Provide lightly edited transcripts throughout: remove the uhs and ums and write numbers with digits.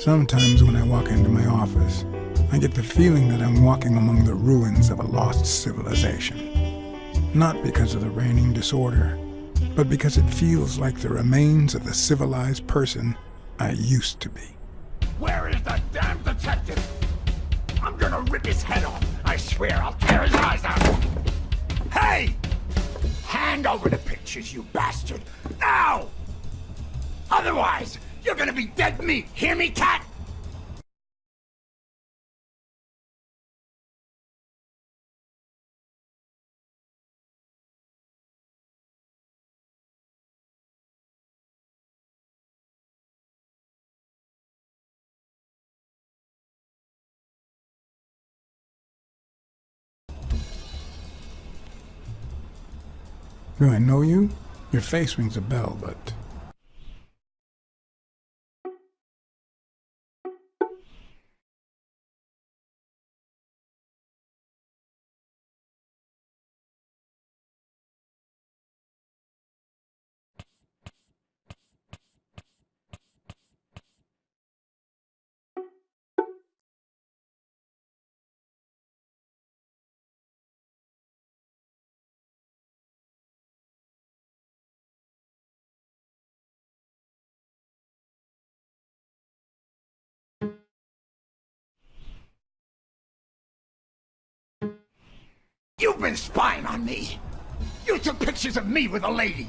Sometimes when I walk into my office, I get the feeling that I'm walking among the ruins of a lost civilization. Not because of the reigning disorder, but because it feels like the remains of the civilized person I used to be. Where is the damn detective? I'm gonna rip his head off. I swear I'll tear his eyes out. Hey! Hand over the pictures, you bastard! Now! Otherwise, you're gonna be dead meat. Hear me, cat? Do I know you? Your face rings a bell, but... You've been spying on me. You took pictures of me with a lady.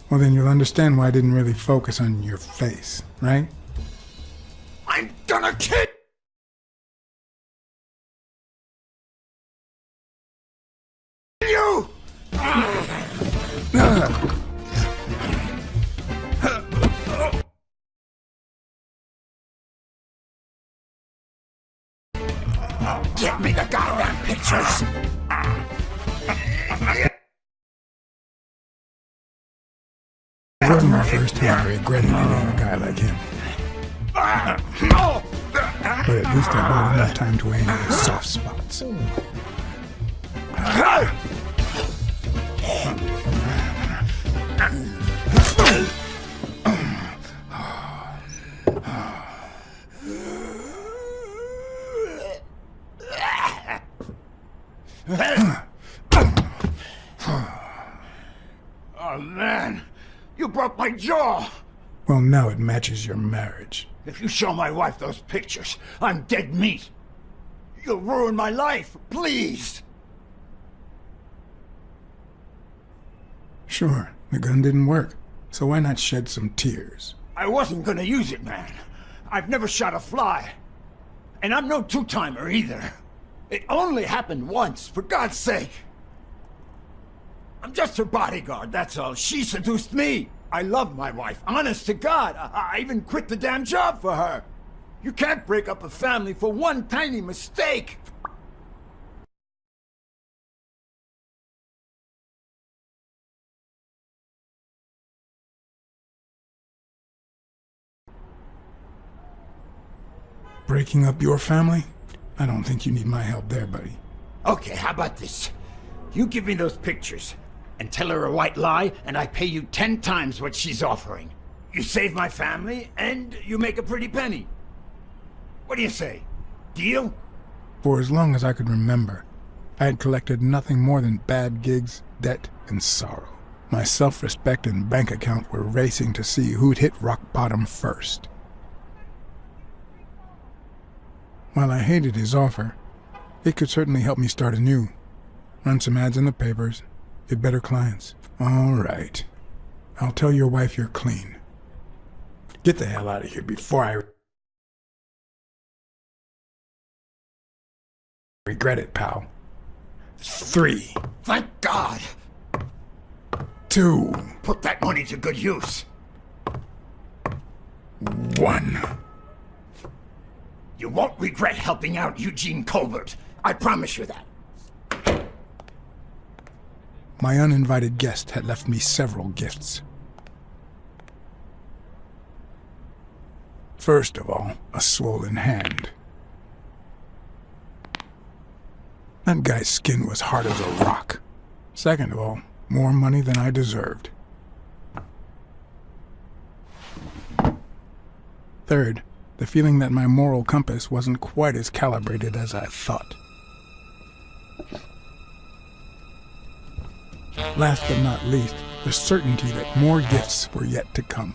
Well, then you'll understand why I didn't really focus on your face, right? I'm gonna kill you! Get me the goddamn pictures! It wasn't my first time regretting meeting a guy like him. But at least I bought enough time to aim at his soft spots. Oh man, you broke my jaw! Well, now it matches your marriage. If you show my wife those pictures, I'm dead meat. You'll ruin my life, please! Sure, the gun didn't work, so why not shed some tears? I wasn't gonna use it, man. I've never shot a fly. And I'm no two-timer either. It only happened once, for God's sake. I'm just her bodyguard, that's all. She seduced me. I love my wife, honest to God. I even quit the damn job for her. You can't break up a family for one tiny mistake. Breaking up your family? I don't think you need my help there, buddy. Okay, how about this? You give me those pictures, and tell her a white lie, and I pay you 10 times what she's offering. You save my family, and you make a pretty penny. What do you say? Deal? For as long as I could remember, I had collected nothing more than bad gigs, debt, and sorrow. My self-respect and bank account were racing to see who'd hit rock bottom first. While I hated his offer, it could certainly help me start anew. Run some ads in the papers, get better clients. All right. I'll tell your wife you're clean. Get the hell out of here before I regret it, pal. 3. Thank God! 2. Put that money to good use. 1. You won't regret helping out Eugene Colbert. I promise you that. My uninvited guest had left me several gifts. First of all, a swollen hand. That guy's skin was hard as a rock. Second of all, more money than I deserved. Third, the feeling that my moral compass wasn't quite as calibrated as I thought. Last but not least, the certainty that more gifts were yet to come.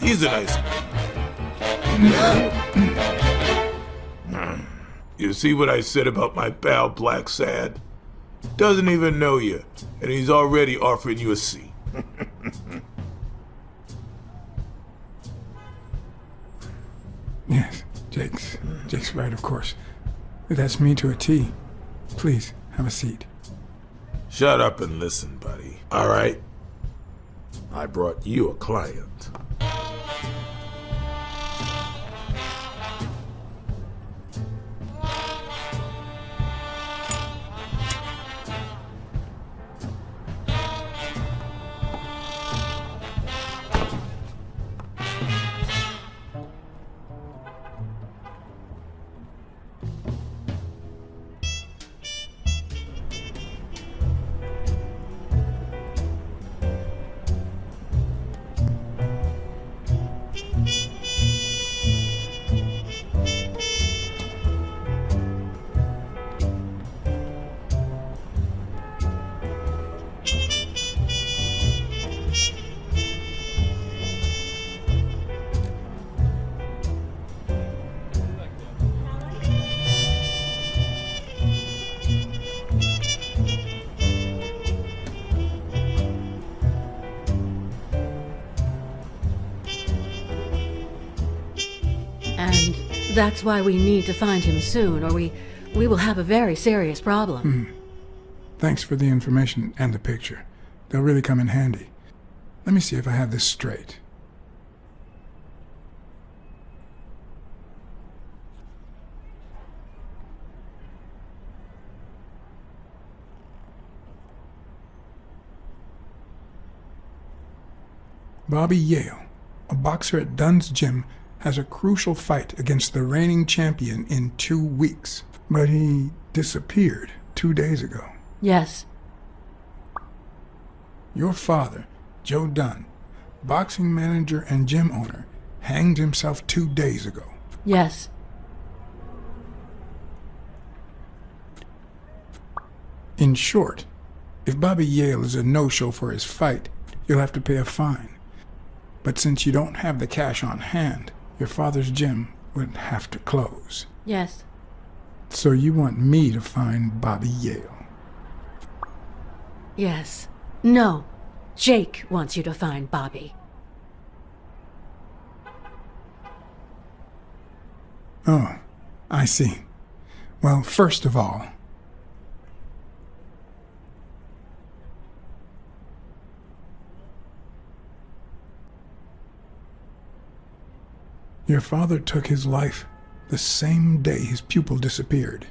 He's a nice. You see what I said about my pal Blacksad? Doesn't even know you, and he's already offering you a seat. Yes, Jake's right, of course. That's me to a T. Please, have a seat. Shut up and listen, buddy. All right? I brought you a client. And that's why we need to find him soon, or we will have a very serious problem. Thanks for the information and the picture. They'll really come in handy. Let me see if I have this straight. Bobby Yale, a boxer at Dunn's gym, has a crucial fight against the reigning champion in 2 weeks. But he disappeared 2 days ago. Yes. Your father, Joe Dunn, boxing manager and gym owner, hanged himself 2 days ago. Yes. In short, if Bobby Yale is a no-show for his fight, you'll have to pay a fine. But since you don't have the cash on hand, your father's gym would have to close. Yes. So you want me to find Bobby Yale? Yes. No. Jake wants you to find Bobby. Oh, I see. Well, first of all, your father took his life the same day his pupil disappeared.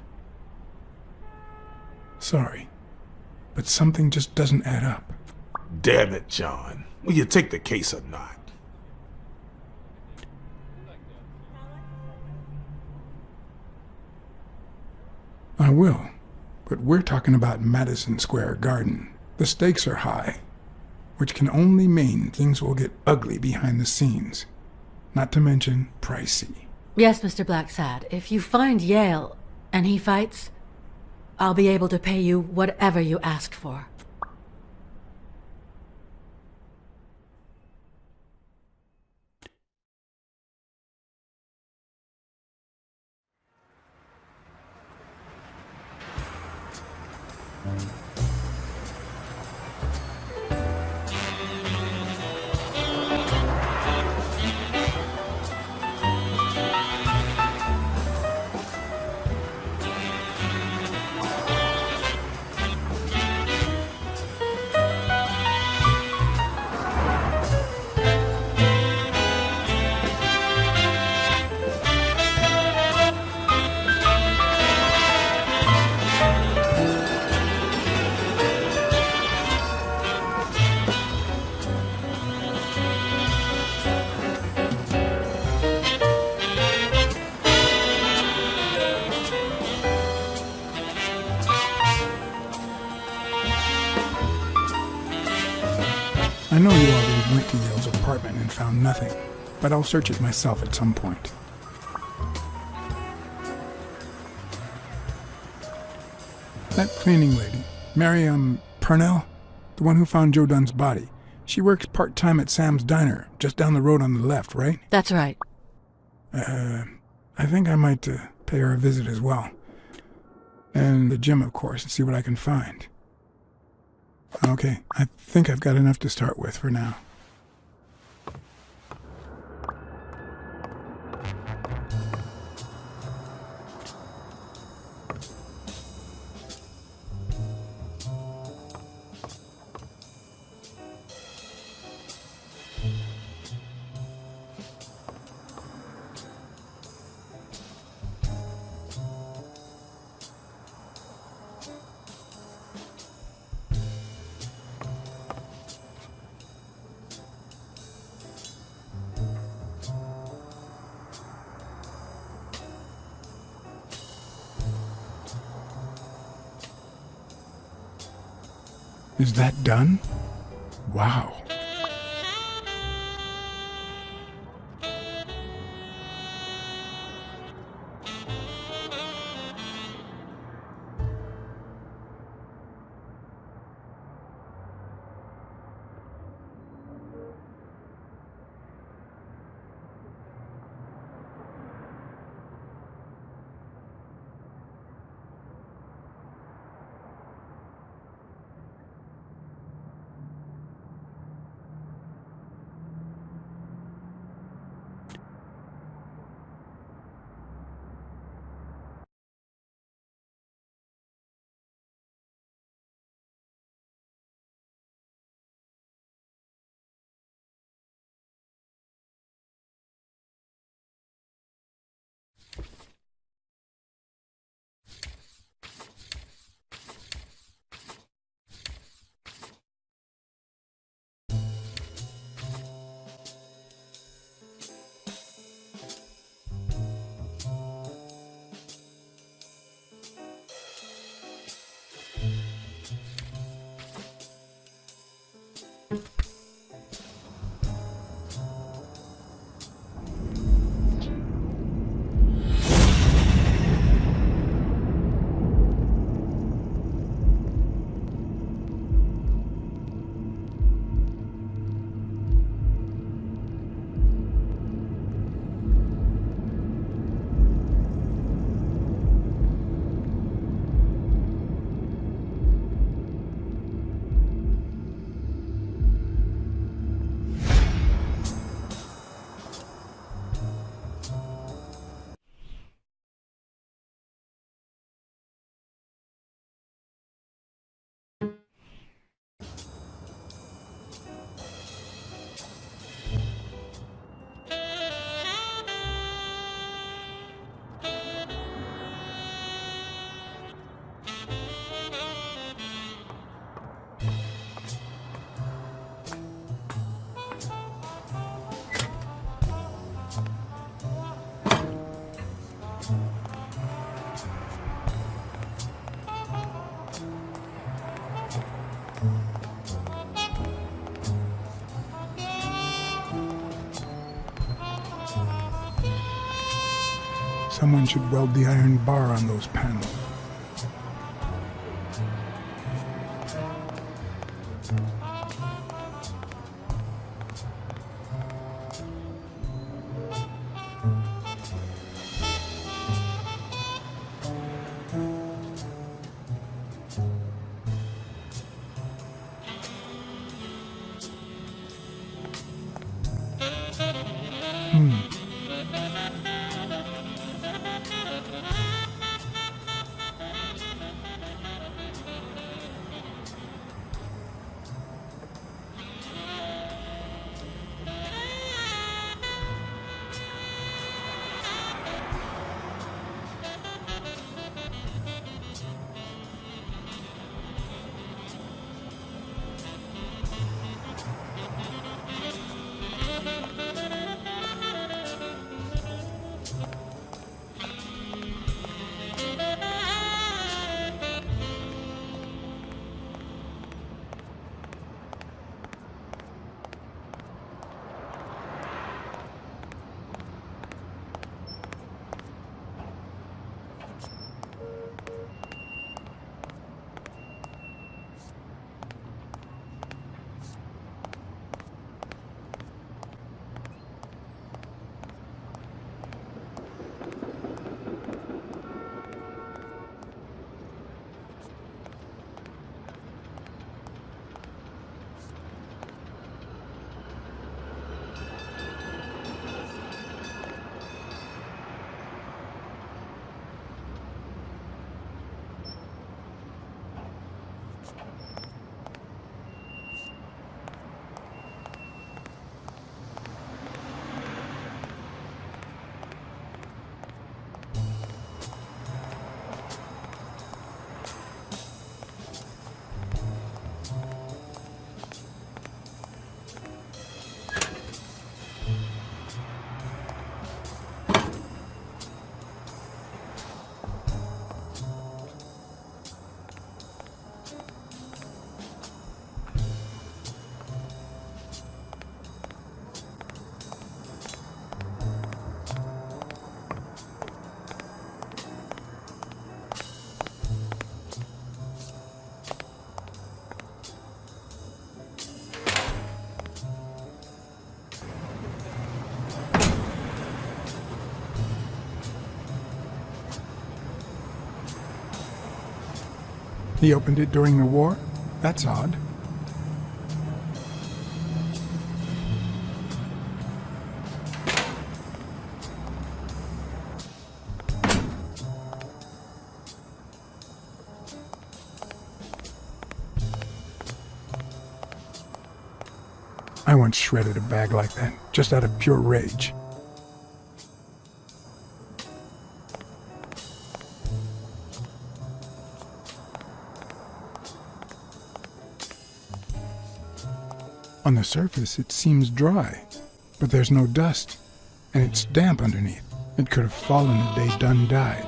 Sorry, but something just doesn't add up. Damn it, John. Will you take the case or not? I will, but we're talking about Madison Square Garden. The stakes are high, which can only mean things will get ugly behind the scenes. Not to mention pricey. Yes, Mr. Blacksad. If you find Yale and he fights, I'll be able to pay you whatever you asked for. apartment and found nothing, but I'll search it myself at some point. That cleaning lady, Mary, Purnell, the one who found Joe Dunn's body, she works part-time at Sam's Diner, just down the road on the left, right? That's right. I think I might pay her a visit as well. And the gym, of course, and see what I can find. Okay, I think I've got enough to start with for now. Is that done? Wow. Someone should weld the iron bar on those panels. He opened it during the war? That's odd. I once shredded a bag like that, just out of pure rage. On the surface, it seems dry, but there's no dust, and it's damp underneath. It could have fallen the day Dunn died.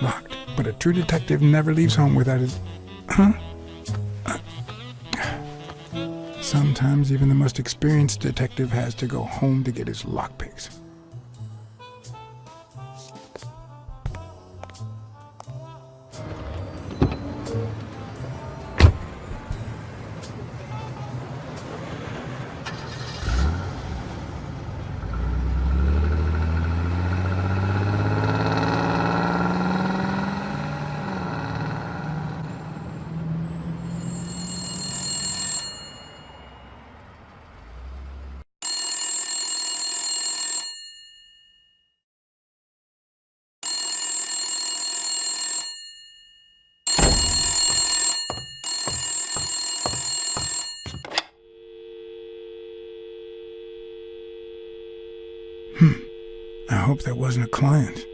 Locked. But a true detective never leaves home without his... Huh? Sometimes even the most experienced detective has to go home to get his lockpicks. I hope that wasn't a client,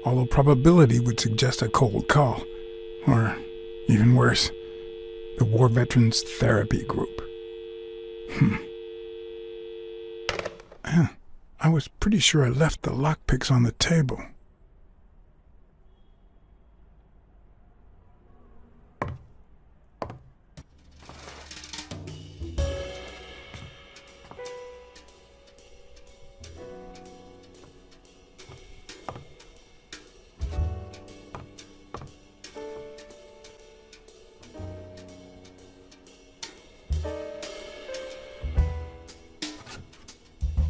although probability would suggest a cold call, or even worse, the War Veterans Therapy Group. I was pretty sure I left the lockpicks on the table.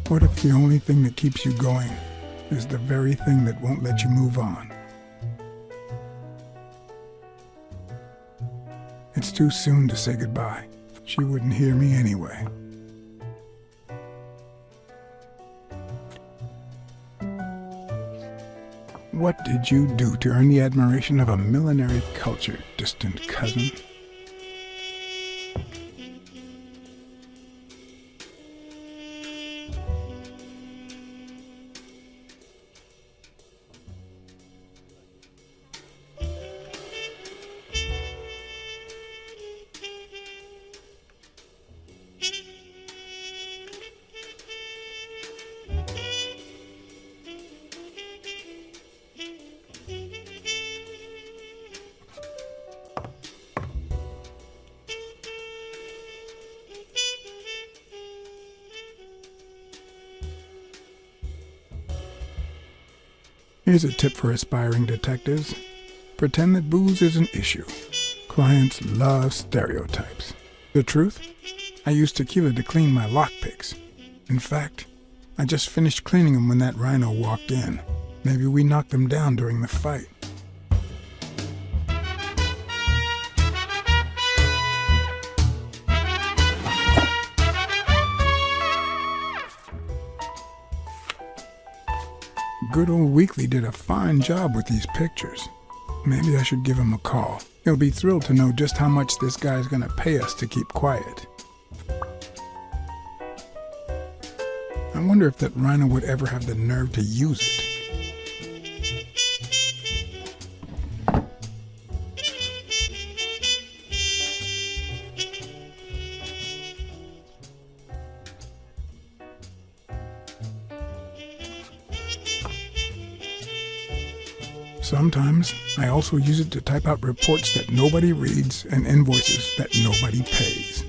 What if the only thing that keeps you going is the very thing that won't let you move on? It's too soon to say goodbye. She wouldn't hear me anyway. What did you do to earn the admiration of a millinery culture, distant cousin? Here's a tip for aspiring detectives. Pretend that booze is an issue. Clients love stereotypes. The truth? I use tequila to clean my lockpicks. In fact, I just finished cleaning them when that rhino walked in. Maybe we knocked them down during the fight. Good old Weekly did a fine job with these pictures. Maybe I should give him a call. He'll be thrilled to know just how much this guy's gonna pay us to keep quiet. I wonder if that rhino would ever have the nerve to use it. Sometimes I also use it to type out reports that nobody reads and invoices that nobody pays.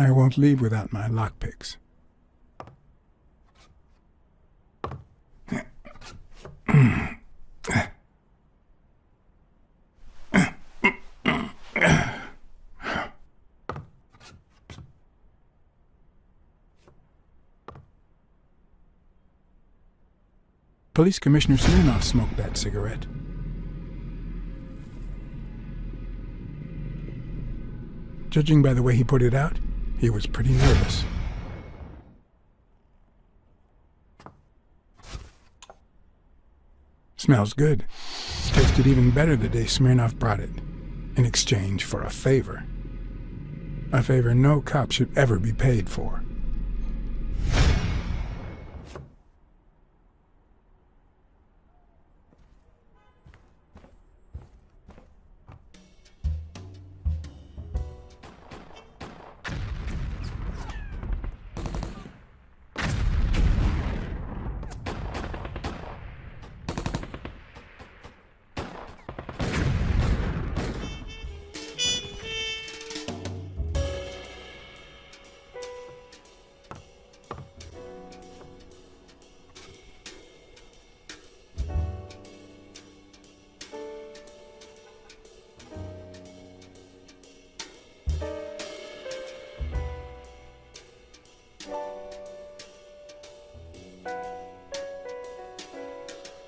I won't leave without my lockpicks. Police Commissioner Smirnoff smoked that cigarette. Judging by the way he put it out, he was pretty nervous. Smells good. Tasted even better the day Smirnoff brought it, in exchange for a favor. A favor no cop should ever be paid for.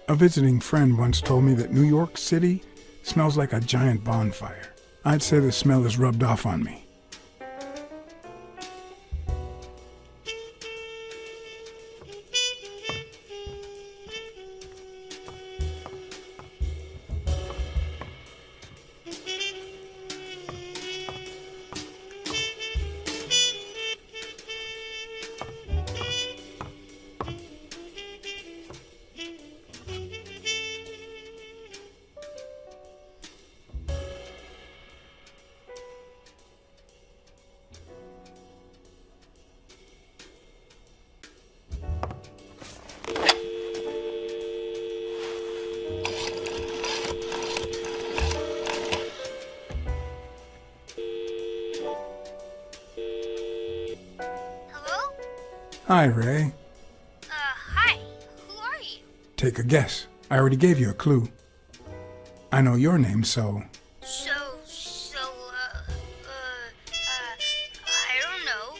A visiting friend once told me that New York City smells like a giant bonfire. I'd say the smell is rubbed off on me. Hi, Ray. Hi. Who are you? Take a guess. I already gave you a clue. I know your name, so... I don't know.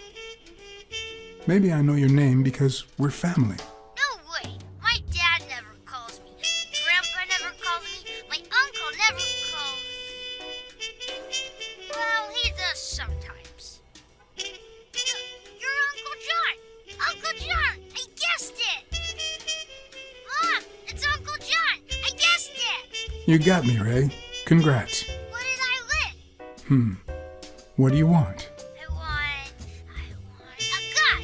Maybe I know your name because we're family. No way. My dad never calls me. Grandpa never calls me. My uncle never calls me. Well, he does sometimes. You're Uncle John. Uncle John, I guessed it. Mom, it's Uncle John. I guessed it. You got me, Ray. Congrats. What did I win? What do you want? I want a gun.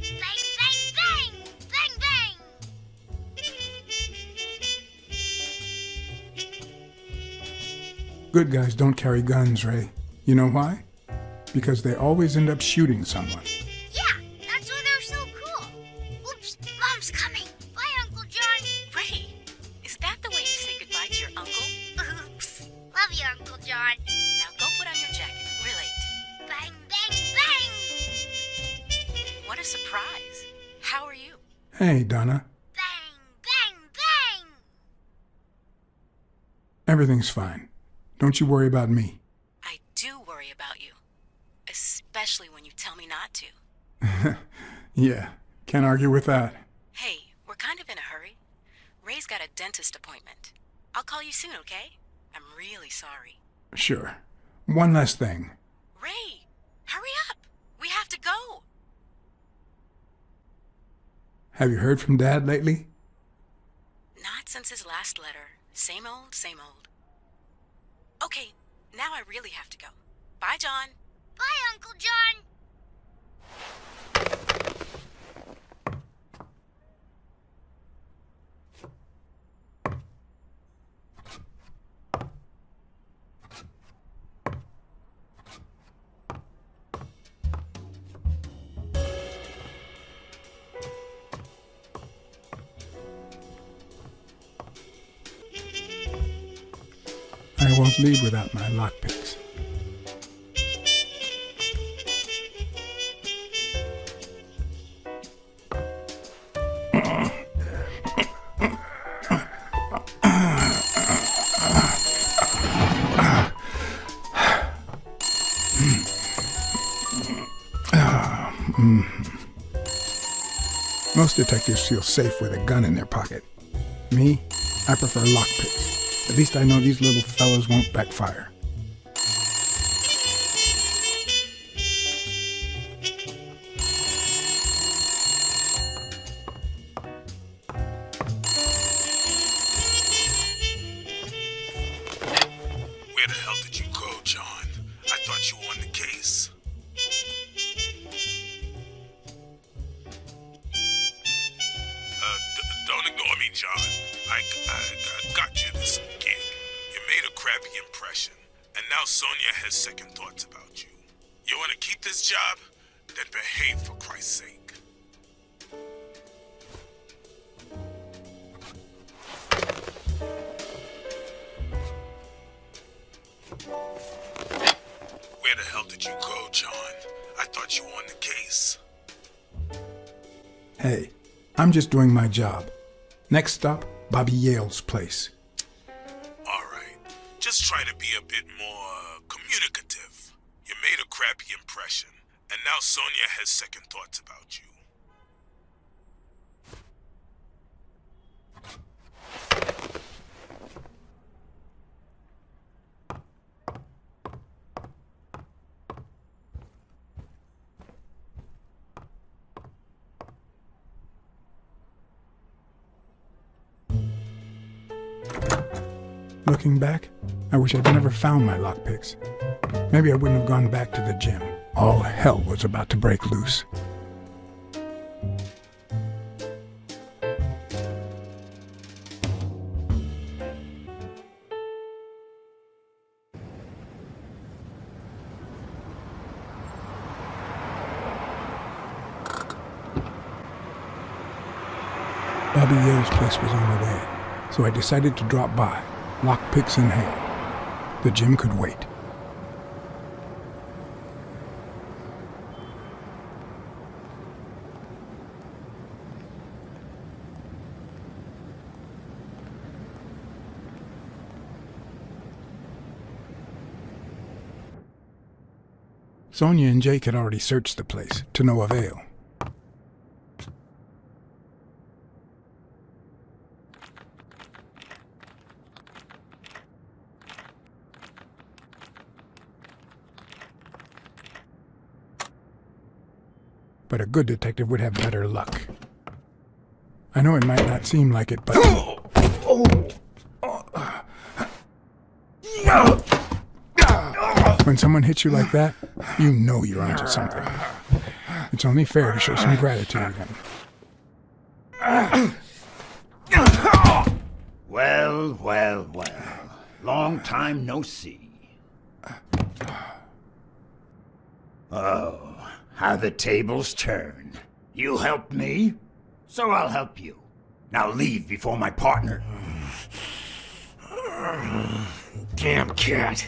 Bang, bang, bang. Bang, bang. Good guys don't carry guns, Ray. You know why? Because they always end up shooting someone. Yeah, that's why they're so cool. Oops, Mom's coming. Bye, Uncle John. Ray, is that the way you say goodbye to your uncle? Oops. surprise. How are you? Hey, Donna. Bang, bang, bang! Everything's fine. Don't you worry about me. I do worry about you. Especially when you tell me not to. Yeah, can't argue with that. Hey, we're kind of in a hurry. Ray's got a dentist appointment. I'll call you soon, okay? I'm really sorry. Sure. One last thing. Ray, hurry up. We have to go. Have you heard from Dad lately? Not since his last letter. Same old, same old. Okay, now I really have to go. Bye, John. Bye, Uncle John! I won't leave without my lockpicks. Most detectives feel safe with a gun in their pocket. Me, I prefer lockpicks. At least I know these little fellas won't backfire. Where the hell did you go, John? I thought you were on the case. Don't ignore me, John. I got you this gig. You made a crappy impression, and now Sonia has second thoughts about you. You want to keep this job? Then behave, for Christ's sake. Where the hell did you go, John? I thought you were on the case. Hey, I'm just doing my job. Next stop, Bobby Yale's place. All right. Just try to be a bit more communicative. You made a crappy impression, and now Sonia has second thoughts about you. Looking back, I wish I'd never found my lockpicks. Maybe I wouldn't have gone back to the gym. All hell was about to break loose. Bobby Yale's place was on the way, so I decided to drop by, lockpicks in hand. The gym could wait. Sonia and Jake had already searched the place, to no avail. But a good detective would have better luck. I know it might not seem like it, but... When someone hits you like that, you know you're onto something. It's only fair to show some gratitude. Well, well, well. Long time no see. Oh, how the tables turn. You helped me, so I'll help you. Now leave before my partner... Damn cat.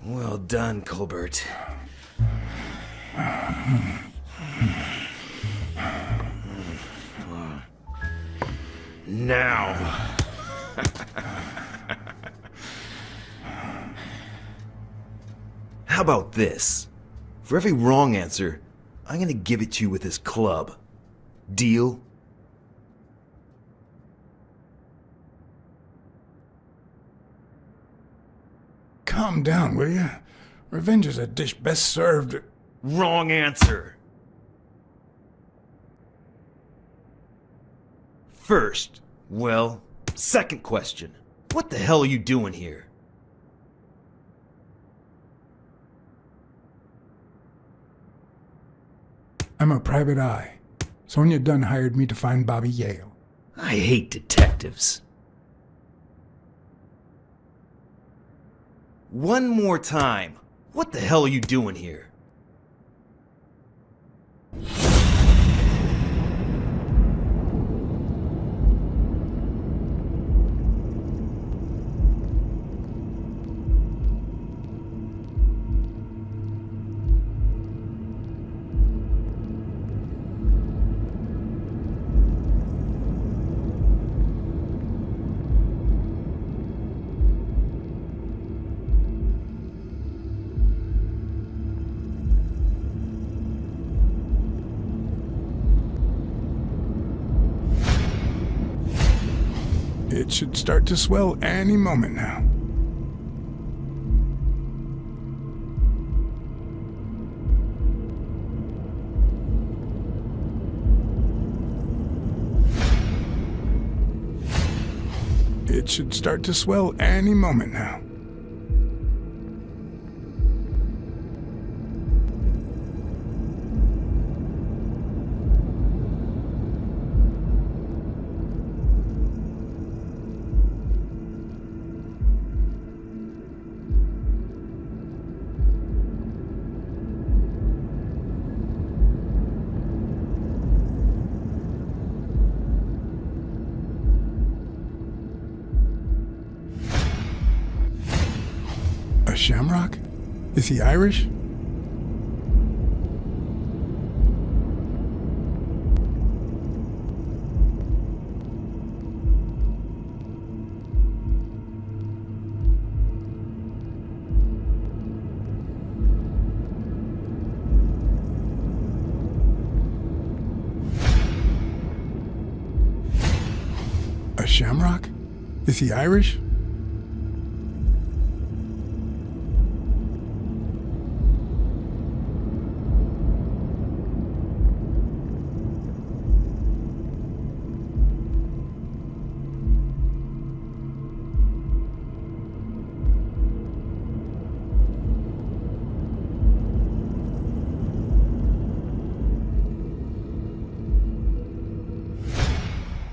Well done, Colbert. now. How about this? For every wrong answer, I'm gonna give it to you with this club. Deal? Calm down, will you? Revenge is a dish best served... Wrong answer. First, well, second question. What the hell are you doing here? I'm a private eye. Sonia Dunn hired me to find Bobby Yale. I hate detectives. One more time. What the hell are you doing here? It should start to swell any moment now. It should start to swell any moment now. A shamrock? Is he Irish? A shamrock? Is he Irish?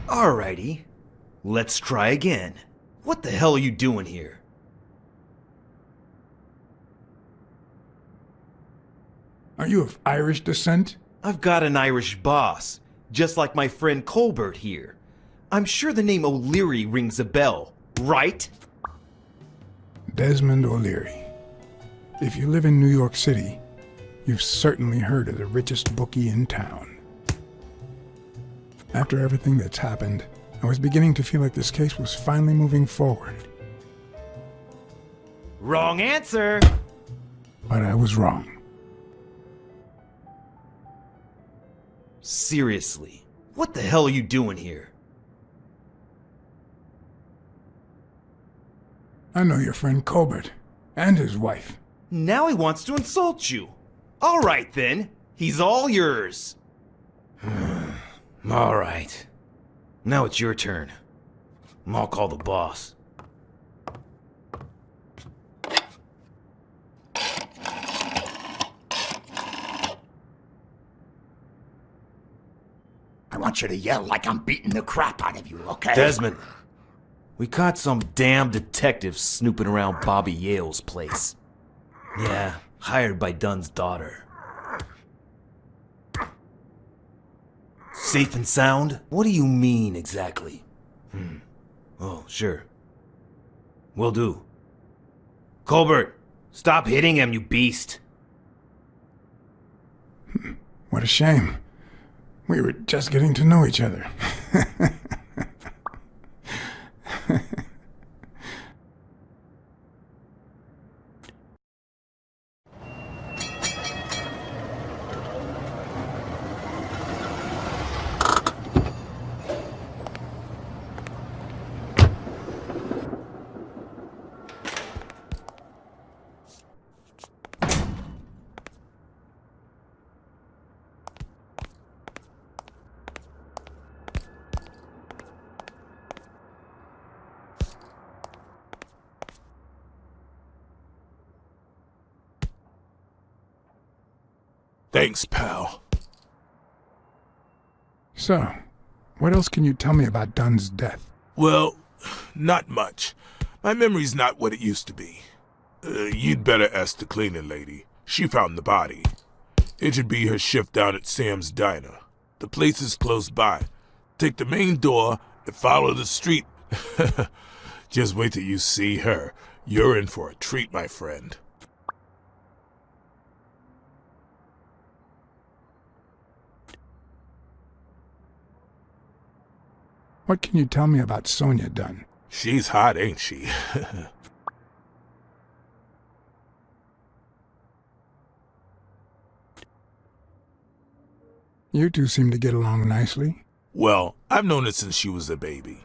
Alrighty, let's try again. What the hell are you doing here? Are you of Irish descent? I've got an Irish boss, just like my friend Colbert here. I'm sure the name O'Leary rings a bell, right? Desmond O'Leary. If you live in New York City, you've certainly heard of the richest bookie in town. After everything that's happened, I was beginning to feel like this case was finally moving forward. Wrong answer! But I was wrong. Seriously, what the hell are you doing here? I know your friend Colbert, and his wife. Now he wants to insult you. Alright then, he's all yours. Alright. Now it's your turn. I'll call the boss. I want you to yell like I'm beating the crap out of you, okay? Desmond, we caught some damn detective snooping around Bobby Yale's place. Yeah, hired by Dunn's daughter. Safe and sound? What do you mean, exactly? Oh, sure. Will do. Colbert, stop hitting him, you beast. What a shame. We were just getting to know each other. Thanks, pal. So, what else can you tell me about Dunn's death? Well, not much. My memory's not what it used to be. You'd better ask the cleaning lady. She found the body. It should be her shift down at Sam's Diner. The place is close by. Take the main door and follow the street. Just wait till you see her. You're in for a treat, my friend. What can you tell me about Sonia Dunn? She's hot, ain't she? You two seem to get along nicely. Well, I've known her since she was a baby.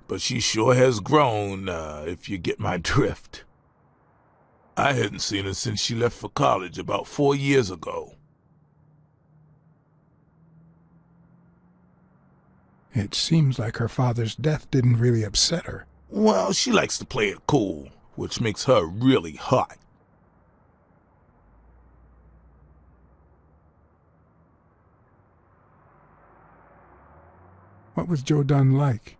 But she sure has grown, if you get my drift. I hadn't seen her since she left for college about 4 years ago. It seems like her father's death didn't really upset her. Well, she likes to play it cool, which makes her really hot. What was Joe Dunn like?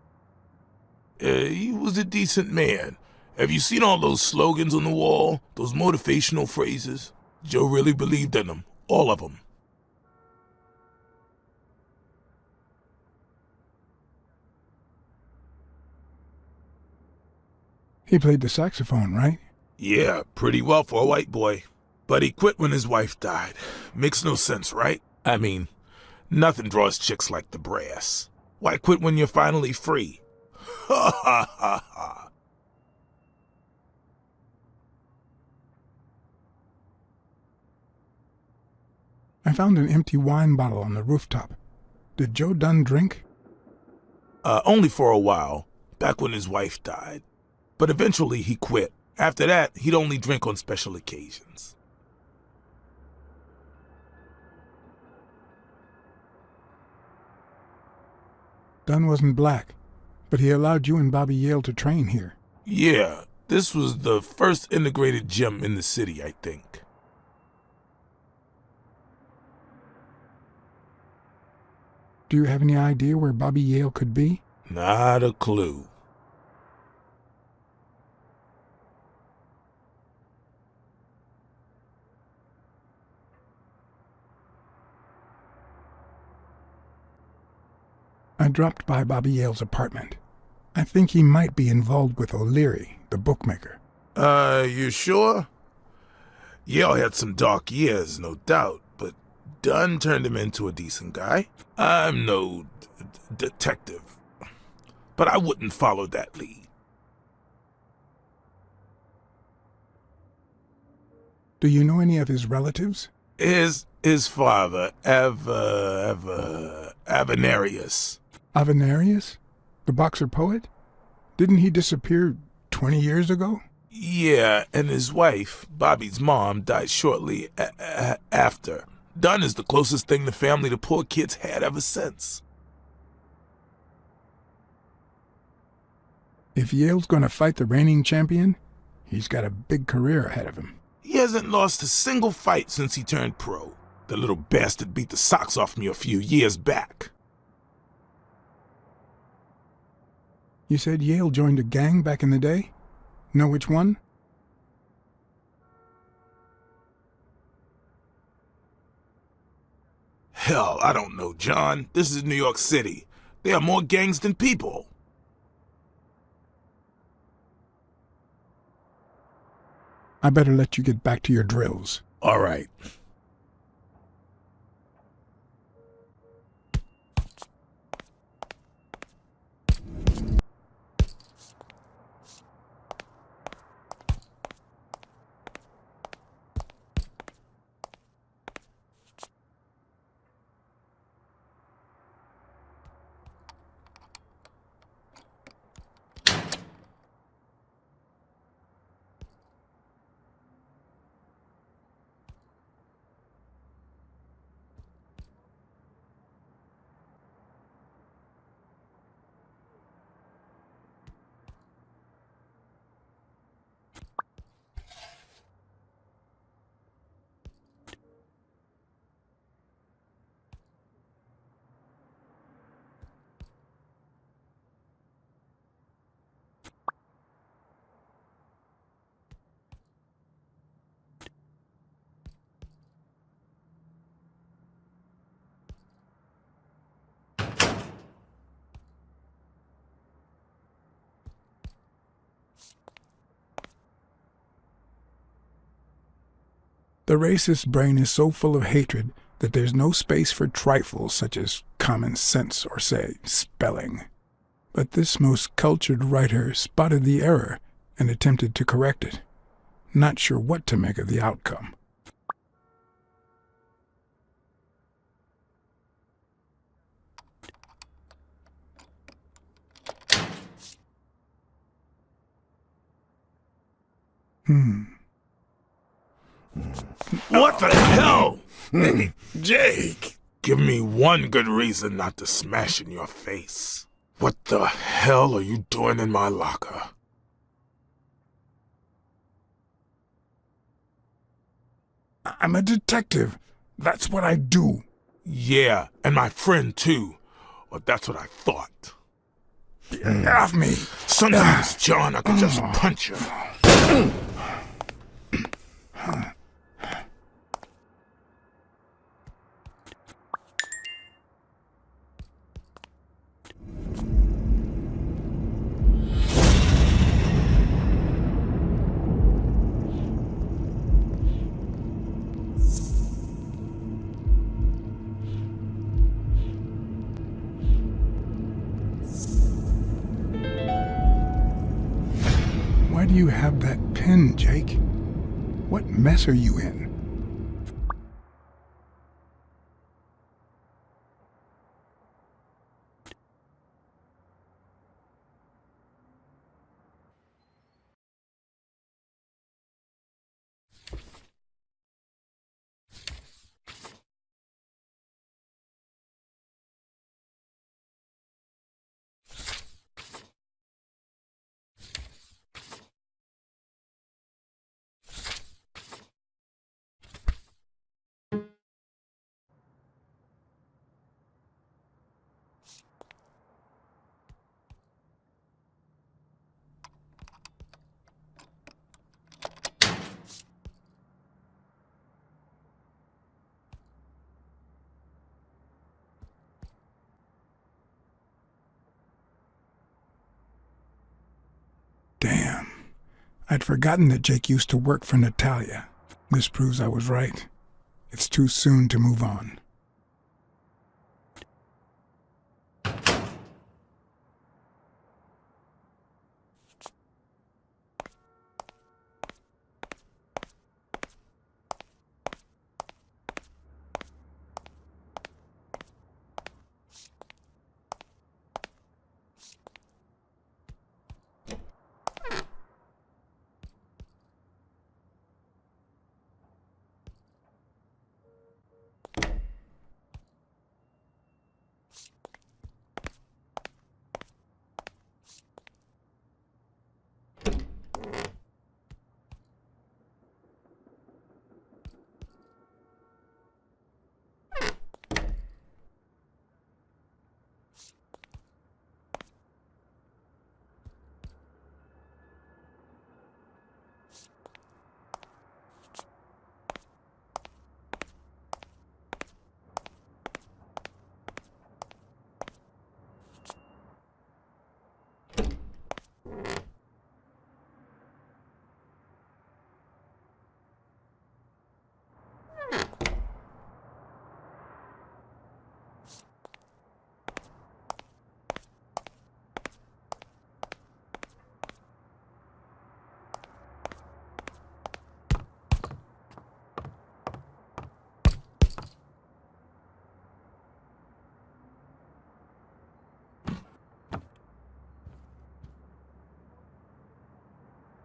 He was a decent man. Have you seen all those slogans on the wall? Those motivational phrases? Joe really believed in them. All of them. He played the saxophone, right? Yeah, pretty well for a white boy. But he quit when his wife died. Makes no sense, right? I mean, nothing draws chicks like the brass. Why quit when you're finally free? Ha ha ha ha. I found an empty wine bottle on the rooftop. Did Joe Dunn drink? Only for a while, back when his wife died. But eventually he quit. After that, he'd only drink on special occasions. Dunn wasn't black, but he allowed you and Bobby Yale to train here. Yeah, this was the first integrated gym in the city, I think. Do you have any idea where Bobby Yale could be? Not a clue. I dropped by Bobby Yale's apartment. I think he might be involved with O'Leary, the bookmaker. You sure? Yale had some dark years, no doubt, but Dunn turned him into a decent guy. I'm no detective, but I wouldn't follow that lead. Do you know any of his relatives? His father, Avenarius. Avenarius? The boxer poet? Didn't he disappear 20 years ago? Yeah, and his wife, Bobby's mom, died shortly after. Dunn is the closest thing the family to poor kids had ever since. If Yale's gonna fight the reigning champion, he's got a big career ahead of him. He hasn't lost a single fight since he turned pro. The little bastard beat the socks off me a few years back. You said Yale joined a gang back in the day? Know which one? Hell, I don't know, John. This is New York City. There are more gangs than people. I better let you get back to your drills. All right. The racist brain is so full of hatred that there's no space for trifles such as common sense or, say, spelling. But this most cultured writer spotted the error and attempted to correct it, not sure what to make of the outcome. What the hell? Hey, Jake, give me one good reason not to smash in your face. What the hell are you doing in my locker? I'm a detective. That's what I do. Yeah, and my friend too. Well, that's what I thought. Get off me. Sometimes, John, I could just punch you. Why do you have that pen, Jake? What mess are you in? Damn. I'd forgotten that Jake used to work for Natalia. This proves I was right. It's too soon to move on.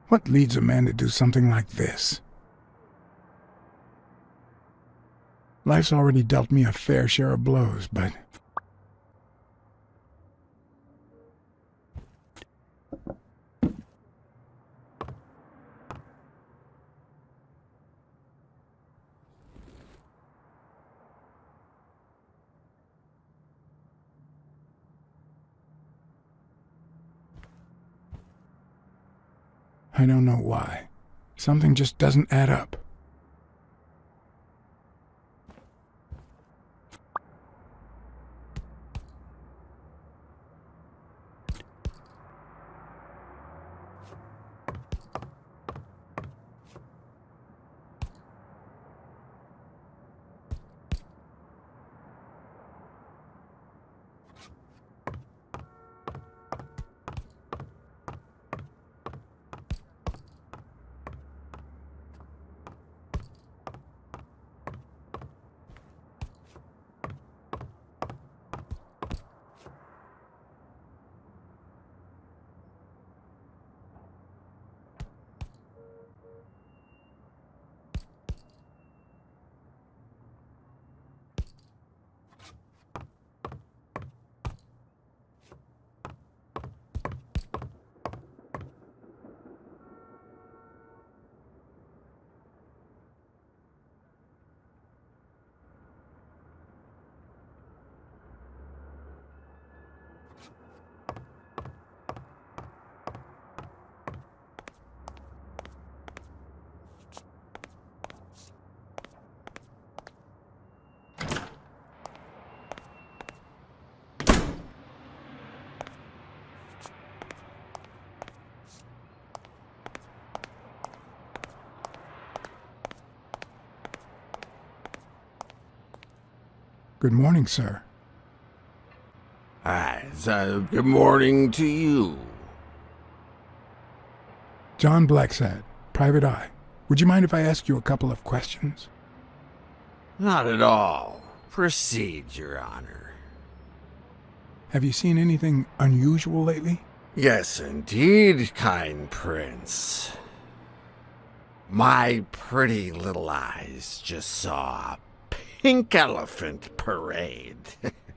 What leads a man to do something like this? Life's already dealt me a fair share of blows, but... I don't know why. Something just doesn't add up. Good morning, sir. Hi, good morning to you. John Blacksad, Private Eye. Would you mind if I ask you a couple of questions? Not at all. Proceed, Your Honor. Have you seen anything unusual lately? Yes, indeed, kind prince. My pretty little eyes just saw a pink elephant parade.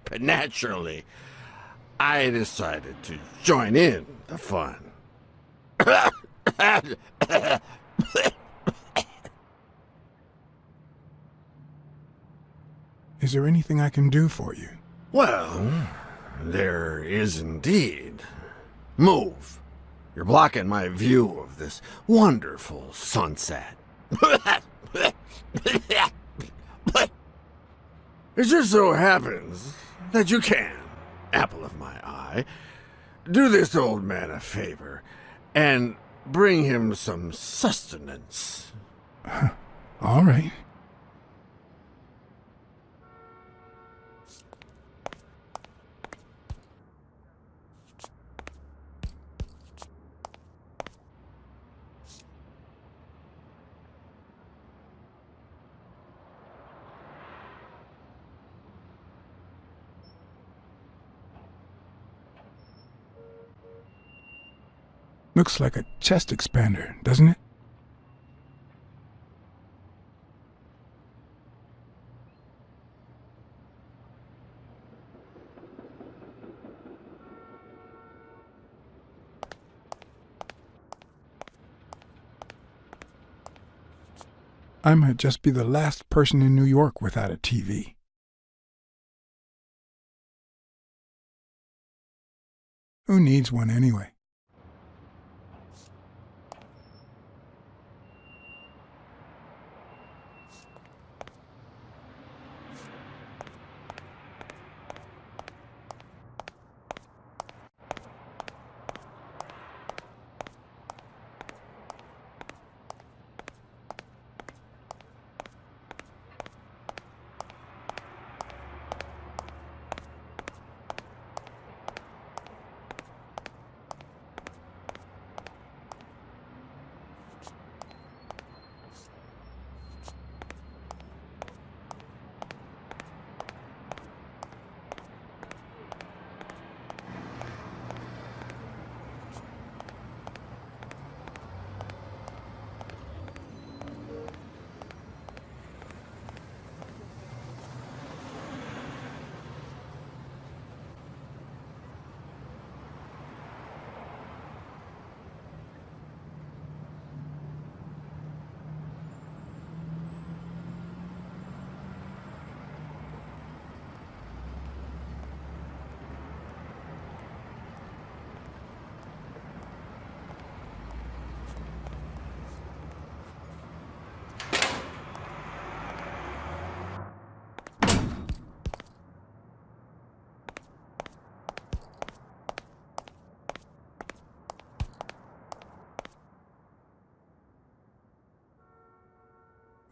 But naturally, I decided to join in the fun. Is there anything I can do for you? Well, there is indeed. Move. You're blocking my view of this wonderful sunset. It just so happens that you can, apple of my eye, do this old man a favor and bring him some sustenance. All right. Looks like a chest expander, doesn't it? I might just be the last person in New York without a TV. Who needs one anyway?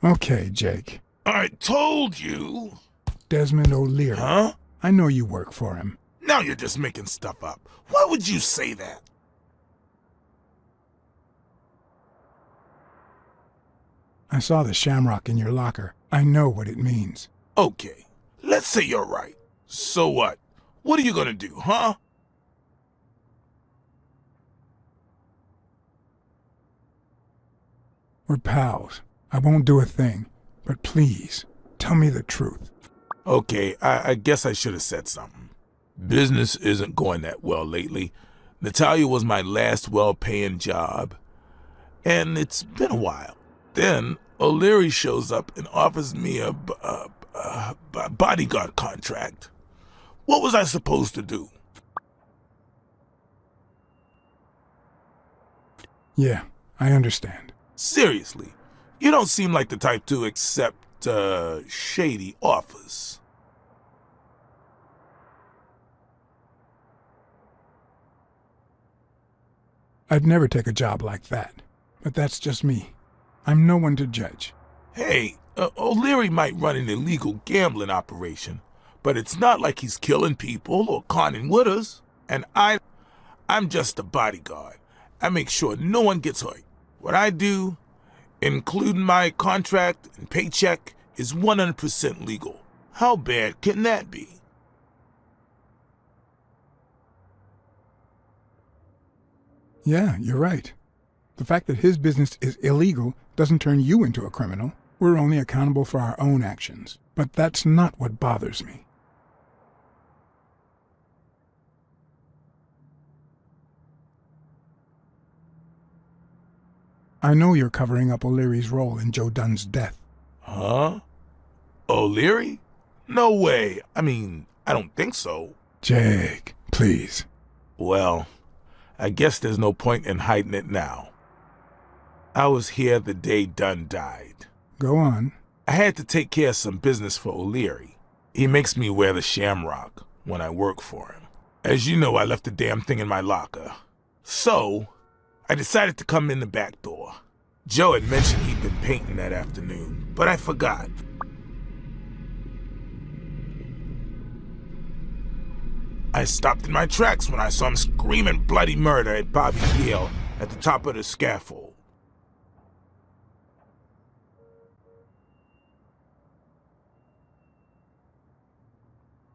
Okay, Jake. I told you. Desmond O'Leary. Huh? I know you work for him. Now you're just making stuff up. Why would you say that? I saw the shamrock in your locker. I know what it means. Okay, let's say you're right. So what? What are you gonna do, huh? We're pals. I won't do a thing. But please, tell me the truth. Okay, I guess I should have said something. Business isn't going that well lately. Natalia was my last well-paying job. And it's been a while. Then O'Leary shows up and offers me a bodyguard contract. What was I supposed to do? Yeah, I understand. Seriously, you don't seem like the type to accept, shady offers. I'd never take a job like that. But that's just me. I'm no one to judge. Hey, O'Leary might run an illegal gambling operation, But it's not like he's killing people or conning with us. And I'm just a bodyguard. I make sure no one gets hurt. What I do, including my contract and paycheck, is 100% legal. How bad can that be? Yeah, you're right. The fact that his business is illegal doesn't turn you into a criminal. We're only accountable for our own actions. But that's not what bothers me. I know you're covering up O'Leary's role in Joe Dunn's death. Huh? O'Leary? No way. I mean, I don't think so. Jake, please. Well, I guess there's no point in hiding it now. I was here the day Dunn died. Go on. I had to take care of some business for O'Leary. He makes me wear the shamrock when I work for him. As you know, I left the damn thing in my locker. So, I decided to come in the back door. Joe had mentioned he'd been painting that afternoon, but I forgot. I stopped in my tracks when I saw him screaming bloody murder at Bobby Yale at the top of the scaffold.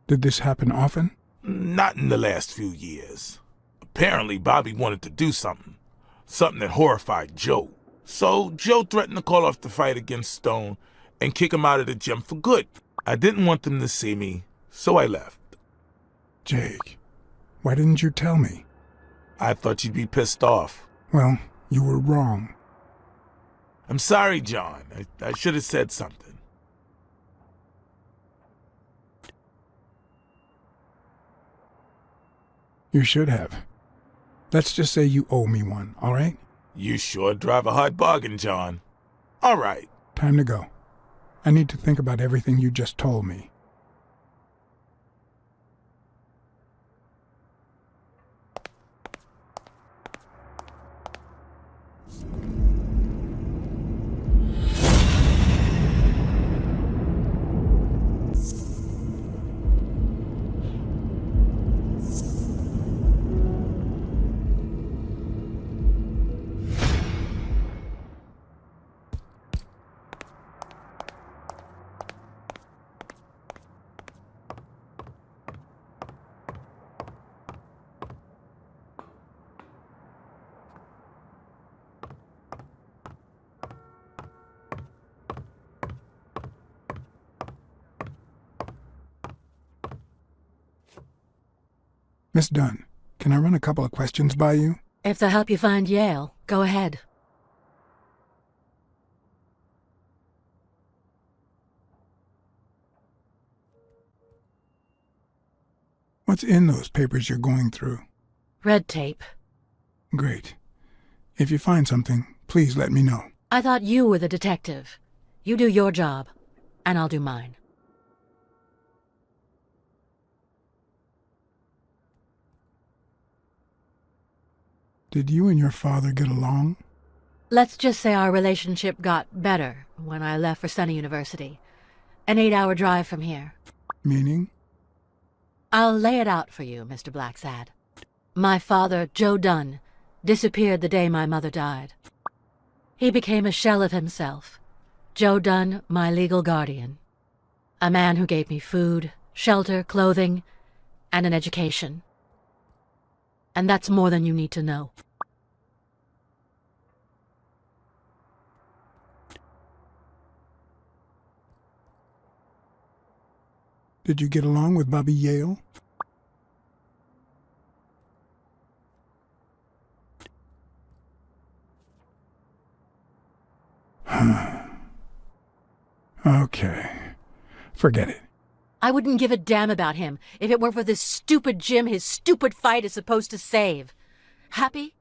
Did this happen often? Not in the last few years. Apparently, Bobby wanted to do something that horrified Joe. So Joe threatened to call off the fight against Stone and kick him out of the gym for good. I didn't want them to see me, so I left. Jake, why didn't you tell me? I thought you'd be pissed off. Well, you were wrong. I'm sorry, John. I should have said something. You should have. Let's just say you owe me one, all right? You sure drive a hard bargain, John. All right. Time to go. I need to think about everything you just told me. Miss Dunn, can I run a couple of questions by you? If they'll help you find Yale, go ahead. What's in those papers you're going through? Red tape. Great. If you find something, please let me know. I thought you were the detective. You do your job, and I'll do mine. Did you and your father get along? Let's just say our relationship got better when I left for Sunny University. An 8-hour drive from here. Meaning? I'll lay it out for you, Mr. Blacksad. My father, Joe Dunn, disappeared the day my mother died. He became a shell of himself. Joe Dunn, my legal guardian. A man who gave me food, shelter, clothing, and an education. And that's more than you need to know. Did you get along with Bobby Yale? Okay. Forget it. I wouldn't give a damn about him if it weren't for this stupid gym his stupid fight is supposed to save. Happy?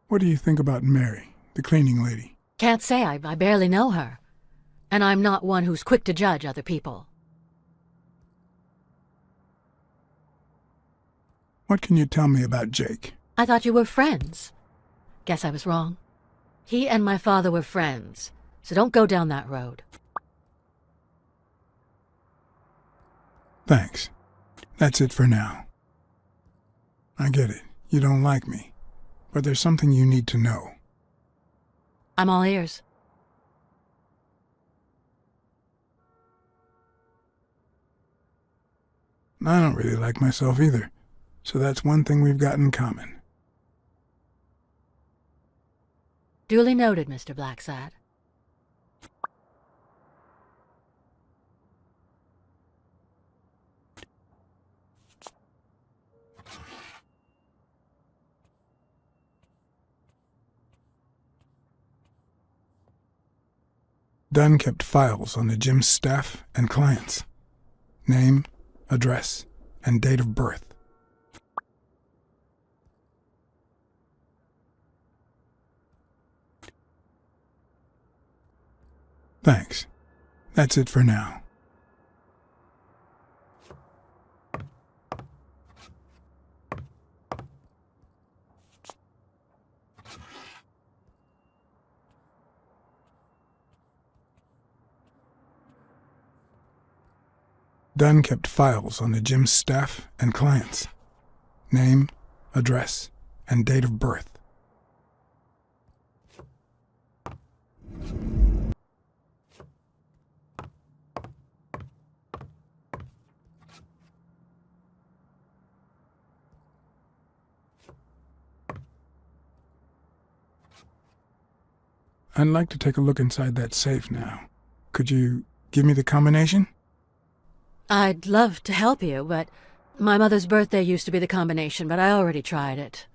What do you think about Mary, the cleaning lady? Can't say. I barely know her. And I'm not one who's quick to judge other people. What can you tell me about Jake? I thought you were friends. Guess I was wrong. He and my father were friends, so don't go down that road. Thanks. That's it for now. I get it. You don't like me. But there's something you need to know. I'm all ears. I don't really like myself either, so that's one thing we've got in common. Duly noted, Mr. Blacksad. Dunn kept files on the gym's staff and clients. Name, address, and date of birth. Thanks. That's it for now. Dunn kept files on the gym's staff and clients. Name, address, and date of birth. I'd like to take a look inside that safe now. Could you give me the combination? I'd love to help you, but my mother's birthday used to be the combination, but I already tried it.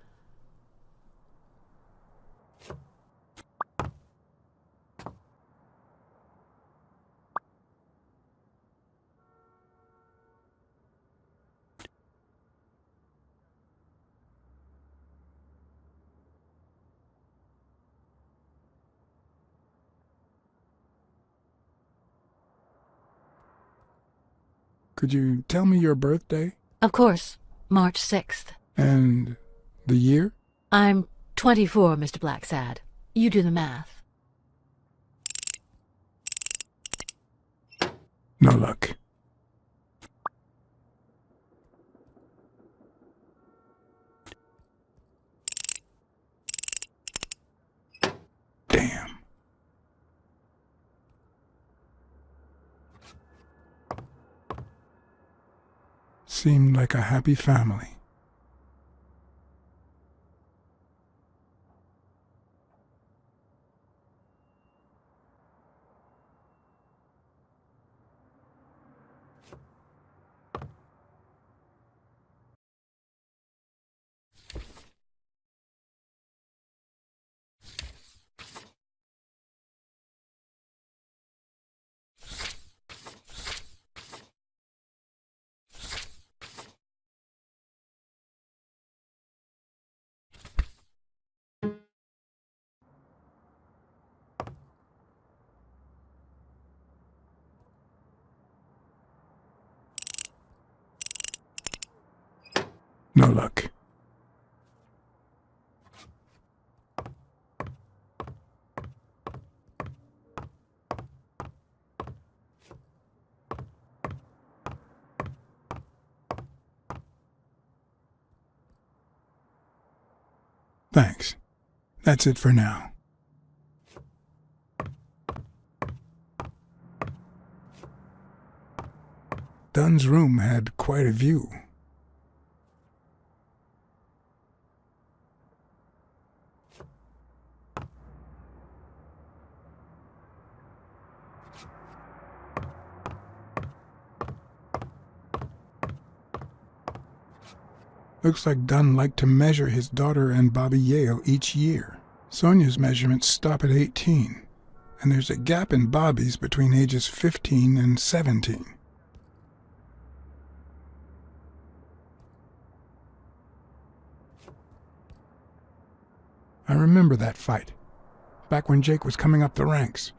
Could you tell me your birthday? Of course, March 6th. And the year? I'm 24, Mr. Blacksad. You do the math. No luck. Damn. Seemed like a happy family. No luck. Thanks. That's it for now. Dunn's room had quite a view. Looks like Dunn liked to measure his daughter and Bobby Yale each year. Sonia's measurements stop at 18, and there's a gap in Bobby's between ages 15 and 17. I remember that fight, back when Jake was coming up the ranks.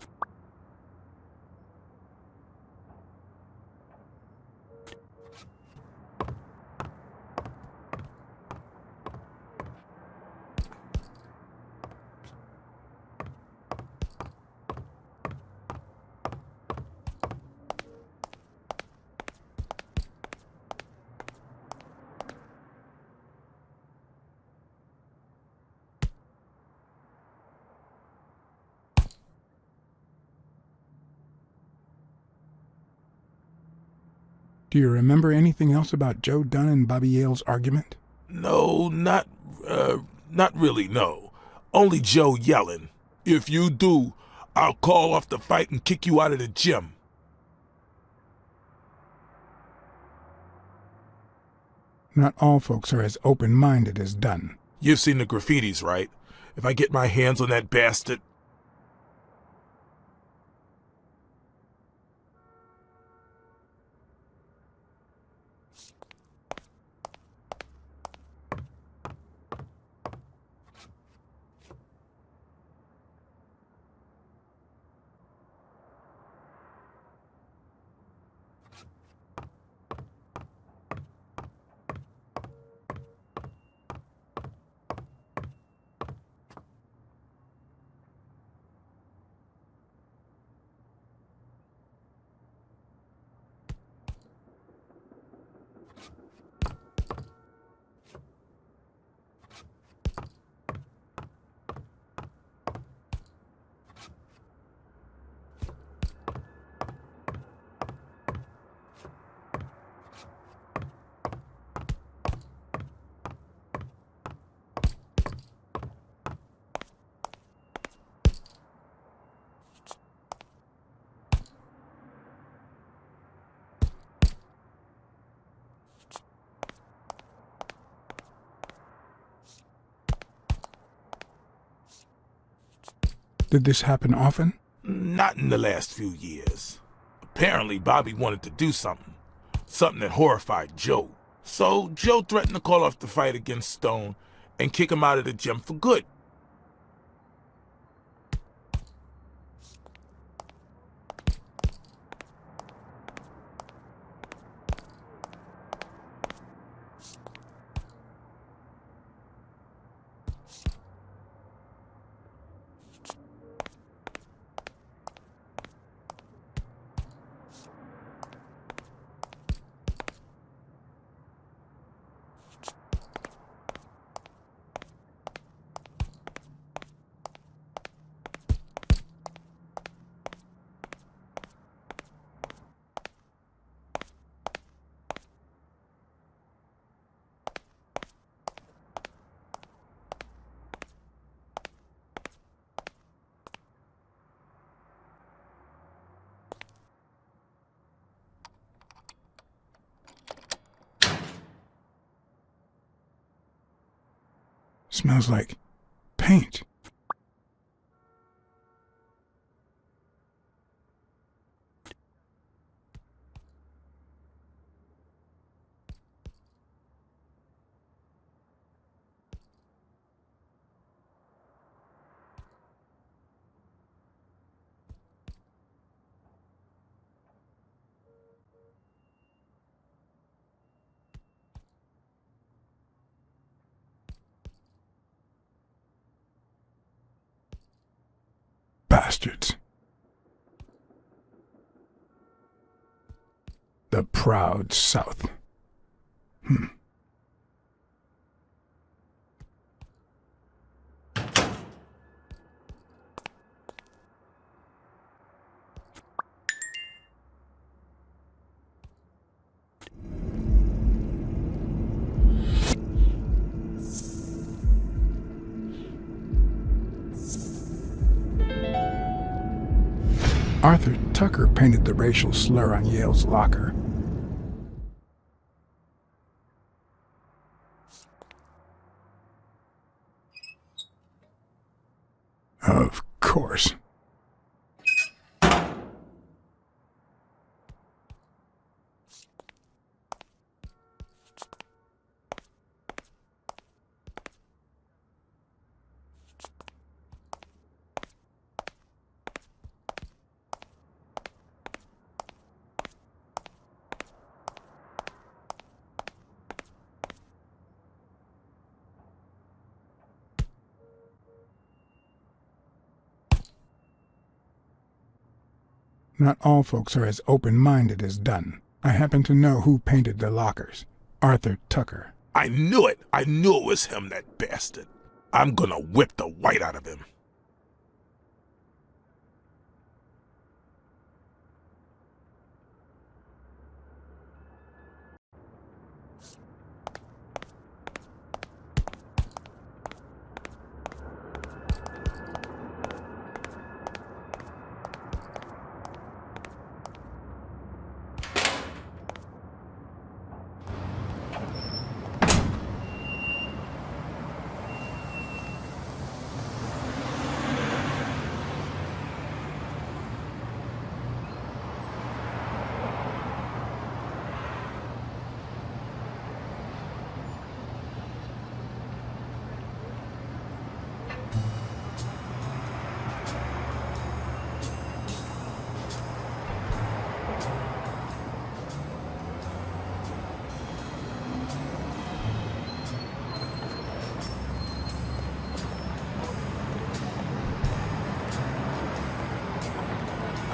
Do you remember anything else about Joe Dunn and Bobby Yale's argument? No, not really, no. Only Joe yelling. If you do, I'll call off the fight and kick you out of the gym. Not all folks are as open-minded as Dunn. You've seen the graffitis, right? If I get my hands on that bastard... Did this happen often? Not in the last few years. Apparently, Bobby wanted to do something. Something that horrified Joe. So, Joe threatened to call off the fight against Stone and kick him out of the gym for good. Smells like paint. Bastards. The proud South. Arthur Tucker painted the racial slur on Yale's locker. Of course. Not all folks are as open-minded as Dunn. I happen to know who painted the lockers. Arthur Tucker. I knew it! I knew it was him, that bastard. I'm gonna whip the white out of him.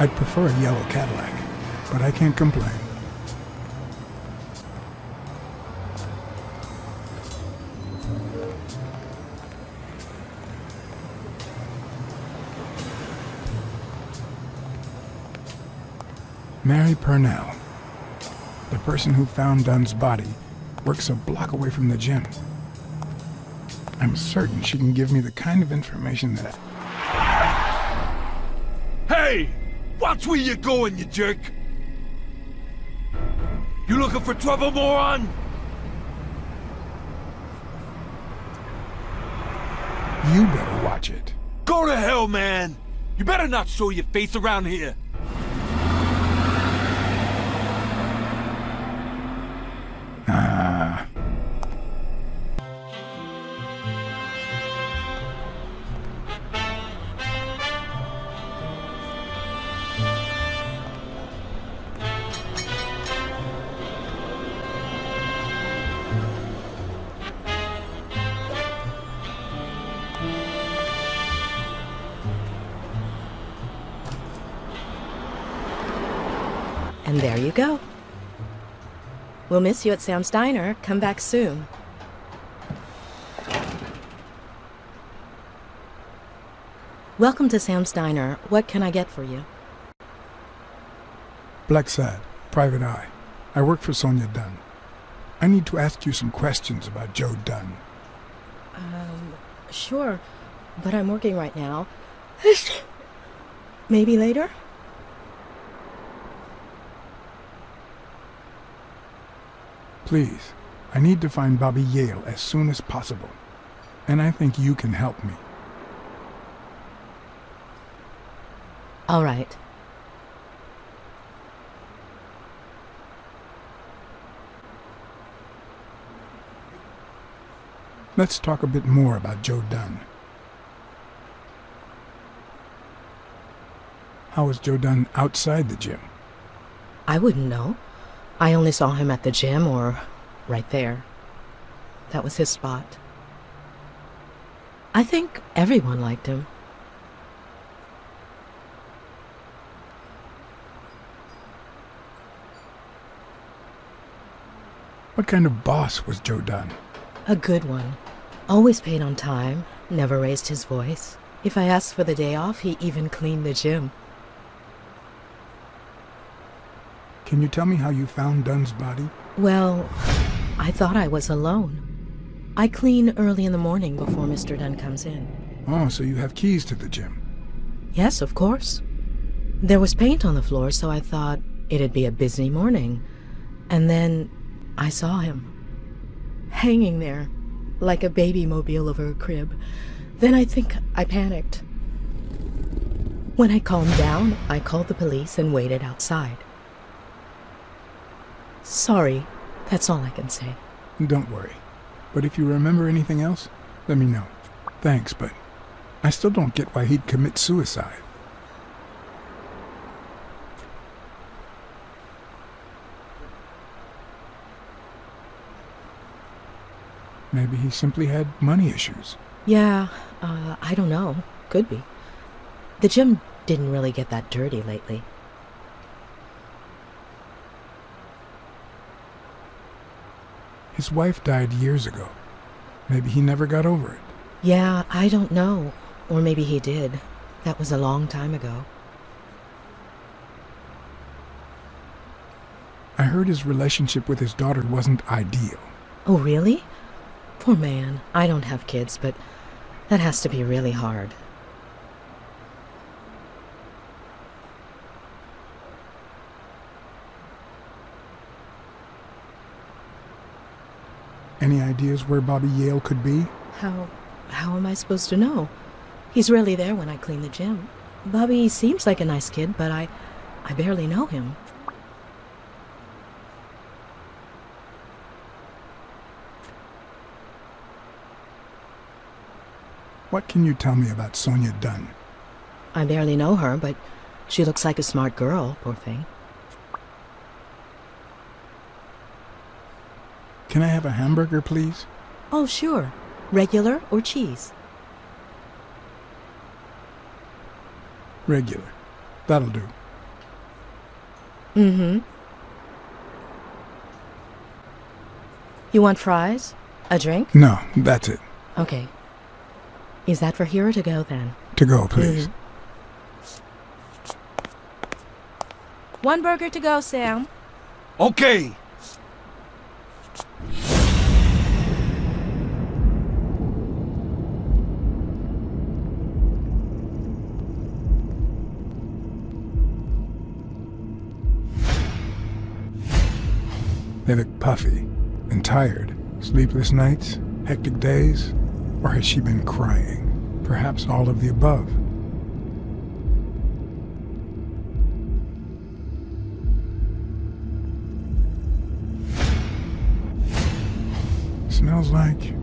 I'd prefer a yellow Cadillac, but I can't complain. Mary Purnell, the person who found Dunn's body, works a block away from the gym. I'm certain she can give me the kind of information that Hey! Watch where you're going, you jerk! You looking for trouble, moron? you better watch it. Go to hell, man! You better not show your face around here! Ah. And there you go. We'll miss you at Sam's Diner. Come back soon. Welcome to Sam's Diner. What can I get for you? Blacksad, Private Eye. I work for Sonia Dunn. I need to ask you some questions about Joe Dunn. Sure, but I'm working right now. Maybe later? Please, I need to find Bobby Yale as soon as possible. And I think you can help me. All right. Let's talk a bit more about Joe Dunn. How was Joe Dunn outside the gym? I wouldn't know. I only saw him at the gym or right there. That was his spot. I think everyone liked him. What kind of boss was Joe Dunn? A good one. Always paid on time, never raised his voice. If I asked for the day off, he even cleaned the gym. Can you tell me how you found Dunn's body? Well, I thought I was alone. I clean early in the morning before Mr. Dunn comes in. Oh, so you have keys to the gym. Yes, of course. There was paint on the floor, so I thought it'd be a busy morning. And then I saw him, hanging there, like a baby mobile over a crib. Then I think I panicked. When I calmed down, I called the police and waited outside. Sorry, that's all I can say. Don't worry. But if you remember anything else, let me know. Thanks, but I still don't get why he'd commit suicide. Maybe he simply had money issues. Yeah, I don't know. Could be. The gym didn't really get that dirty lately. His wife died years ago. Maybe he never got over it. Yeah, I don't know. Or maybe he did. That was a long time ago. I heard his relationship with his daughter wasn't ideal. Oh, really? Poor man. I don't have kids, but that has to be really hard. Any ideas where Bobby Yale could be? How am I supposed to know? He's rarely there when I clean the gym. Bobby seems like a nice kid, but I barely know him. What can you tell me about Sonia Dunn? I barely know her, but she looks like a smart girl, poor thing. Can I have a hamburger, please? Oh, sure. Regular or cheese? Regular. That'll do. Mm-hmm. You want fries? A drink? No, that's it. Okay. Is that for here or to go then? To go, please. One burger to go, Sam. Okay. They look puffy and tired. Sleepless nights? Hectic days? Or has she been crying? Perhaps all of the above. Smells like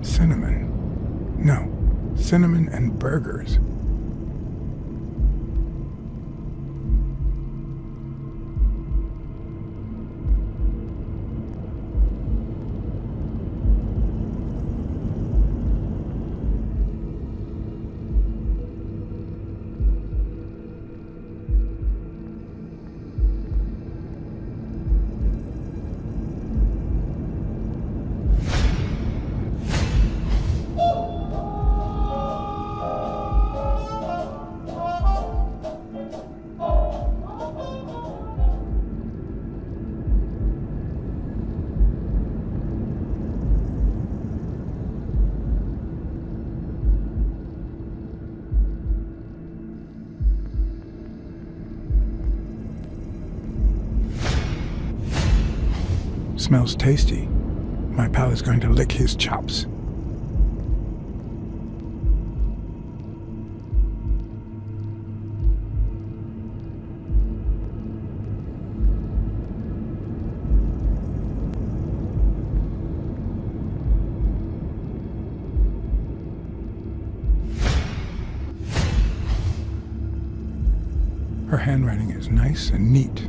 cinnamon. No, cinnamon and burgers. Smells tasty. My pal is going to lick his chops. Her handwriting is nice and neat.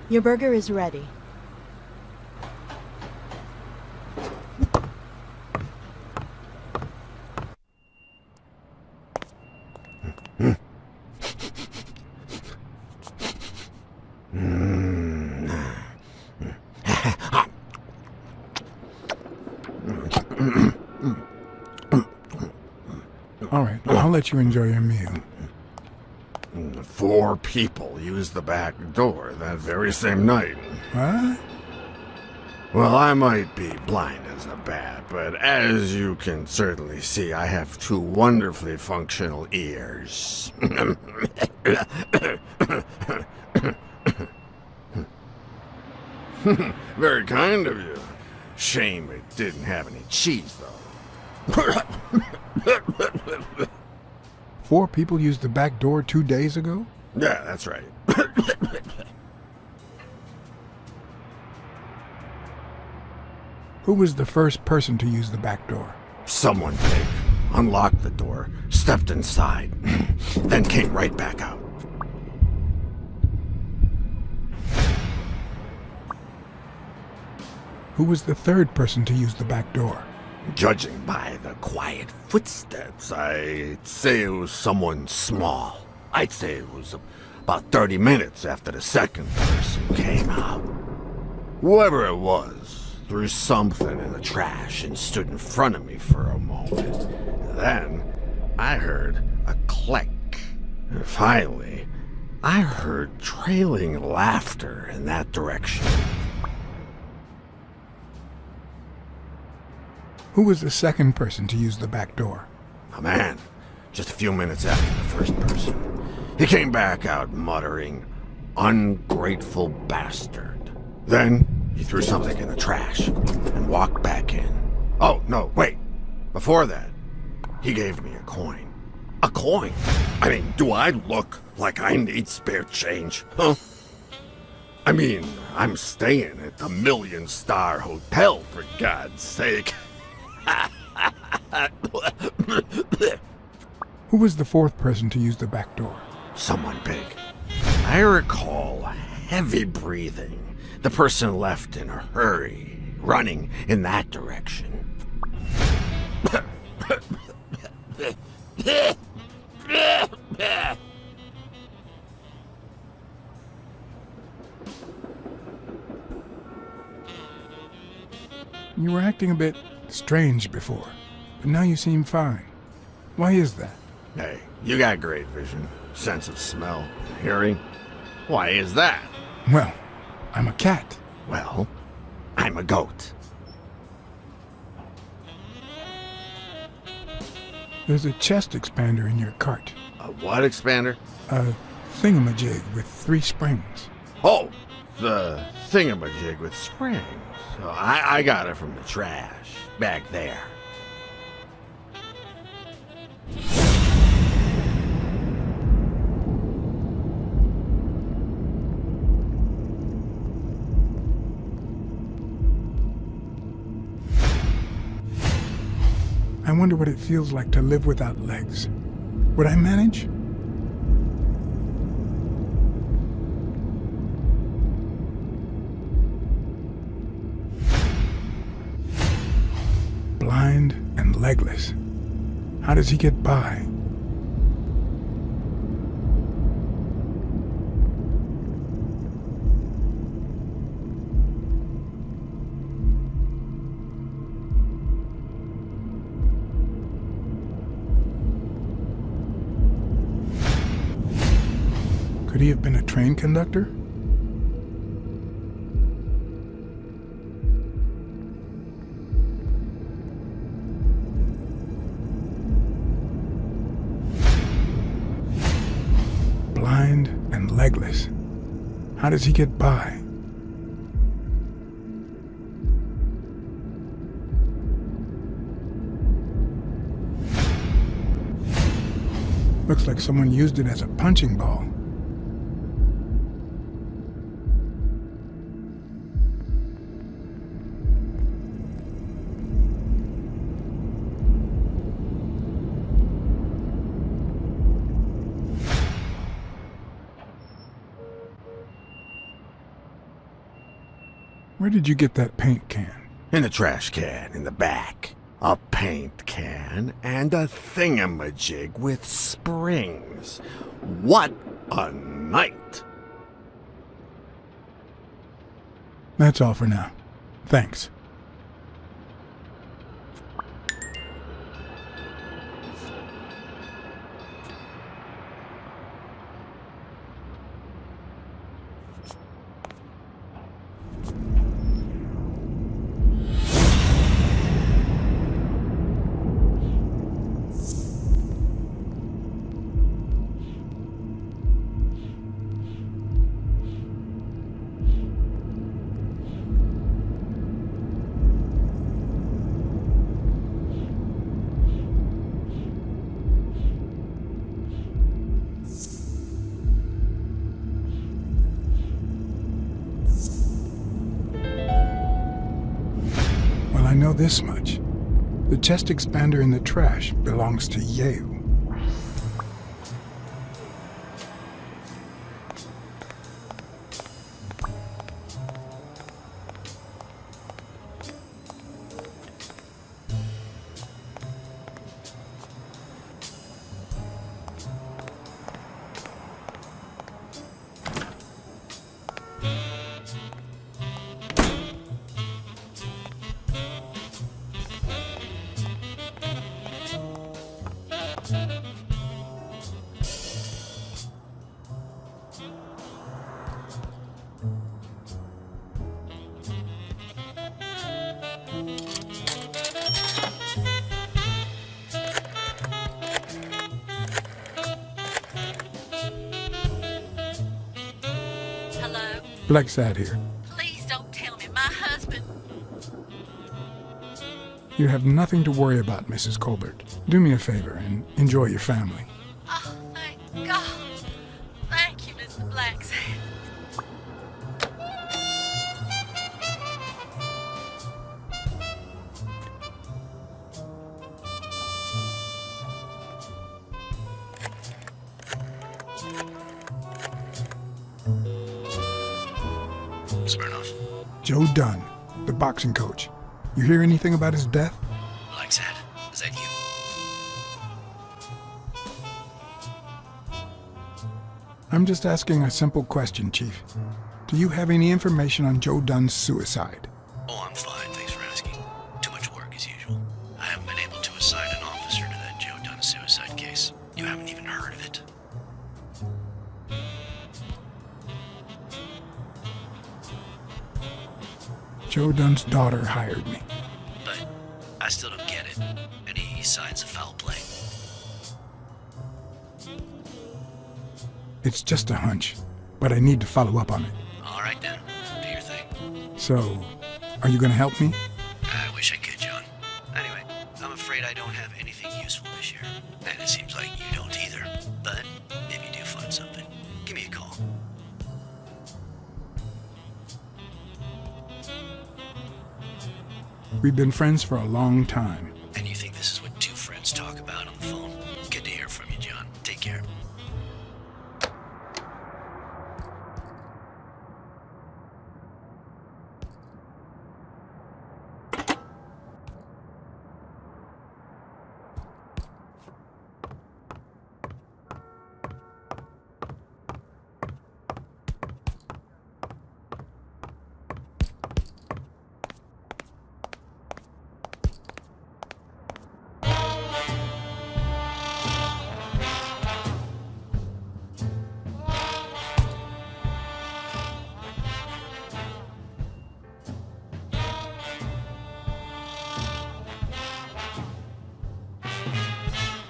Your burger is ready. All right, I'll let you enjoy your meal. 4 people used the back door that very same night. What? Well, I might be blind as a bat, but as you can certainly see, I have 2 wonderfully functional ears. Very kind of you. Shame it didn't have any cheese, though. 4 people used the back door 2 days ago? Yeah, that's right. Who was the first person to use the back door? Someone big unlocked the door, stepped inside, then came right back out. Who was the third person to use the back door? Judging by the quiet footsteps, I'd say it was someone small. I'd say it was about 30 minutes after the second person came out. Whoever it was threw something in the trash and stood in front of me for a moment. Then I heard a click. And finally, I heard trailing laughter in that direction. Who was the second person to use the back door? A man, just a few minutes after the first person. He came back out muttering, "Ungrateful bastard." Then he threw something in the trash and walked back in. Oh, no, wait. Before that, he gave me a coin. A coin? I mean, do I look like I need spare change, huh? I mean, I'm staying at the million-star hotel, for God's sake. Who was the fourth person to use the back door? Someone big. I recall heavy breathing. The person left in a hurry, running in that direction. You were acting a bit strange before, but now you seem fine. Why is that? Hey, you got great vision, sense of smell, hearing. Why is that? Well, I'm a cat. Well, I'm a goat. There's a chest expander in your cart. A what expander? A thingamajig with 3 springs. Oh, the thingamajig with springs. Oh, I got it from the trash back there. I wonder what it feels like to live without legs. Would I manage? Blind and legless. How does he get by? Could he have been a train conductor? Blind and legless. How does he get by? Looks like someone used it as a punching ball. Where did you get that paint can? In the trash can in the back. A paint can and a thingamajig with springs. What a night! That's all for now. Thanks. I know this much. The chest expander in the trash belongs to Yale. Blacksad here. Please don't tell me. My husband... You have nothing to worry about, Mrs. Colbert. Do me a favor and enjoy your family. Oh, thank God. Thank you, Mr. Blacksad. Smirnoff. Joe Dunn, the boxing coach. You hear anything about his death? Blacksad, is I'm just asking a simple question, Chief. Do you have any information on Joe Dunn's suicide? Oh, I'm fine, thanks for asking. Too much work as usual. I haven't been able to assign an officer to that Joe Dunn suicide case. You haven't even heard of it. Joe Dunn's daughter hired me. But I still don't get it. Any signs of foul play? It's just a hunch, but I need to follow up on it. All right then, do your thing. So, are you gonna help me? I wish I could, John. Anyway, I'm afraid I don't have anything useful to share. And it seems like you don't either. But if you do find something, give me a call. We've been friends for a long time. And you think this is what two friends talk about on the phone? Good to hear from you, John. Take care.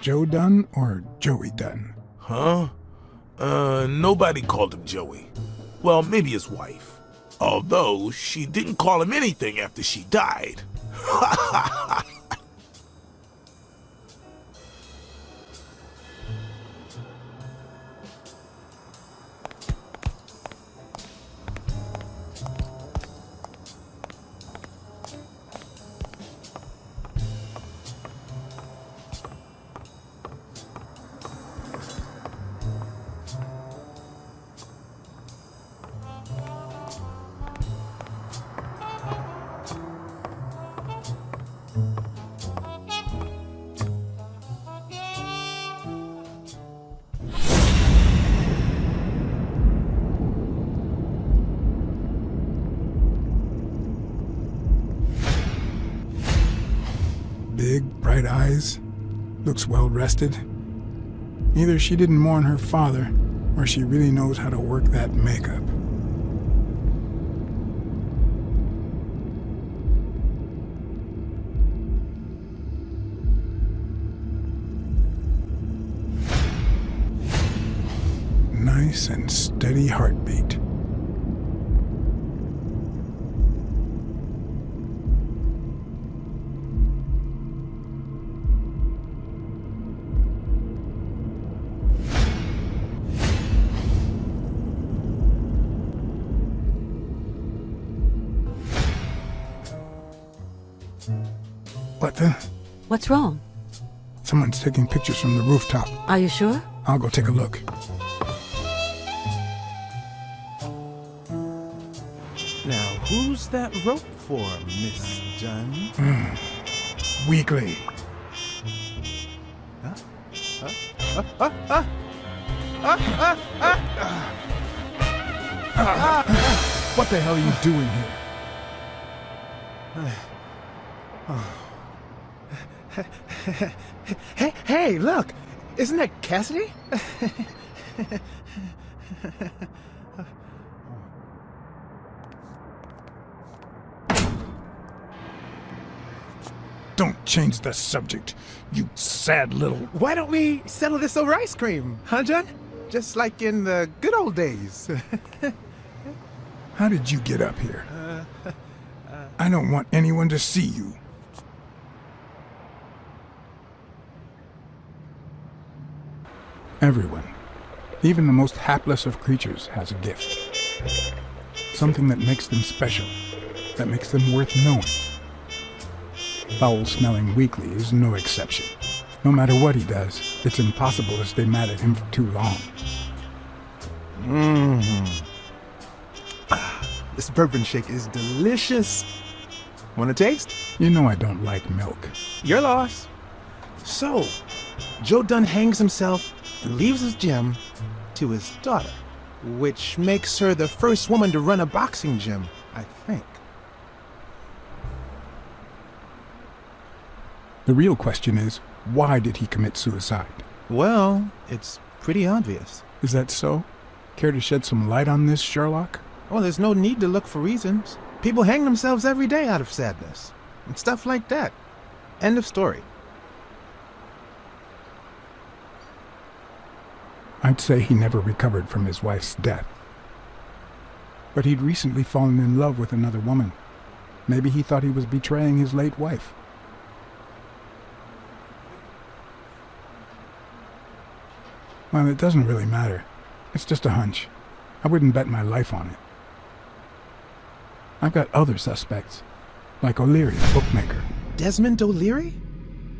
Joe Dunn or Joey Dunn? Huh? Nobody called him Joey. Well, maybe his wife. Although, she didn't call him anything after she died. Big, bright eyes, looks well rested. Either she didn't mourn her father, or she really knows how to work that makeup. Nice and steady heartbeat. What the? What's wrong? Someone's taking pictures from the rooftop. Are you sure? I'll go take a look. Now, who's that rope for, Miss Dunn? Weekly. What the hell are you doing here? Hey, look! Isn't that Cassidy? Don't change the subject, you sad little... Why don't we settle this over ice cream, huh, John? Just like in the good old days. How did you get up here? I don't want anyone to see you. Everyone, even the most hapless of creatures, has a gift. Something that makes them special, that makes them worth knowing. Foul-smelling Weekly is no exception. No matter what he does, it's impossible to stay mad at him for too long. This bourbon shake is delicious. Want a taste? You know I don't like milk. Your loss. So, Joe Dunn hangs himself and leaves his gem to to his daughter, which makes her the first woman to run a boxing gym, I think. The real question is, why did he commit suicide? Well, it's pretty obvious. Is that so? Care to shed some light on this, Sherlock? Well, there's no need to look for reasons. People hang themselves every day out of sadness. And stuff like that. End of story. I'd say he never recovered from his wife's death. But he'd recently fallen in love with another woman. Maybe he thought he was betraying his late wife. Well, it doesn't really matter. It's just a hunch. I wouldn't bet my life on it. I've got other suspects, like O'Leary, the bookmaker. Desmond O'Leary?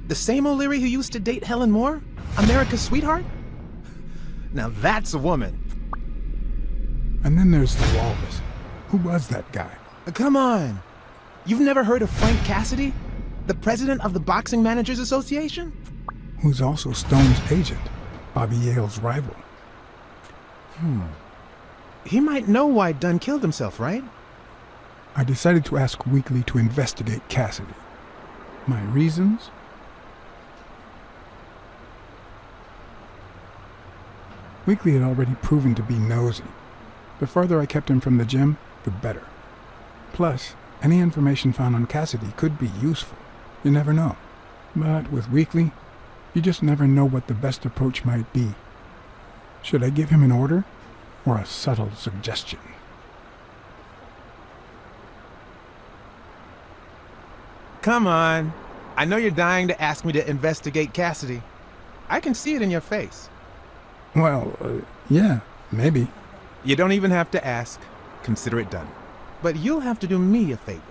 The same O'Leary who used to date Helen Moore? America's sweetheart? Now that's a woman. And then there's the Walrus. Who was that guy? Come on. You've never heard of Frank Cassidy? The president of the Boxing Managers Association? Who's also Stone's agent, Bobby Yale's rival. He might know why Dunn killed himself, right? I decided to ask Weekly to investigate Cassidy. My reasons? Weekly had already proven to be nosy. The further I kept him from the gym, the better. Plus, any information found on Cassidy could be useful. You never know. But with Weekly, you just never know what the best approach might be. Should I give him an order, or a subtle suggestion? Come on. I know you're dying to ask me to investigate Cassidy. I can see it in your face. Well, yeah, maybe. You don't even have to ask. Consider it done. But you'll have to do me a favor.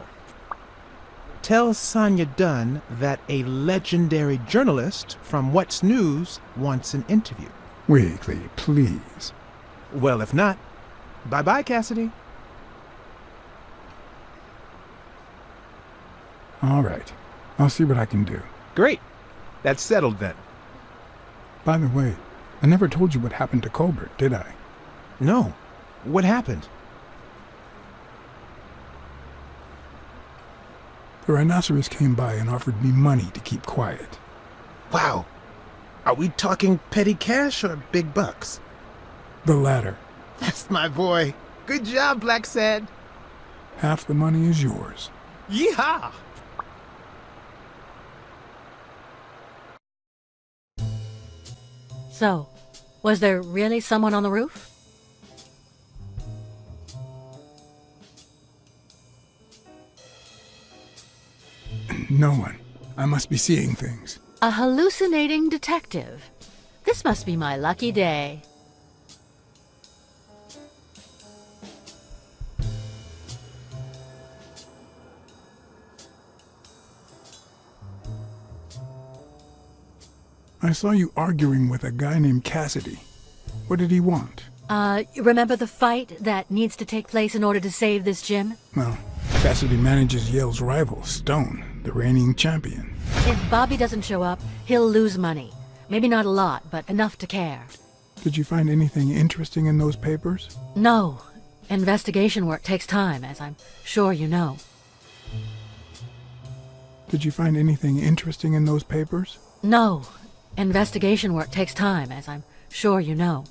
Tell Sonia Dunn that a legendary journalist from What's News wants an interview. Weekly, please. Well, if not, bye-bye, Cassidy. All right. I'll see what I can do. Great. That's settled then. By the way, I never told you what happened to Colbert, did I? No. What happened? The rhinoceros came by and offered me money to keep quiet. Wow. Are we talking petty cash or big bucks? The latter. That's my boy. Good job, Blacksad. Half the money is yours. Yeehaw! So, was there really someone on the roof? No one. I must be seeing things. A hallucinating detective. This must be my lucky day. I saw you arguing with a guy named Cassidy. What did he want? Remember the fight that needs to take place in order to save this gym? Well, Cassidy manages Yale's rival, Stone, the reigning champion. If Bobby doesn't show up, he'll lose money. Maybe not a lot, but enough to care. Did you find anything interesting in those papers? No. Investigation work takes time, as I'm sure you know. Did you find anything interesting in those papers? No. Investigation work takes time, as I'm sure you know.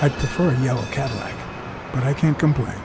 I'd prefer a yellow Cadillac, but I can't complain.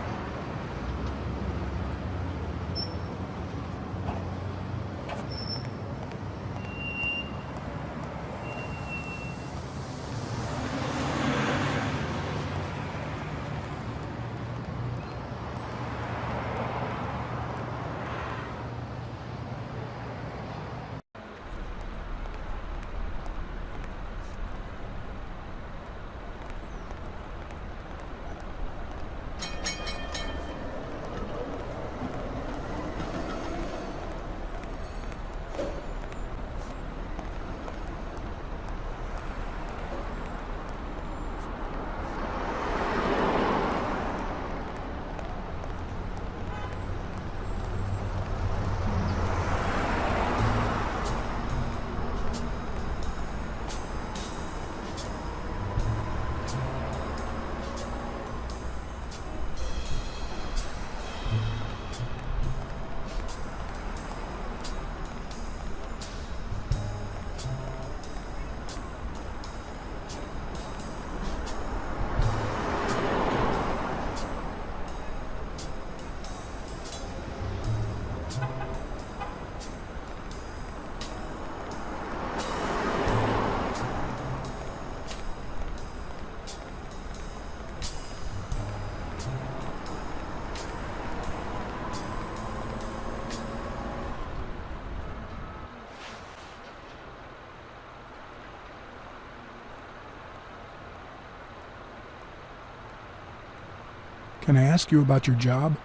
Can I ask you about your job?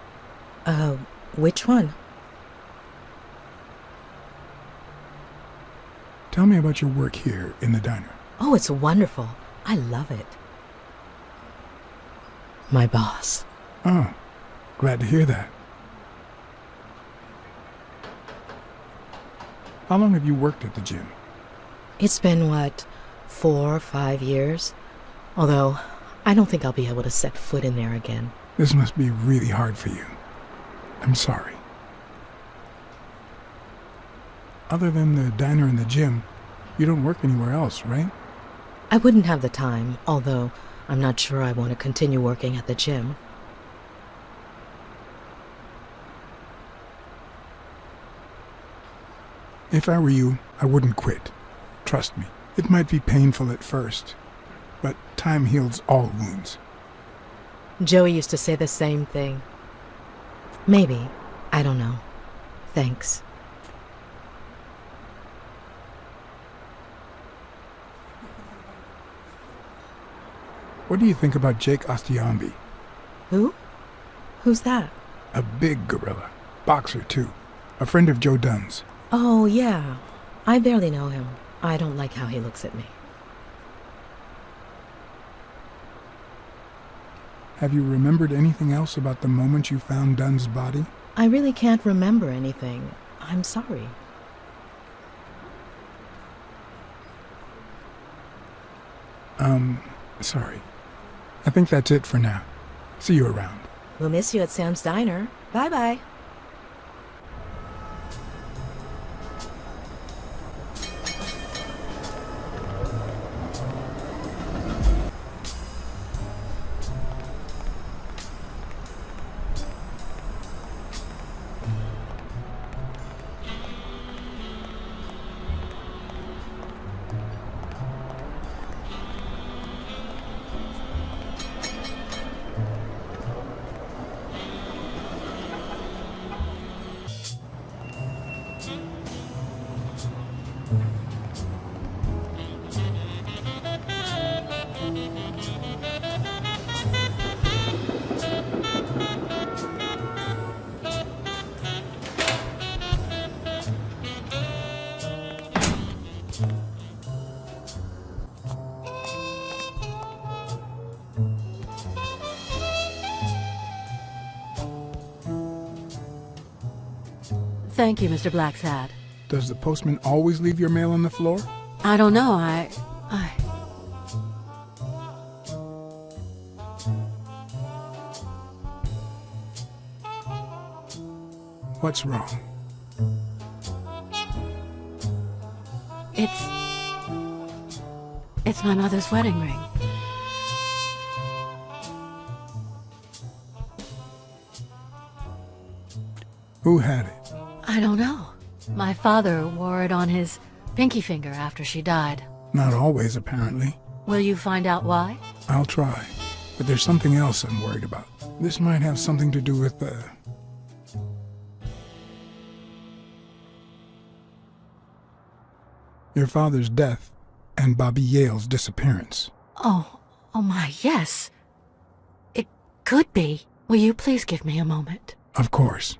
Which one? Tell me about your work here in the diner. Oh, it's wonderful. I love it. My boss. Oh, glad to hear that. How long have you worked at the gym? It's been, 4 or 5 years? Although, I don't think I'll be able to set foot in there again. This must be really hard for you. I'm sorry. Other than the diner and the gym, you don't work anywhere else, right? I wouldn't have the time, although I'm not sure I want to continue working at the gym. If I were you, I wouldn't quit. Trust me, it might be painful at first, but time heals all wounds. Joey used to say the same thing. Maybe. I don't know. Thanks. What do you think about Jake Ostiambi? Who? Who's that? A big gorilla. Boxer, too. A friend of Joe Dunn's. Oh, yeah. I barely know him. I don't like how he looks at me. Have you remembered anything else about the moment you found Dunn's body? I really can't remember anything. I'm sorry. Sorry. I think that's it for now. See you around. We'll miss you at Sam's Diner. Bye-bye. Thank you, Mr. Blacksad. Does the postman always leave your mail on the floor? I don't know, What's wrong? It's my mother's wedding ring. Who had it? I don't know. My father wore it on his pinky finger after she died. Not always, apparently. Will you find out why? I'll try. But there's something else I'm worried about. This might have something to do with, your father's death and Bobby Yale's disappearance. Oh my, yes. It could be. Will you please give me a moment? Of course.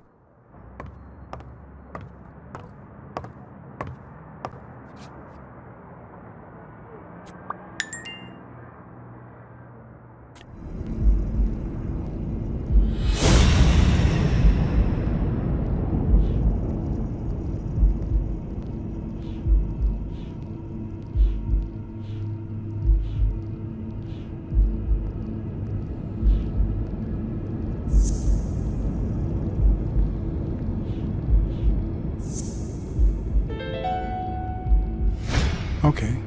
Okay.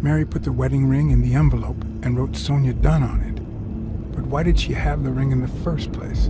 Mary put the wedding ring in the envelope and wrote Sonia Dunn on it. But why did she have the ring in the first place?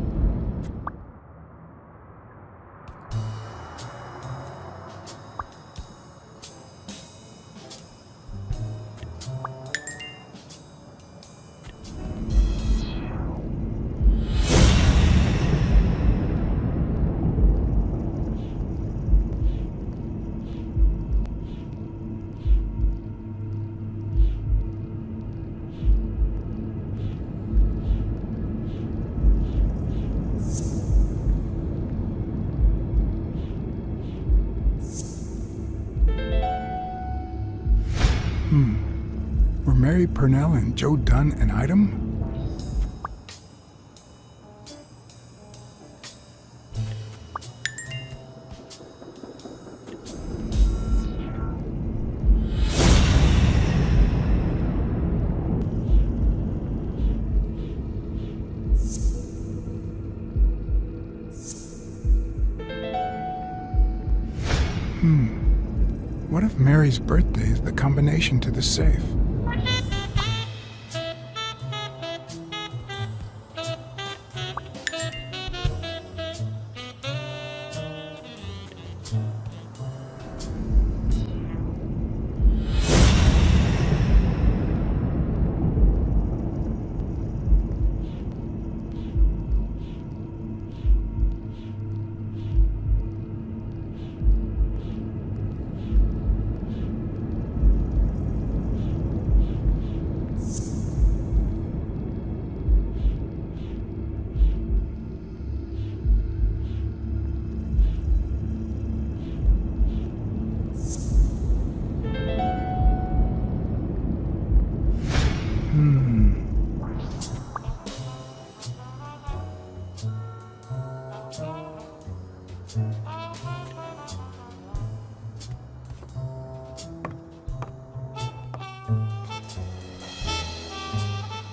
Were Mary Purnell and Joe Dunn an item? What if Mary's birthday is the combination to the safe?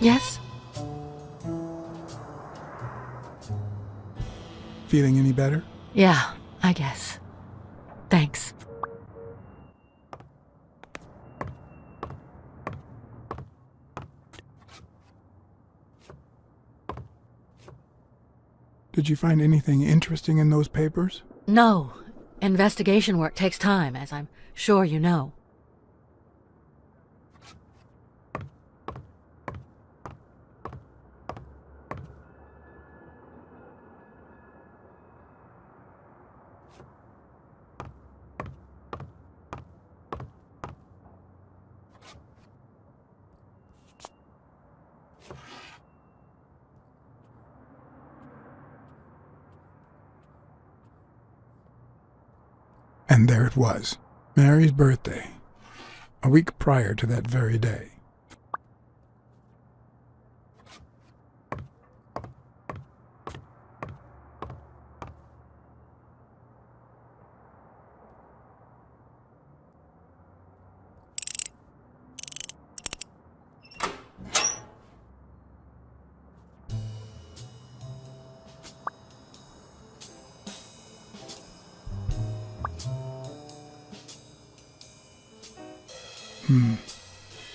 Yes? Feeling any better? Yeah, I guess. Thanks. Did you find anything interesting in those papers? No. Investigation work takes time, as I'm sure you know. And there it was, Mary's birthday, a week prior to that very day.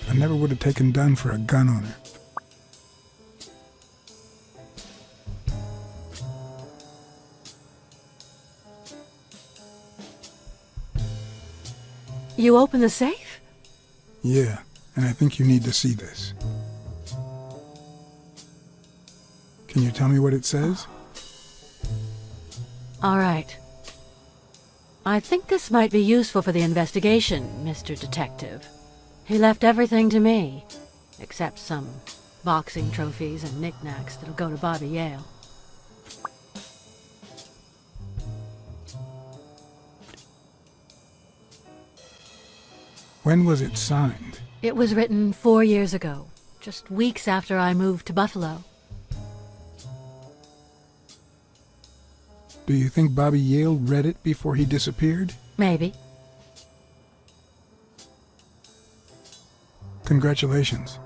I never would have taken Dunn for a gun owner. You opened the safe? Yeah, and I think you need to see this. Can you tell me what it says? All right. I think this might be useful for the investigation, Mr. Detective. He left everything to me, except some boxing trophies and knickknacks that'll go to Bobby Yale. When was it signed? It was written 4 years ago, just weeks after I moved to Buffalo. Do you think Bobby Yale read it before he disappeared? Maybe. Congratulations.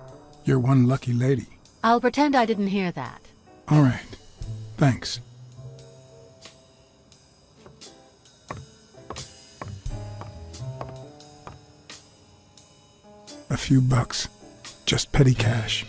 You're one lucky lady. I'll pretend I didn't hear that. All right. Thanks. A few bucks. Just petty cash.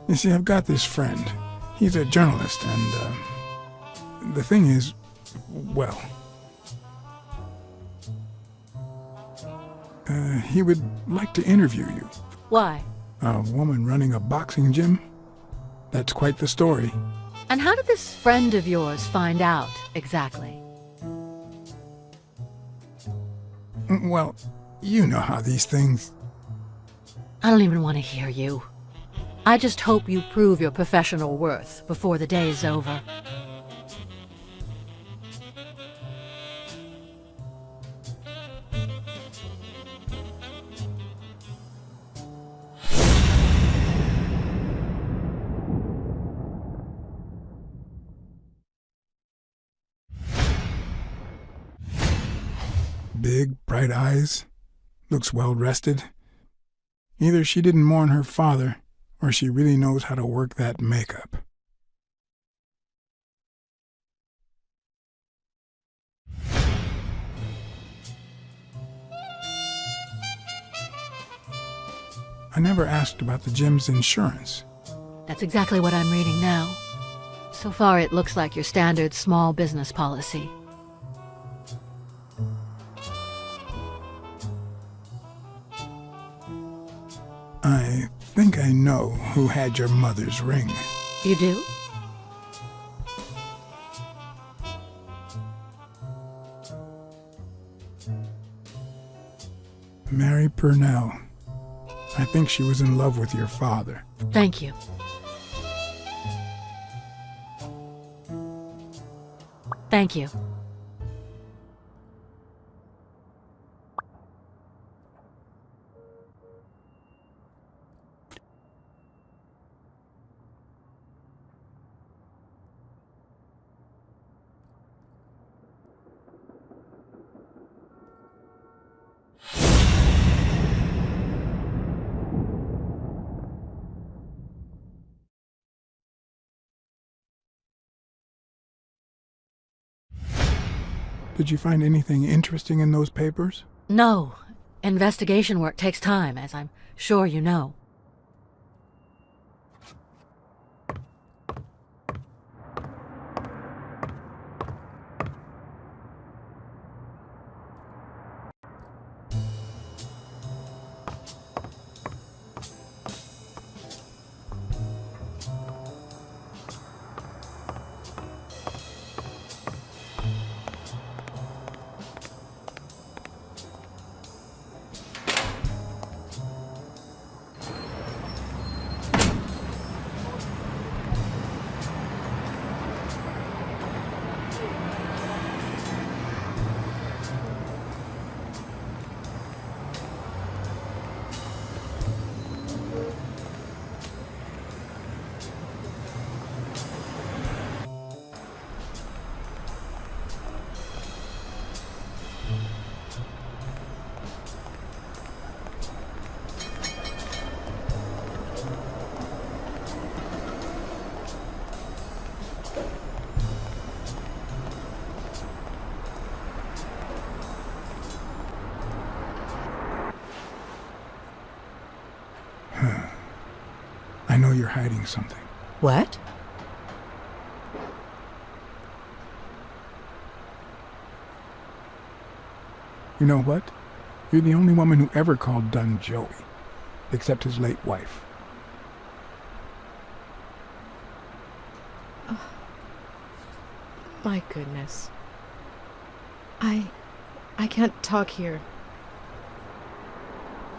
You see, I've got this friend. He's a journalist, and, the thing is, well, he would like to interview you. Why? A woman running a boxing gym? That's quite the story. And how did this friend of yours find out, exactly? Well, you know how these things... I don't even want to hear you. I just hope you prove your professional worth before the day is over. Big, bright eyes. Looks well rested. Either she didn't mourn her father, or she really knows how to work that makeup. I never asked about the gym's insurance. That's exactly what I'm reading now. So far, it looks like your standard small business policy. I think I know who had your mother's ring. You do? Mary Purnell. I think she was in love with your father. Thank you. Thank you. Did you find anything interesting in those papers? No. Investigation work takes time, as I'm sure you know. know you're hiding something. What? You know what? You're the only woman who ever called Dunn Joey, except his late wife. Oh, my goodness. I can't talk here.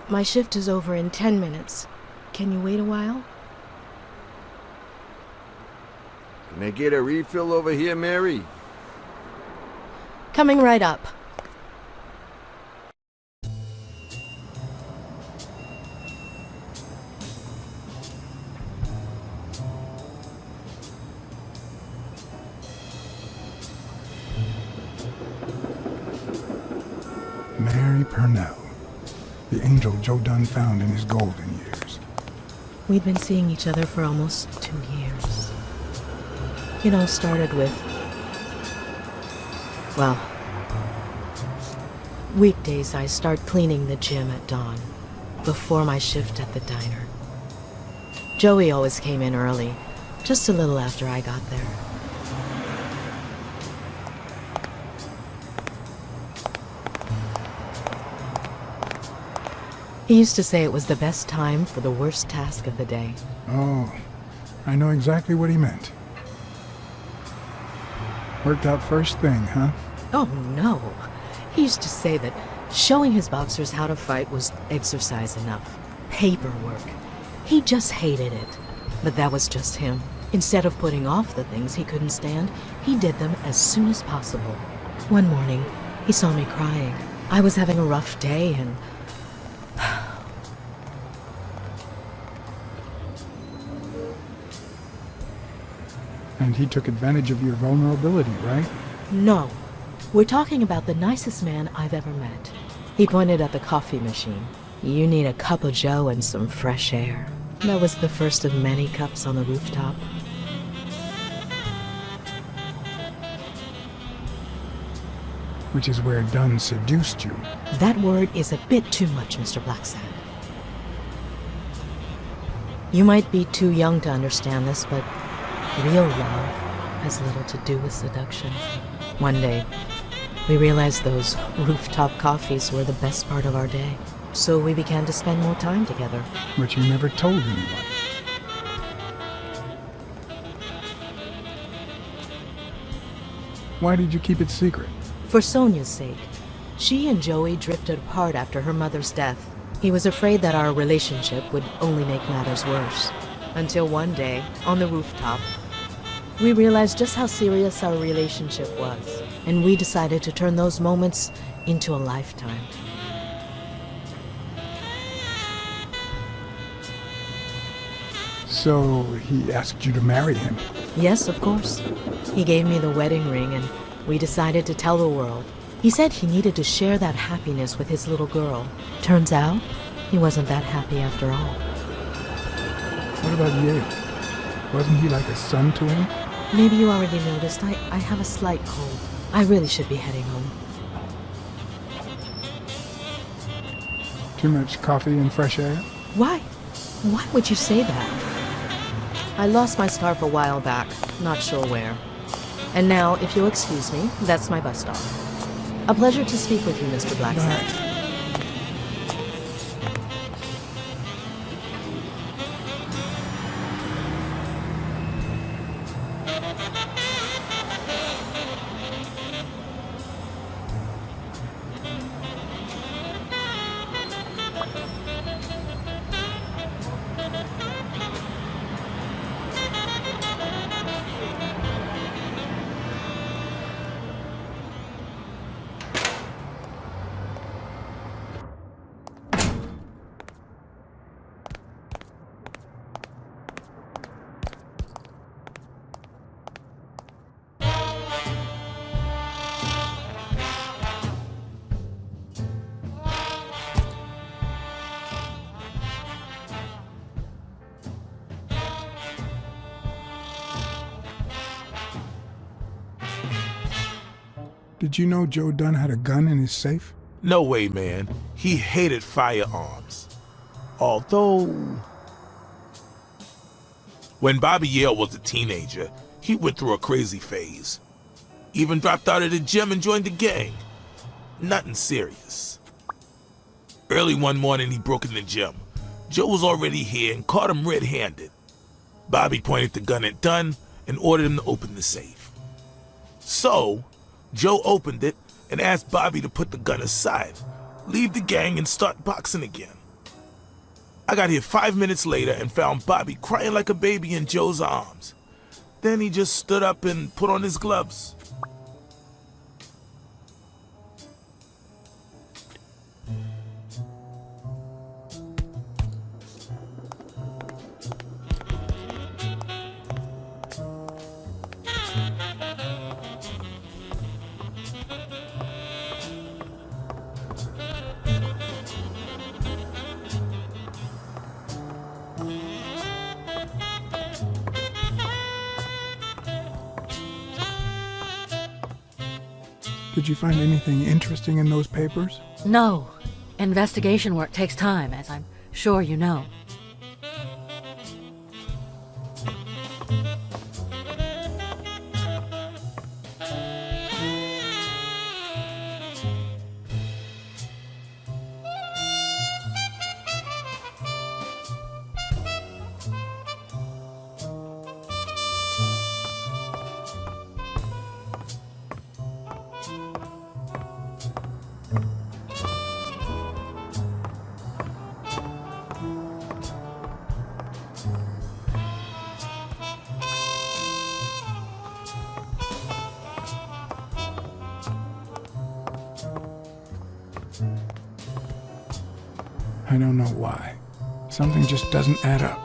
My shift is over in 10 minutes. Can you wait a while? Can I get a refill over here, Mary? Coming right up. Mary Purnell, the angel Joe Dunn found in his golden years. We'd been seeing each other for almost 2 years. It all started with, well, weekdays I start cleaning the gym at dawn, before my shift at the diner. Joey always came in early, just a little after I got there. He used to say it was the best time for the worst task of the day. Oh, I know exactly what he meant. Worked out first thing, huh? Oh, no. He used to say that showing his boxers how to fight was exercise enough. Paperwork. He just hated it. But that was just him. Instead of putting off the things he couldn't stand, he did them as soon as possible. One morning, he saw me crying. I was having a rough day and... And he took advantage of your vulnerability, right? No. We're talking about the nicest man I've ever met. He pointed at the coffee machine. You need a cup of joe and some fresh air. That was the first of many cups on the rooftop. Which is where Dunn seduced you. That word is a bit too much, Mr. Blacksad. You might be too young to understand this, but real love has little to do with seduction. One day, we realized those rooftop coffees were the best part of our day. So we began to spend more time together. But you never told anyone. Why did you keep it secret? For Sonia's sake. She and Joey drifted apart after her mother's death. He was afraid that our relationship would only make matters worse. Until one day, on the rooftop, we realized just how serious our relationship was, and we decided to turn those moments into a lifetime. So he asked you to marry him? Yes, of course. He gave me the wedding ring, and we decided to tell the world. He said he needed to share that happiness with his little girl. Turns out, he wasn't that happy after all. What about Yale? Wasn't he like a son to him? Maybe you already noticed, I have a slight cold. I really should be heading home. Too much coffee and fresh air? Why? Why would you say that? I lost my scarf a while back, not sure where. And now, if you'll excuse me, that's my bus stop. A pleasure to speak with you, Mr. Blacksad. Did you know Joe Dunn had a gun in his safe? No way, man. He hated firearms. Although... When Bobby Yale was a teenager, he went through a crazy phase. Even dropped out of the gym and joined the gang. Nothing serious. Early one morning, he broke in the gym. Joe was already here and caught him red-handed. Bobby pointed the gun at Dunn and ordered him to open the safe. So, Joe opened it and asked Bobby to put the gun aside, leave the gang and start boxing again. I got here 5 minutes later and found Bobby crying like a baby in Joe's arms. Then he just stood up and put on his gloves. Did you find anything interesting in those papers? No. Investigation work takes time, as I'm sure you know. I don't know why. Something just doesn't add up.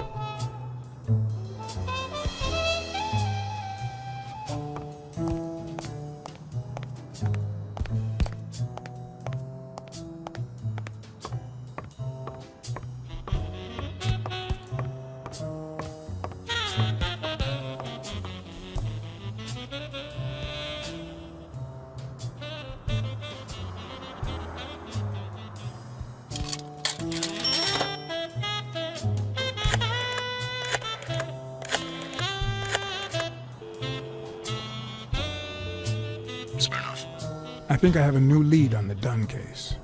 I think I have a new lead on the Dunn case.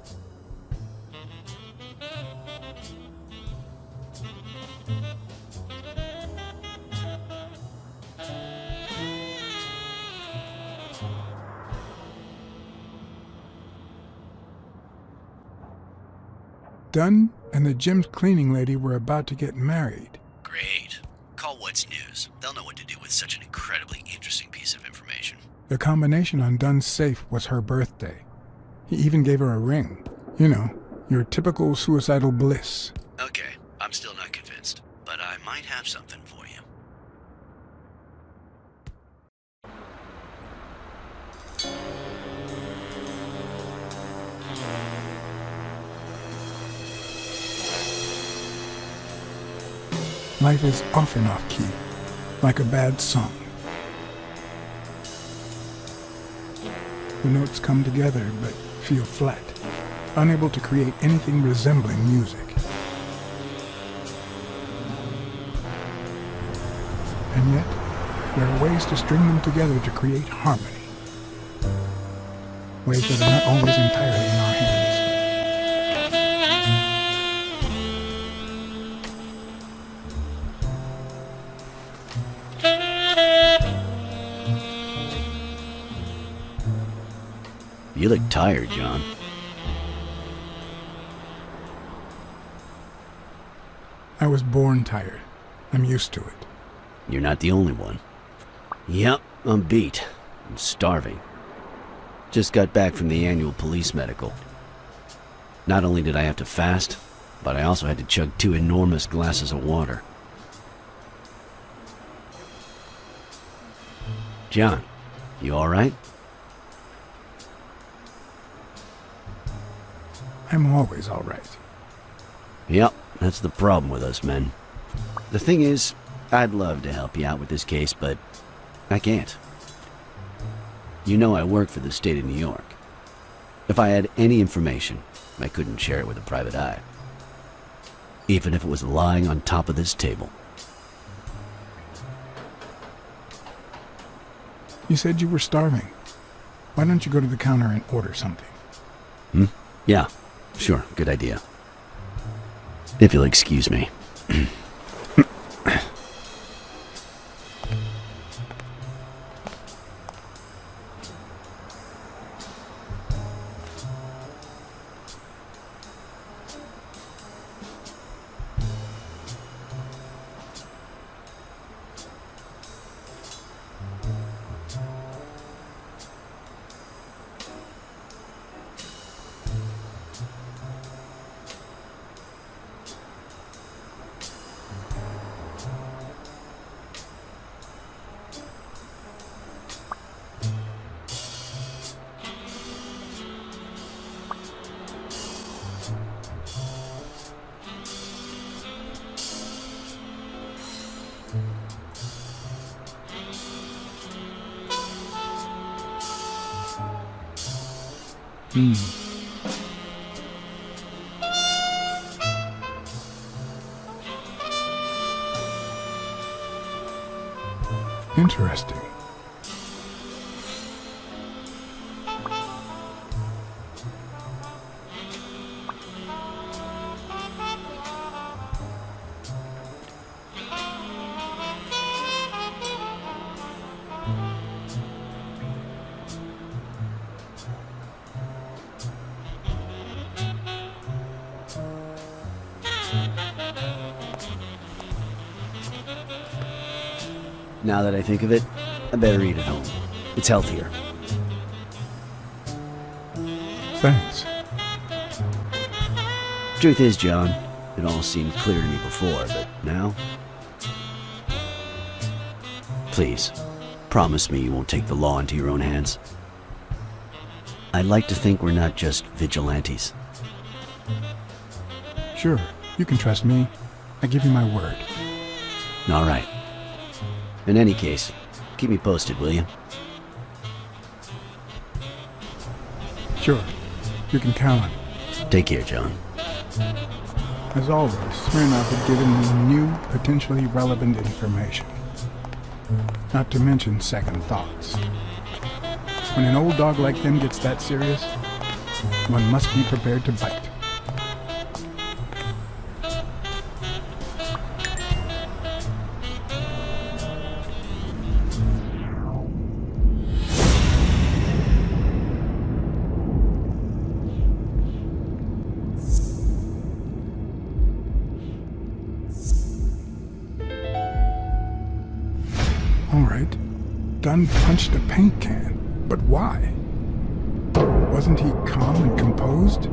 Dunn and the gym's cleaning lady were about to get married. Great. Call What's News. They'll know what to do with such an incredibly interesting piece of information. The combination on Dunn's safe was her birthday. He even gave her a ring. You know, your typical suicidal bliss. Okay, I'm still not convinced, but I might have something for you. Life is off and off key, like a bad song. The notes come together but feel flat, unable to create anything resembling music. And yet, there are ways to string them together to create harmony. Ways that are not always entirely in our hands. You look tired, John. I was born tired. I'm used to it. You're not the only one. Yep, I'm beat. I'm starving. Just got back from the annual police medical. Not only did I have to fast, but I also had to chug 2 enormous glasses of water. John, you alright? I'm always all right. Yep, that's the problem with us men. The thing is, I'd love to help you out with this case, but I can't. You know I work for the state of New York. If I had any information, I couldn't share it with a private eye. Even if it was lying on top of this table. You said you were starving. Why don't you go to the counter and order something? Yeah, sure, good idea. If you'll excuse me. Interesting. Now that I think of it, I better eat at home. It's healthier. Thanks. Truth is, John, it all seemed clear to me before, but now? Please, promise me you won't take the law into your own hands. I'd like to think we're not just vigilantes. Sure, you can trust me. I give you my word. All right. In any case, keep me posted, will you? Sure, you can count on it. Take care, John. As always, Smirnov had given me new, potentially relevant information. Not to mention second thoughts. When an old dog like them gets that serious, one must be prepared to bite. All right, Dunn punched a paint can, but why? Wasn't he calm and composed?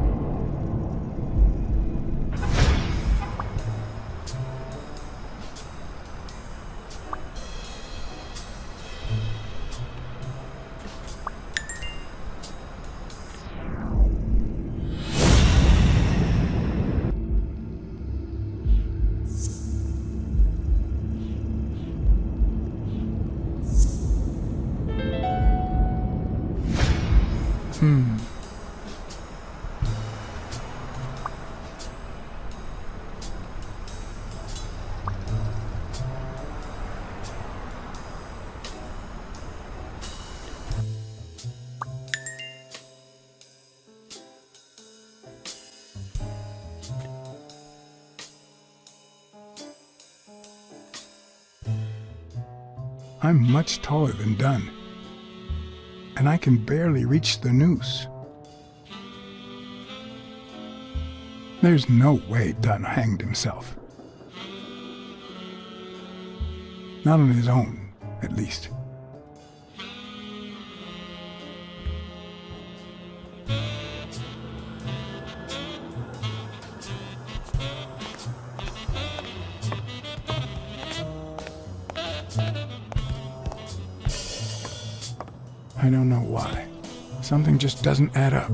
I'm much taller than Dunn, and I can barely reach the noose. There's no way Dunn hanged himself. Not on his own, at least. I don't know why. Something just doesn't add up.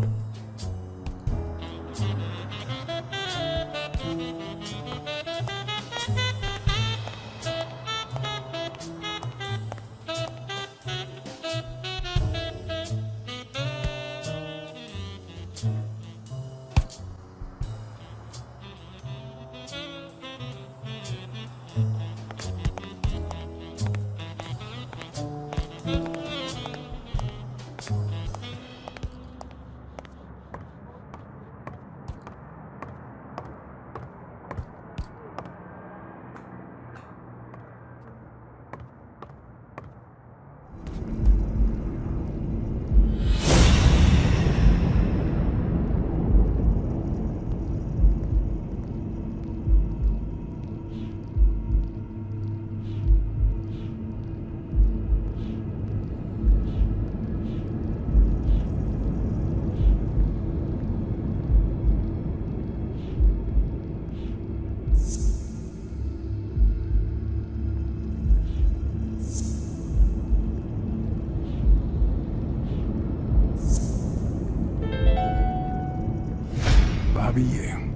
Bobby Yale.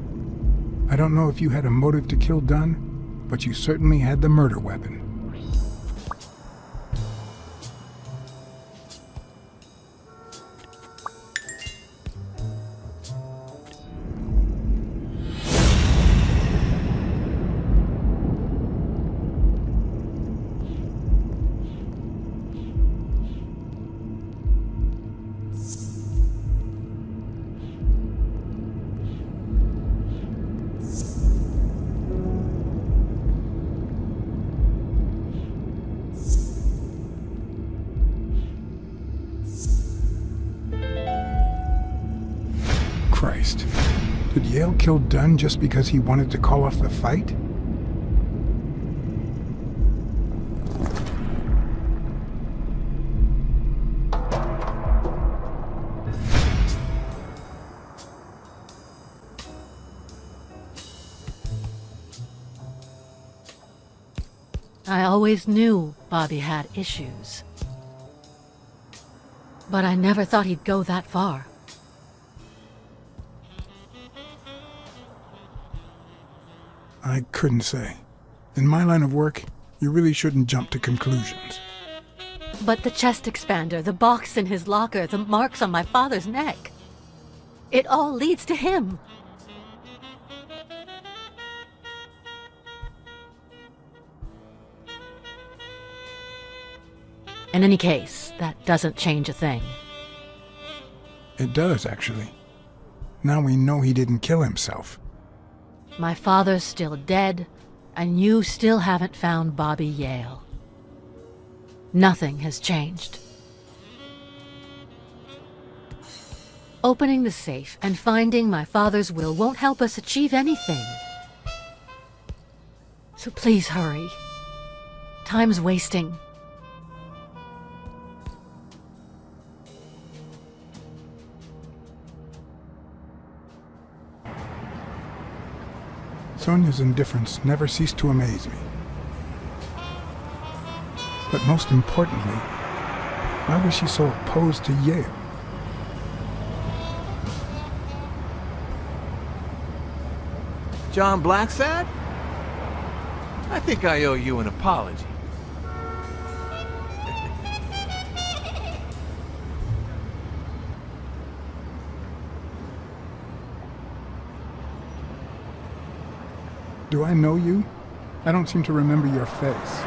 I don't know if you had a motive to kill Dunn, but you certainly had the murder weapon. Christ. Did Yale kill Dunn just because he wanted to call off the fight? I always knew Bobby had issues. But I never thought he'd go that far. I couldn't say. In my line of work, you really shouldn't jump to conclusions. But the chest expander, the box in his locker, the marks on my father's neck. It all leads to him. In any case, that doesn't change a thing. It does, actually. Now we know he didn't kill himself. My father's still dead, and you still haven't found Bobby Yale. Nothing has changed. Opening the safe and finding my father's will won't help us achieve anything. So please hurry. Time's wasting. Sonia's indifference never ceased to amaze me. But most importantly, why was she so opposed to Yale? John Blacksad? I think I owe you an apology. Do I know you? I don't seem to remember your face.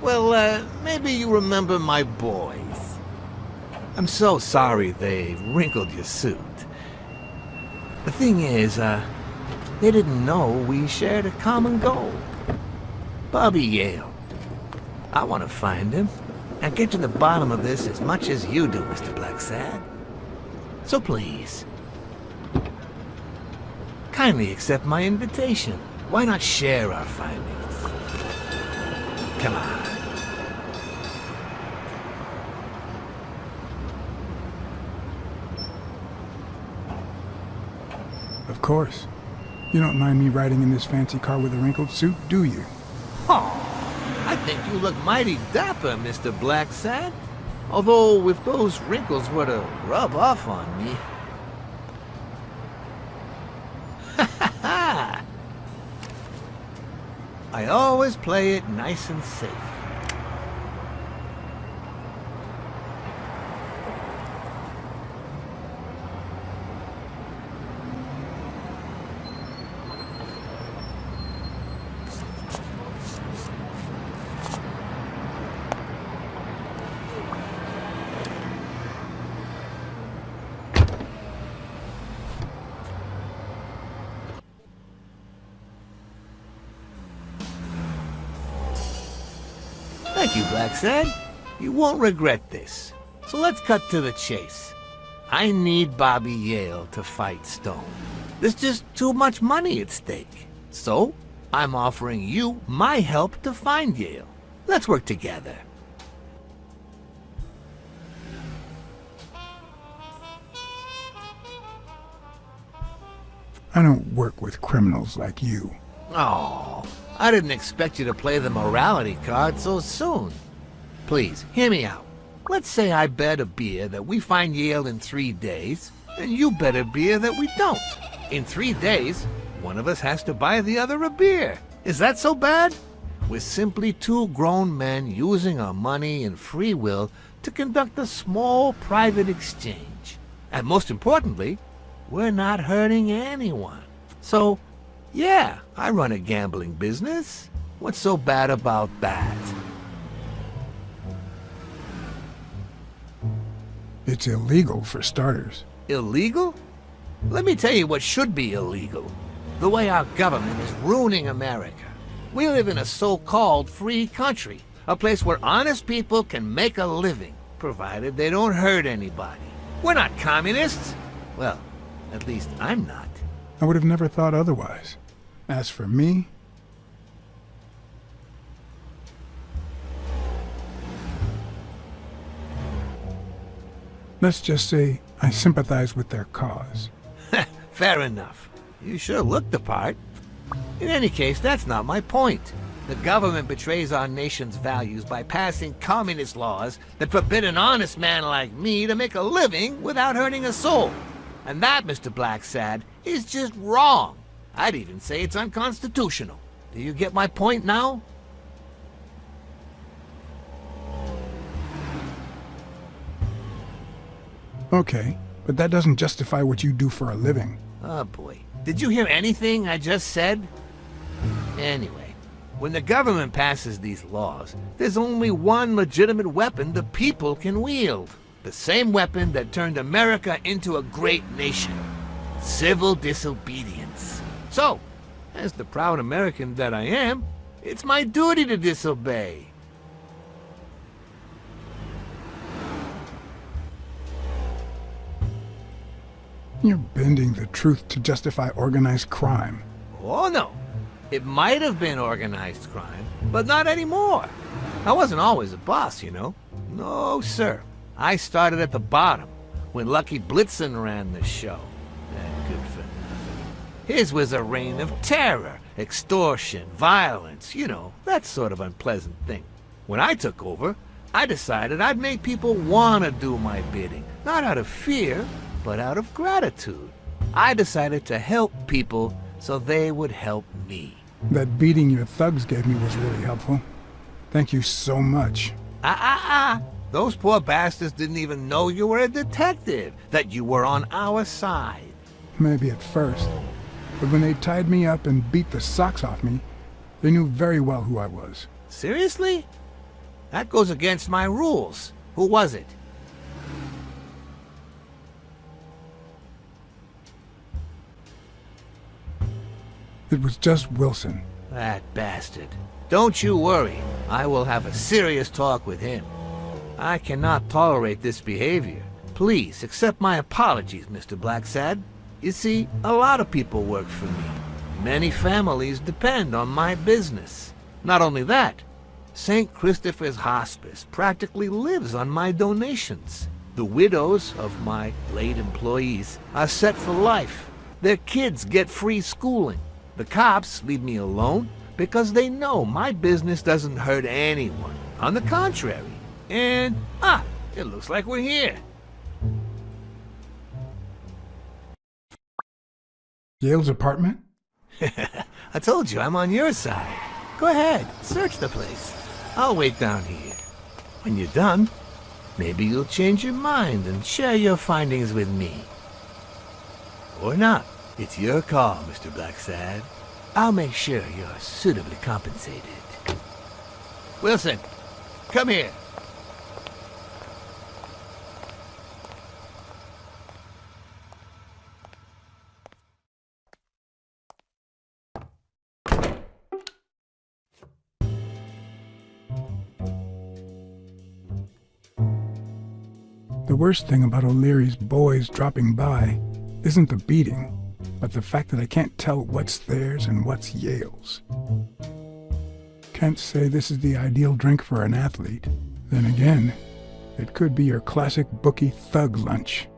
Well, maybe you remember my boys. I'm so sorry they wrinkled your suit. The thing is, they didn't know we shared a common goal. Bobby Yale. I want to find him and get to the bottom of this as much as you do, Mr. Blacksad. So please, kindly accept my invitation. Why not share our findings? Come on. Of course. You don't mind me riding in this fancy car with a wrinkled suit, do you? Oh, I think you look mighty dapper, Mr. Blacksad. Although, if those wrinkles were to rub off on me... I always play it nice and safe. Thank you, Blacksad. You won't regret this. So let's cut to the chase. I need Bobby Yale to fight Stone. There's just too much money at stake. So, I'm offering you my help to find Yale. Let's work together. I don't work with criminals like you. Oh, I didn't expect you to play the morality card so soon. Please, hear me out. Let's say I bet a beer that we find Yale in 3 days, and you bet a beer that we don't. In 3 days, one of us has to buy the other a beer. Is that so bad? We're simply two grown men using our money and free will to conduct a small private exchange. And most importantly, we're not hurting anyone. So, yeah, I run a gambling business. What's so bad about that? It's illegal for starters. Illegal? Let me tell you what should be illegal. The way our government is ruining America. We live in a so-called free country, a place where honest people can make a living, provided they don't hurt anybody. We're not communists. Well, at least I'm not. I would have never thought otherwise. As for me, let's just say I sympathize with their cause. Fair enough. You sure look the part. In any case, that's not my point. The government betrays our nation's values by passing communist laws that forbid an honest man like me to make a living without hurting a soul. And that, Mr. Blacksad, is just wrong. I'd even say it's unconstitutional. Do you get my point now? Okay, but that doesn't justify what you do for a living. Oh boy. Did you hear anything I just said? Anyway, when the government passes these laws, there's only one legitimate weapon the people can wield. The same weapon that turned America into a great nation. Civil disobedience. So, as the proud American that I am, it's my duty to disobey. You're bending the truth to justify organized crime. Oh no. It might have been organized crime, but not anymore. I wasn't always a boss, you know. No, sir. I started at the bottom, when Lucky Blitzen ran the show. And good for nothing. His was a reign of terror, extortion, violence, you know, that sort of unpleasant thing. When I took over, I decided I'd make people want to do my bidding, not out of fear, but out of gratitude. I decided to help people so they would help me. That beating your thugs gave me was really helpful. Thank you so much. Those poor bastards didn't even know you were a detective, that you were on our side. Maybe at first. But when they tied me up and beat the socks off me, they knew very well who I was. Seriously? That goes against my rules. Who was it? It was just Wilson. That bastard. Don't you worry. I will have a serious talk with him. I cannot tolerate this behavior. Please accept my apologies, Mr. Blacksad. You see, a lot of people work for me. Many families depend on my business. Not only that, St. Christopher's Hospice practically lives on my donations. The widows of my late employees are set for life. Their kids get free schooling. The cops leave me alone because they know my business doesn't hurt anyone. On the contrary. And, it looks like we're here. Yale's apartment? I told you I'm on your side. Go ahead, search the place. I'll wait down here. When you're done, maybe you'll change your mind and share your findings with me. Or not. It's your call, Mr. Blacksad. I'll make sure you're suitably compensated. Wilson, come here. The worst thing about O'Leary's boys dropping by isn't the beating, but the fact that I can't tell what's theirs and what's Yale's. Can't say this is the ideal drink for an athlete. Then again, it could be your classic bookie thug lunch.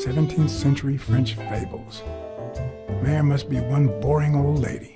17th century French fables. Mare must be one boring old lady.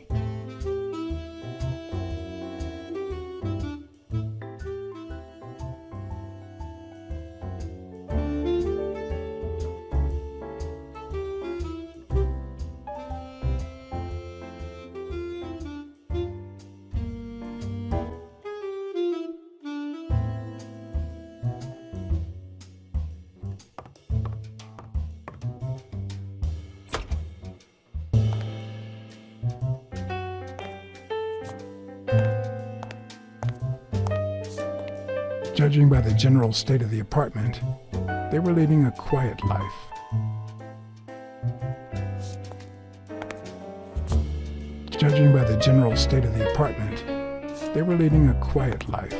Judging by the general state of the apartment, they were leading a quiet life. Judging by the general state of the apartment, they were leading a quiet life.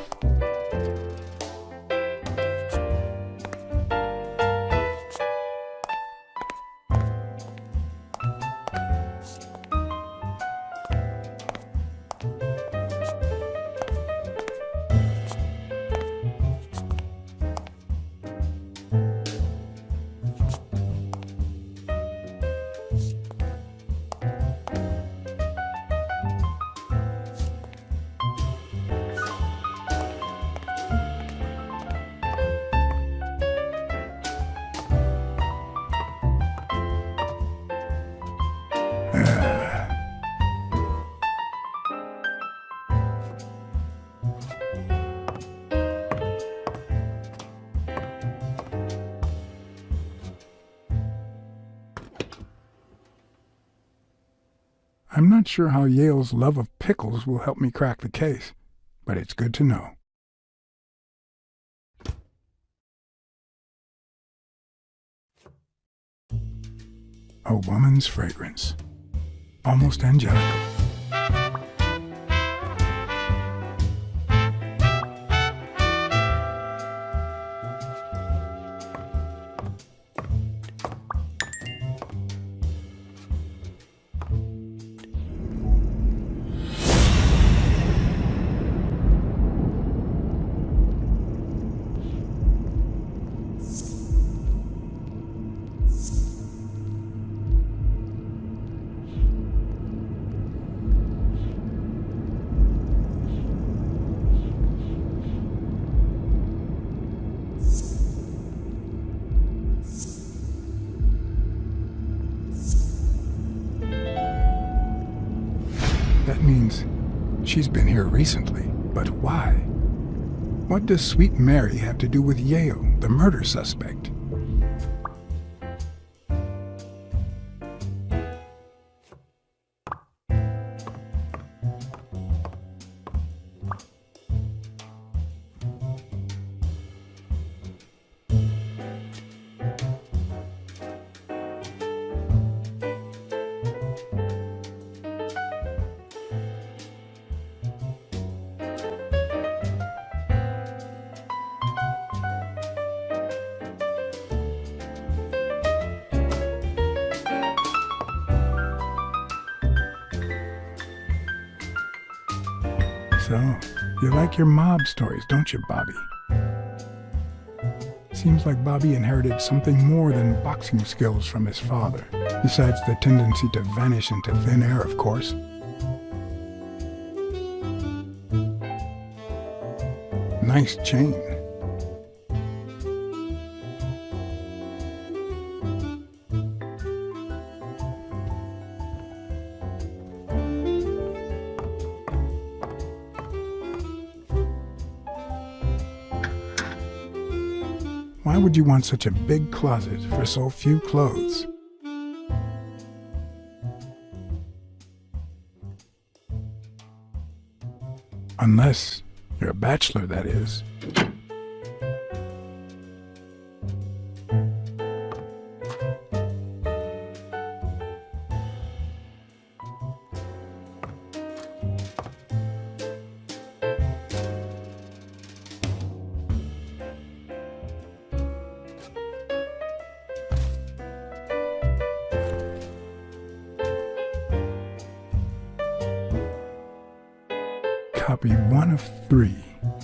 I'm not sure how Yale's love of pickles will help me crack the case, but it's good to know. A woman's fragrance, almost angelical. That means she's been here recently, but why? What does Sweet Mary have to do with Yale, the murder suspect? So, you like your mob stories, don't you, Bobby? Seems like Bobby inherited something more than boxing skills from his father, besides the tendency to vanish into thin air, of course. Nice chain. Why would you want such a big closet for so few clothes? Unless you're a bachelor, that is. Copy 1 of 3.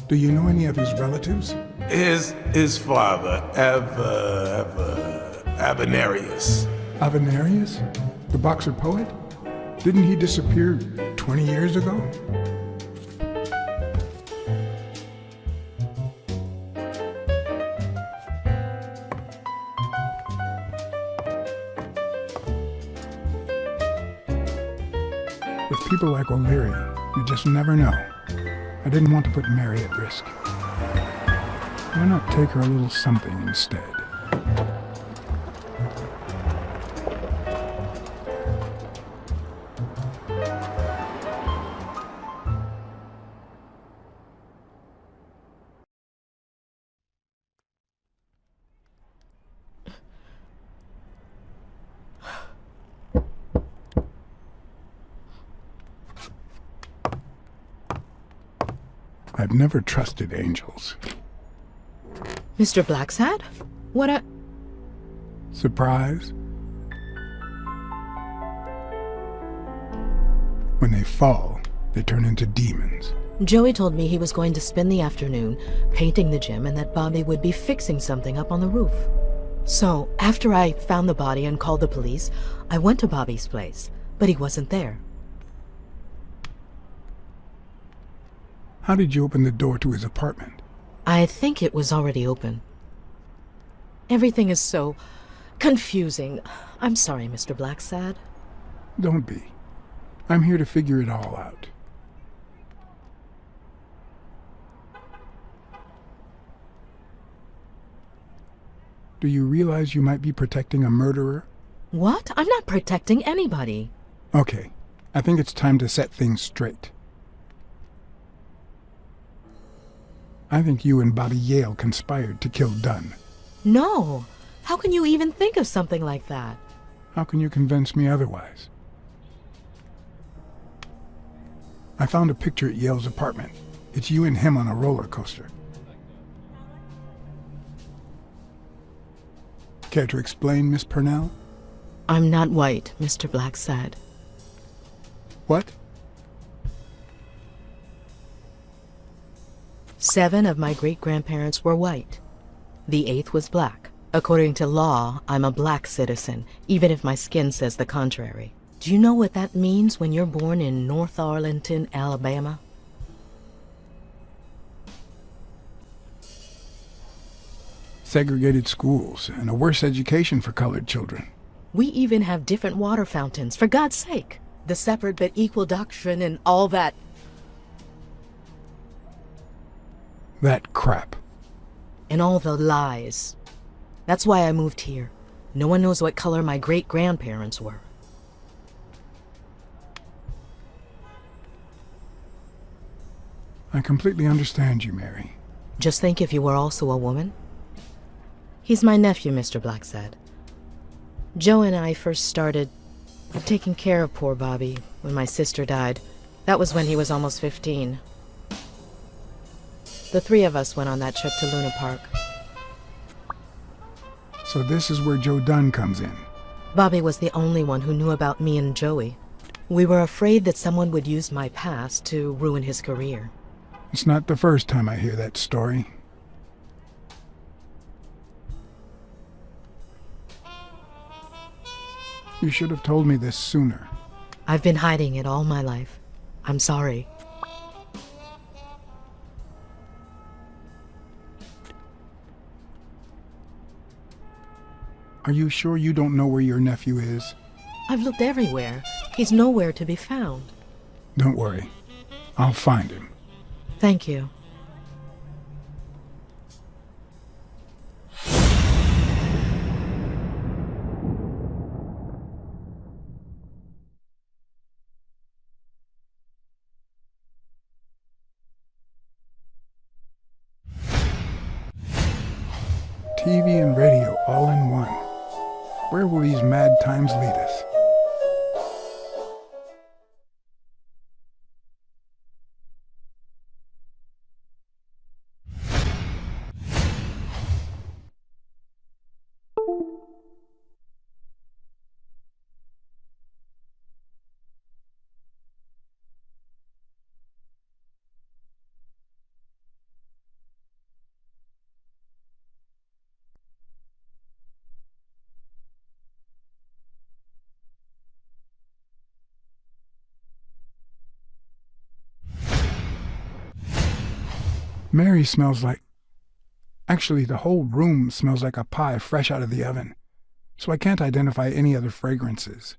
Do you know any of his relatives? His father ever Avenarius. Avenarius? The boxer poet? Didn't he disappear 20 years ago? With people like O'Leary, you just never know. I didn't want to put Mary at risk. Why not take her a little something instead? I've never trusted angels. Mr. Blacksad? What a... Surprise? When they fall, they turn into demons. Joey told me he was going to spend the afternoon painting the gym and that Bobby would be fixing something up on the roof. So, after I found the body and called the police, I went to Bobby's place, but he wasn't there. How did you open the door to his apartment? I think it was already open. Everything is so confusing. I'm sorry, Mr. Blacksad. Don't be. I'm here to figure it all out. Do you realize you might be protecting a murderer? What? I'm not protecting anybody. Okay, I think it's time to set things straight. I think you and Bobby Yale conspired to kill Dunn. No. How can you even think of something like that? How can you convince me otherwise? I found a picture at Yale's apartment. It's you and him on a roller coaster. Care to explain, Miss Purnell? I'm not white, Mr. Blacksad. What? 7 of my great-grandparents were white. The 8th was black. According to law, I'm a black citizen, even if my skin says the contrary. Do you know what that means when you're born in North Arlington, Alabama? Segregated schools and a worse education for colored children. We even have different water fountains, for God's sake. The separate but equal doctrine and all that. That crap. And all the lies. That's why I moved here. No one knows what color my great-grandparents were. I completely understand you, Mary. Just think if you were also a woman. He's my nephew, Mr. Blacksad. Joe and I first started taking care of poor Bobby when my sister died. That was when he was almost 15. The 3 of us went on that trip to Luna Park. So this is where Joe Dunn comes in. Bobby was the only one who knew about me and Joey. We were afraid that someone would use my past to ruin his career. It's not the first time I hear that story. You should have told me this sooner. I've been hiding it all my life. I'm sorry. Are you sure you don't know where your nephew is? I've looked everywhere. He's nowhere to be found. Don't worry. I'll find him. Thank you. TV and radio all in one. Where will these mad times lead us? Mary smells like... Actually, the whole room smells like a pie fresh out of the oven, so I can't identify any other fragrances.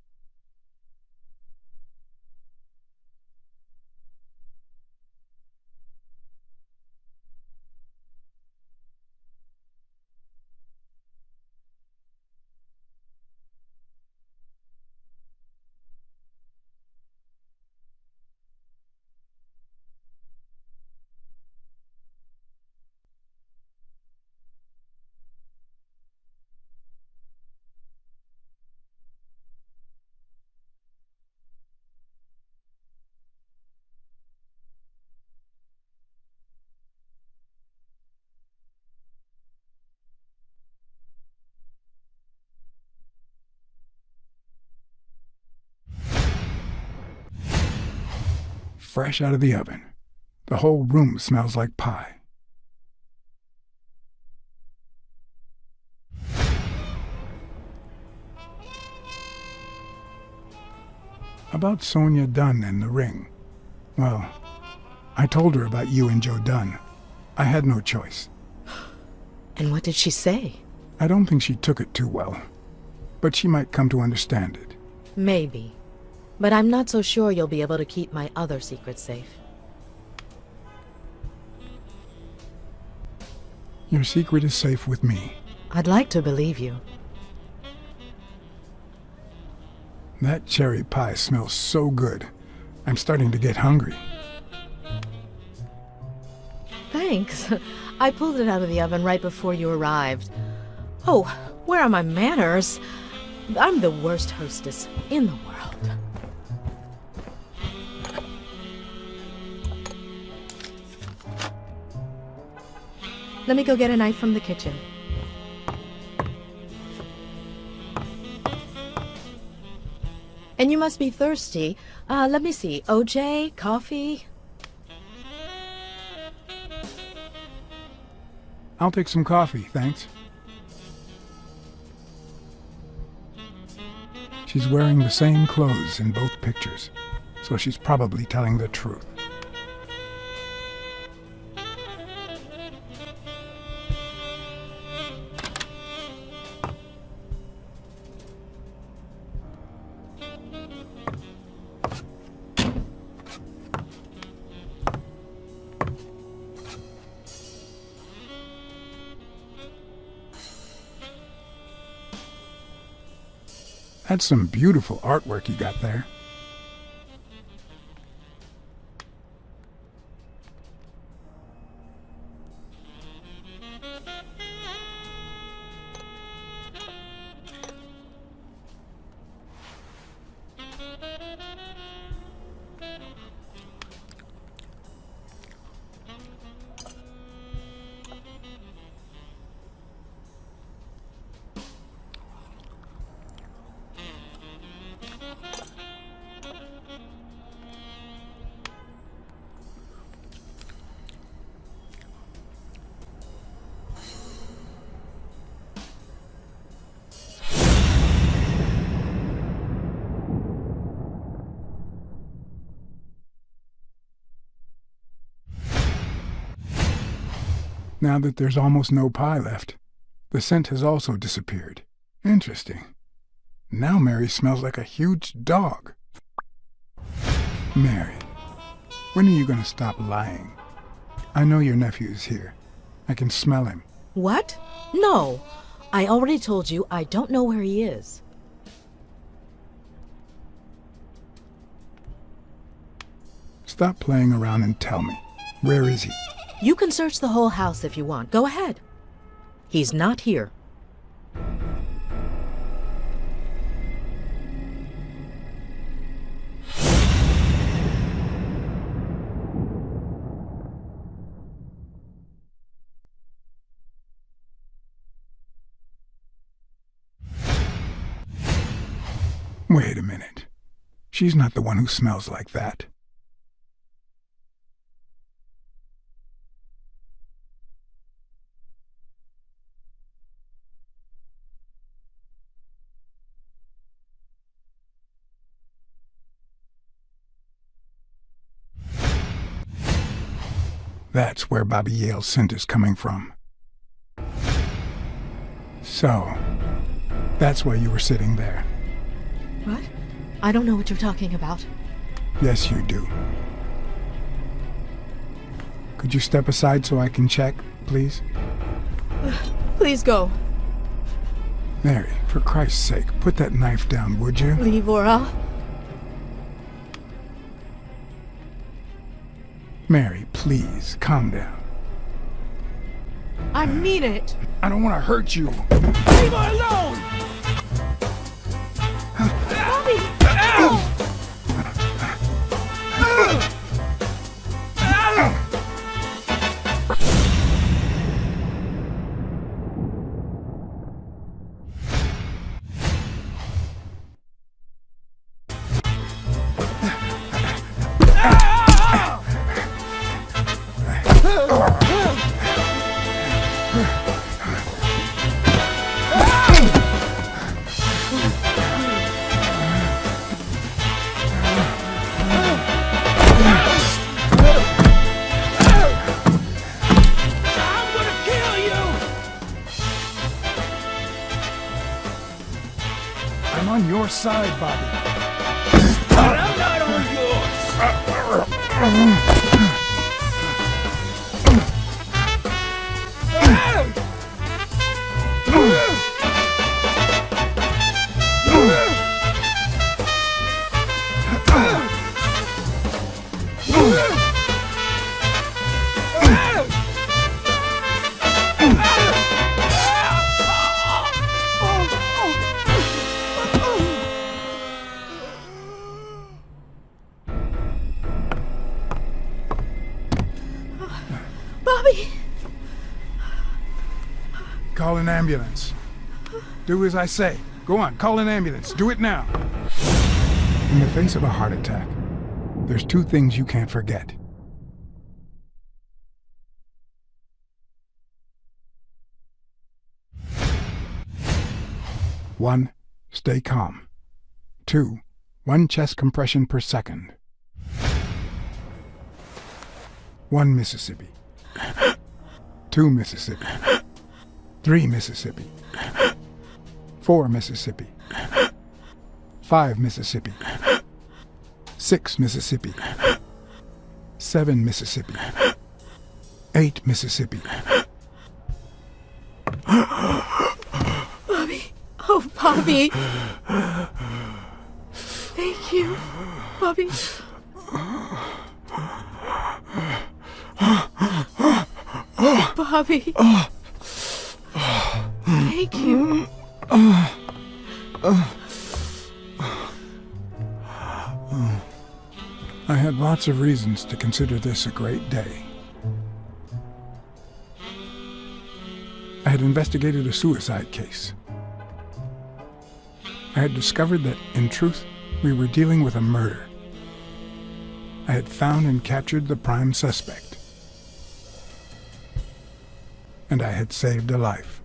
Fresh out of the oven. The whole room smells like pie. About Sonia Dunn and the ring. Well, I told her about you and Joe Dunn. I had no choice. And what did she say? I don't think she took it too well, but she might come to understand it. Maybe. But I'm not so sure you'll be able to keep my other secret safe. Your secret is safe with me. I'd like to believe you. That cherry pie smells so good. I'm starting to get hungry. Thanks. I pulled it out of the oven right before you arrived. Oh, where are my manners? I'm the worst hostess in the world. Let me go get a knife from the kitchen. And you must be thirsty. Let me see. OJ? Coffee? I'll take some coffee, thanks. She's wearing the same clothes in both pictures, so she's probably telling the truth. That's some beautiful artwork you got there. Now that there's almost no pie left, the scent has also disappeared. Interesting. Now Mary smells like a huge dog. Mary, when are you going to stop lying? I know your nephew's here. I can smell him. What? No. I already told you I don't know where he is. Stop playing around and tell me. Where is he? You can search the whole house if you want. Go ahead. He's not here. Wait a minute. She's not the one who smells like that. That's where Bobby Yale's scent is coming from. So, that's why you were sitting there. What? I don't know what you're talking about. Yes, you do. Could you step aside so I can check, please? Please go. Mary, for Christ's sake, put that knife down, would you? Leave or I'll... Mary, please, calm down. I mean it. I don't want to hurt you. Leave her alone! Bobby! I'm on your side, Bobby. But I'm not on yours! Bobby! Call an ambulance. Do as I say. Go on, call an ambulance. Do it now. In the face of a heart attack, there's two things you can't forget. One, stay calm. Two, 1 chest compression per second. 1 Mississippi. 2 Mississippi. 3 Mississippi. 4 Mississippi. 5 Mississippi. 6 Mississippi. 7 Mississippi. 8 Mississippi. Bobby! Oh, Bobby! Thank you, Bobby. Bobby. Thank you. I had lots of reasons to consider this a great day. I had investigated a suicide case. I had discovered that, in truth, we were dealing with a murder. I had found and captured the prime suspect. And I had saved a life.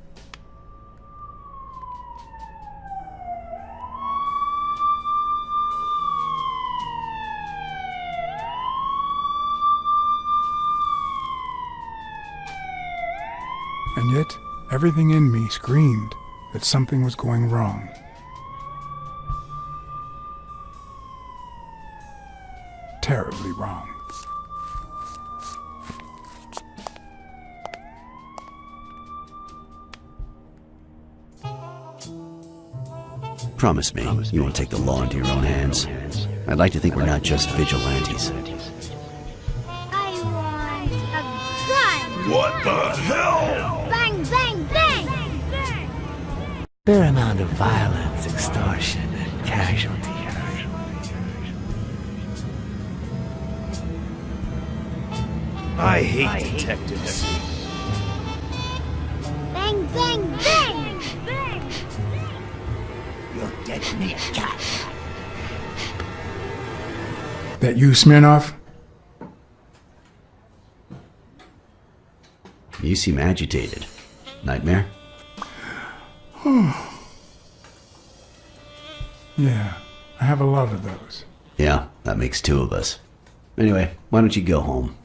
And yet, everything in me screamed that something was going wrong. Terribly wrong. Promise me you won't take the law into your own hands. I'd like to think we're not just vigilantes. I want a gun! What the hell? Bang, bang, bang! Fair amount of violence, extortion, and casualties. I hate detectives. Bang, bang, bang! You're dead meat, cat. That you, Smirnoff? You seem agitated. Nightmare? Yeah, I have a lot of those. Yeah, that makes 2 of us. Anyway, why don't you go home?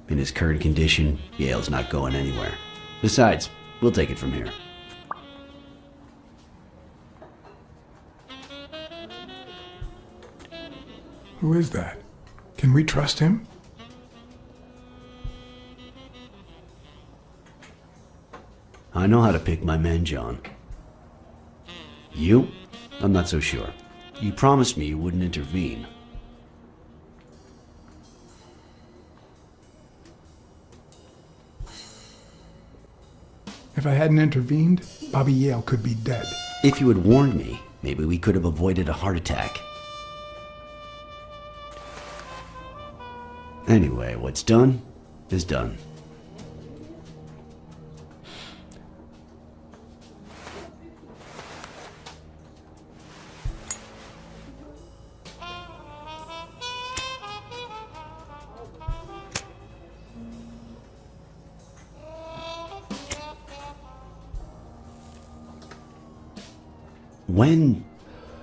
In his current condition, Yale's not going anywhere. Besides, we'll take it from here. Who is that? Can we trust him? I know how to pick my men, John. You? I'm not so sure. You promised me you wouldn't intervene. If I hadn't intervened, Bobby Yale could be dead. If you had warned me, maybe we could have avoided a heart attack. Anyway, what's done is done.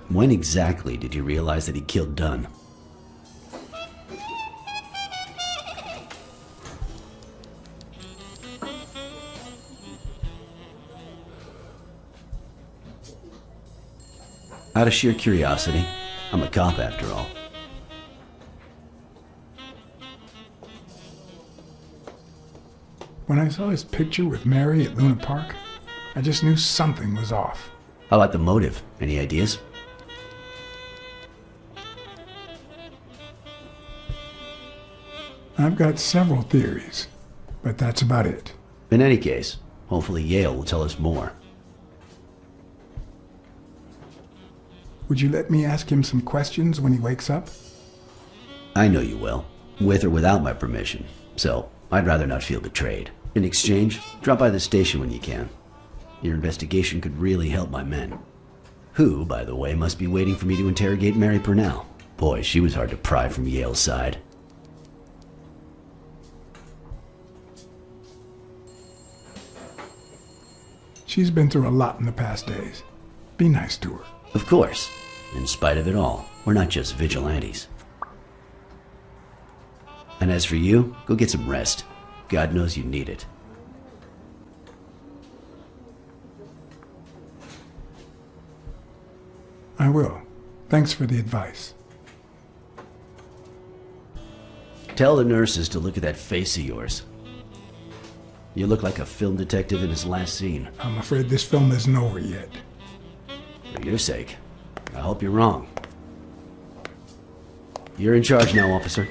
When exactly did you realize that he killed Dunn? Out of sheer curiosity. I'm a cop after all. When I saw his picture with Mary at Luna Park, I just knew something was off. How about the motive? Any ideas? I've got several theories, but that's about it. In any case, hopefully Yale will tell us more. Would you let me ask him some questions when he wakes up? I know you will, with or without my permission, so I'd rather not feel betrayed. In exchange, drop by the station when you can. Your investigation could really help my men. Who, by the way, must be waiting for me to interrogate Mary Purnell. Boy, she was hard to pry from Yale's side. She's been through a lot in the past days. Be nice to her. Of course. In spite of it all, we're not just vigilantes. And as for you, go get some rest. God knows you need it. I will. Thanks for the advice. Tell the nurses to look at that face of yours. You look like a film detective in his last scene. I'm afraid this film isn't over yet. For your sake, I hope you're wrong. You're in charge now, officer.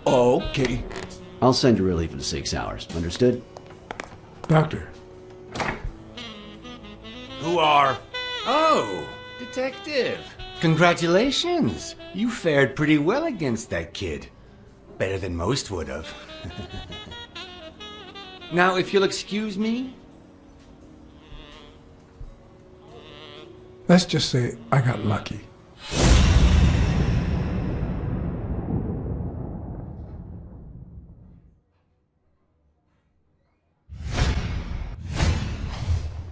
Okay. I'll send you relief in 6 hours. Understood? Doctor, Who are? Oh, detective. Congratulations. You fared pretty well against that kid. Better than most would have. Now, if you'll excuse me. let's just say I got lucky.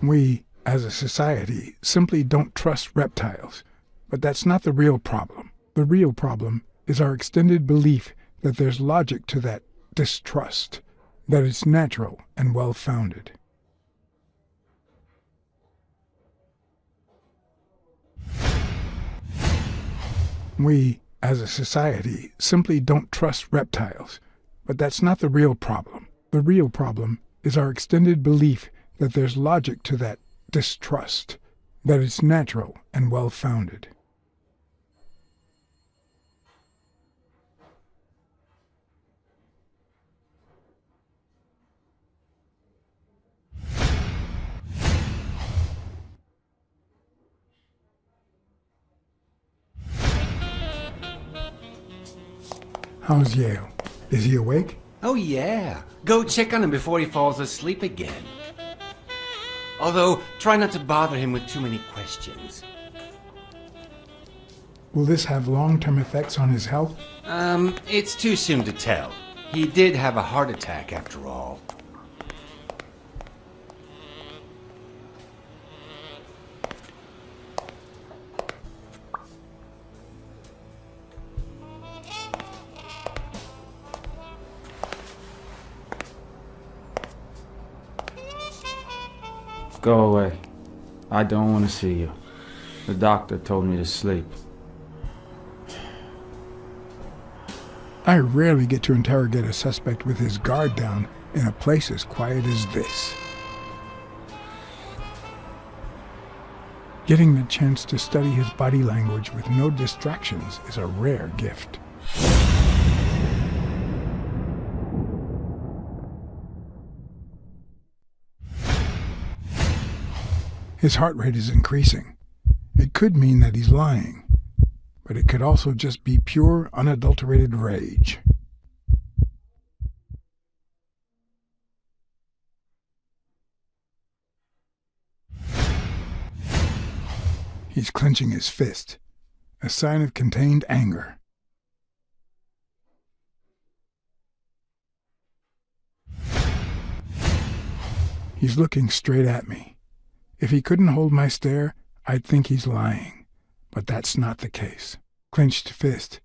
We, as a society, simply don't trust reptiles. But that's not the real problem. The real problem is our extended belief that there's logic to that distrust, that it's natural and well-founded. We, as a society, simply don't trust reptiles. But that's not the real problem. The real problem is our extended belief that there's logic to that distrust, that it's natural and well-founded. How's Yale? Is he awake? Oh, yeah. Go check on him before he falls asleep again. Although, try not to bother him with too many questions. Will this have long-term effects on his health? It's too soon to tell. He did have a heart attack after all. Go away. I don't want to see you. The doctor told me to sleep. I rarely get to interrogate a suspect with his guard down in a place as quiet as this. Getting the chance to study his body language with no distractions is a rare gift. His heart rate is increasing. It could mean that he's lying, but it could also just be pure, unadulterated rage. He's clenching his fist, a sign of contained anger. He's looking straight at me. If he couldn't hold my stare, I'd think he's lying, but that's not the case. Clenched fist,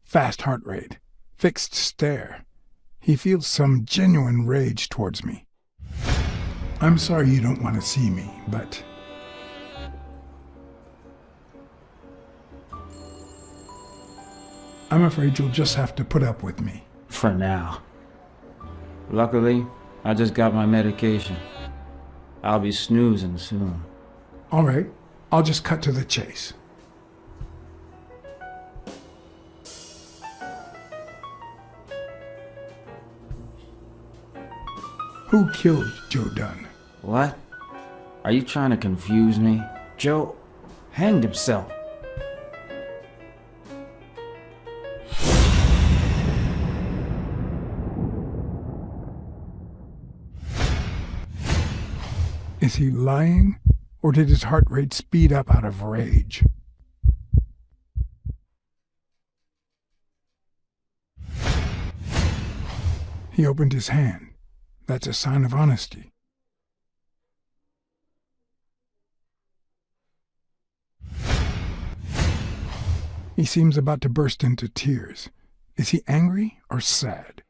fast heart rate, fixed stare. He feels some genuine rage towards me. I'm sorry you don't want to see me, but I'm afraid you'll just have to put up with me. For now. Luckily, I just got my medication. I'll be snoozing soon. All right, I'll just cut to the chase. Who killed Joe Dunn? What? Are you trying to confuse me? Joe hanged himself. Is he lying, or did his heart rate speed up out of rage? He opened his hand. That's a sign of honesty. He seems about to burst into tears. Is he angry or sad?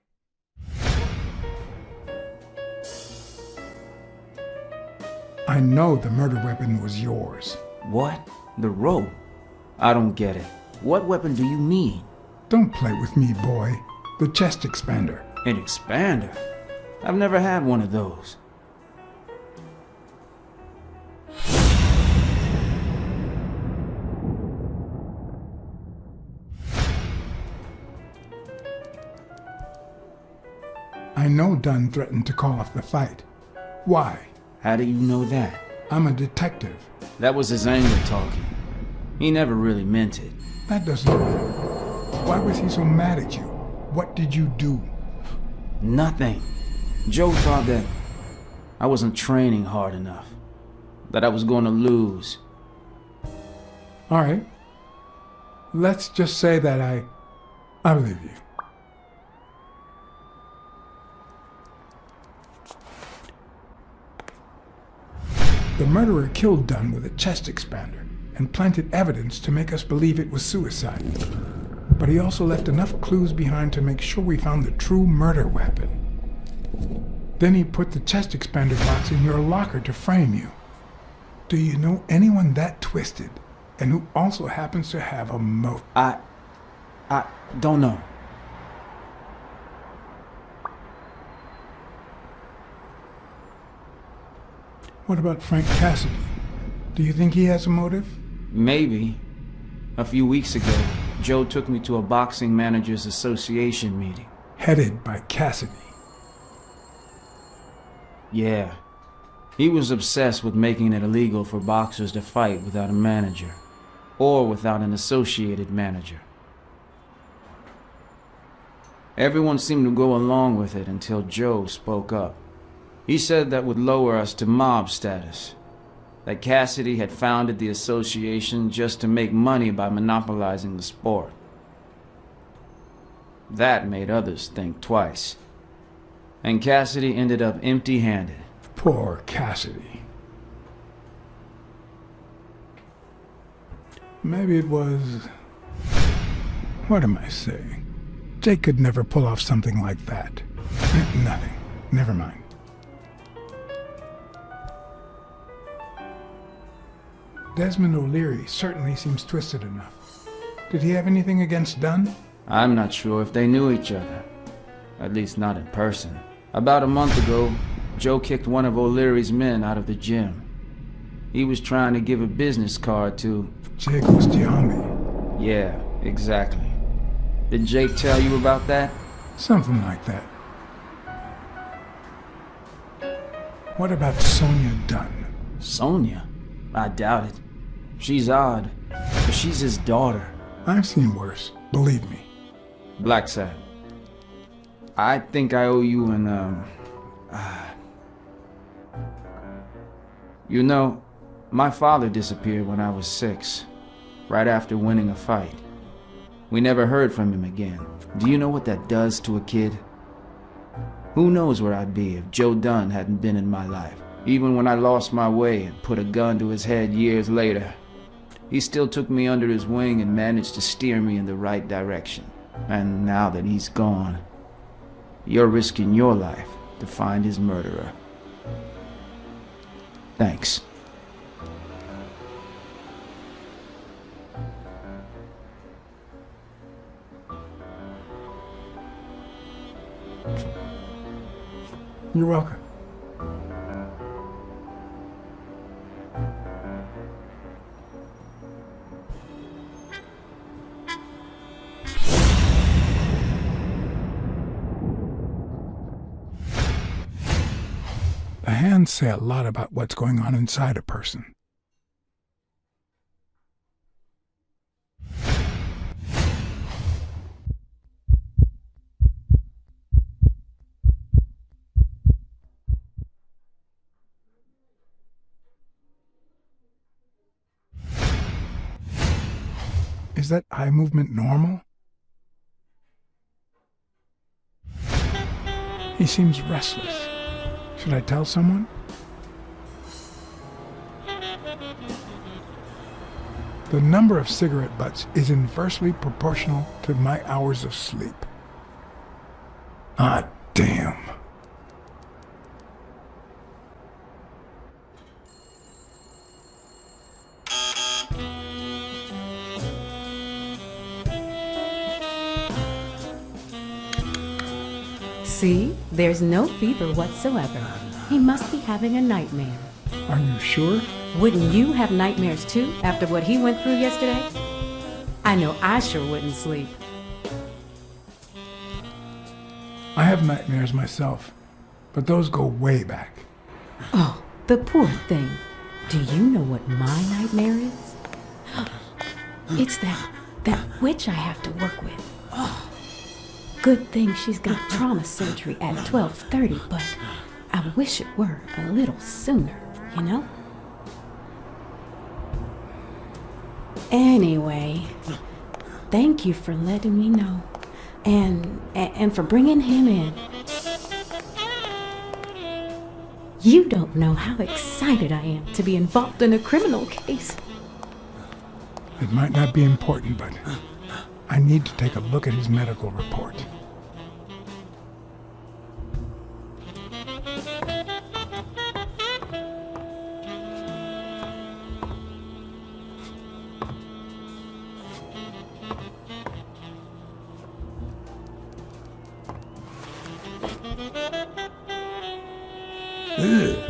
I know the murder weapon was yours. What? The rope? I don't get it. What weapon do you mean? Don't play with me, boy. The chest expander. An expander? I've never had one of those. I know Dunn threatened to call off the fight. Why? How do you know that? I'm a detective. That was his anger talking. He never really meant it. That doesn't matter. Why was he so mad at you? What did you do? Nothing. Joe thought that I wasn't training hard enough. That I was going to lose. All right. Let's just say that I believe you. The murderer killed Dunn with a chest expander and planted evidence to make us believe it was suicide. But he also left enough clues behind to make sure we found the true murder weapon. Then he put the chest expander box in your locker to frame you. Do you know anyone that twisted and who also happens to have a motive? I don't know. What about Frank Cassidy? Do you think he has a motive? Maybe. A few weeks ago, Joe took me to a boxing managers association meeting. Headed by Cassidy. Yeah. He was obsessed with making it illegal for boxers to fight without a manager. Or without an associated manager. Everyone seemed to go along with it until Joe spoke up. He said that would lower us to mob status. That Cassidy had founded the association just to make money by monopolizing the sport. That made others think twice. And Cassidy ended up empty-handed. Poor Cassidy. Maybe it was... What am I saying? Jake could never pull off something like that. Nothing. Never mind. Desmond O'Leary certainly seems twisted enough. Did he have anything against Dunn? I'm not sure if they knew each other. At least not in person. About a month ago, Joe kicked one of O'Leary's men out of the gym. He was trying to give a business card to... Jake was Giambi. Yeah, exactly. Did Jake tell you about that? Something like that. What about Sonia Dunn? Sonia? I doubt it. She's odd, but she's his daughter. I've seen worse, believe me. Blacksad. I think I owe you an, You know, my father disappeared when I was 6, right after winning a fight. We never heard from him again. Do you know what that does to a kid? Who knows where I'd be if Joe Dunn hadn't been in my life. Even when I lost my way and put a gun to his head years later, he still took me under his wing and managed to steer me in the right direction. And now that he's gone, you're risking your life to find his murderer. Thanks. You're welcome. The hands say a lot about what's going on inside a person. Is that eye movement normal? He seems restless. Should I tell someone? The number of cigarette butts is inversely proportional to my hours of sleep. Ah, damn. See? There's no fever whatsoever. He must be having a nightmare. Are you sure? Wouldn't you have nightmares too, after what he went through yesterday? I know I sure wouldn't sleep. I have nightmares myself, but those go way back. Oh, the poor thing. Do you know what my nightmare is? It's that witch I have to work with. Oh. Good thing she's got trauma surgery at 12:30, but I wish it were a little sooner, you know? Anyway, thank you for letting me know, and for bringing him in. You don't know how excited I am to be involved in a criminal case. It might not be important, but I need to take a look at his medical report. Ugh.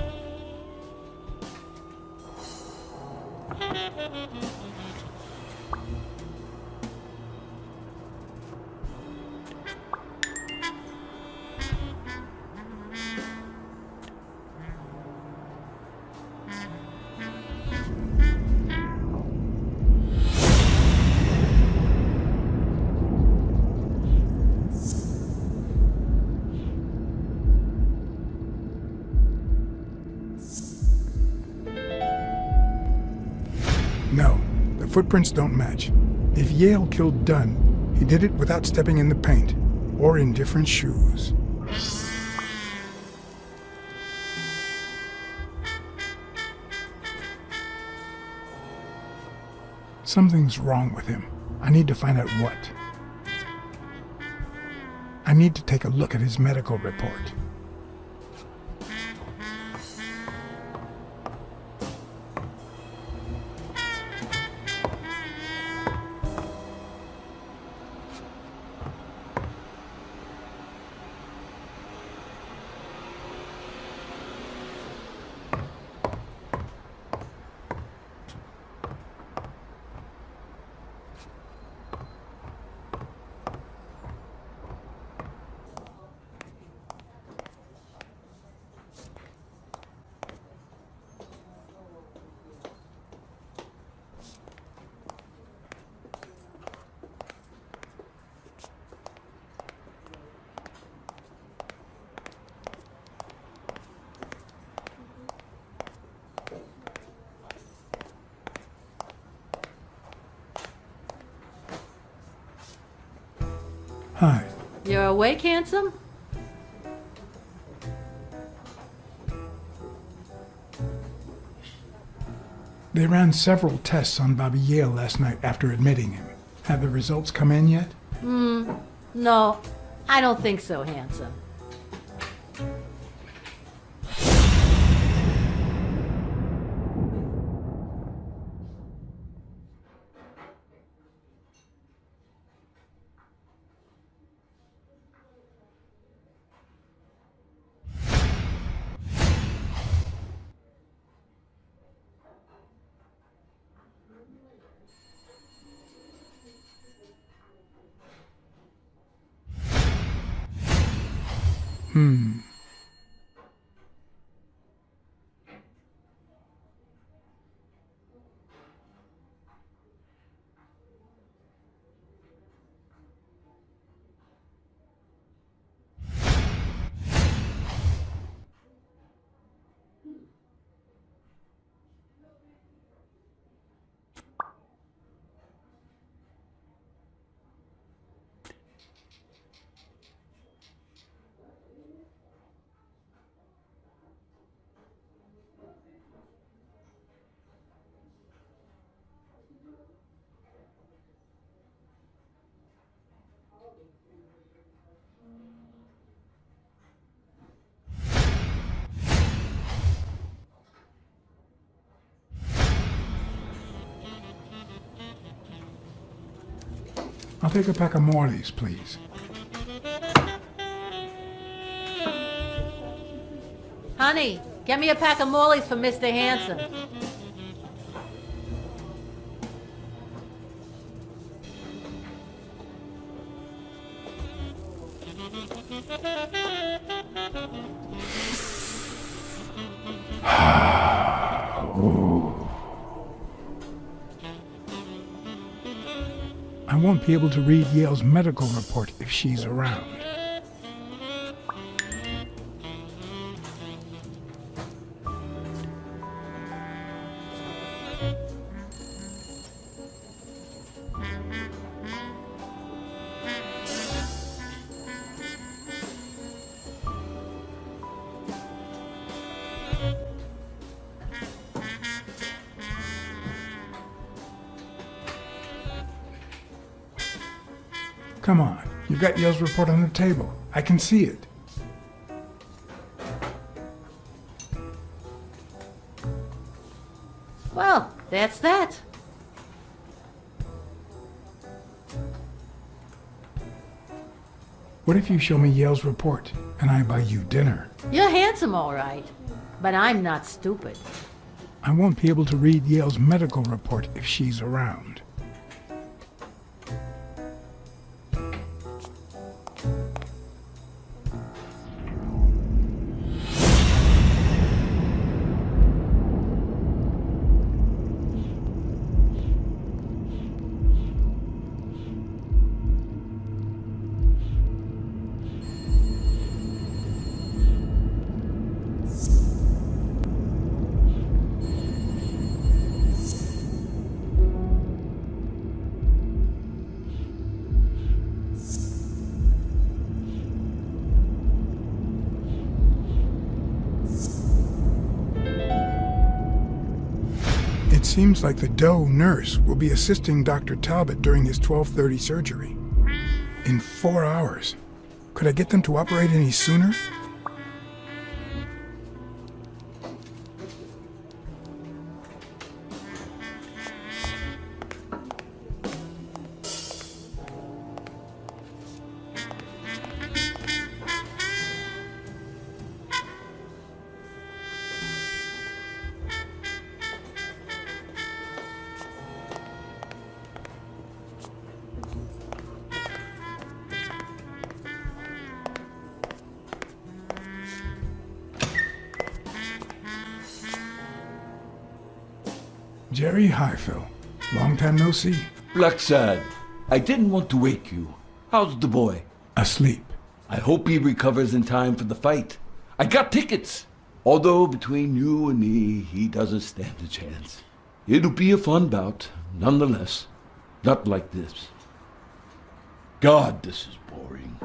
No, the footprints don't match. If Yale killed Dunn, he did it without stepping in the paint, or in different shoes. Something's wrong with him. I need to find out what. I need to take a look at his medical report. Hi. You're awake, handsome? They ran several tests on Bobby Yale last night after admitting him. Have the results come in yet? No, I don't think so, handsome. I'll take a pack of Morley's, please. Honey, get me a pack of Morley's for Mr. Handsome. I won't be able to read Yale's medical report if she's around. Come on, you've got Yale's report on the table. I can see it. Well, that's that. What if you show me Yale's report and I buy you dinner? You're handsome, all right. But I'm not stupid. I won't be able to read Yale's medical report if she's around. It seems like the Doe nurse will be assisting Dr. Talbot during his 12:30 surgery. In 4 hours. Could I get them to operate any sooner? Jerry, hi, Phil. Long time no see. Blacksad, I didn't want to wake you. How's the boy? Asleep. I hope he recovers in time for the fight. I got tickets. Although between you and me, he doesn't stand a chance. It'll be a fun bout, nonetheless. Not like this. God, this is boring.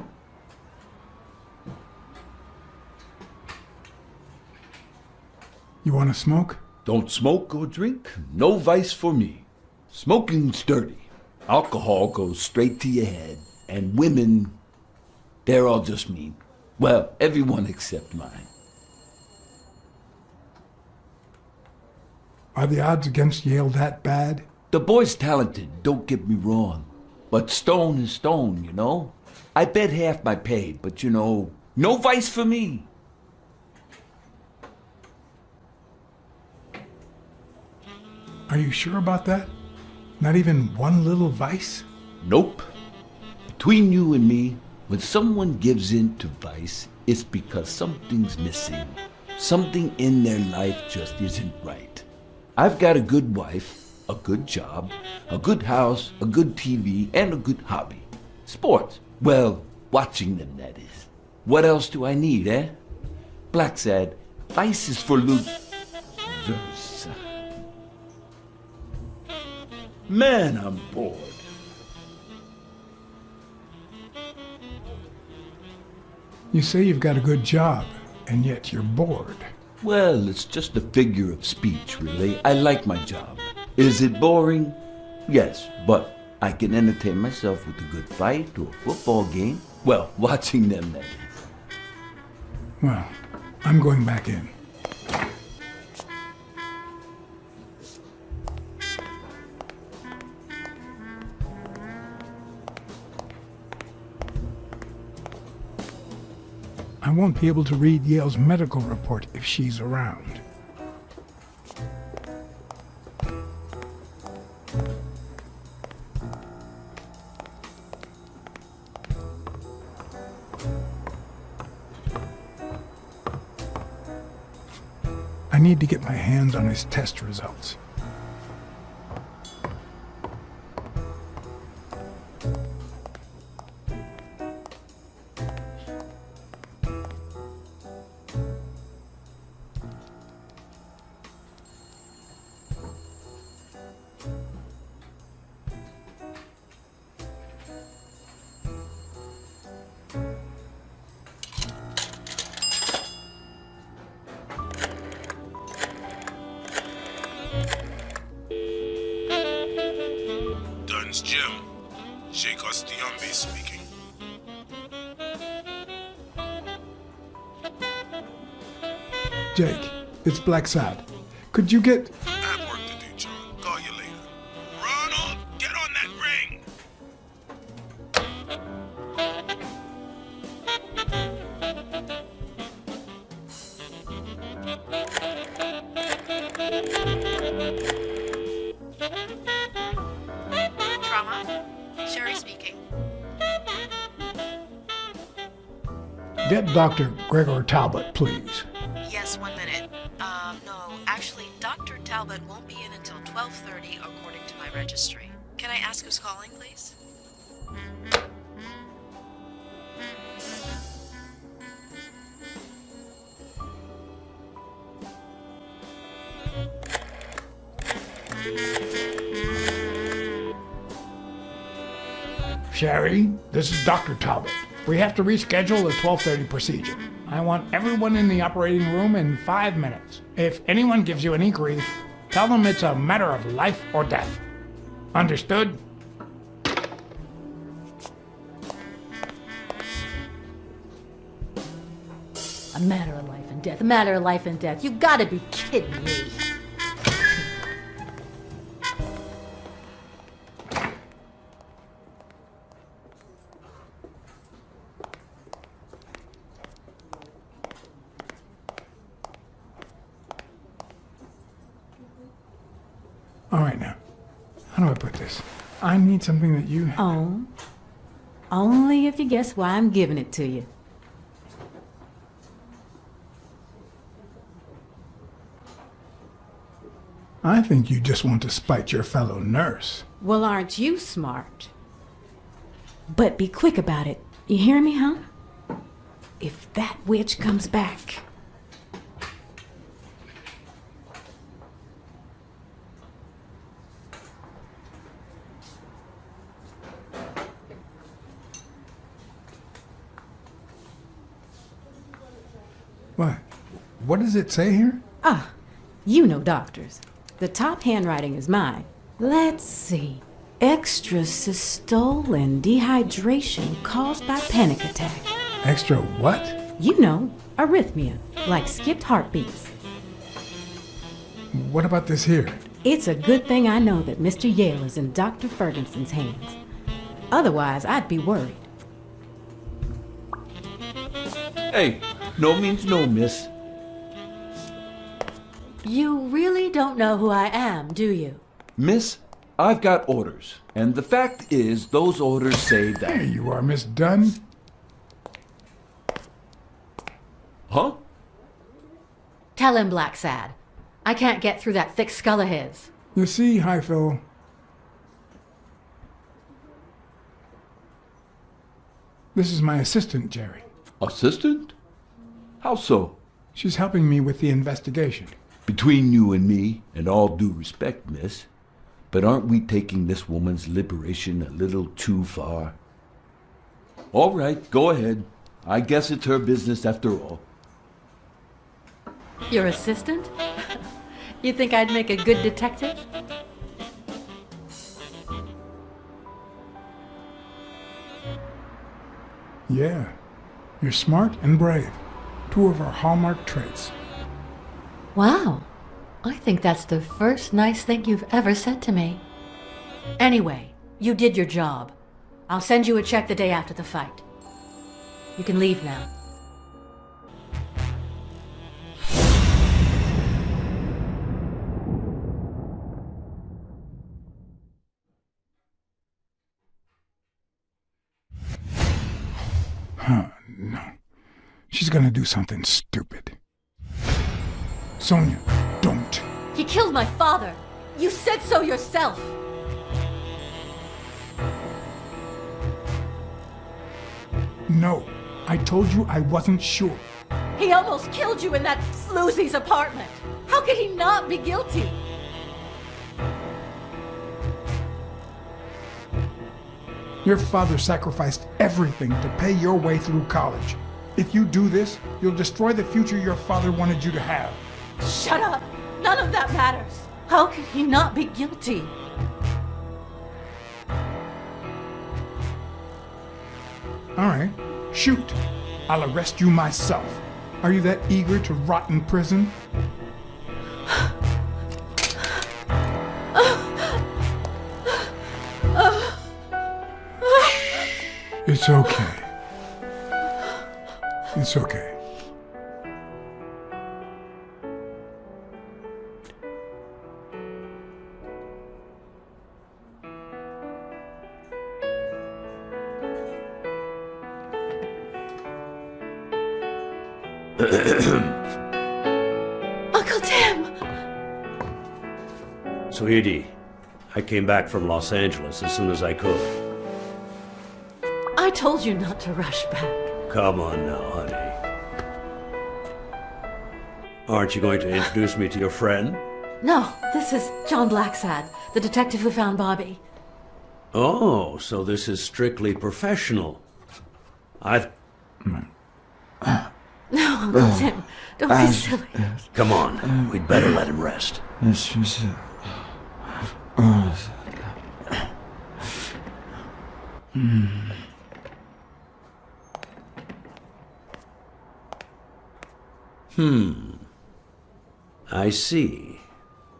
You want to smoke? Don't smoke or drink. No vice for me. Smoking's dirty. Alcohol goes straight to your head. And women, they're all just mean. Well, everyone except mine. Are the odds against Yale that bad? The boy's talented, don't get me wrong. But stone is stone, you know? I bet half my pay, but you know, no vice for me. Are you sure about that? Not even one little vice? Nope. Between you and me, when someone gives in to vice, it's because something's missing. Something in their life just isn't right. I've got a good wife, a good job, a good house, a good TV, and a good hobby. Sports. Well, watching them, that is. What else do I need, eh? Blacksad, vice is for losers. Man, I'm bored. You say you've got a good job, and yet you're bored. Well, it's just a figure of speech, really. I like my job. Is it boring? Yes, but I can entertain myself with a good fight or a football game. Well, watching them, that is. Well, I'm going back in. I won't be able to read Yale's medical report if she's around. I need to get my hands on his test results. Dunn's Jim. Sheikh Ostiombe speaking. Jake, it's Blacksad. Could you get... I have work to do, John. Call you later. Ronald, get on that ring! Trauma? Sherry speaking. Get Dr. Gregor Talbot, please. Yes, 1 minute. No, actually, Dr. Talbot won't be in until 12:30 according to my registry. Can I ask who's calling, please? Sherry, this is Dr. Talbot. We have to reschedule the 12:30 procedure. I want everyone in the operating room in 5 minutes. If anyone gives you any grief, tell them it's a matter of life or death. Understood? A matter of life and death. A matter of life and death. You gotta be kidding me. All right now. How do I put this? I need something that you... Oh. Only if you guess why I'm giving it to you. I think you just want to spite your fellow nurse. Well, aren't you smart? But be quick about it. You hear me, huh? If that witch comes back... What? What does it say here? Ah, you know doctors. The top handwriting is mine. Let's see. Extrasystole and dehydration caused by panic attack. Extra what? You know, arrhythmia, like skipped heartbeats. What about this here? It's a good thing I know that Mr. Yale is in Dr. Ferguson's hands. Otherwise, I'd be worried. Hey, no means no, miss. You really don't know who I am, do you? Miss, I've got orders. And the fact is, those orders say that... There you are, Miss Dunn. Huh? Tell him, Blacksad. I can't get through that thick skull of his. You see, Highfill, this is my assistant, Jerry. Assistant? How so? She's helping me with the investigation. Between you and me, and all due respect, miss, but aren't we taking this woman's liberation a little too far? All right, go ahead. I guess it's her business after all. Your assistant? You think I'd make a good detective? Yeah, you're smart and brave. Two of our hallmark traits. Wow. I think that's the first nice thing you've ever said to me. Anyway, you did your job. I'll send you a check the day after the fight. You can leave now. No. She's gonna do something stupid. Sonia, don't. He killed my father. You said so yourself. No, I told you I wasn't sure. He almost killed you in that floozy's apartment. How could he not be guilty? Your father sacrificed everything to pay your way through college. If you do this, you'll destroy the future your father wanted you to have. Shut up! None of that matters. How could he not be guilty? All right, shoot. I'll arrest you myself. Are you that eager to rot in prison? It's okay. It's okay. Uncle Tim! Sweetie, I came back from Los Angeles as soon as I could. I told you not to rush back. Come on now, honey. Aren't you going to introduce me to your friend? No, this is John Blacksad, the detective who found Bobby. Oh, so this is strictly professional. No, Uncle Tim, don't be silly. Come on, we'd better let him rest. I see.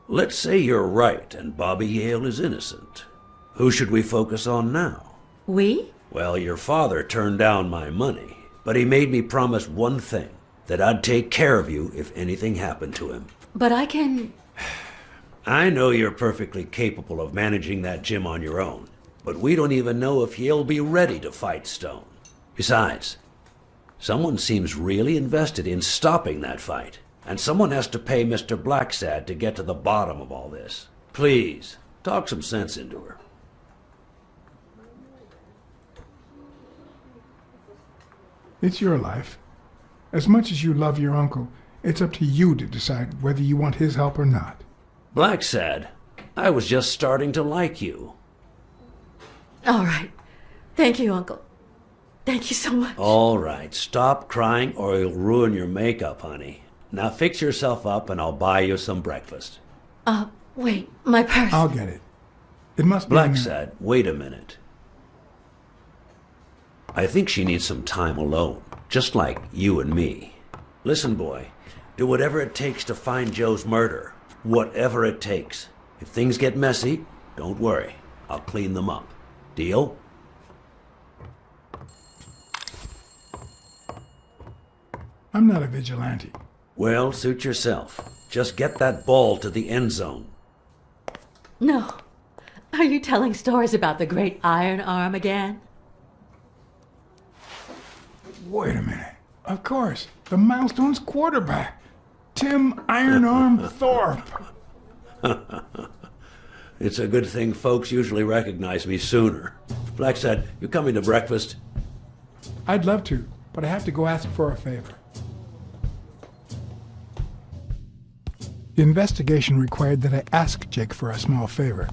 Let's say you're right and Bobby Yale is innocent. Who should we focus on now? We? Well, your father turned down my money, but he made me promise one thing, that I'd take care of you if anything happened to him. But I can... I know you're perfectly capable of managing that gym on your own, but we don't even know if he'll be ready to fight Stone. Besides, someone seems really invested in stopping that fight, and someone has to pay Mr. Blacksad to get to the bottom of all this. Please, talk some sense into her. It's your life. As much as you love your uncle, it's up to you to decide whether you want his help or not. Blacksad, I was just starting to like you. All right. Thank you, Uncle. Thank you so much. All right, stop crying or you'll ruin your makeup, honey. Now fix yourself up and I'll buy you some breakfast. Wait, my purse. I'll get it. It must be... in there. Blacksad, wait a minute. I think she needs some time alone, just like you and me. Listen, boy, do whatever it takes to find Joe's murder. Whatever it takes. If things get messy, don't worry. I'll clean them up. Deal? I'm not a vigilante. Well, suit yourself. Just get that ball to the end zone. No. Are you telling stories about the great Iron Arm again? Wait a minute. Of course. The Milestone's quarterback. Tim Iron Arm Thorpe. It's a good thing folks usually recognize me sooner. Blacksad, you coming to breakfast? I'd love to, but I have to go ask for a favor. The investigation required that I ask Jake for a small favor.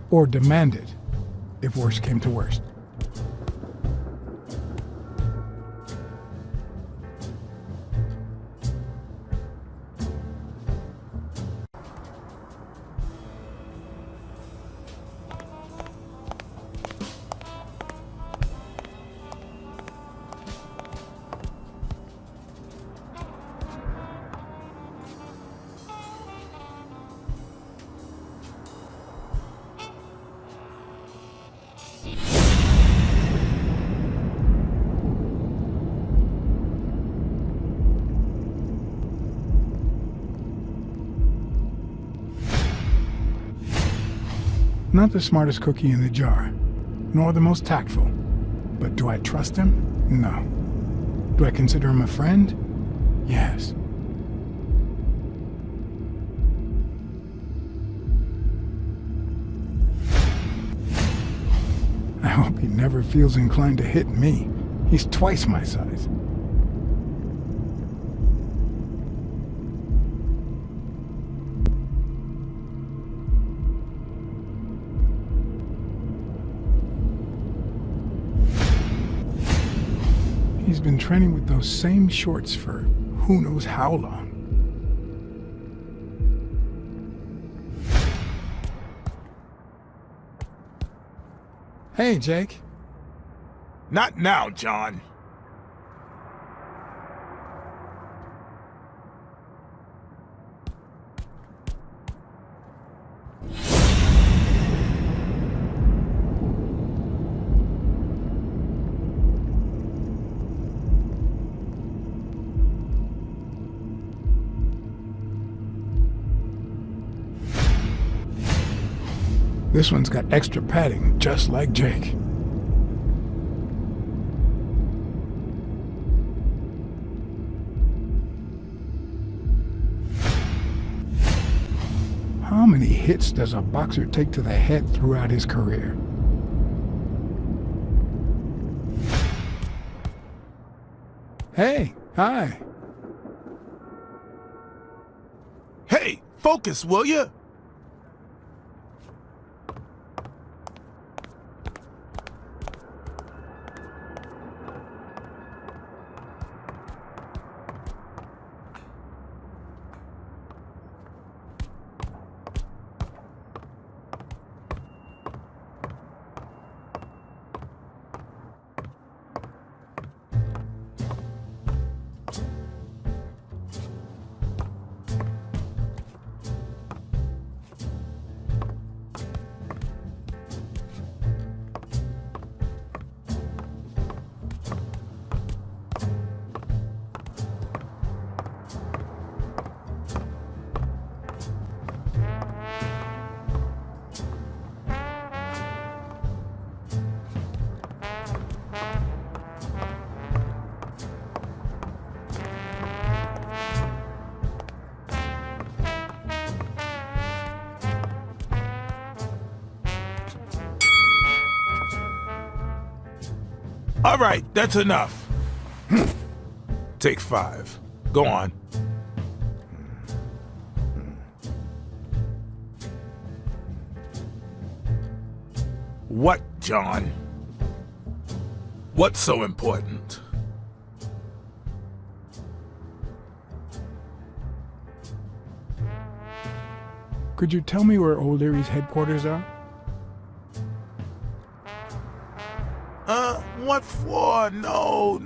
Or demand it, if worse came to worst. Not the smartest cookie in the jar, nor the most tactful. But do I trust him? No. Do I consider him a friend? Yes. I hope he never feels inclined to hit me. He's twice my size. He's been training with those same shorts for who knows how long. Hey, Jake. Not now, John. This one's got extra padding, just like Jake. How many hits does a boxer take to the head throughout his career? Hey, hi. Hey, focus, will you? All right, that's enough. Take 5. Go on. What, John? What's so important? Could you tell me where O'Leary's headquarters are? What for? No.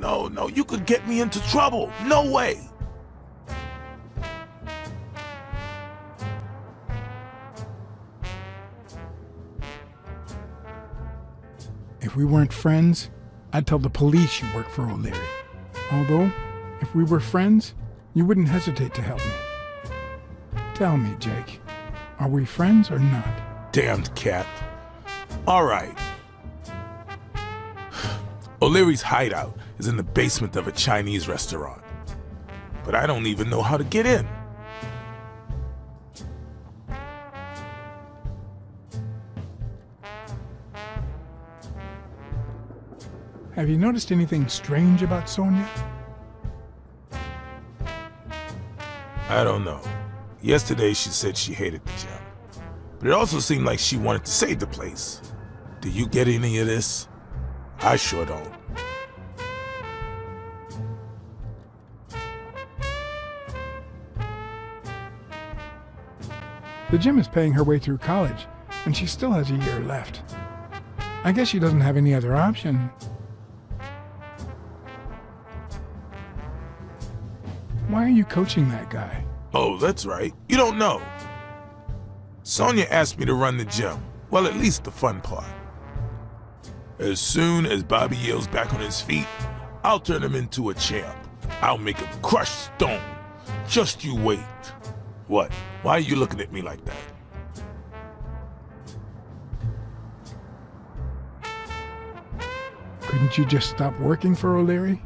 You could get me into trouble. No way. If we weren't friends, I'd tell the police you work for O'Leary. Although, if we were friends, you wouldn't hesitate to help me. Tell me, Jake, are we friends or not? Damned cat. All right. O'Leary's hideout is in the basement of a Chinese restaurant. But I don't even know how to get in. Have you noticed anything strange about Sonia? I don't know. Yesterday she said she hated the gym. But it also seemed like she wanted to save the place. Do you get any of this? I sure don't. The gym is paying her way through college, and she still has a year left. I guess she doesn't have any other option. Why are you coaching that guy? Oh, that's right. You don't know. Sonia asked me to run the gym. Well, at least the fun part. As soon as Bobby Yale's back on his feet, I'll turn him into a champ. I'll make him crush stone. Just you wait. What? Why are you looking at me like that? Couldn't you just stop working for O'Leary?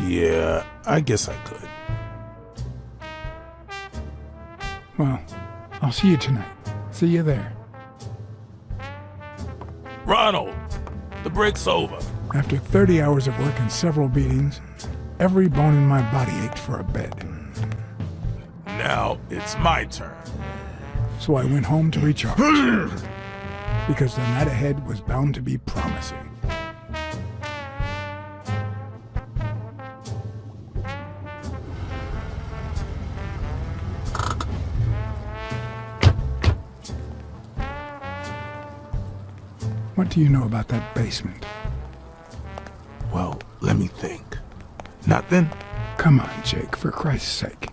Yeah, I guess I could. Well, I'll see you tonight. See you there. Ronald, the break's over. After 30 hours of work and several beatings, every bone in my body ached for a bed. Now it's my turn. So I went home to recharge. Because the night ahead was bound to be promising. What do you know about that basement? Well, let me think. Nothing? Come on, Jake, for Christ's sake.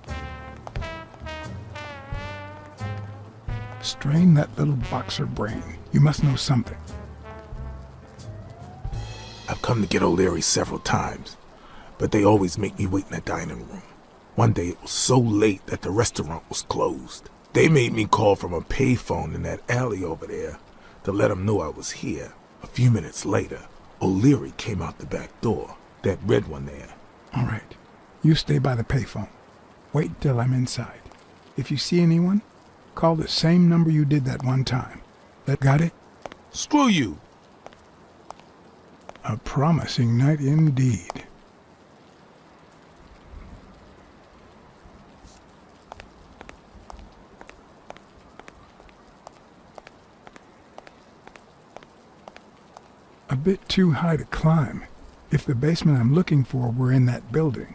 Strain that little boxer brain. You must know something. I've come to get O'Leary several times, but they always make me wait in the dining room. One day it was so late that the restaurant was closed. They made me call from a payphone in that alley over there to let them know I was here. A few minutes later, O'Leary came out the back door, that red one there. All right. You stay by the payphone. Wait till I'm inside. If you see anyone, call the same number you did that one time. That got it? Screw you. A promising night indeed. A bit too high to climb, if the basement I'm looking for were in that building.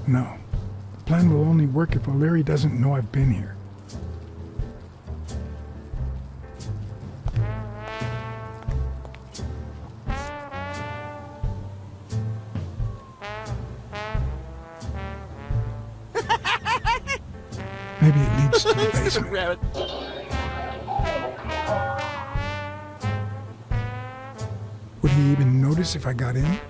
No. The plan will only work if O'Leary doesn't know I've been here. access to the basement. Would he even notice if I got in?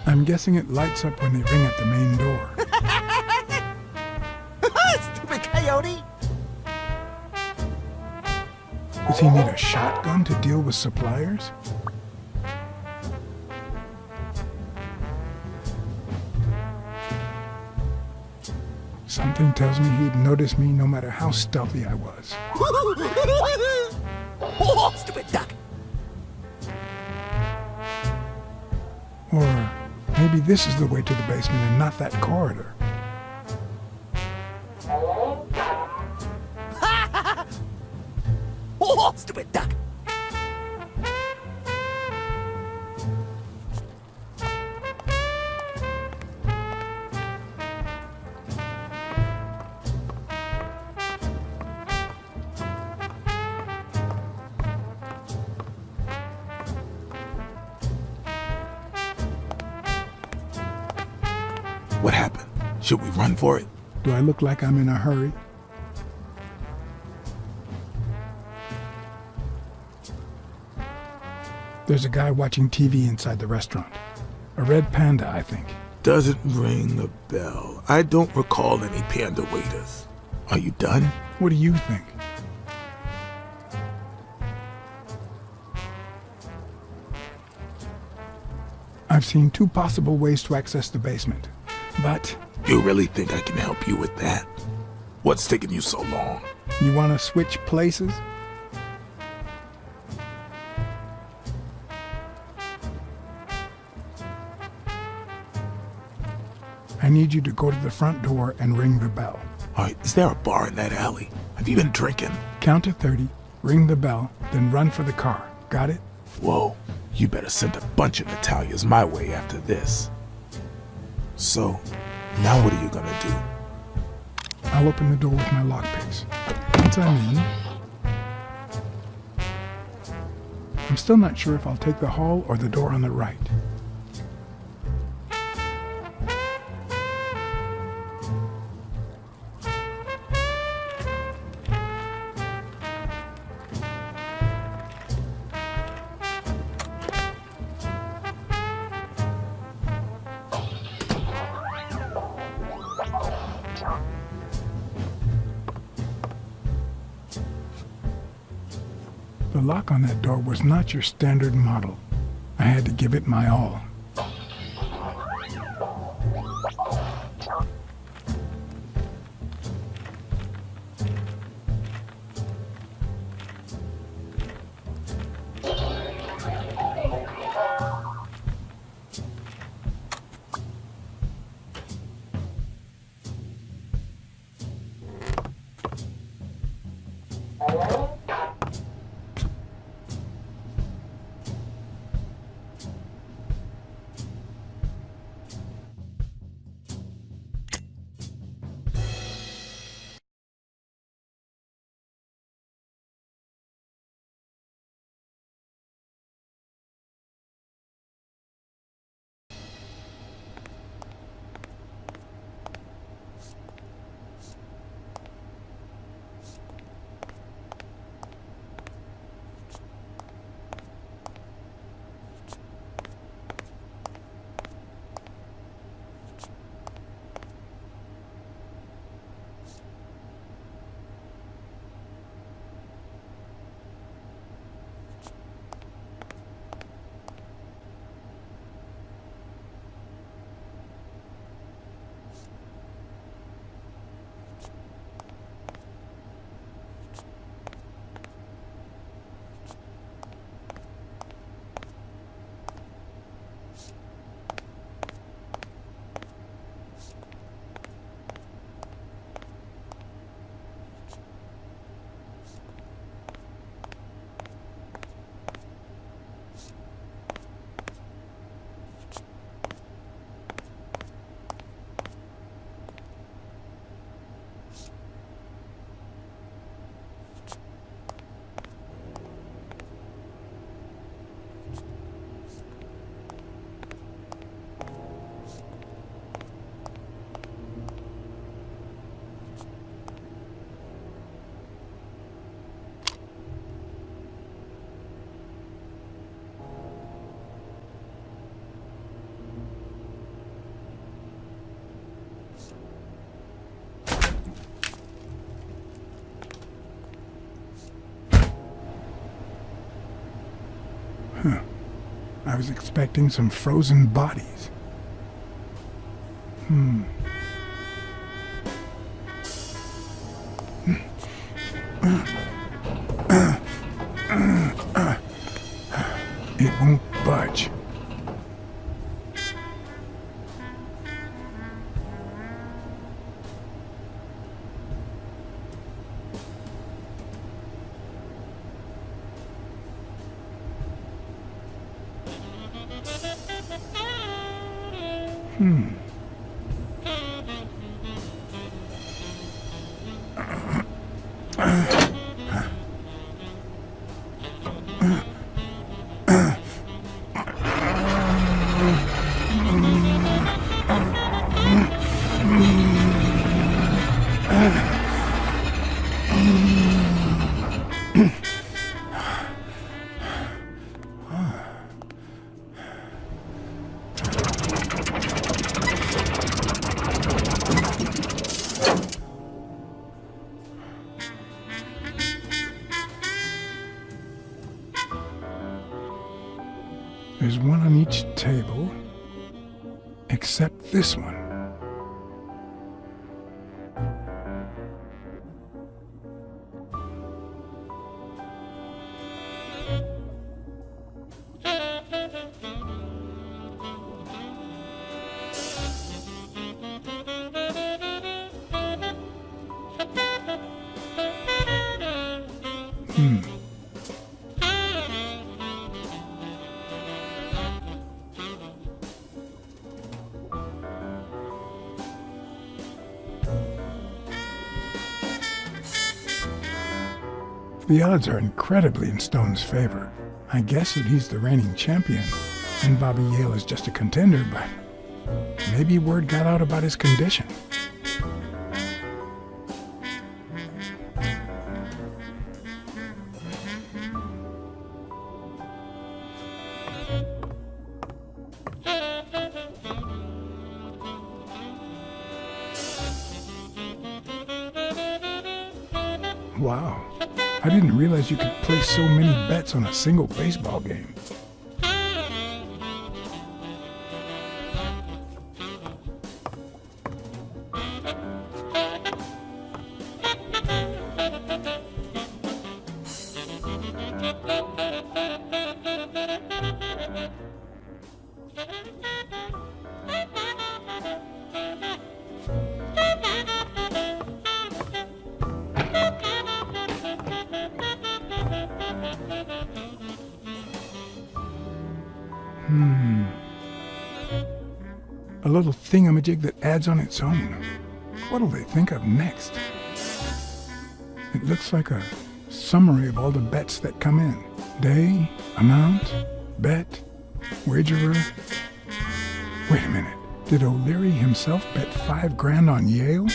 I'm guessing it lights up when they ring at the main door. Stupid coyote! Does he need a shotgun to deal with suppliers? Something tells me he'd notice me no matter how stealthy I was. Oh, stupid duck! Or maybe this is the way to the basement and not that corridor. Oh, stupid duck! What happened? Should we run for it? Do I look like I'm in a hurry? There's a guy watching TV inside the restaurant. A red panda, I think. Doesn't ring a bell. I don't recall any panda waiters. Are you done? What do you think? I've seen two possible ways to access the basement, but... You really think I can help you with that? What's taking you so long? You want to switch places? I need you to go to the front door and ring the bell. Alright, is there a bar in that alley? Have you been drinking? Count to 30, ring the bell, then run for the car. Got it? Whoa, you better send a bunch of Natalias my way after this. So, now what are you gonna do? I'll open the door with my lockpicks. Once I'm in... I'm still not sure if I'll take the hall or the door on the right. The lock on that door was not your standard model. I had to give it my all. I was expecting some frozen bodies. It won't budge. There's one on each table, except this one. The odds are incredibly in Stone's favor. I guess that he's the reigning champion, and Bobby Yale is just a contender, but maybe word got out about his condition. Wow. I didn't realize you could place so many bets on a single baseball game. A little thingamajig that adds on its own. What'll they think of next? It looks like a summary of all the bets that come in. Day, amount, bet, wagerer. Wait a minute. Did O'Leary himself bet 5 grand on Yale?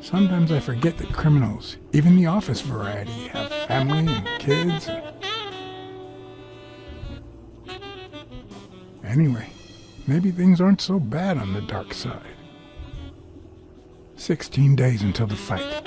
Sometimes I forget that criminals, even the office variety, have family and kids. Anyway, maybe things aren't so bad on the dark side. 16 days until the fight.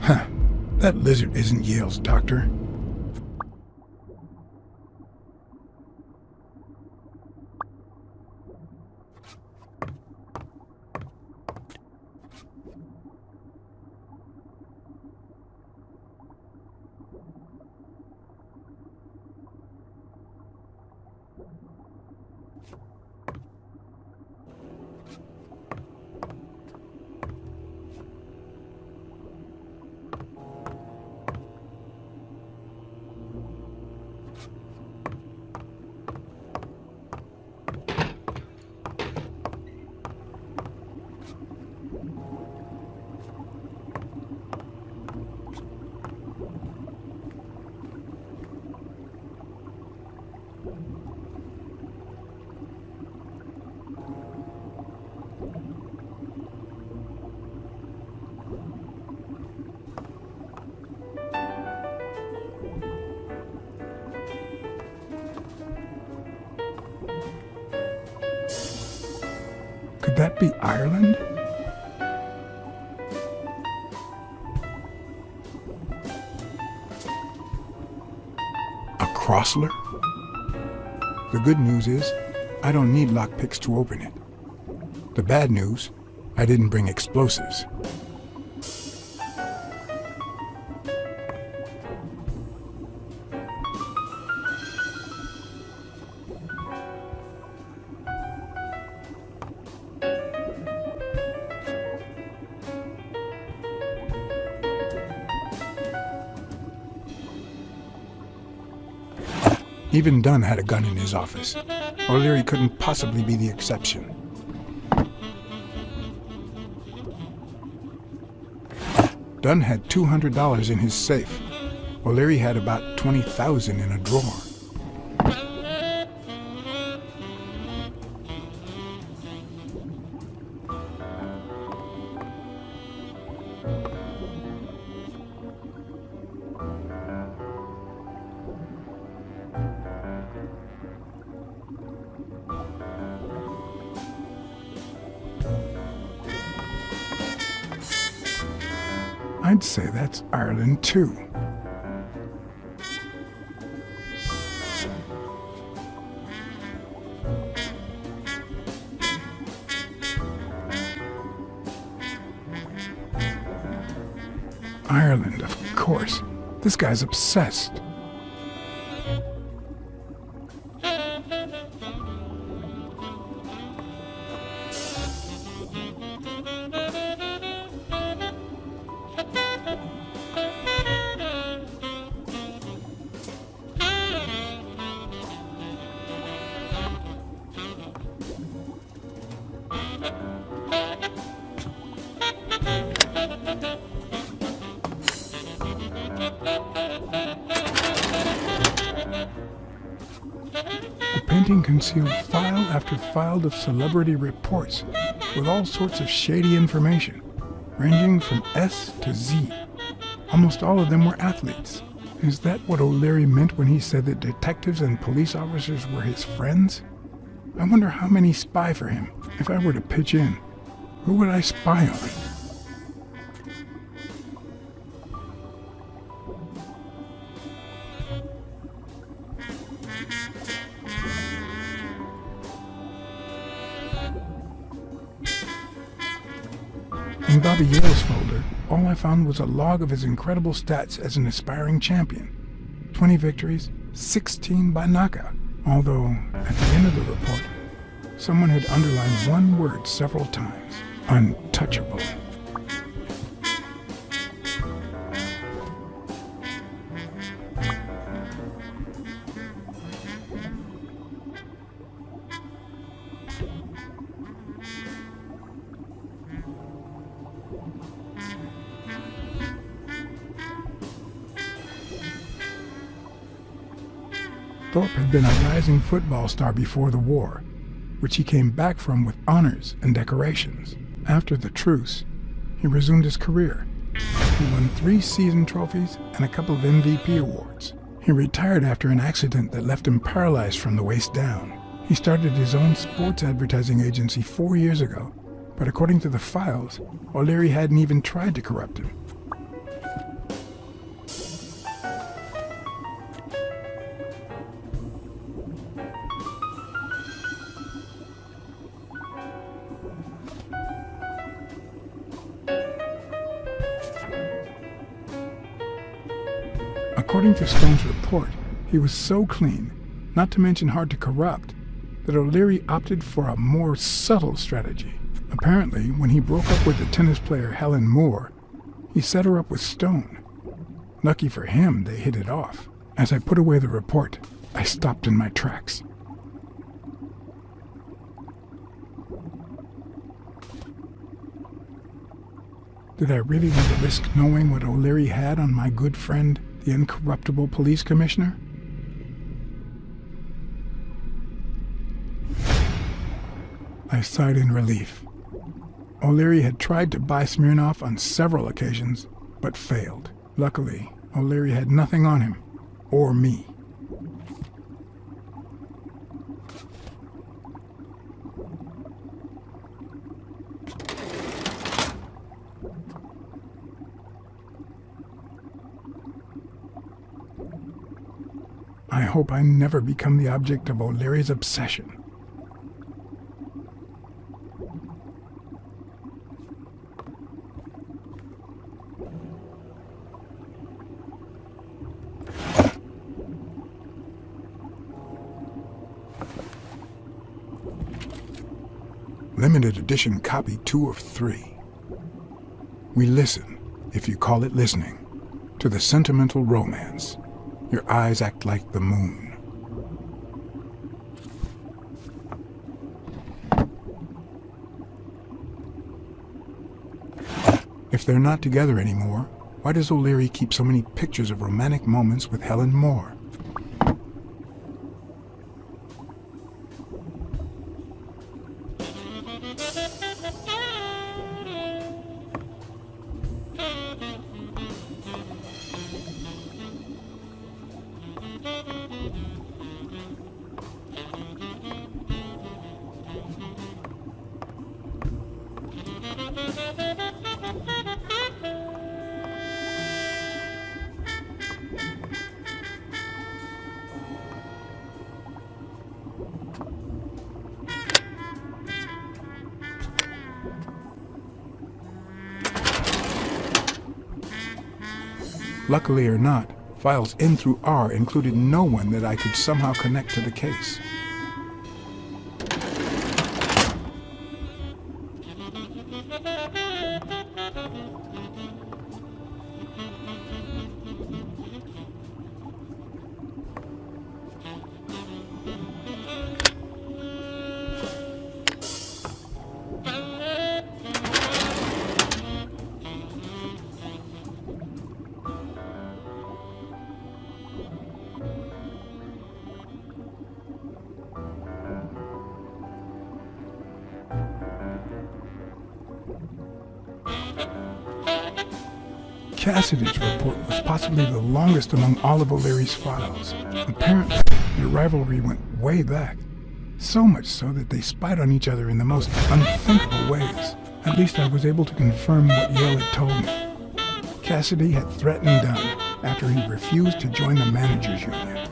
Huh. That lizard isn't Yale's doctor. Could that be Ireland? A Crossler? The good news is, I don't need lockpicks to open it. The bad news, I didn't bring explosives. Even Dunn had a gun in his office. O'Leary couldn't possibly be the exception. Dunn had $200 in his safe. O'Leary had about $20,000 in a drawer. I'd say that's Ireland, too. Ireland, of course. This guy's obsessed. Concealed file after file of celebrity reports with all sorts of shady information, ranging from S to Z. Almost all of them were athletes. Is that what O'Leary meant when he said that detectives and police officers were his friends? I wonder how many spy for him. If I were to pitch in, who would I spy on? In Bobby Yale's folder, all I found was a log of his incredible stats as an aspiring champion. 20 victories, 16 by knockout. Although, at the end of the report, someone had underlined one word several times. Untouchable. Thorpe had been a rising football star before the war, which he came back from with honors and decorations. After the truce, he resumed his career. He won 3 season trophies and a couple of MVP awards. He retired after an accident that left him paralyzed from the waist down. He started his own sports advertising agency 4 years ago, but according to the files, O'Leary hadn't even tried to corrupt him. According to Stone's report, he was so clean, not to mention hard to corrupt, that O'Leary opted for a more subtle strategy. Apparently, when he broke up with the tennis player Helen Moore, he set her up with Stone. Lucky for him, they hit it off. As I put away the report, I stopped in my tracks. Did I really want to risk knowing what O'Leary had on my good friend, the incorruptible police commissioner? I sighed in relief. O'Leary had tried to buy Smirnoff on several occasions, but failed. Luckily, O'Leary had nothing on him, or me. I hope I never become the object of O'Leary's obsession. Limited edition copy 2 of 3. We listen, if you call it listening, to the sentimental romance. Your eyes act like the moon. If they're not together anymore, why does O'Leary keep so many pictures of romantic moments with Helen Moore? Luckily or not, files N through R included no one that I could somehow connect to the case. Cassidy's report was possibly the longest among all of O'Leary's files. Apparently, their rivalry went way back. So much so that they spied on each other in the most unthinkable ways. At least I was able to confirm what Yale had told me. Cassidy had threatened Dunn after he refused to join the managers' union.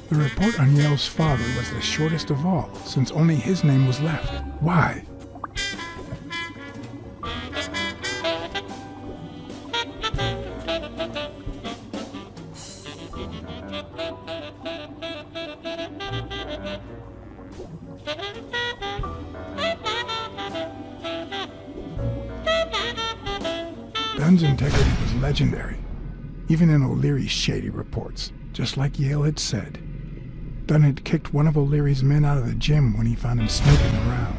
The report on Yale's father was the shortest of all, since only his name was left. Why? Dunn's integrity was legendary, even in O'Leary's shady reports, just like Yale had said. Dunn had kicked one of O'Leary's men out of the gym when he found him snooping around.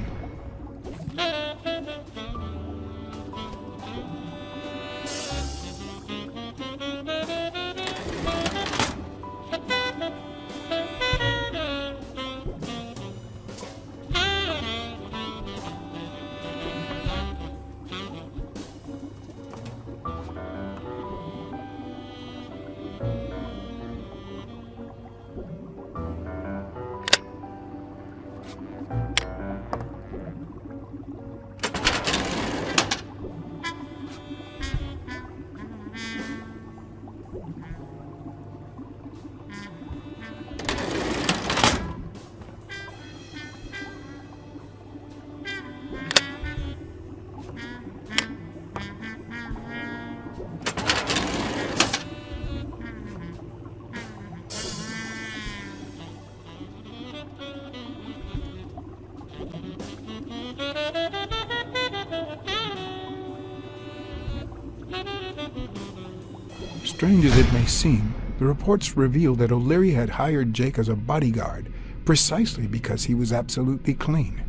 strange as it may seem, the reports revealed that O'Leary had hired Jake as a bodyguard precisely because he was absolutely clean.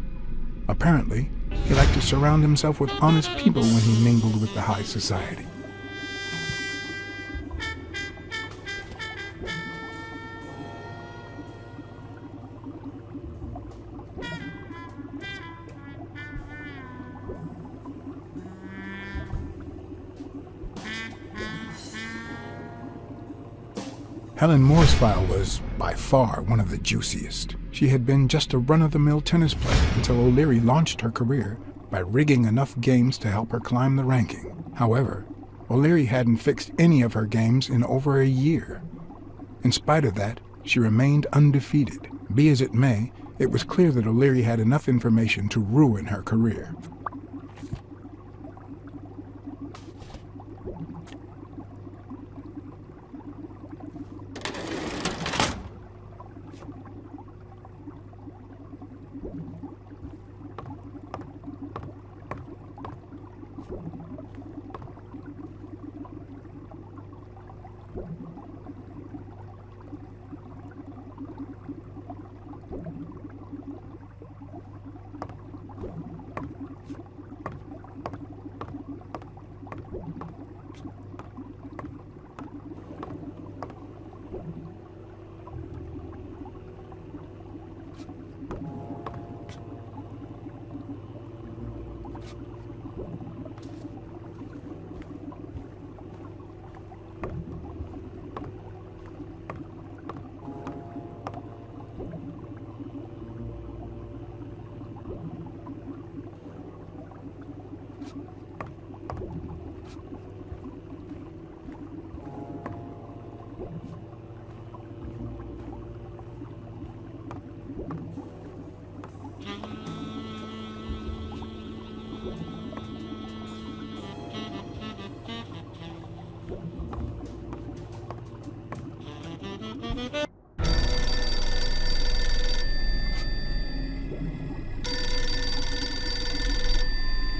Apparently, he liked to surround himself with honest people when he mingled with the high society. Helen Moore's file was, by far, one of the juiciest. She had been just a run-of-the-mill tennis player until O'Leary launched her career by rigging enough games to help her climb the ranking. However, O'Leary hadn't fixed any of her games in over a year. In spite of that, she remained undefeated. Be as it may, it was clear that O'Leary had enough information to ruin her career.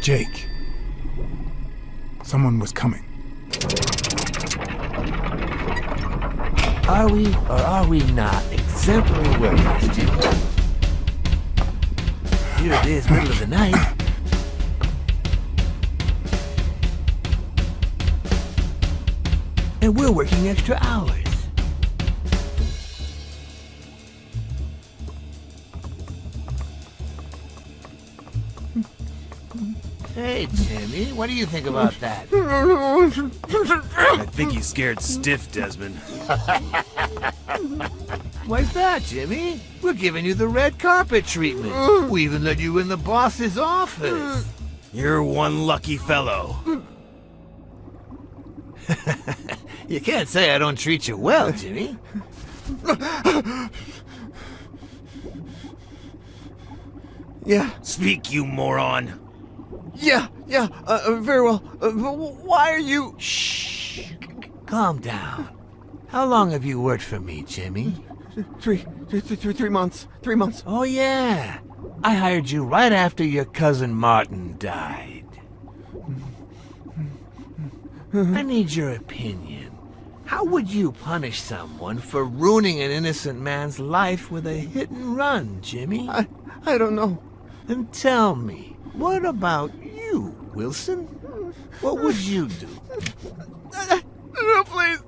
Jake. Someone was coming. Are we or are we not exemplary workers, Jim? Here it is, middle of the night. And we're working extra hours. Hey, Jimmy, what do you think about that? I think he's scared stiff, Desmond. Why's that, Jimmy? We're giving you the red carpet treatment. We even let you in the boss's office. You're one lucky fellow. You can't say I don't treat you well, Jimmy. Yeah. Speak, you moron. Yeah, very well. Why are you... Shh. Calm down. How long have you worked for me, Jimmy? 3 months. 3 months. Oh, yeah. I hired you right after your cousin Martin died. I need your opinion. How would you punish someone for ruining an innocent man's life with a hit and run, Jimmy? I don't know. Then tell me, what about you, Wilson? What would you do? No, please.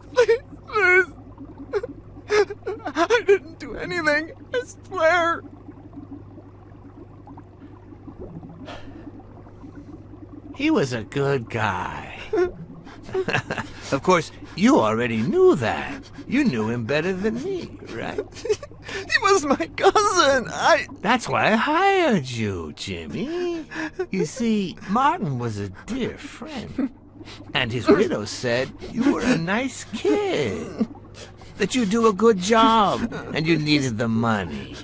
I didn't do anything. I swear. He was a good guy. Of course, you already knew that. You knew him better than me, right? He was my cousin. That's why I hired you, Jimmy. You see, Martin was a dear friend. And his widow said you were a nice kid. That you do a good job, and you needed the money.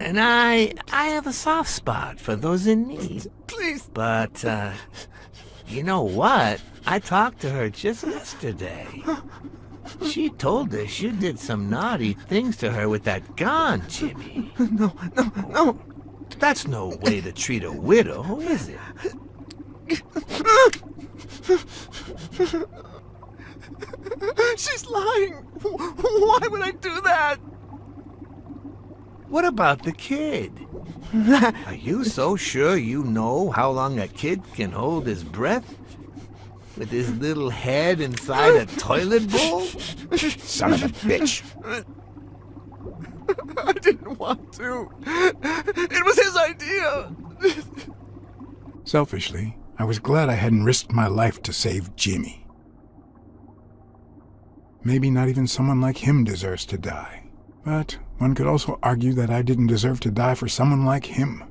And I have a soft spot for those in need. Please. But, you know what? I talked to her just yesterday. She told us you did some naughty things to her with that gun, Jimmy. No. That's no way to treat a widow, is it? She's lying! Why would I do that? What about the kid? Are you so sure you know how long a kid can hold his breath? With his little head inside a toilet bowl? Son of a bitch. I didn't want to. It was his idea. Selfishly, I was glad I hadn't risked my life to save Jimmy. Maybe not even someone like him deserves to die. But one could also argue that I didn't deserve to die for someone like him.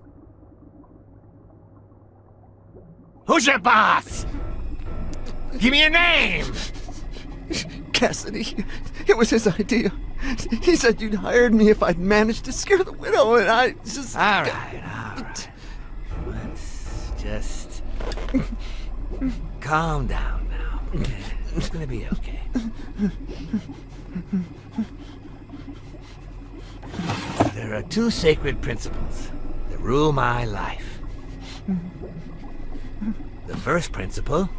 Who's your boss? Give me a name! Cassidy. It was his idea. He said you'd hired me if I'd managed to scare the widow, and I just... All right. Let's just... calm down now. Okay? It's gonna be okay. There are two sacred principles that rule my life. The first principle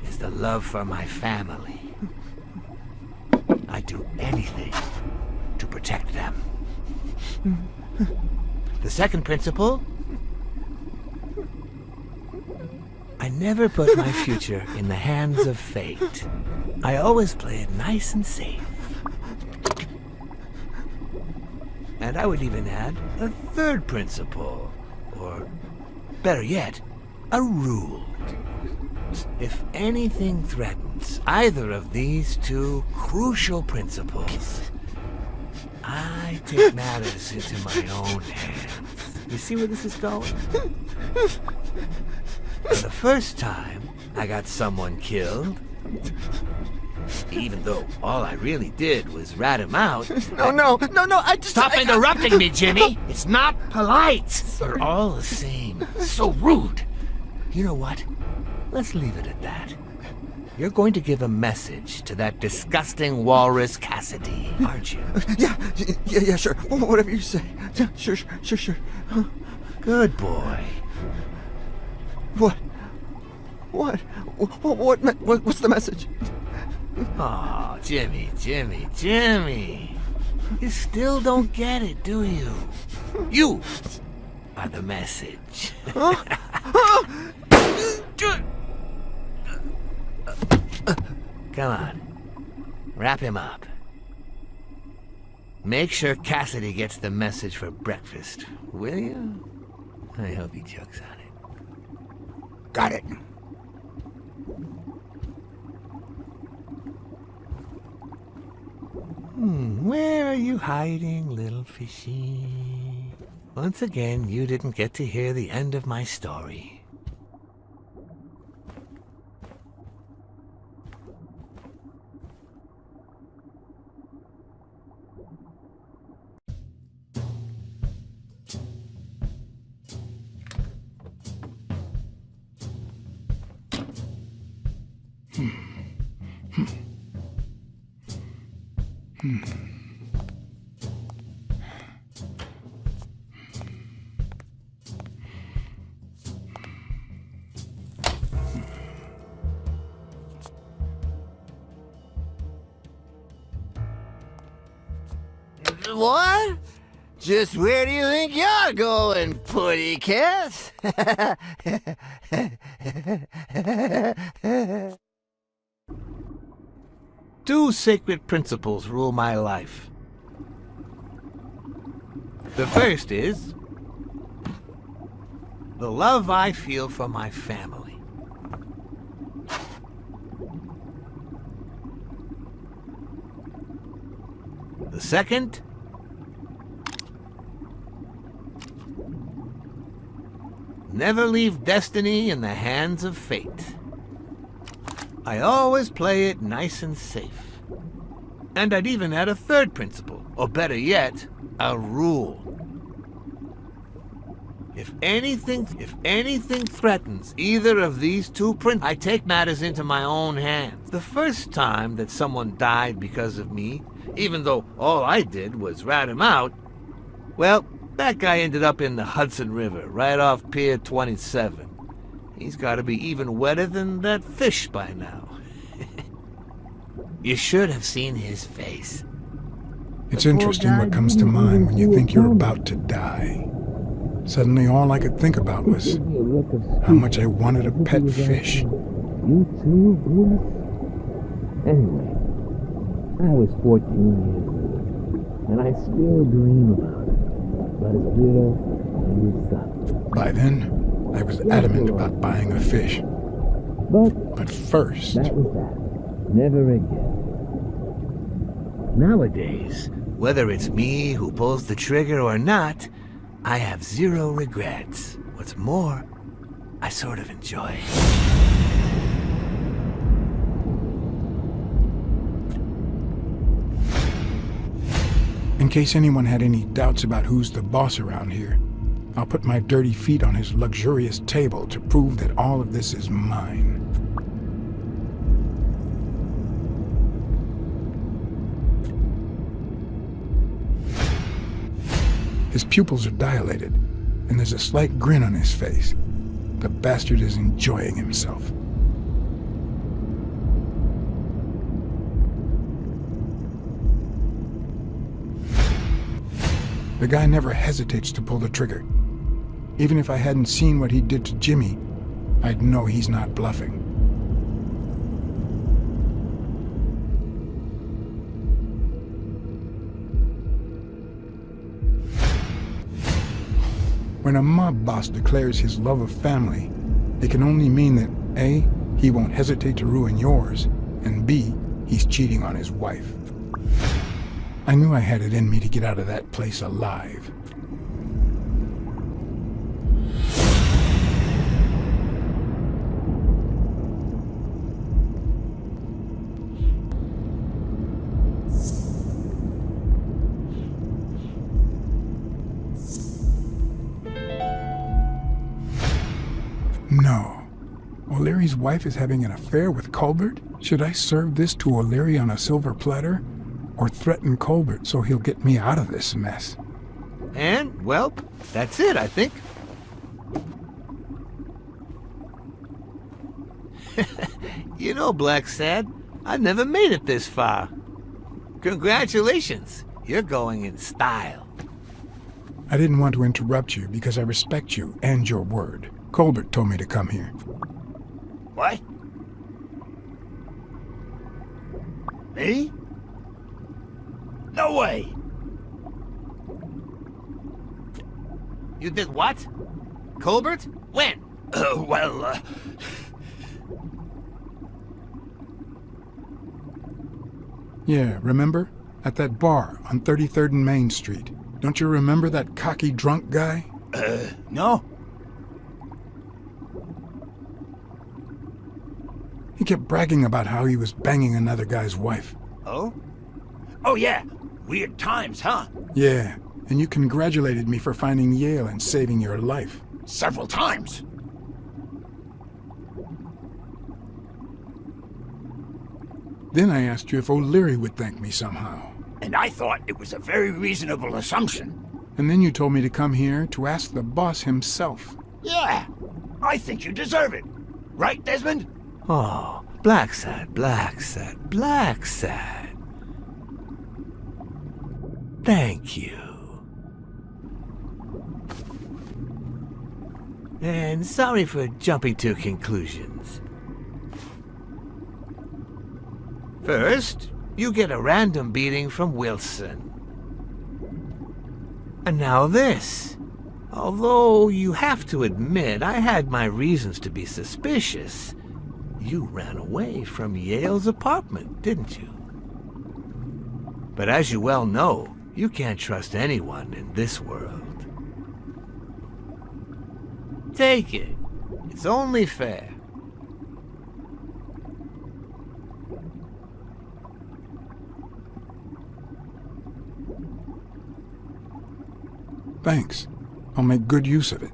is the love for my family. I'd do anything to protect them. The second principle, I never put my future in the hands of fate. I always play it nice and safe. And I would even add a third principle, or better yet, a rule. If anything threatens either of these two crucial principles, I take matters into my own hands. You see where this is going? For the first time I got someone killed, even though all I really did was rat him out. No, I just... Stop interrupting me, Jimmy! It's not polite! Sorry. You're all the same. So rude! You know what? Let's leave it at that. You're going to give a message to that disgusting walrus Cassidy, aren't you? Yeah, sure. Whatever you say. Yeah, sure. Good boy. What's the message? Oh, Jimmy. You still don't get it, do you? You are the message. Come on. Wrap him up. Make sure Cassidy gets the message for breakfast, will you? I hope he chokes on it. Got it. Where are you hiding, little fishy? Once again, you didn't get to hear the end of my story. What? Just where do you think you're going, putty cat? Two sacred principles rule my life. The first is the love I feel for my family. The second, never leave destiny in the hands of fate. I always play it nice and safe. And I'd even add a third principle, or better yet, a rule. If anything threatens either of these two principles, I take matters into my own hands. The first time that someone died because of me, even though all I did was rat him out, well, that guy ended up in the Hudson River, right off Pier 27. He's got to be even wetter than that fish by now. You should have seen his face. It's interesting what comes to mind when you think you're about to die. Suddenly all I could think about was how much I wanted a pet fish. You too, Bruce? Anyway, I was 14 years old, and I still dream about it. But it's real and it's up. By then, I was adamant about buying a fish. But first... That was that. Never again. Nowadays, whether it's me who pulls the trigger or not, I have zero regrets. What's more, I sort of enjoy it. In case anyone had any doubts about who's the boss around here, I'll put my dirty feet on his luxurious table to prove that all of this is mine. His pupils are dilated, and there's a slight grin on his face. The bastard is enjoying himself. The guy never hesitates to pull the trigger. Even if I hadn't seen what he did to Jimmy, I'd know he's not bluffing. When a mob boss declares his love of family, it can only mean that A, he won't hesitate to ruin yours, and B, he's cheating on his wife. I knew I had it in me to get out of that place alive. No. O'Leary's wife is having an affair with Colbert? Should I serve this to O'Leary on a silver platter? Or threaten Colbert so he'll get me out of this mess? And, well, that's it, I think. You know, Blacksad, I never made it this far. Congratulations, you're going in style. I didn't want to interrupt you because I respect you and your word. Colbert told me to come here. What? Me? No way! You did what? Colbert? When? Yeah, remember? At that bar on 33rd and Main Street. Don't you remember that cocky drunk guy? No. He kept bragging about how he was banging another guy's wife. Oh? Oh, yeah. Weird times, huh? Yeah, and you congratulated me for finding Yale and saving your life. Several times. Then I asked you if O'Leary would thank me somehow. And I thought it was a very reasonable assumption. And then you told me to come here to ask the boss himself. Yeah, I think you deserve it. Right, Desmond? Oh, Blacksad, Blacksad, Blacksad. Thank you. And sorry for jumping to conclusions. First, you get a random beating from Wilson. And now this. Although you have to admit I had my reasons to be suspicious, you ran away from Yale's apartment, didn't you? But as you well know, you can't trust anyone in this world. Take it. It's only fair. Thanks. I'll make good use of it.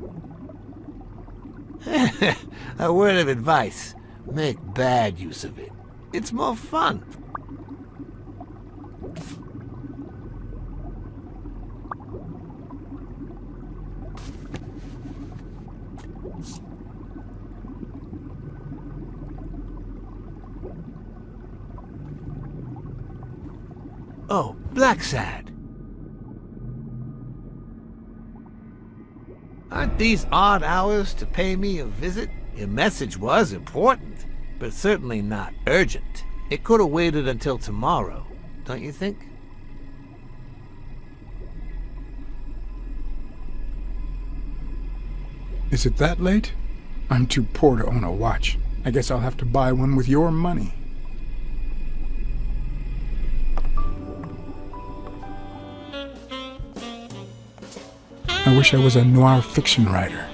A word of advice. Make bad use of it. It's more fun. Oh, Blacksad. Aren't these odd hours to pay me a visit? Your message was important, but certainly not urgent. It could have waited until tomorrow, don't you think? Is it that late? I'm too poor to own a watch. I guess I'll have to buy one with your money. I wish I was a noir fiction writer.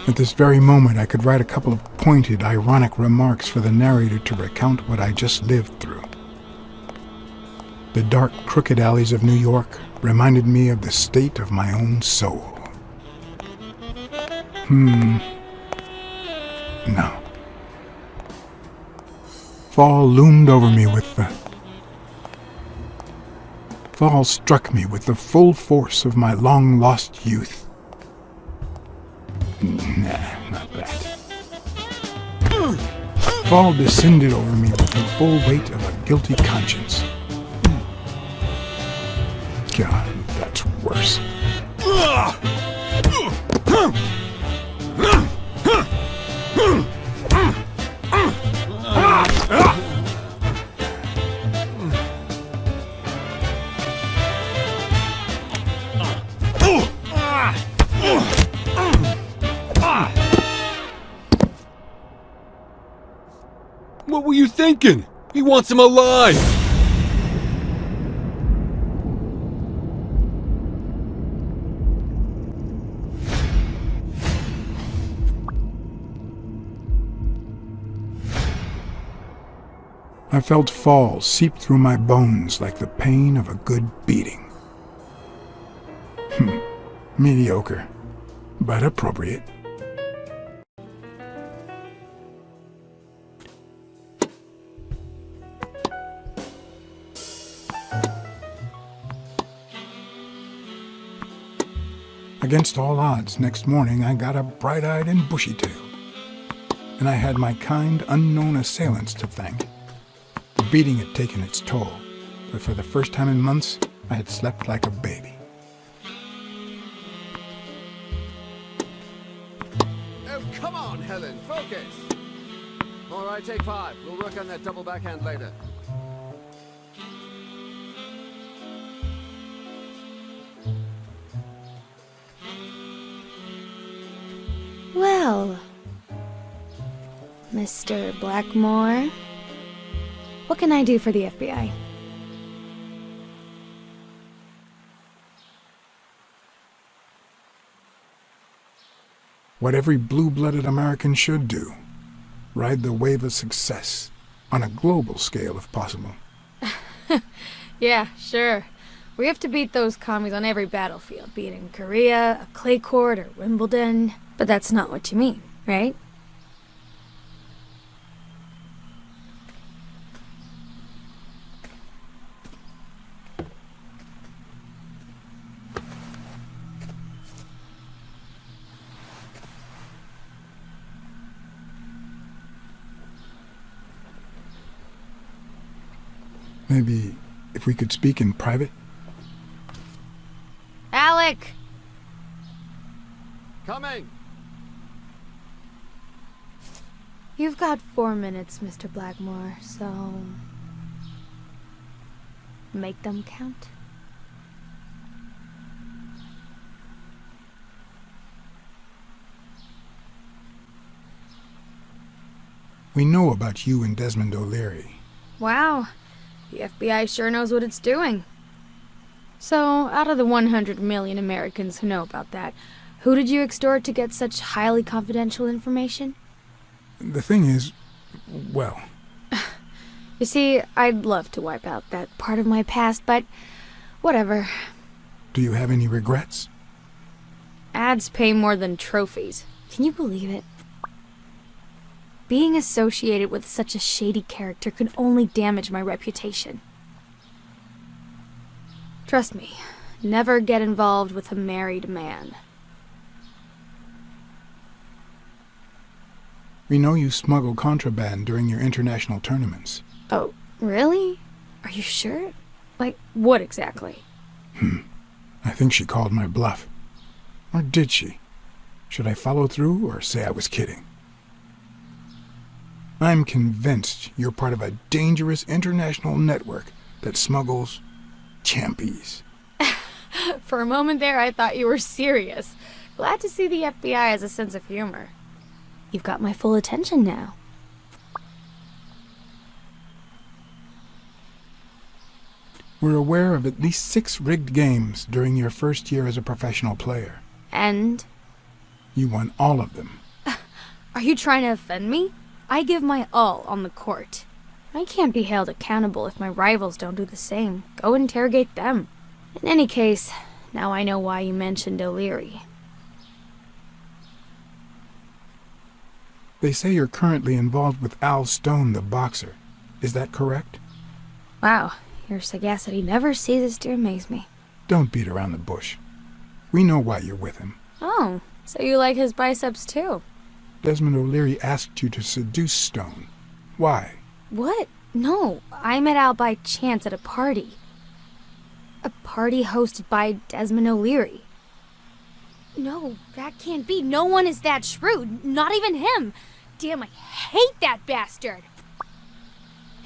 At this very moment, I could write a couple of pointed, ironic remarks for the narrator to recount what I just lived through. The dark, crooked alleys of New York reminded me of the state of my own soul. No. Fall loomed over me with the... Fall struck me with the full force of my long-lost youth. Nah, not that. Fall descended over me with the full weight of a guilty conscience. God, that's worse. What were you thinking? He wants him alive! I felt fall seep through my bones like the pain of a good beating. Mediocre, but appropriate. Against all odds, next morning I got up bright-eyed and bushy-tailed. And I had my kind, unknown assailants to thank. The beating had taken its toll, but for the first time in months, I had slept like a baby. Oh, come on, Helen, focus! All right, take 5. We'll work on that double backhand later. Well, Mr. Blackmore, what can I do for the FBI? What every blue-blooded American should do. Ride the wave of success, on a global scale if possible. Yeah, sure. We have to beat those commies on every battlefield, be it in Korea, a clay court, or Wimbledon. But that's not what you mean, right? Maybe if we could speak in private? Alec! Coming! You've got 4 minutes, Mr. Blackmore, so... make them count. We know about you and Desmond O'Leary. Wow. The FBI sure knows what it's doing. So, out of the 100 million Americans who know about that, who did you extort to get such highly confidential information? The thing is, well... You see, I'd love to wipe out that part of my past, but whatever. Do you have any regrets? Ads pay more than trophies. Can you believe it? Being associated with such a shady character could only damage my reputation. Trust me, never get involved with a married man. We know you smuggle contraband during your international tournaments. Oh, really? Are you sure? Like, what exactly? I think she called my bluff. Or did she? Should I follow through or say I was kidding? I'm convinced you're part of a dangerous international network that smuggles champies. For a moment there, I thought you were serious. Glad to see the FBI has a sense of humor. You've got my full attention now. We're aware of at least 6 rigged games during your first year as a professional player. And? You won all of them. Are you trying to offend me? I give my all on the court. I can't be held accountable if my rivals don't do the same. Go interrogate them. In any case, now I know why you mentioned O'Leary. They say you're currently involved with Al Stone, the boxer. Is that correct? Wow, your sagacity never ceases to amaze me. Don't beat around the bush. We know why you're with him. Oh, so you like his biceps too? Desmond O'Leary asked you to seduce Stone. Why? What? No, I met Al by chance at a party. A party hosted by Desmond O'Leary. No, that can't be. No one is that shrewd. Not even him. Damn, I hate that bastard.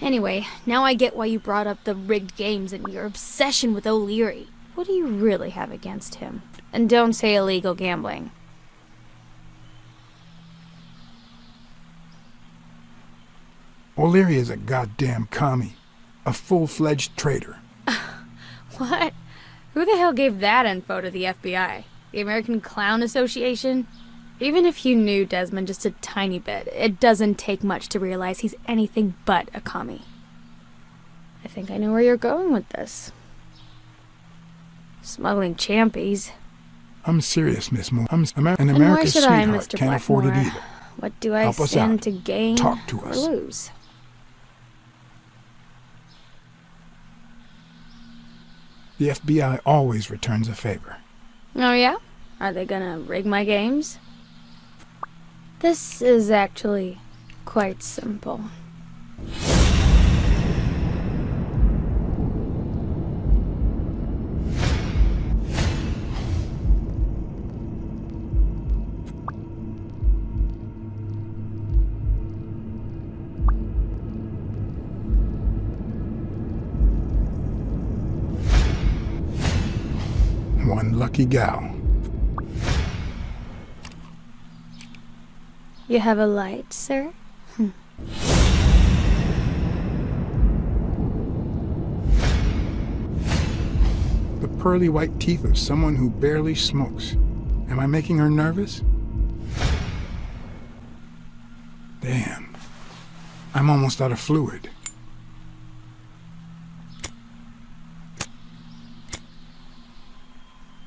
Anyway, now I get why you brought up the rigged games and your obsession with O'Leary. What do you really have against him? And don't say illegal gambling. O'Leary is a goddamn commie. A full-fledged traitor. What? Who the hell gave that info to the FBI? The American Clown Association? Even if you knew Desmond just a tiny bit, it doesn't take much to realize he's anything but a commie. I think I know where you're going with this. Smuggling champies. I'm serious, Miss Moore. I'm an And why America's should I, sweetheart. Mr. Can't afford it Blackmore? either. What do I Help us stand out. to gain Talk to or us. lose? The FBI always returns a favor. Oh yeah? Are they gonna rig my games? This is actually quite simple. One lucky gal. You have a light, sir? The pearly white teeth of someone who barely smokes. Am I making her nervous? Damn. I'm almost out of fluid.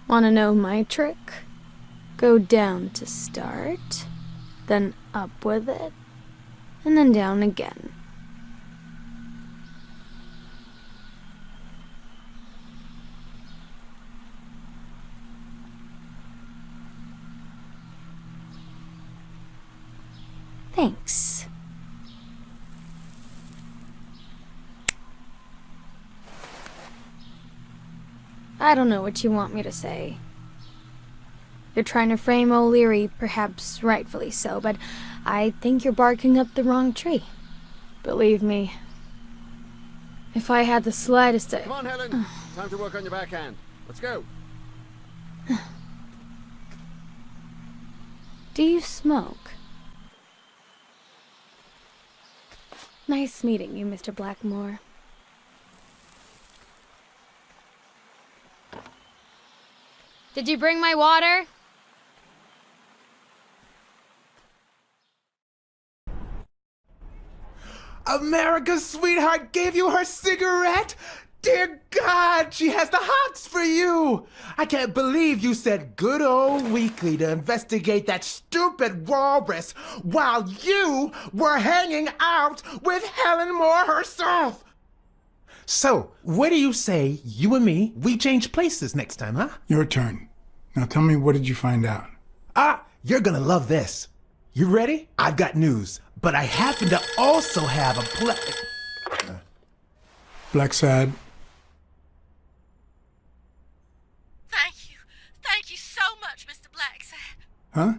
Wanna know my trick? Go down to start, then up with it, and then down again. Thanks. I don't know what you want me to say. You're trying to frame O'Leary, perhaps rightfully so, but I think you're barking up the wrong tree. Believe me, if I had the slightest... Come on, Helen. Time to work on your backhand. Let's go. Do you smoke? Nice meeting you, Mr. Blackmore. Did you bring my water? America's sweetheart gave you her cigarette? Dear God, she has the hots for you! I can't believe you said good old Weekly to investigate that stupid walrus while you were hanging out with Helen Moore herself! So, what do you say, you and me, we change places next time, huh? Your turn. Now tell me, what did you find out? Ah, you're gonna love this. You ready? I've got news, but I happen to also have a Blacksad. Thank you. Thank you so much, Mr. Blacksad. Huh?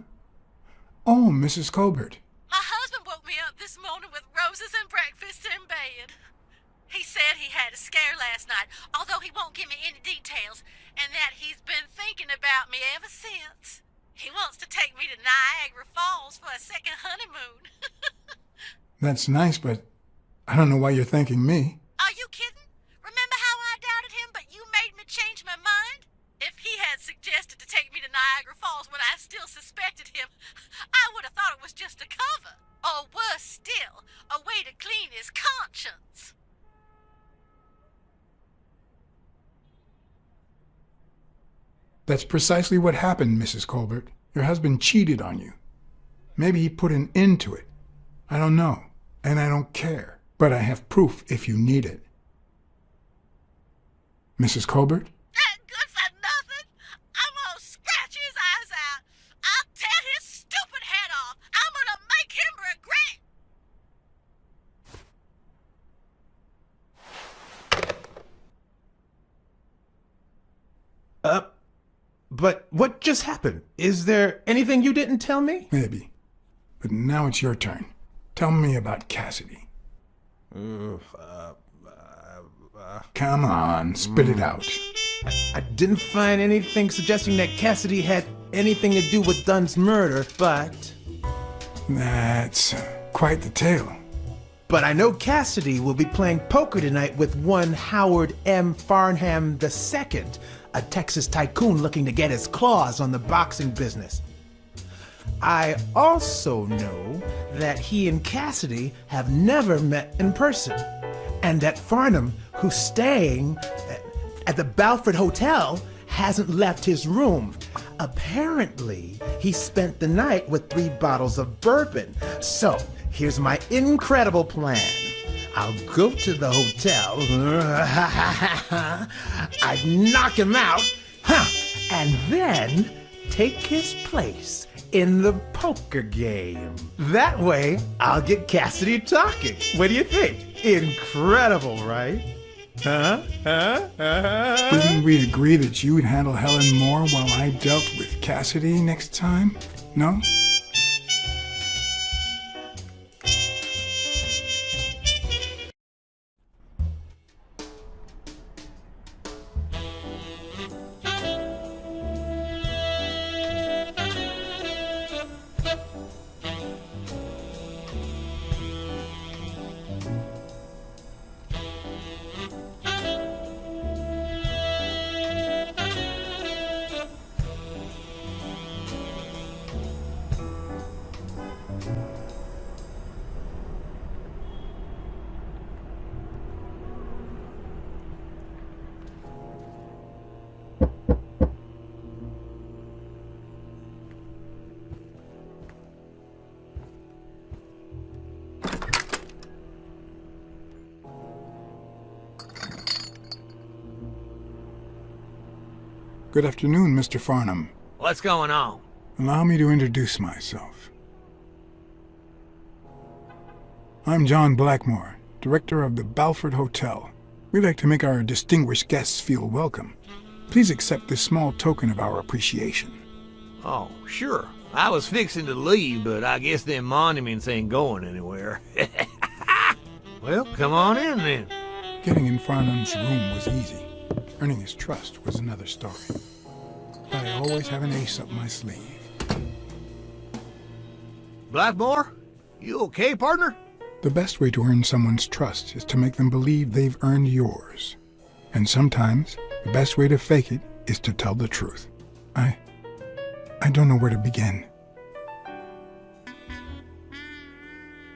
Oh, Mrs. Colbert. My husband woke me up this morning with roses and breakfast in bed. He said he had a scare last night, although he won't give me any details, and that he's been thinking about me ever since. He wants to take me to Niagara Falls for a second honeymoon. That's nice, but I don't know why you're thanking me. Are you kidding? Remember how I doubted him, but you made me change my mind? If he had suggested to take me to Niagara Falls when I still suspected him, I would have thought it was just a cover. Or worse still, a way to clean his conscience. That's precisely what happened, Mrs. Colbert. Your husband cheated on you. Maybe he put an end to it. I don't know, and I don't care. But I have proof if you need it. Mrs. Colbert? That good for nothing? I'm gonna scratch his eyes out. I'll tear his stupid head off. I'm gonna make him regret. But what just happened? Is there anything you didn't tell me? Maybe. But now it's your turn. Tell me about Cassidy. Come on, spit it out. I didn't find anything suggesting that Cassidy had anything to do with Dunn's murder, but... That's quite the tale. But I know Cassidy will be playing poker tonight with one Howard M. Farnham II, a Texas tycoon looking to get his claws on the boxing business. I also know that he and Cassidy have never met in person, and that Farnham, who's staying at the Balford Hotel, hasn't left his room. Apparently, he spent the night with 3 bottles of bourbon. So, here's my incredible plan. I'll go to the hotel, I'd knock him out, and then take his place in the poker game. That way, I'll get Cassidy talking. What do you think? Incredible, right? Didn't we agree that you would handle Helen more while I dealt with Cassidy next time? No? Good afternoon, Mr. Farnham. What's going on? Allow me to introduce myself. I'm John Blackmore, director of the Balford Hotel. We'd like to make our distinguished guests feel welcome. Please accept this small token of our appreciation. Oh, sure. I was fixing to leave, but I guess them monuments ain't going anywhere. Well, come on in then. Getting in Farnham's room was easy. Earning his trust was another story. I always have an ace up my sleeve. Blackmore? You okay, partner? The best way to earn someone's trust is to make them believe they've earned yours. And sometimes, the best way to fake it is to tell the truth. I don't know where to begin.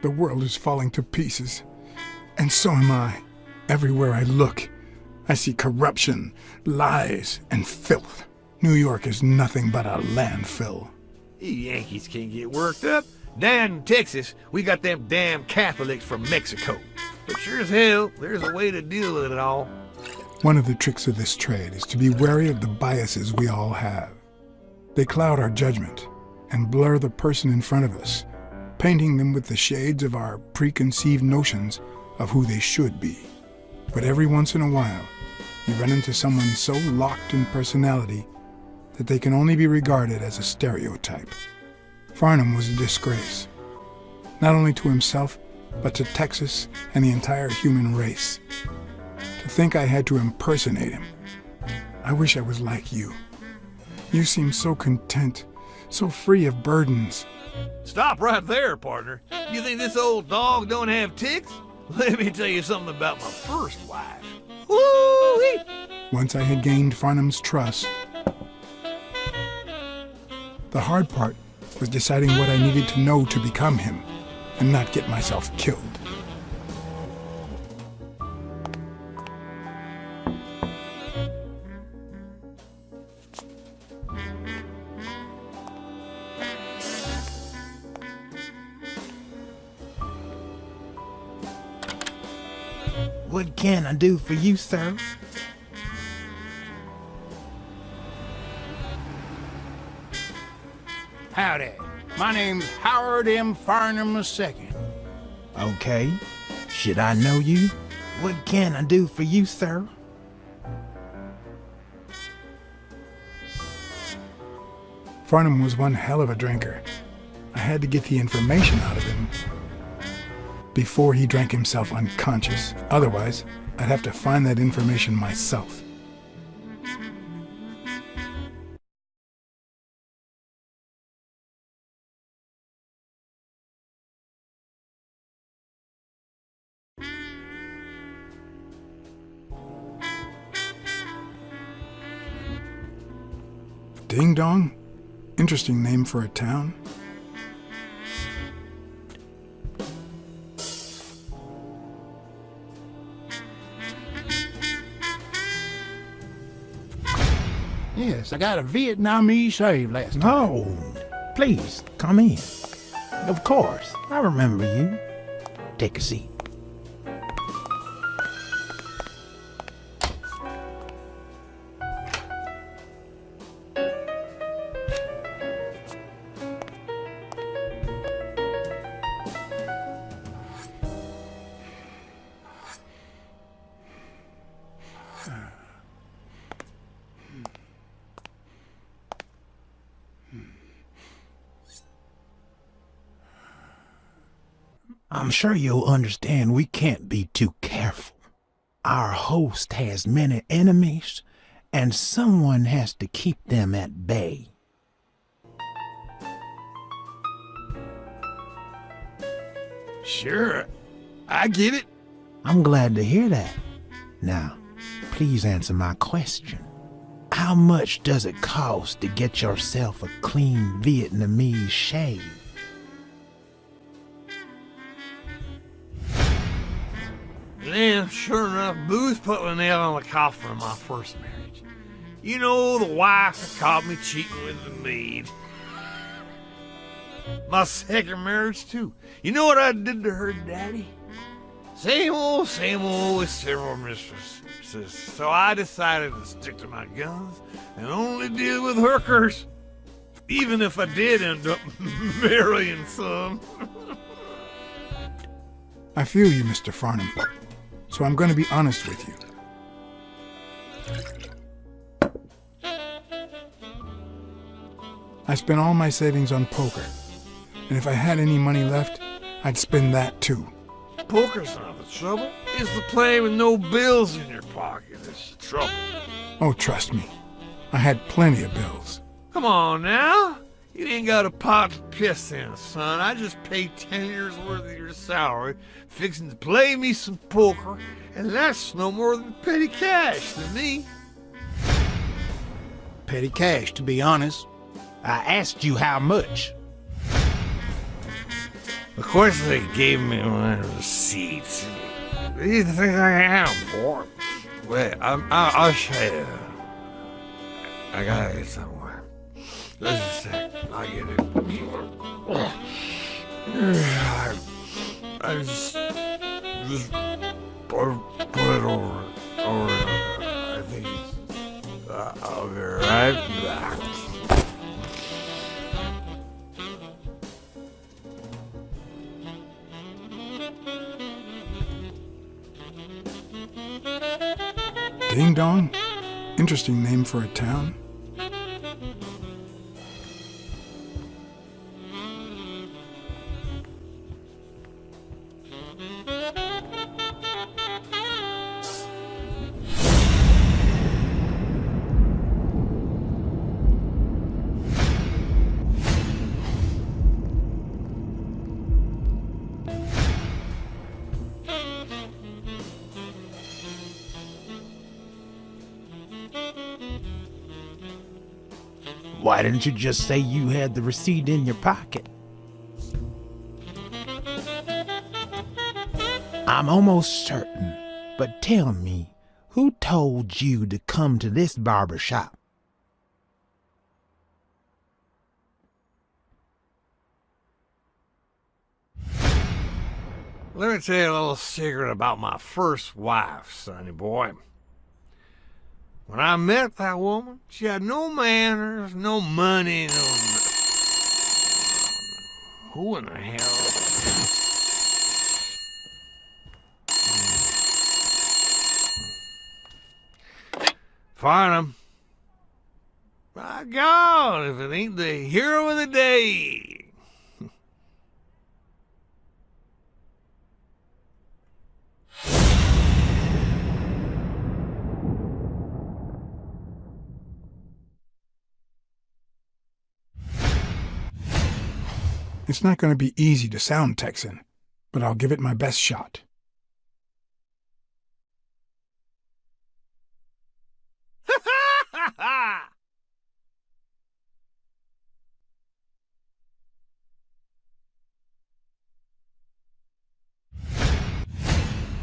The world is falling to pieces, and so am I. Everywhere I look, I see corruption, lies, and filth. New York is nothing but a landfill. You Yankees can't get worked up. Down in Texas, we got them damn Catholics from Mexico. But sure as hell, there's a way to deal with it all. One of the tricks of this trade is to be wary of the biases we all have. They cloud our judgment and blur the person in front of us, painting them with the shades of our preconceived notions of who they should be. But every once in a while, you run into someone so locked in personality that they can only be regarded as a stereotype. Farnham was a disgrace, not only to himself, but to Texas and the entire human race. To think I had to impersonate him. I wish I was like you. You seem so content, so free of burdens. Stop right there, partner. You think this old dog don't have ticks? Let me tell you something about my first wife. Woo-wee! Once I had gained Farnham's trust, the hard part was deciding what I needed to know to become him and not get myself killed. What can I do for you, sir? Howdy. My name's Howard M. Farnham II. Okay. Should I know you? What can I do for you, sir? Farnham was one hell of a drinker. I had to get the information out of him before he drank himself unconscious. Otherwise, I'd have to find that information myself. Ding Dong? Interesting name for a town. Yes, I got a Vietnamese slave last time. No, please, come in. Of course, I remember you. Take a seat. I'm sure you'll understand we can't be too careful. Our host has many enemies, and someone has to keep them at bay. Sure, I get it. I'm glad to hear that. Now, please answer my question. How much does it cost to get yourself a clean Vietnamese shave? Then, sure enough, Booth put the nail on the coffin of my first marriage. You know, the wife that caught me cheating with the maid. My second marriage, too. You know what I did to her daddy? Same old with several mistresses. So I decided to stick to my guns and only deal with hookers. Even if I did end up marrying some. I feel you, Mr. Farnham. So I'm going to be honest with you. I spent all my savings on poker, and if I had any money left, I'd spend that too. Poker's not the trouble. It's the playing with no bills in your pocket that's the trouble. Oh, trust me, I had plenty of bills. Come on now. You ain't got a pot to piss in, son. I just paid 10 years worth of your salary fixing to play me some poker, and that's no more than petty cash to me. Petty cash, to be honest. I asked you how much. Of course they gave me my receipts. These things I am, boy. Wait, I'll show you. I got it somewhere. Just a sec. I'll get it. I just put it over. I think I'll be right back. Ding Dong? Interesting name for a town. Why didn't you just say you had the receipt in your pocket? I'm almost certain, but tell me, who told you to come to this barber shop? Let me tell you a little secret about my first wife, sonny boy. When I met that woman, she had no manners, no money, Who in the hell? Farnham. My God, if it ain't the hero of the day. It's not going to be easy to sound Texan, but I'll give it my best shot.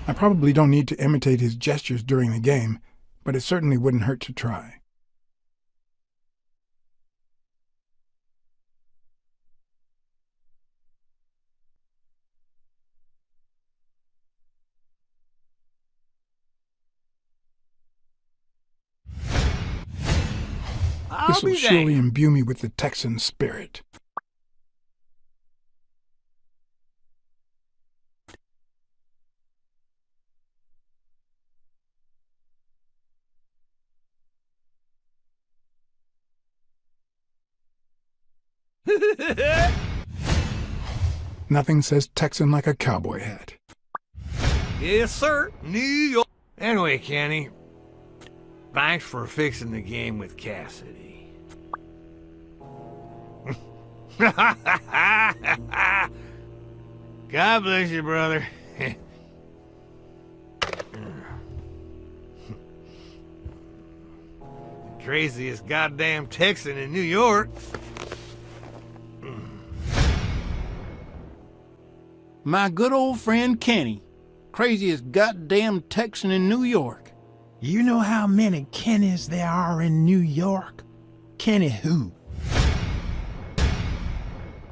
I probably don't need to imitate his gestures during the game, but it certainly wouldn't hurt to try. This will surely imbue me with the Texan spirit. Nothing says Texan like a cowboy hat. Yes, sir. New York. Anyway, Kenny, thanks for fixing the game with Cassidy. God bless you, brother. Craziest goddamn Texan in New York. My good old friend Kenny. Craziest goddamn Texan in New York. You know how many Kennys there are in New York? Kenny who?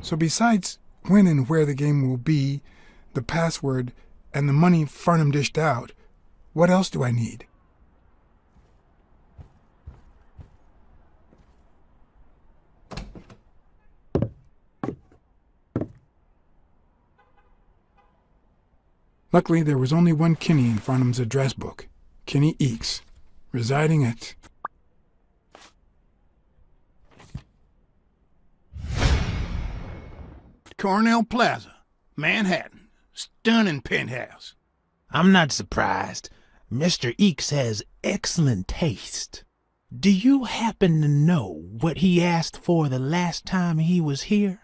So besides when and where the game will be, the password, and the money Farnham dished out, what else do I need? Luckily, there was only one Kinney in Farnham's address book, Kinney Eakes, residing at... Cornell Plaza, Manhattan. Stunning penthouse. I'm not surprised. Mr. Eakes has excellent taste. Do you happen to know what he asked for the last time he was here?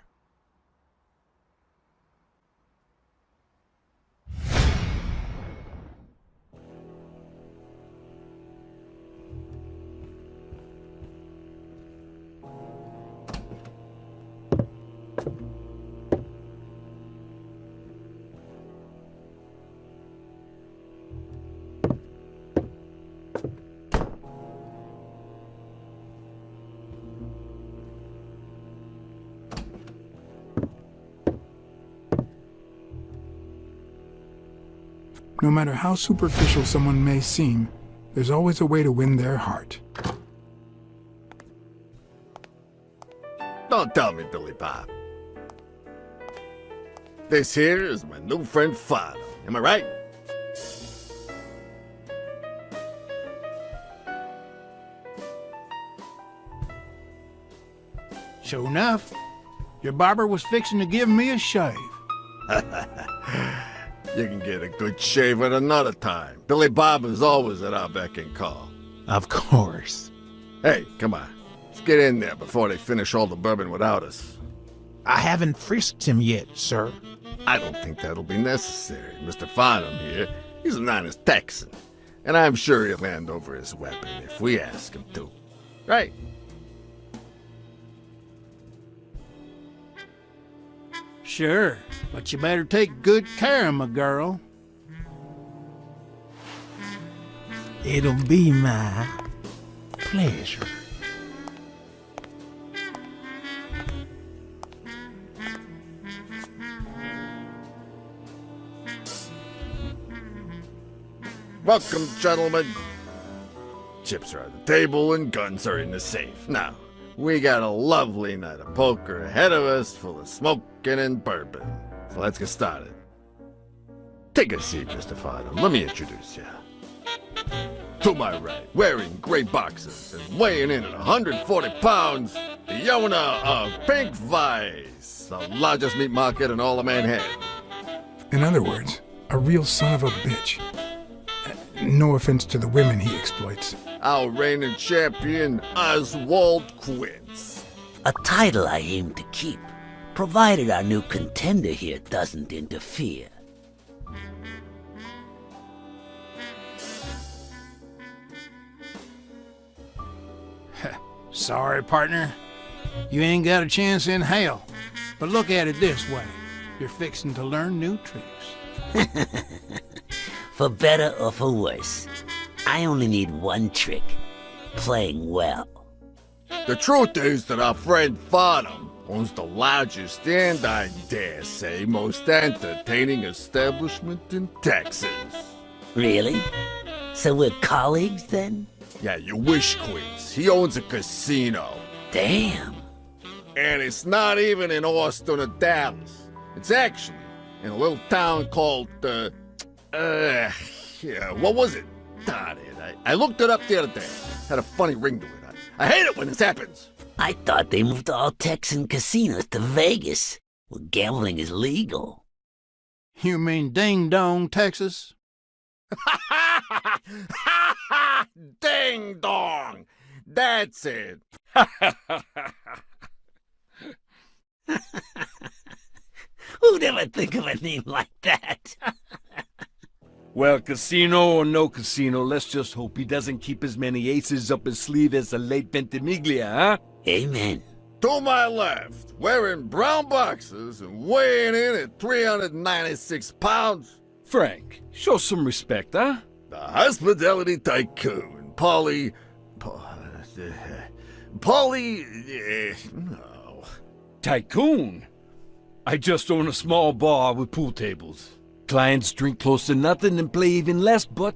No matter how superficial someone may seem, there's always a way to win their heart. Don't tell me, Billy Bob. This here is my new friend Farnham. Am I right? Sure enough, your barber was fixing to give me a shave. You can get a good shave at another time. Billy Bob is always at our beck and call. Of course. Hey, come on. Let's get in there before they finish all the bourbon without us. I haven't frisked him yet, sir. I don't think that'll be necessary. Mr. Farnham here, he's an honest Texan. And I'm sure he'll hand over his weapon if we ask him to. Right? Sure, but you better take good care of my girl. It'll be my pleasure. Welcome, gentlemen. Chips are on the table and guns are in the safe. Now, we got a lovely night of poker ahead of us full of smoking and bourbon. So let's get started. Take a seat, Mr. Farnham. Let me introduce you. To my right, wearing gray boxers and weighing in at 140 pounds, the owner of Pink Vice, the largest meat market in all of Manhattan. In other words, a real son of a bitch. No offense to the women he exploits. Our reigning champion, Oswald Quince. A title I aim to keep, provided our new contender here doesn't interfere. Sorry, partner. You ain't got a chance in hell. But look at it this way. You're fixing to learn new tricks. For better or for worse, I only need one trick. Playing well. The truth is that our friend Farnham owns the largest and, I dare say, most entertaining establishment in Texas. Really? So we're colleagues then? Yeah, you wish, Queens. He owns a casino. Damn. And it's not even in Austin or Dallas. It's actually in a little town called, what was it? Darn it. I looked it up the other day. Had a funny ring to it. I hate it when this happens. I thought they moved all Texan casinos to Vegas, where gambling is legal. You mean Ding Dong, Texas? Ding Dong! That's it. Who'd ever think of a name like that? Well, casino or no casino, let's just hope he doesn't keep as many aces up his sleeve as the late Ventimiglia, huh? Amen. To my left, wearing brown boxers and weighing in at 396 pounds. Frank, show some respect, huh? The hospitality tycoon, Polly... no. Tycoon? I just own a small bar with pool tables. Clients drink close to nothing and play even less, but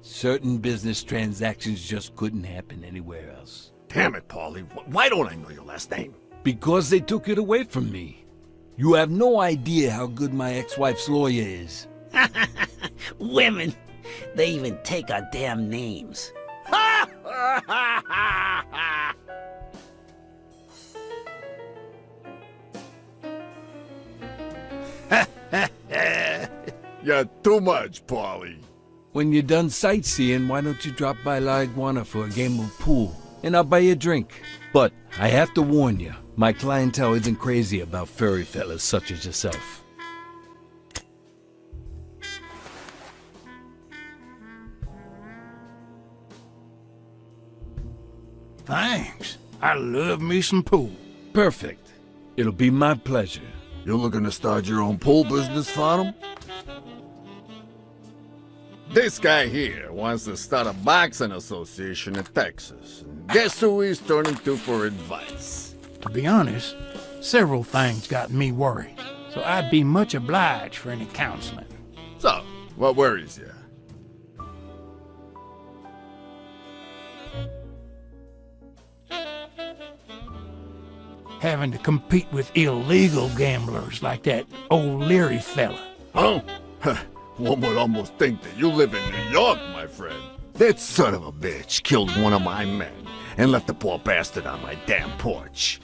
certain business transactions just couldn't happen anywhere else. Damn it, Paulie. Why don't I know your last name? Because they took it away from me. You have no idea how good my ex-wife's lawyer is. Women, they even take our damn names. You're too much, Paulie. When you're done sightseeing, why don't you drop by La Iguana for a game of pool, and I'll buy you a drink. But I have to warn you, my clientele isn't crazy about furry fellas such as yourself. Thanks. I love me some pool. Perfect. It'll be my pleasure. You're looking to start your own pool business, Farnham? This guy here wants to start a boxing association in Texas. And guess who he's turning to for advice? To be honest, several things got me worried, so I'd be much obliged for any counseling. So, what worries you? Having to compete with illegal gamblers like that old Leary fella. Huh? One would almost think that you live in New York, my friend. That son of a bitch killed one of my men and left the poor bastard on my damn porch.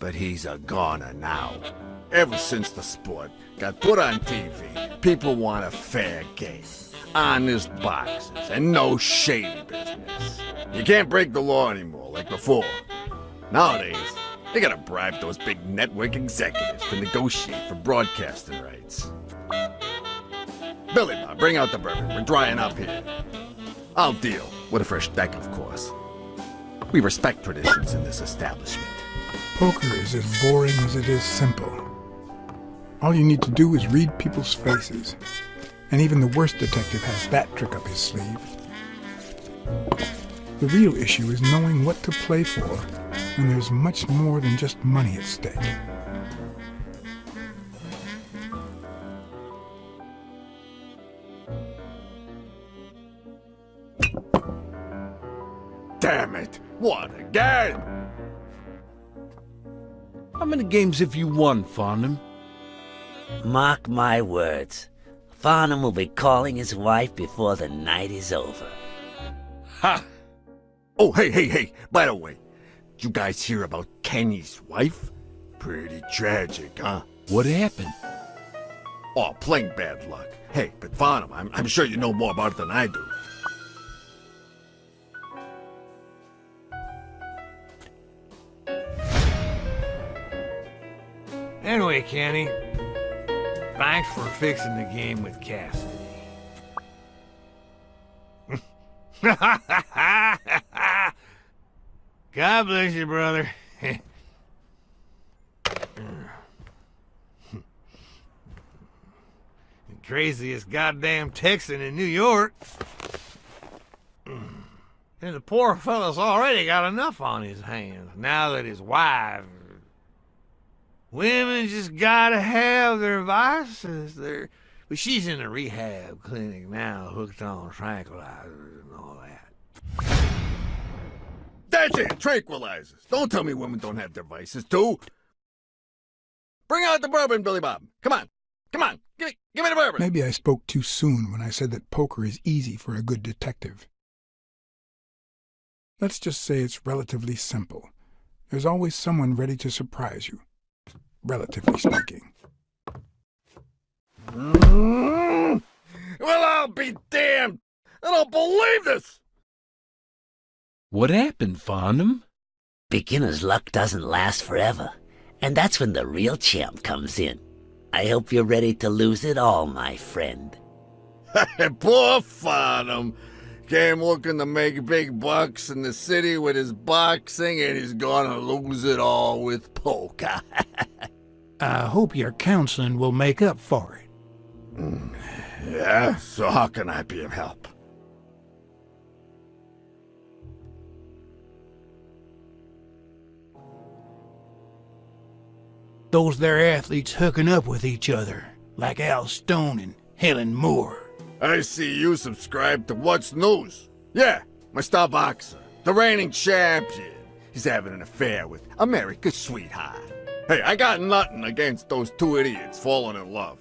but he's a goner now. Ever since the sport got put on TV, people want a fair game, honest boxes, and no shady business. You can't break the law anymore like before. Nowadays, they gotta bribe those big network executives to negotiate for broadcasting rights. Billy Bob, bring out the bourbon. We're drying up here. I'll deal with a fresh deck, of course. We respect traditions in this establishment. Poker is as boring as it is simple. All you need to do is read people's faces. And even the worst detective has that trick up his sleeve. The real issue is knowing what to play for when there's much more than just money at stake. Damn it! What again? How many games have you won, Farnham? Mark my words. Farnham will be calling his wife before the night is over. Ha! Oh, hey! By the way, did you guys hear about Kenny's wife? Pretty tragic, huh? What happened? Oh, plain bad luck. Hey, but Farnham, I'm sure you know more about it than I do. Anyway, Kenny, thanks for fixing the game with Cassidy. God bless you, brother. The craziest goddamn Texan in New York. And the poor fella's already got enough on his hands now that his wife... Women just gotta have their vices. But she's in a rehab clinic now, hooked on tranquilizers and all that. That's it, tranquilizers. Don't tell me women don't have their vices, too. Bring out the bourbon, Billy Bob. Come on, give me the bourbon. Maybe I spoke too soon when I said that poker is easy for a good detective. Let's just say it's relatively simple. There's always someone ready to surprise you. Relatively speaking. Well, I'll be damned! I don't believe this! What happened, Farnham? Beginner's luck doesn't last forever, and that's when the real champ comes in. I hope you're ready to lose it all, my friend. Poor Farnham. Came looking to make big bucks in the city with his boxing, and he's gonna lose it all with poker. I hope your counseling will make up for it. Yeah, so how can I be of help? Those there athletes hooking up with each other, like Al Stone and Helen Moore. I see you subscribe to What's News. Yeah, my star boxer, the reigning champion. He's having an affair with America's sweetheart. Hey, I got nothing against those two idiots falling in love.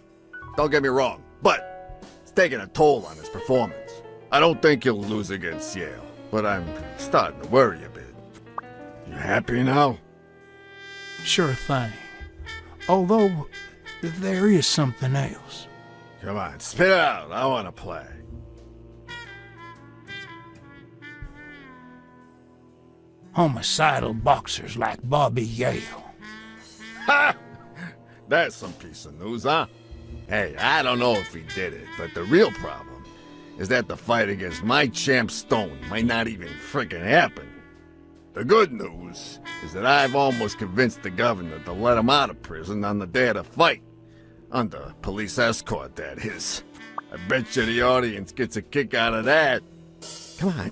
Don't get me wrong, but it's taking a toll on his performance. I don't think he'll lose against Yale, but I'm starting to worry a bit. You happy now? Sure thing. Although, there is something else. Come on, spit it out. I want to play. Homicidal boxers like Bobby Yale. Ha! That's some piece of news, huh? Hey, I don't know if he did it, but the real problem is that the fight against my champ Stone might not even frickin' happen. The good news is that I've almost convinced the governor to let him out of prison on the day of the fight. Under police escort, that is. I bet you the audience gets a kick out of that.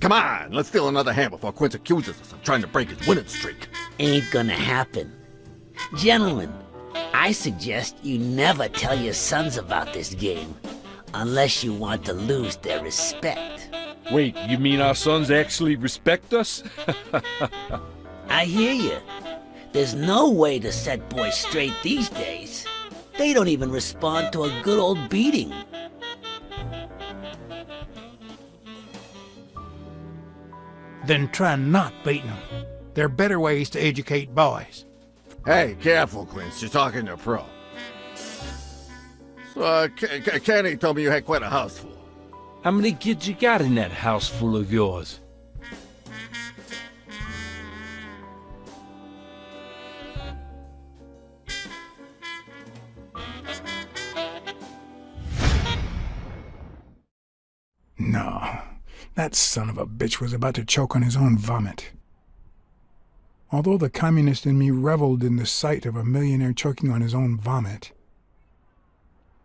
Come on, let's steal another hand before Quince accuses us of trying to break his winning streak. Ain't gonna happen. Gentlemen, I suggest you never tell your sons about this game, unless you want to lose their respect. Wait, you mean our sons actually respect us? I hear you. There's no way to set boys straight these days. They don't even respond to a good old beating. Then try not beating them. There are better ways to educate boys. Hey, careful, Quince. You're talking to a pro. So, Kenny told me you had quite a house full. How many kids you got in that house full of yours? No, that son of a bitch was about to choke on his own vomit. Although the communist in me reveled in the sight of a millionaire choking on his own vomit,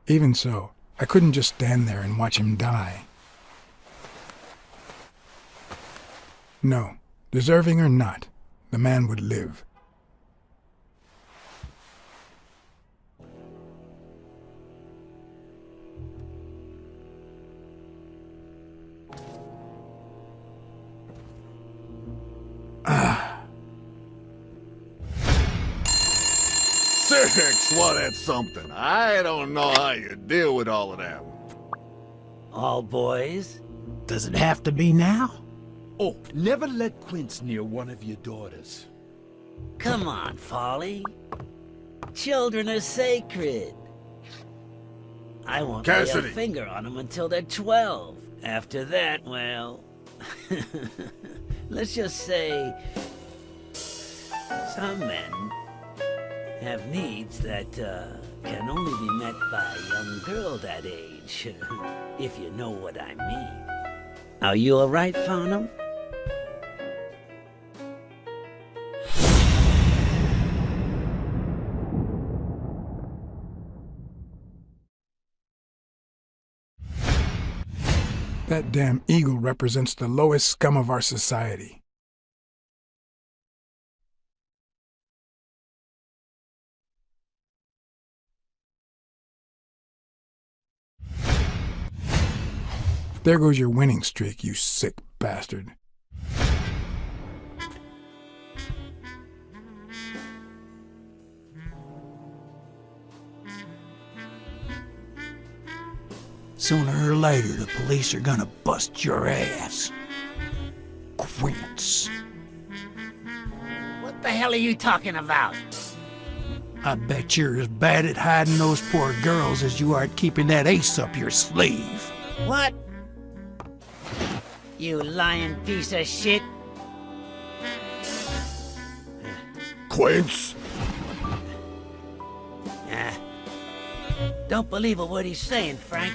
even so, I couldn't just stand there and watch him die. No, deserving or not, the man would live. Six, well, that's something. I don't know how you deal with all of them. All boys? Does it have to be now? Oh, never let Quince near one of your daughters. Come on, Folly. Children are sacred. I won't lay a finger on them until they're 12. After that, well... let's just say... some men have needs that can only be met by a young girl that age, if you know what I mean. Are you all right, Farnham? That damn eagle represents the lowest scum of our society. There goes your winning streak, you sick bastard. Sooner or later, the police are gonna bust your ass. Quince. What the hell are you talking about? I bet you're as bad at hiding those poor girls as you are at keeping that ace up your sleeve. What? You lying piece of shit. Quince? Don't believe a word he's saying, Frank.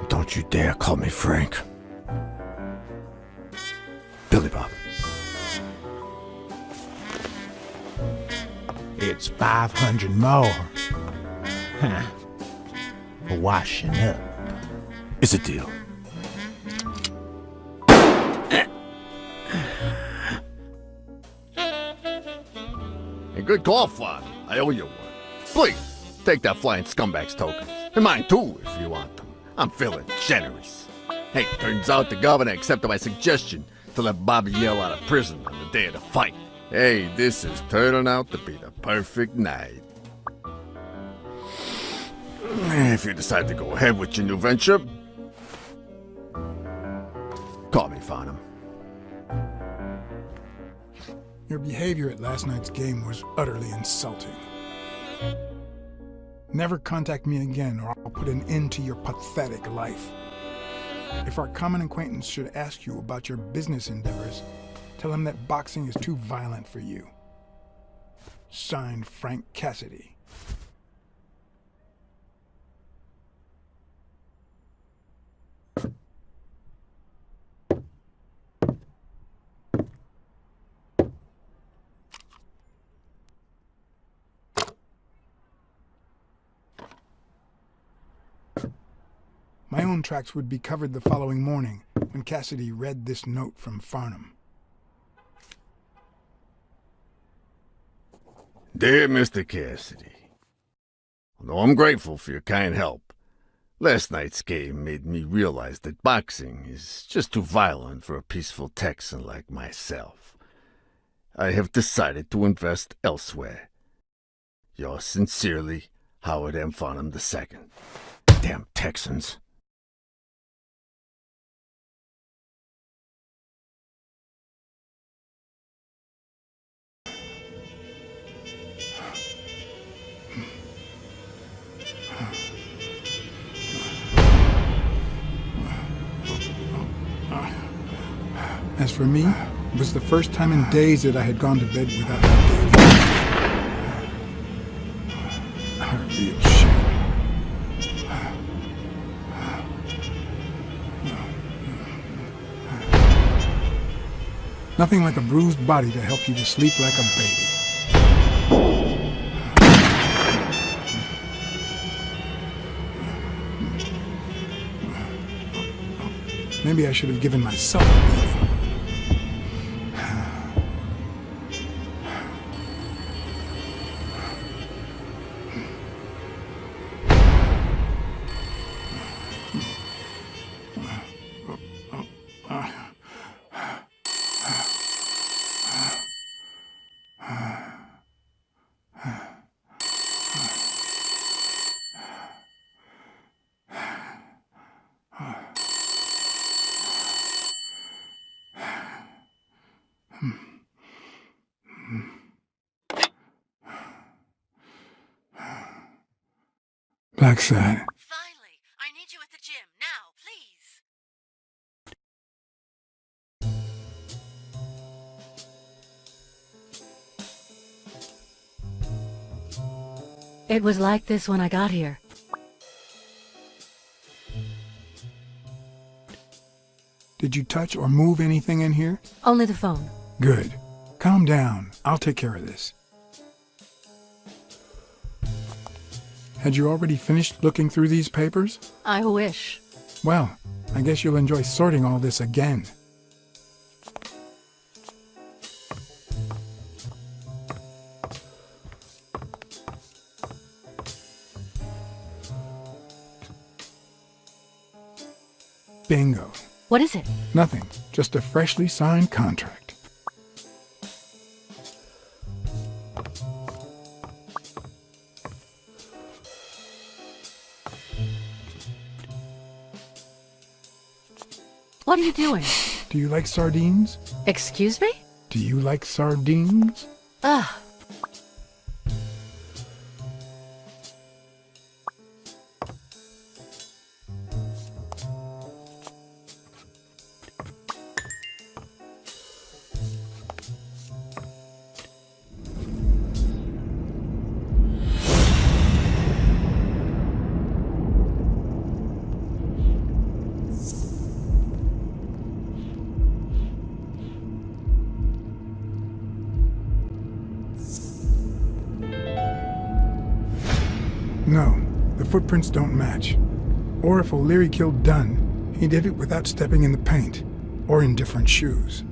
Don't you dare call me Frank. Billy Bob. It's 500 more. Huh. For washing up. It's a deal. A good call, Father. I owe you one. Please, take that flying scumbag's tokens. And mine too, if you want them. I'm feeling generous. Hey, turns out the governor accepted my suggestion to let Bobby Yale out of prison on the day of the fight. Hey, this is turning out to be the perfect night. If you decide to go ahead with your new venture, call me, Farnham. Your behavior at last night's game was utterly insulting. Never contact me again or I'll put an end to your pathetic life. If our common acquaintance should ask you about your business endeavors, tell him that boxing is too violent for you. Signed, Frank Cassidy. My own tracks would be covered the following morning when Cassidy read this note from Farnham. Dear Mr. Cassidy, although I'm grateful for your kind help, last night's game made me realize that boxing is just too violent for a peaceful Texan like myself. I have decided to invest elsewhere. Yours sincerely, Howard M. Farnham II. Damn Texans. As for me, it was the first time in days that I had gone to bed without my daily. A real shame. Nothing like a bruised body to help you to sleep like a baby. Maybe I should have given myself a beating. Blacksad. Finally, I need you at the gym now, please. It was like this when I got here. Did you touch or move anything in here? Only the phone. Good. Calm down. I'll take care of this. Had you already finished looking through these papers? I wish. Well, I guess you'll enjoy sorting all this again. Bingo. What is it? Nothing. Just a freshly signed contract. What are you doing? Do you like sardines? Excuse me? Do you like sardines? Ugh. No, the footprints don't match. Or if O'Leary killed Dunn, he did it without stepping in the paint, or in different shoes.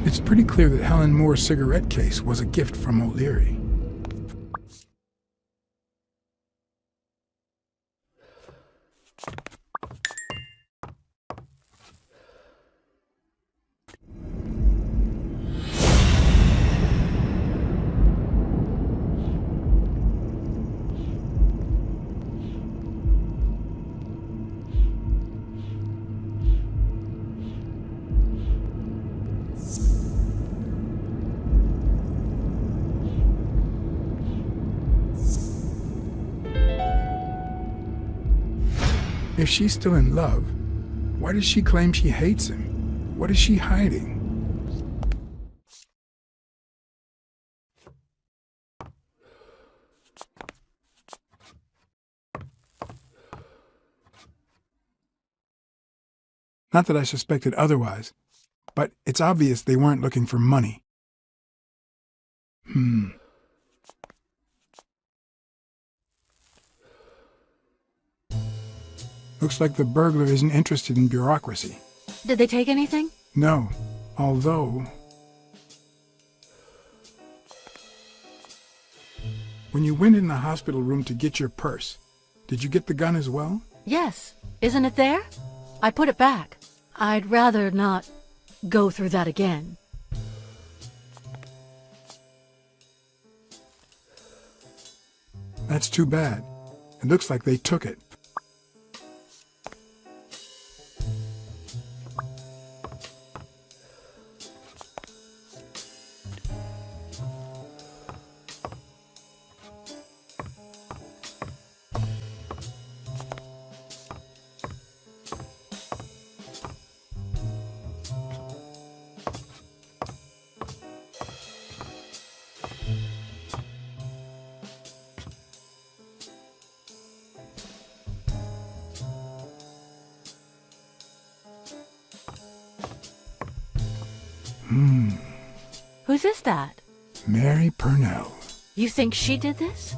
It's pretty clear that Helen Moore's cigarette case was a gift from O'Leary. If she's still in love, Why does she claim she hates him? What is she hiding? Not that I suspected otherwise, but it's obvious they weren't looking for money. Looks like the burglar isn't interested in bureaucracy. Did they take anything? No, although... When you went in the hospital room to get your purse, did you get the gun as well? Yes. Isn't it there? I put it back. I'd rather not go through that again. That's too bad. It looks like they took it. Whose is that? Mary Purnell. You think she did this?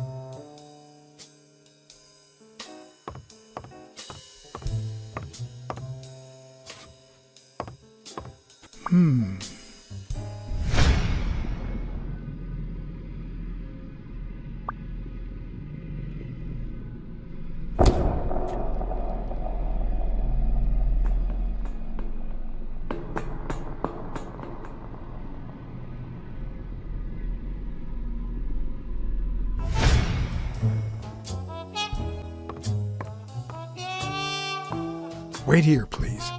Wait here, please.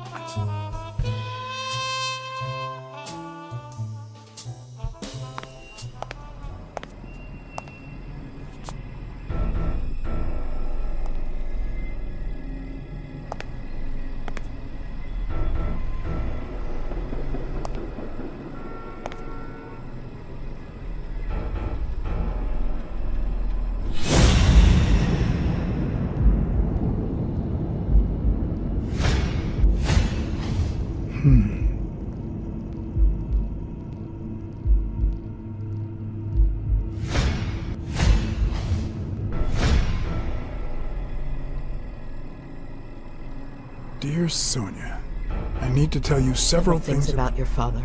Dear Sonia, I need to tell you several things about your father.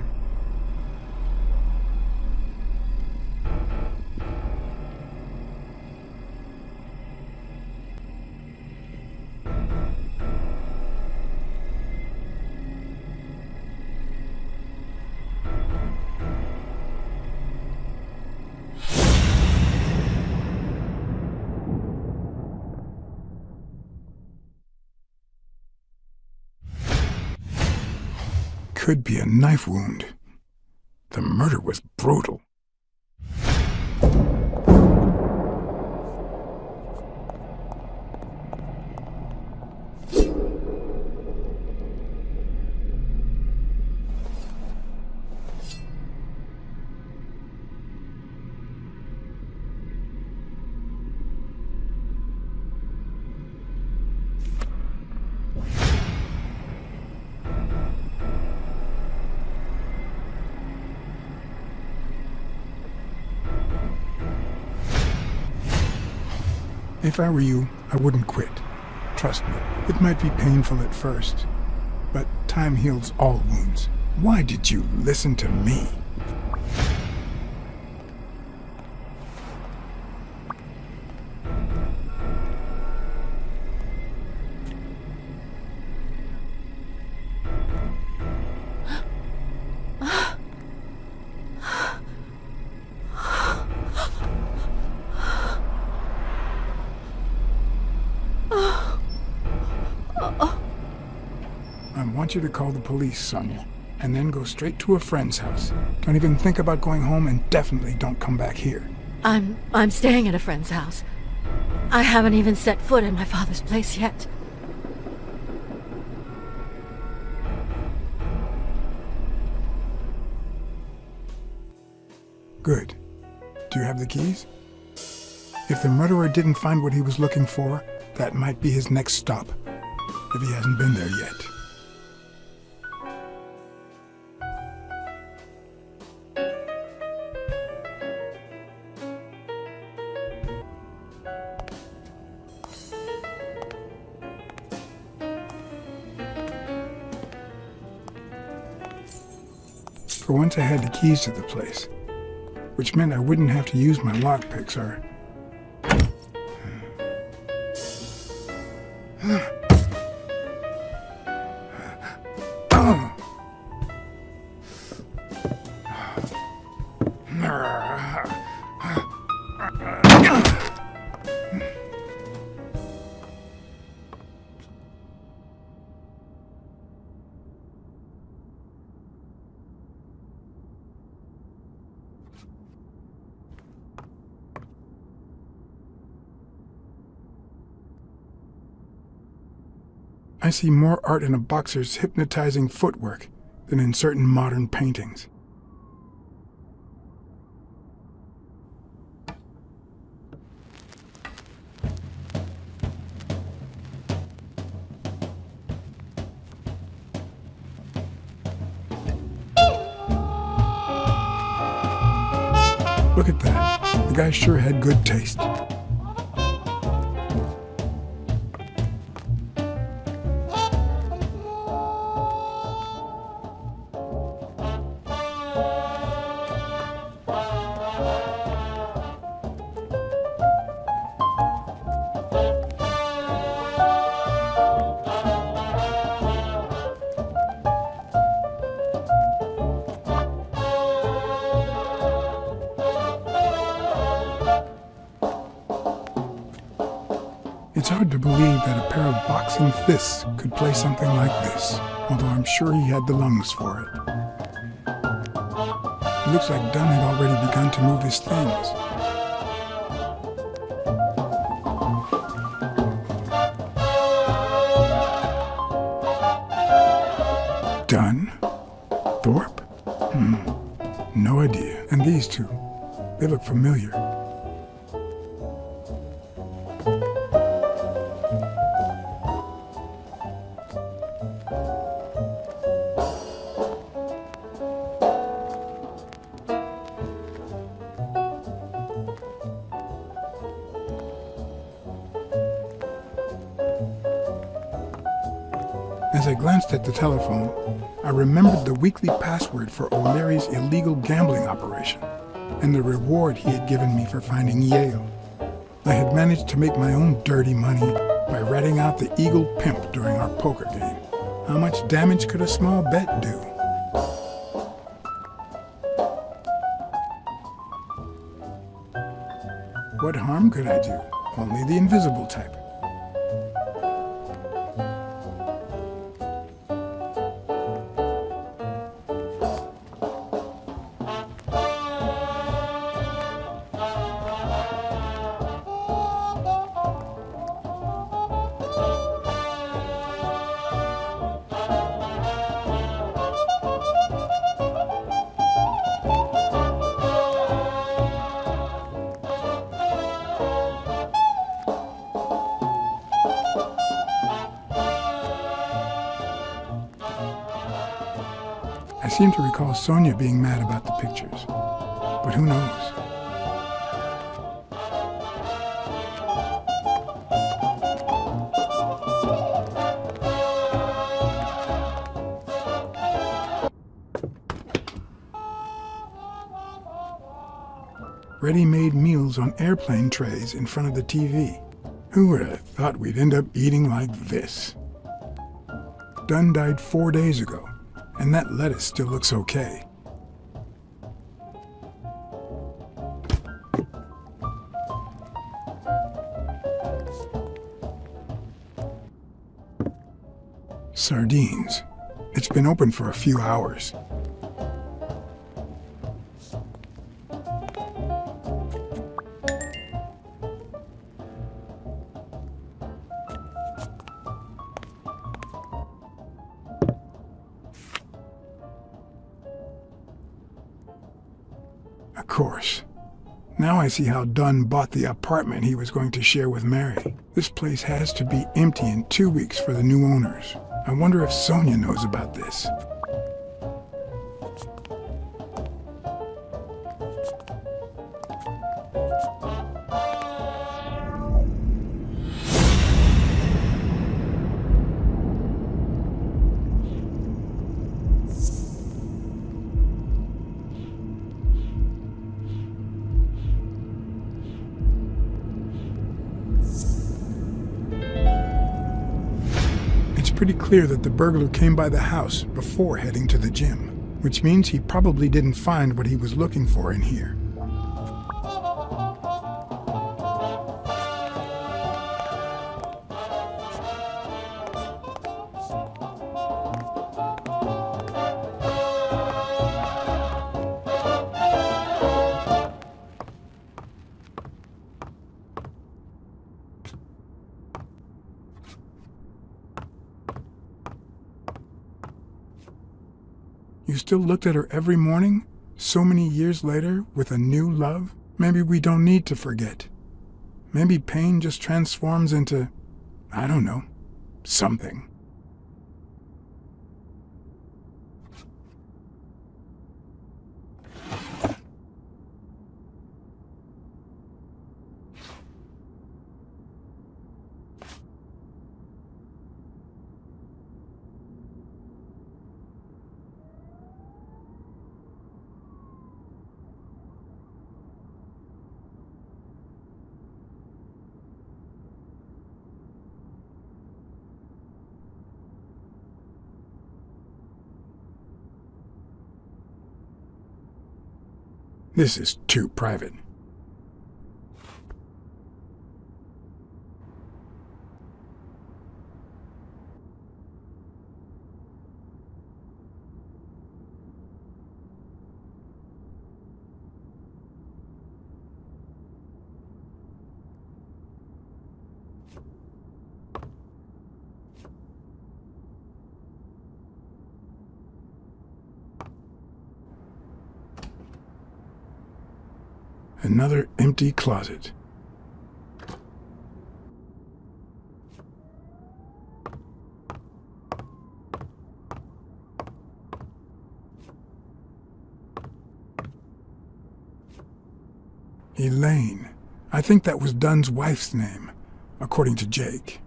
Could be a knife wound. The murder was brutal. If I were you, I wouldn't quit. Trust me, it might be painful at first, but time heals all wounds. Why did you listen to me? I want you to call the police, Sonia, and then go straight to a friend's house. Don't even think about going home, and definitely don't come back here. I'm staying at a friend's house. I haven't even set foot in my father's place yet. Good. Do you have the keys? If the murderer didn't find what he was looking for, that might be his next stop, if he hasn't been there yet. For once I had the keys to the place, which meant I wouldn't have to use my lockpicks or... I see more art in a boxer's hypnotizing footwork than in certain modern paintings. Look at that. The guy sure had good taste. It's hard to believe that a pair of boxing fists could play something like this, although I'm sure he had the lungs for it. It looks like Dunn had already begun to move his things. Dunn? Thorpe? No idea. And these two, they look familiar. As I glanced at the telephone, I remembered the weekly password for O'Leary's illegal gambling operation and the reward he had given me for finding Yale. I had managed to make my own dirty money by ratting out the Eagle Pimp during our poker game. How much damage could a small bet do? What harm could I do? Only the invisible type. I seem to recall Sonia being mad about the pictures, but who knows? Ready-made meals on airplane trays in front of the TV. Who would have thought we'd end up eating like this? Dunn died 4 days ago, and that lettuce still looks okay. Sardines. It's been open for a few hours. Of course. Now I see how Dunn bought the apartment he was going to share with Mary. This place has to be empty in 2 weeks for the new owners. I wonder if Sonia knows about this. Pretty clear that the burglar came by the house before heading to the gym, which means he probably didn't find what he was looking for in here. You still looked at her every morning, so many years later, with a new love? Maybe we don't need to forget. Maybe pain just transforms into, I don't know, something. This is too private. Another empty closet. Elaine. I think that was Dunn's wife's name, according to Jake.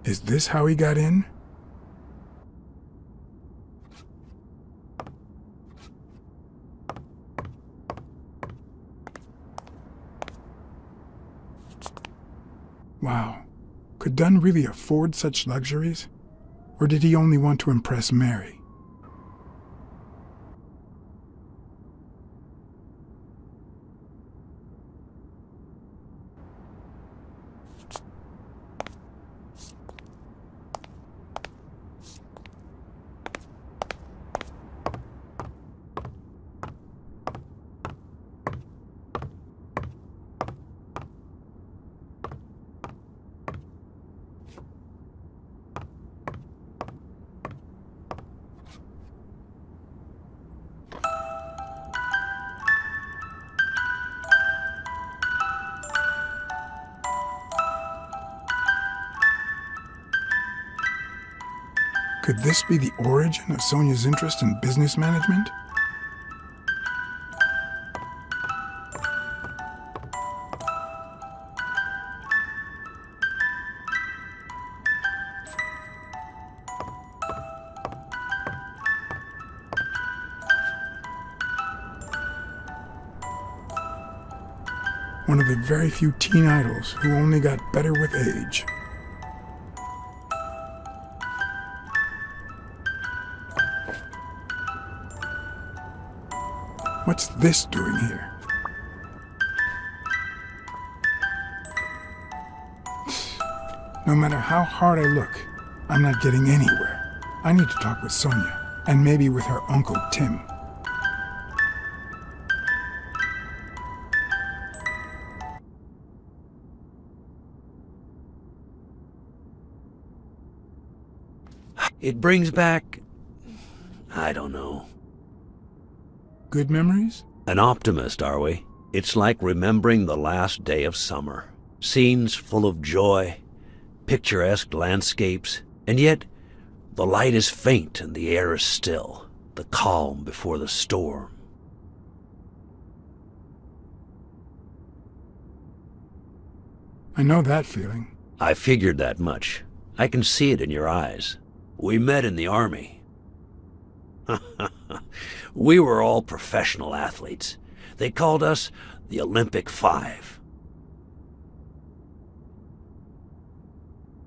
Is this how he got in? Wow. Could Dunn really afford such luxuries? Or did he only want to impress Mary? Could this be the origin of Sonia's interest in business management? One of the very few teen idols who only got better with age. What's this doing here? No matter how hard I look, I'm not getting anywhere. I need to talk with Sonia, and maybe with her Uncle Tim. It brings back... I don't know. Good memories? An optimist, are we? It's like remembering the last day of summer. Scenes full of joy, picturesque landscapes, and yet the light is faint and the air is still, the calm before the storm. I know that feeling. I figured that much. I can see it in your eyes. We met in the army. We were all professional athletes. They called us the Olympic Five.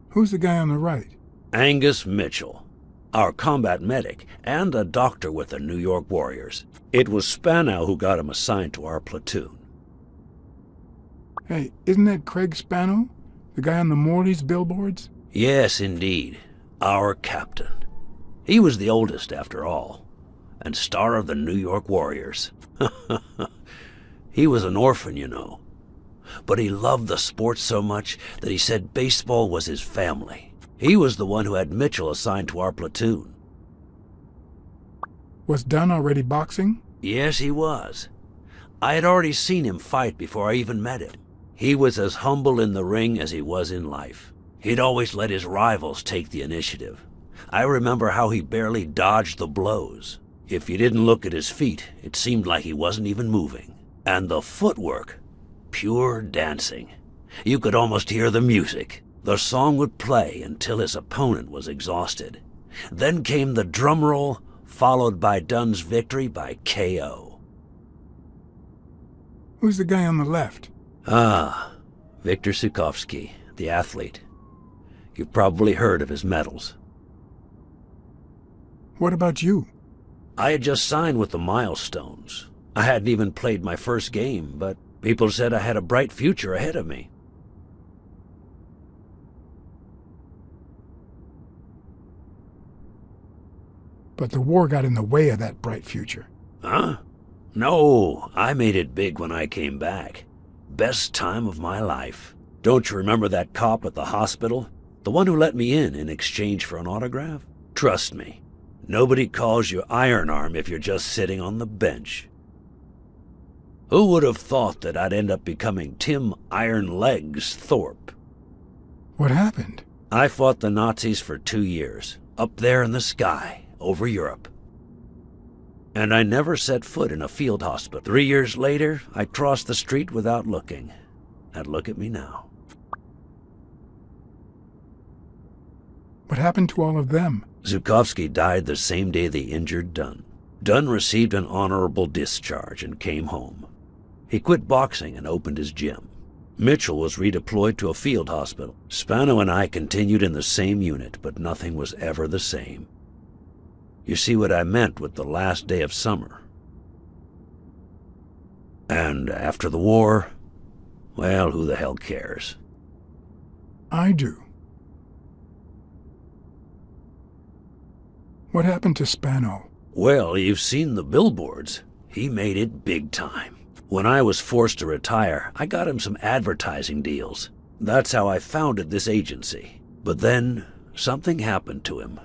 Who's the guy on the right? Angus Mitchell, our combat medic, and a doctor with the New York Warriors. It was Spano who got him assigned to our platoon. Hey, isn't that Craig Spano? The guy on the Morley's billboards? Yes, indeed. Our captain. He was the oldest, after all, and star of the New York Warriors. He was an orphan, you know. But he loved the sport so much that he said baseball was his family. He was the one who had Mitchell assigned to our platoon. Was Dunn already boxing? Yes, he was. I had already seen him fight before I even met him. He was as humble in the ring as he was in life. He'd always let his rivals take the initiative. I remember how he barely dodged the blows. If you didn't look at his feet, it seemed like he wasn't even moving. And the footwork, pure dancing. You could almost hear the music. The song would play until his opponent was exhausted. Then came the drum roll, followed by Dunn's victory by KO. Who's the guy on the left? Ah, Viktor Sukovsky, the athlete. You've probably heard of his medals. What about you? I had just signed with the Milestones. I hadn't even played my first game, but people said I had a bright future ahead of me. But the war got in the way of that bright future. Huh? No, I made it big when I came back. Best time of my life. Don't you remember that cop at the hospital? The one who let me in exchange for an autograph? Trust me, nobody calls you Iron Arm if you're just sitting on the bench. Who would have thought that I'd end up becoming Tim Iron Legs Thorpe? What happened? I fought the Nazis for 2 years, up there in the sky, over Europe. And I never set foot in a field hospital. 3 years later, I crossed the street without looking. And look at me now. What happened to all of them? Zukovsky died the same day they injured Dunn. Dunn received an honorable discharge and came home. He quit boxing and opened his gym. Mitchell was redeployed to a field hospital. Spano and I continued in the same unit, but nothing was ever the same. You see what I meant with the last day of summer. And after the war, well, who the hell cares? I do. What happened to Spano? Well, you've seen the billboards. He made it big time. When I was forced to retire, I got him some advertising deals. That's how I founded this agency. But then, something happened to him.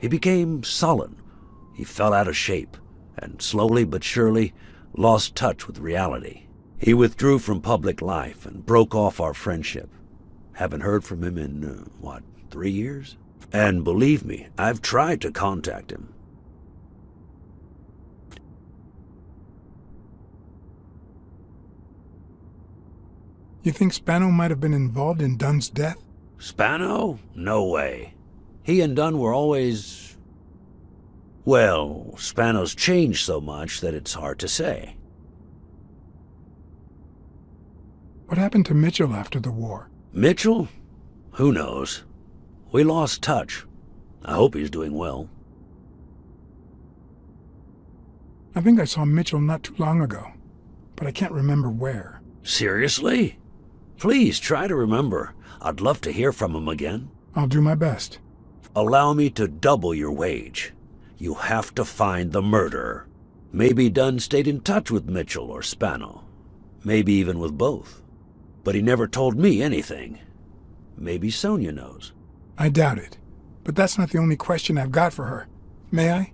He became sullen. He fell out of shape, and slowly but surely lost touch with reality. He withdrew from public life and broke off our friendship. Haven't heard from him in, 3 years? And believe me, I've tried to contact him. You think Spano might have been involved in Dunn's death? Spano? No way. He and Dunn were always... Well, Spano's changed so much that it's hard to say. What happened to Mitchell after the war? Mitchell? Who knows? We lost touch. I hope he's doing well. I think I saw Mitchell not too long ago, but I can't remember where. Seriously? Please try to remember. I'd love to hear from him again. I'll do my best. Allow me to double your wage. You have to find the murderer. Maybe Dunn stayed in touch with Mitchell or Spano. Maybe even with both. But he never told me anything. Maybe Sonia knows. I doubt it. But that's not the only question I've got for her. May I?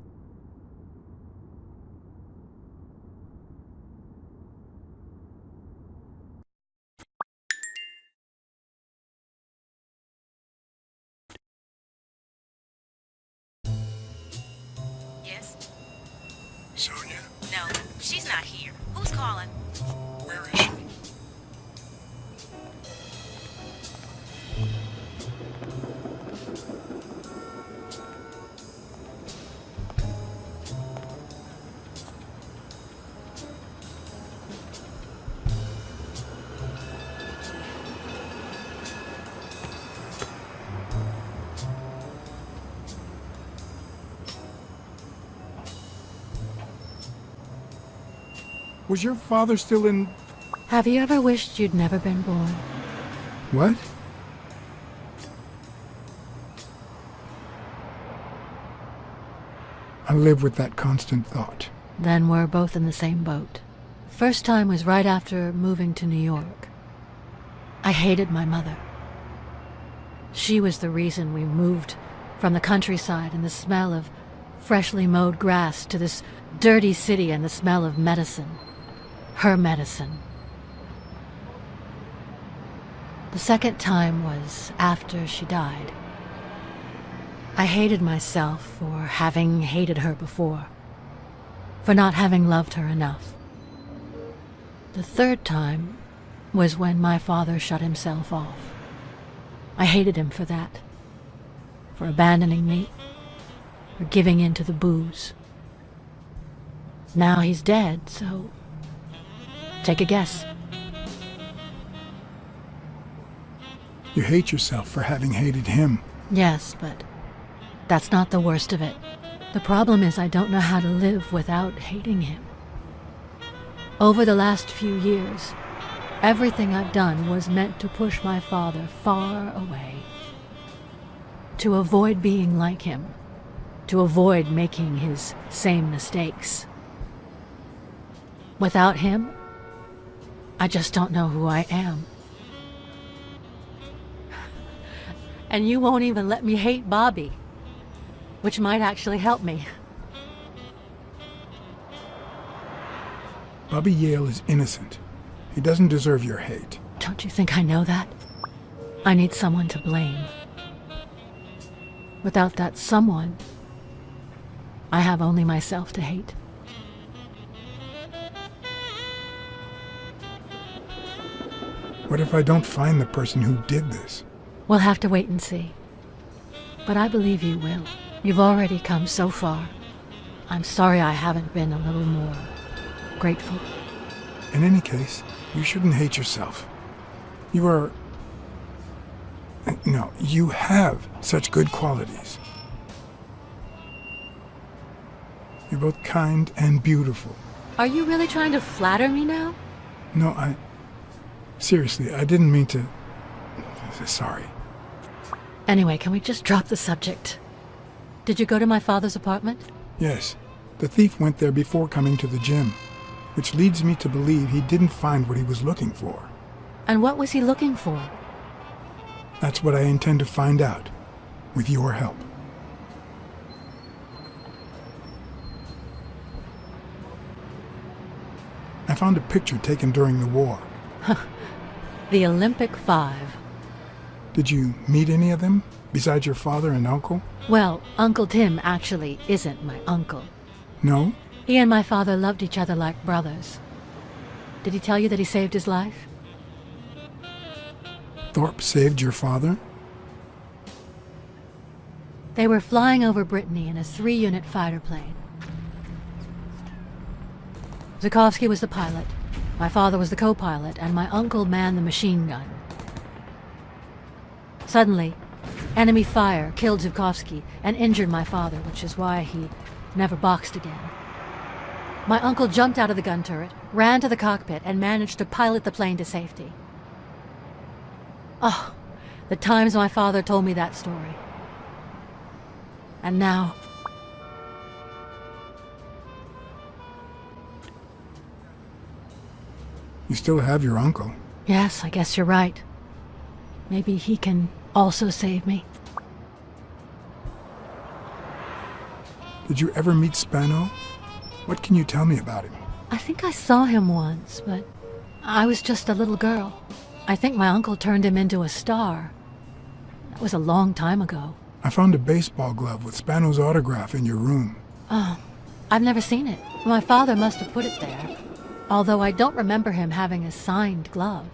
Yes? Sonia? No, she's not here. Who's calling? Where is she? Was your father still in... Have you ever wished you'd never been born? What? I live with that constant thought. Then we're both in the same boat. First time was right after moving to New York. I hated my mother. She was the reason we moved from the countryside and the smell of freshly mowed grass to this dirty city and the smell of medicine. Her medicine. The second time was after she died. I hated myself for having hated her before, for not having loved her enough. The third time was when my father shut himself off. I hated him for that, for abandoning me, for giving in to the booze. Now he's dead, so take a guess. You hate yourself for having hated him. Yes, but that's not the worst of it. The problem is I don't know how to live without hating him. Over the last few years, everything I've done was meant to push my father far away. To avoid being like him. To avoid making his same mistakes. Without him, I just don't know who I am. And you won't even let me hate Bobby, which might actually help me. Bobby Yale is innocent. He doesn't deserve your hate. Don't you think I know that? I need someone to blame. Without that someone, I have only myself to hate. What if I don't find the person who did this? We'll have to wait and see. But I believe you will. You've already come so far. I'm sorry I haven't been a little more grateful. In any case, you shouldn't hate yourself. You are... No, you have such good qualities. You're both kind and beautiful. Are you really trying to flatter me now? No, seriously, I didn't mean to... Sorry. Anyway, can we just drop the subject? Did you go to my father's apartment? Yes. The thief went there before coming to the gym, which leads me to believe he didn't find what he was looking for. And what was he looking for? That's what I intend to find out, with your help. I found a picture taken during the war. The Olympic 5. Did you meet any of them, besides your father and uncle? Well, Uncle Tim actually isn't my uncle. No? He and my father loved each other like brothers. Did he tell you that he saved his life? Thorpe saved your father? They were flying over Brittany in a 3-unit fighter plane. Zukovsky was the pilot, my father was the co-pilot, and my uncle manned the machine gun. Suddenly, enemy fire killed Zukovsky and injured my father, which is why he never boxed again. My uncle jumped out of the gun turret, ran to the cockpit, and managed to pilot the plane to safety. Oh, the times my father told me that story. And now... You still have your uncle. Yes, I guess you're right. Maybe he can also save me. Did you ever meet Spano? What can you tell me about him? I think I saw him once, but I was just a little girl. I think my uncle turned him into a star. That was a long time ago. I found a baseball glove with Spano's autograph in your room. Oh, I've never seen it. My father must have put it there. Although I don't remember him having a signed glove.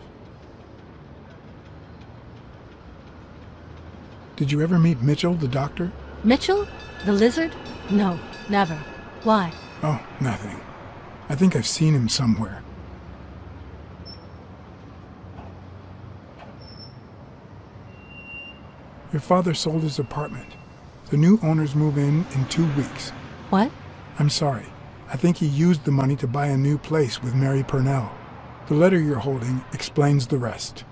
Did you ever meet Mitchell, the doctor? Mitchell? The lizard? No, never. Why? Oh, nothing. I think I've seen him somewhere. Your father sold his apartment. The new owners move in 2 weeks. What? I'm sorry. I think he used the money to buy a new place with Mary Purnell. The letter you're holding explains the rest.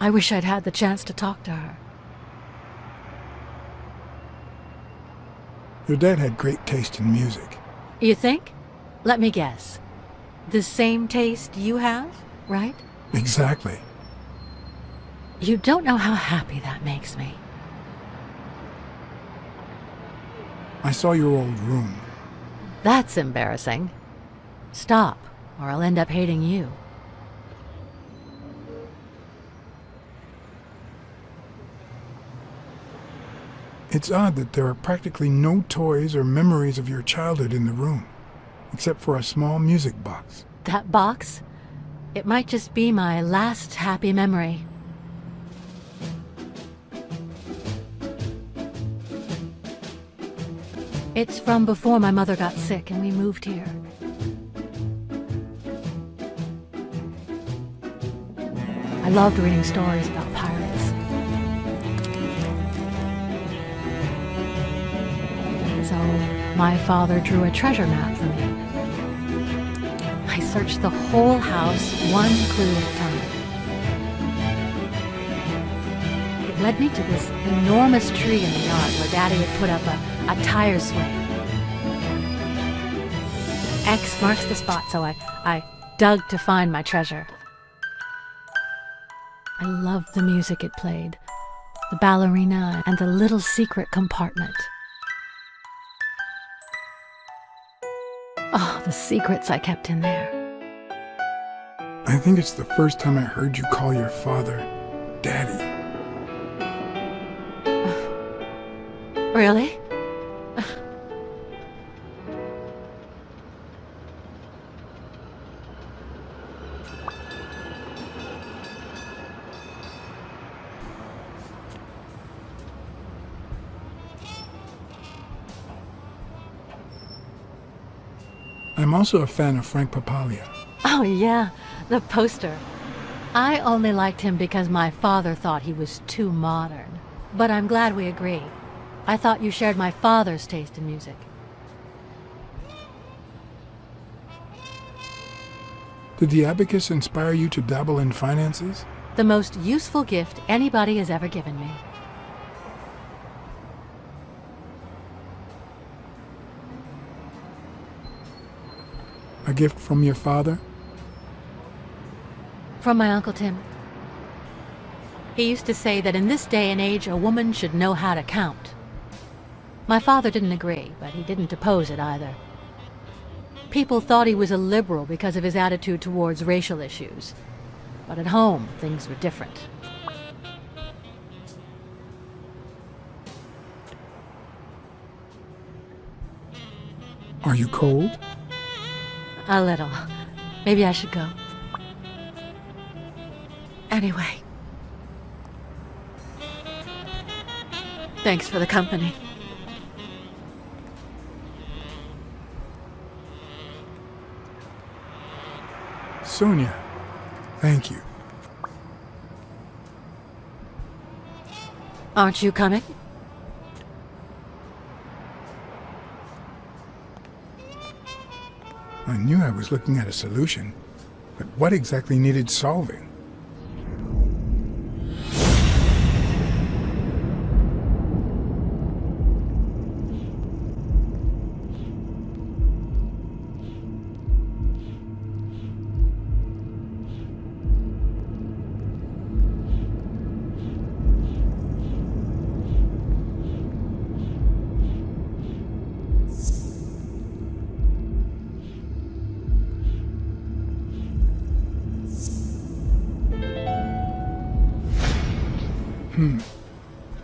I wish I'd had the chance to talk to her. Your dad had great taste in music. You think? Let me guess. The same taste you have, right? Exactly. You don't know how happy that makes me. I saw your old room. That's embarrassing. Stop, or I'll end up hating you. It's odd that there are practically no toys or memories of your childhood in the room, except for a small music box. That box? It might just be my last happy memory. It's from before my mother got sick and we moved here. I loved reading stories about pirates. So my father drew a treasure map for me. I searched the whole house, one clue at a time. It led me to this enormous tree in the yard where Daddy had put up a tire swing. X marks the spot, so I dug to find my treasure. I loved the music it played, the ballerina and the little secret compartment. Oh, the secrets I kept in there. I think it's the first time I heard you call your father Daddy. Really? I'm also a fan of Frank Papalia. Oh yeah, the poster. I only liked him because my father thought he was too modern. But I'm glad we agree. I thought you shared my father's taste in music. Did the abacus inspire you to dabble in finances? The most useful gift anybody has ever given me. A gift from your father? From my Uncle Tim. He used to say that in this day and age, a woman should know how to count. My father didn't agree, but he didn't oppose it either. People thought he was a liberal because of his attitude towards racial issues. But at home, things were different. Are you cold? A little. Maybe I should go. Anyway. Thanks for the company. Sonia, thank you. Aren't you coming? I knew I was looking at a solution. But what exactly needed solving?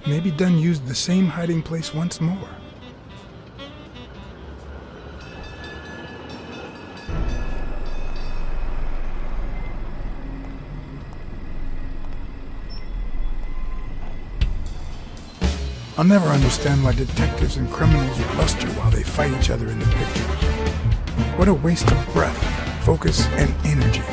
Maybe Dunn used the same hiding place once more. I'll never understand why detectives and criminals bluster while they fight each other in the pictures. What a waste of breath, focus, and energy.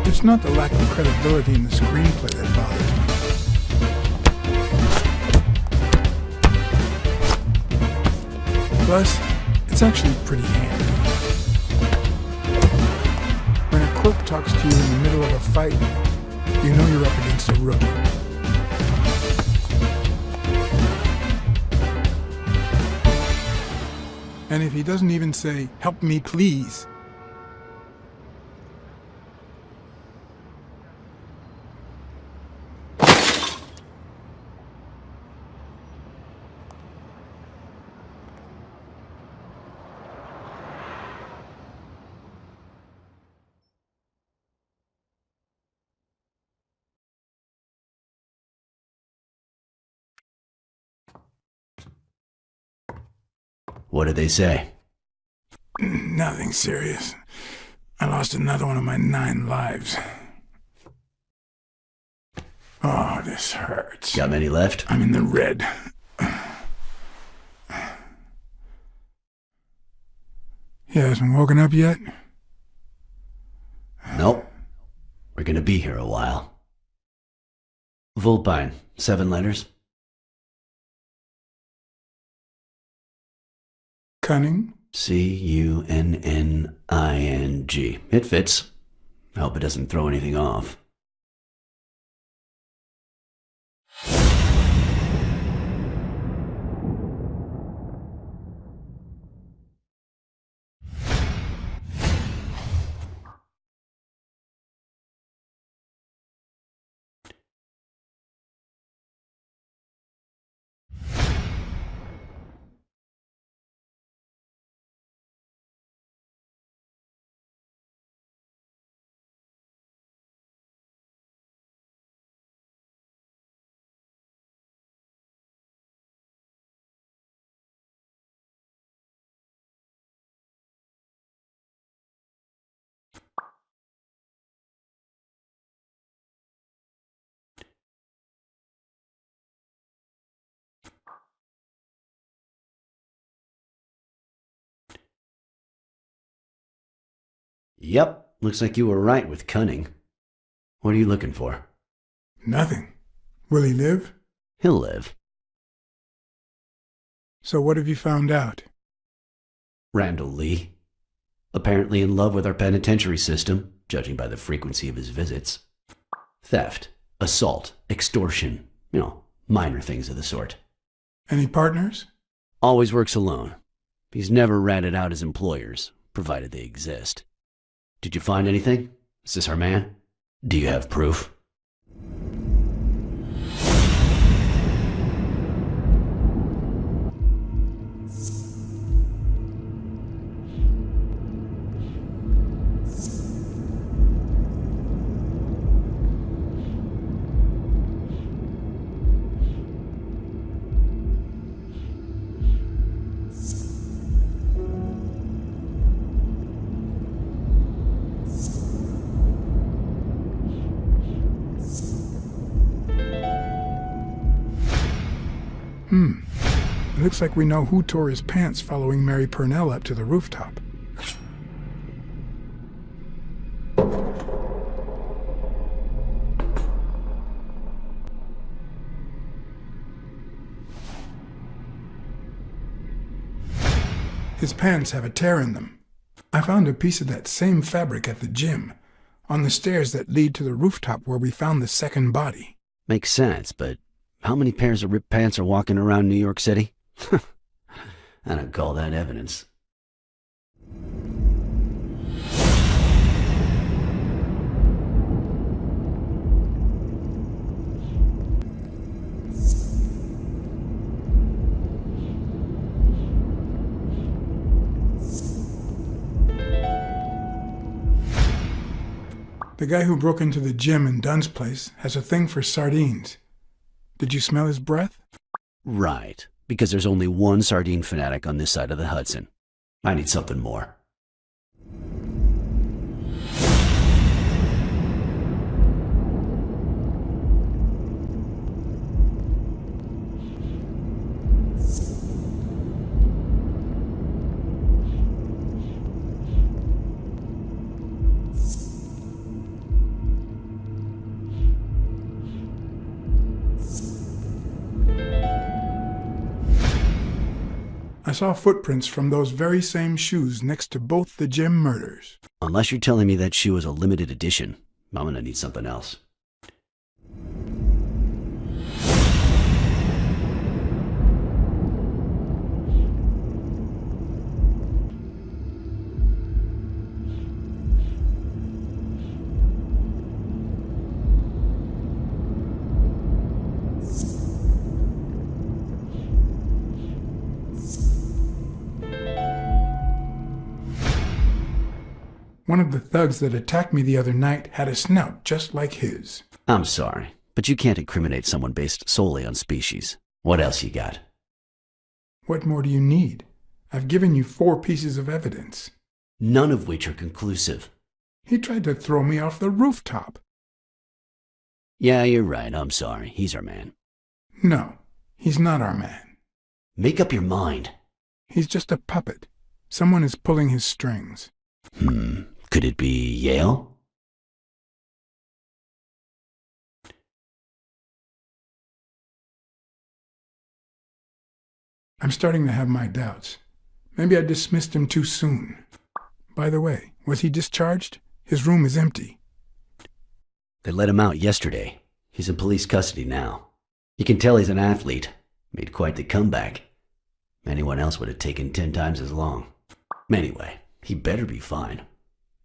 It's not the lack of credibility in the screenplay that bothers me. Plus, it's actually pretty handy. When a crook talks to you in the middle of a fight, you know you're up against a rookie. And if he doesn't even say, "Help me, please," What did they say? Nothing serious. I lost another one of my 9 lives. Oh, this hurts. Got many left? I'm in the red. He hasn't woken up yet? Nope. We're gonna be here a while. Vulpine, 7 letters. Cunning? C-U-N-N-I-N-G. It fits. I hope it doesn't throw anything off. Yep, looks like you were right with cunning. What are you looking for? Nothing. Will he live? He'll live. So what have you found out? Randall Lee. Apparently in love with our penitentiary system, judging by the frequency of his visits. Theft, assault, extortion, minor things of the sort. Any partners? Always works alone. He's never ratted out his employers, provided they exist. Did you find anything? Is this our man? Do you have proof? It looks like we know who tore his pants following Mary Purnell up to the rooftop. His pants have a tear in them. I found a piece of that same fabric at the gym, on the stairs that lead to the rooftop where we found the second body. Makes sense, but how many pairs of ripped pants are walking around New York City? I don't call that evidence. The guy who broke into the gym in Dunn's place has a thing for sardines. Did you smell his breath? Right, because there's only one sardine fanatic on this side of the Hudson. I need something more. I saw footprints from those very same shoes next to both the gym murders. Unless you're telling me that shoe is a limited edition, I'm gonna need something else. One of the thugs that attacked me the other night had a snout just like his. I'm sorry, but you can't incriminate someone based solely on species. What else you got? What more do you need? I've given you 4 pieces of evidence. None of which are conclusive. He tried to throw me off the rooftop. Yeah, you're right. I'm sorry. He's our man. No, he's not our man. Make up your mind. He's just a puppet. Someone is pulling his strings. Could it be Yale? I'm starting to have my doubts. Maybe I dismissed him too soon. By the way, was he discharged? His room is empty. They let him out yesterday. He's in police custody now. You can tell he's an athlete. Made quite the comeback. Anyone else would have taken 10 times as long. Anyway, he better be fine.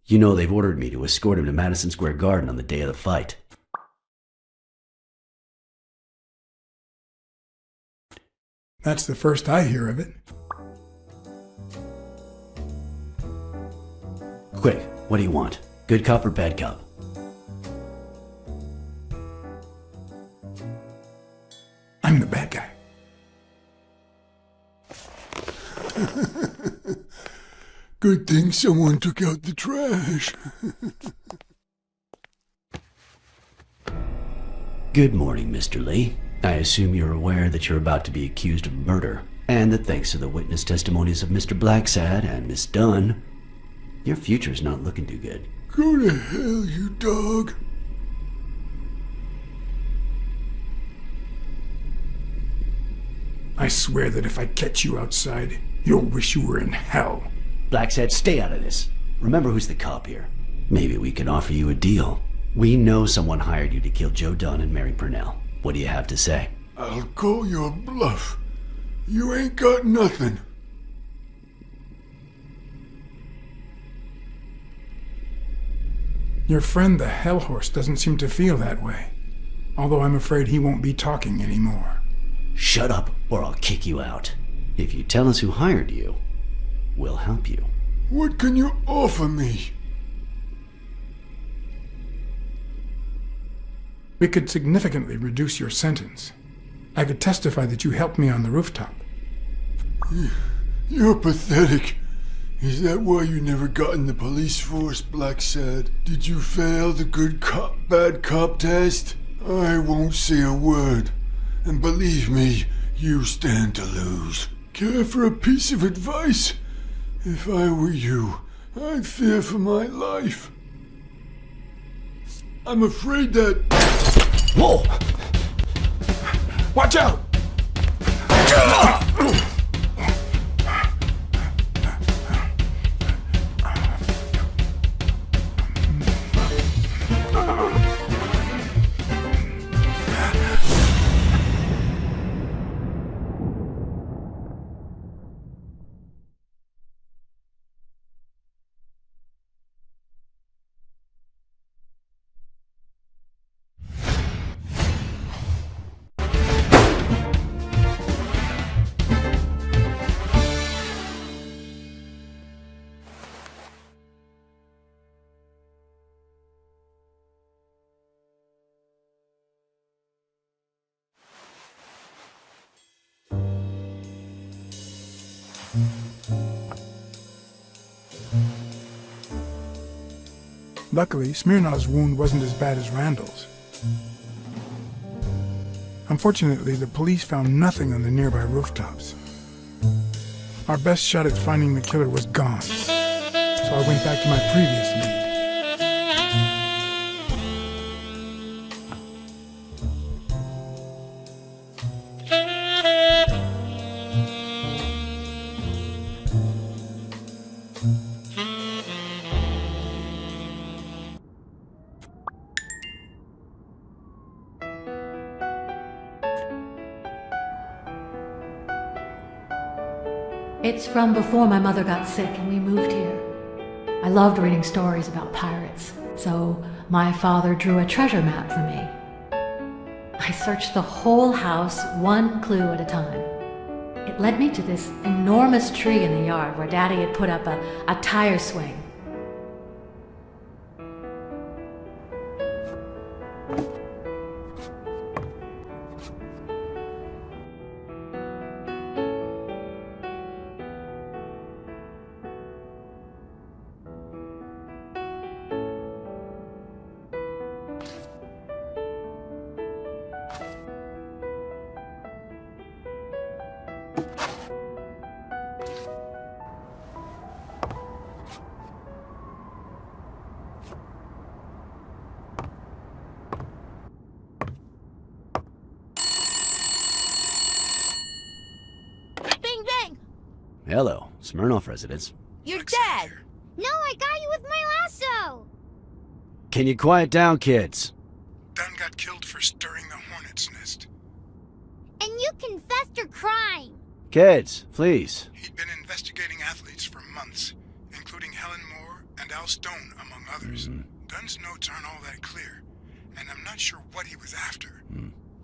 You know they've ordered me to escort him to Madison Square Garden on the day of the fight. That's the first I hear of it. Quick, what do you want? Good cop or bad cop? I'm the bad guy. Good thing someone took out the trash. Good morning, Mr. Lee. I assume you're aware that you're about to be accused of murder, and that thanks to the witness testimonies of Mr. Blacksad and Miss Dunn, your future's not looking too good. Go to hell, you dog. I swear that if I catch you outside, you'll wish you were in hell. Blacksad, stay out of this. Remember who's the cop here. Maybe we can offer you a deal. We know someone hired you to kill Joe Dunn and Mary Purnell. What do you have to say? I'll call your bluff. You ain't got nothing. Your friend the Hellhorse doesn't seem to feel that way. Although I'm afraid he won't be talking anymore. Shut up or I'll kick you out. If you tell us who hired you, we'll help you. What can you offer me? We could significantly reduce your sentence. I could testify that you helped me on the rooftop. You're pathetic. Is that why you never got in the police force, Blacksad? Did you fail the good cop, bad cop test? I won't say a word. And believe me, You stand to lose. Care for a piece of advice? If I were you, I'd fear for my life. I'm afraid that... Whoa! Watch out! Luckily, Smirnov's wound wasn't as bad as Randall's. Unfortunately, the police found nothing on the nearby rooftops. Our best shot at finding the killer was gone, so I went back to my previous lead. It's from before my mother got sick and we moved here. I loved reading stories about pirates, so my father drew a treasure map for me. I searched the whole house, one clue at a time. It led me to this enormous tree in the yard where Daddy had put up a tire swing. Hello, Smirnoff residence. You're dead! No, I got you with my lasso! Can you quiet down, kids? Dunn got killed for stirring the hornet's nest. And you confessed your crime! Kids, please. He'd been investigating athletes for months, including Helen Moore and Al Stone, among others. Dunn's notes aren't all that clear, and I'm not sure what he was after.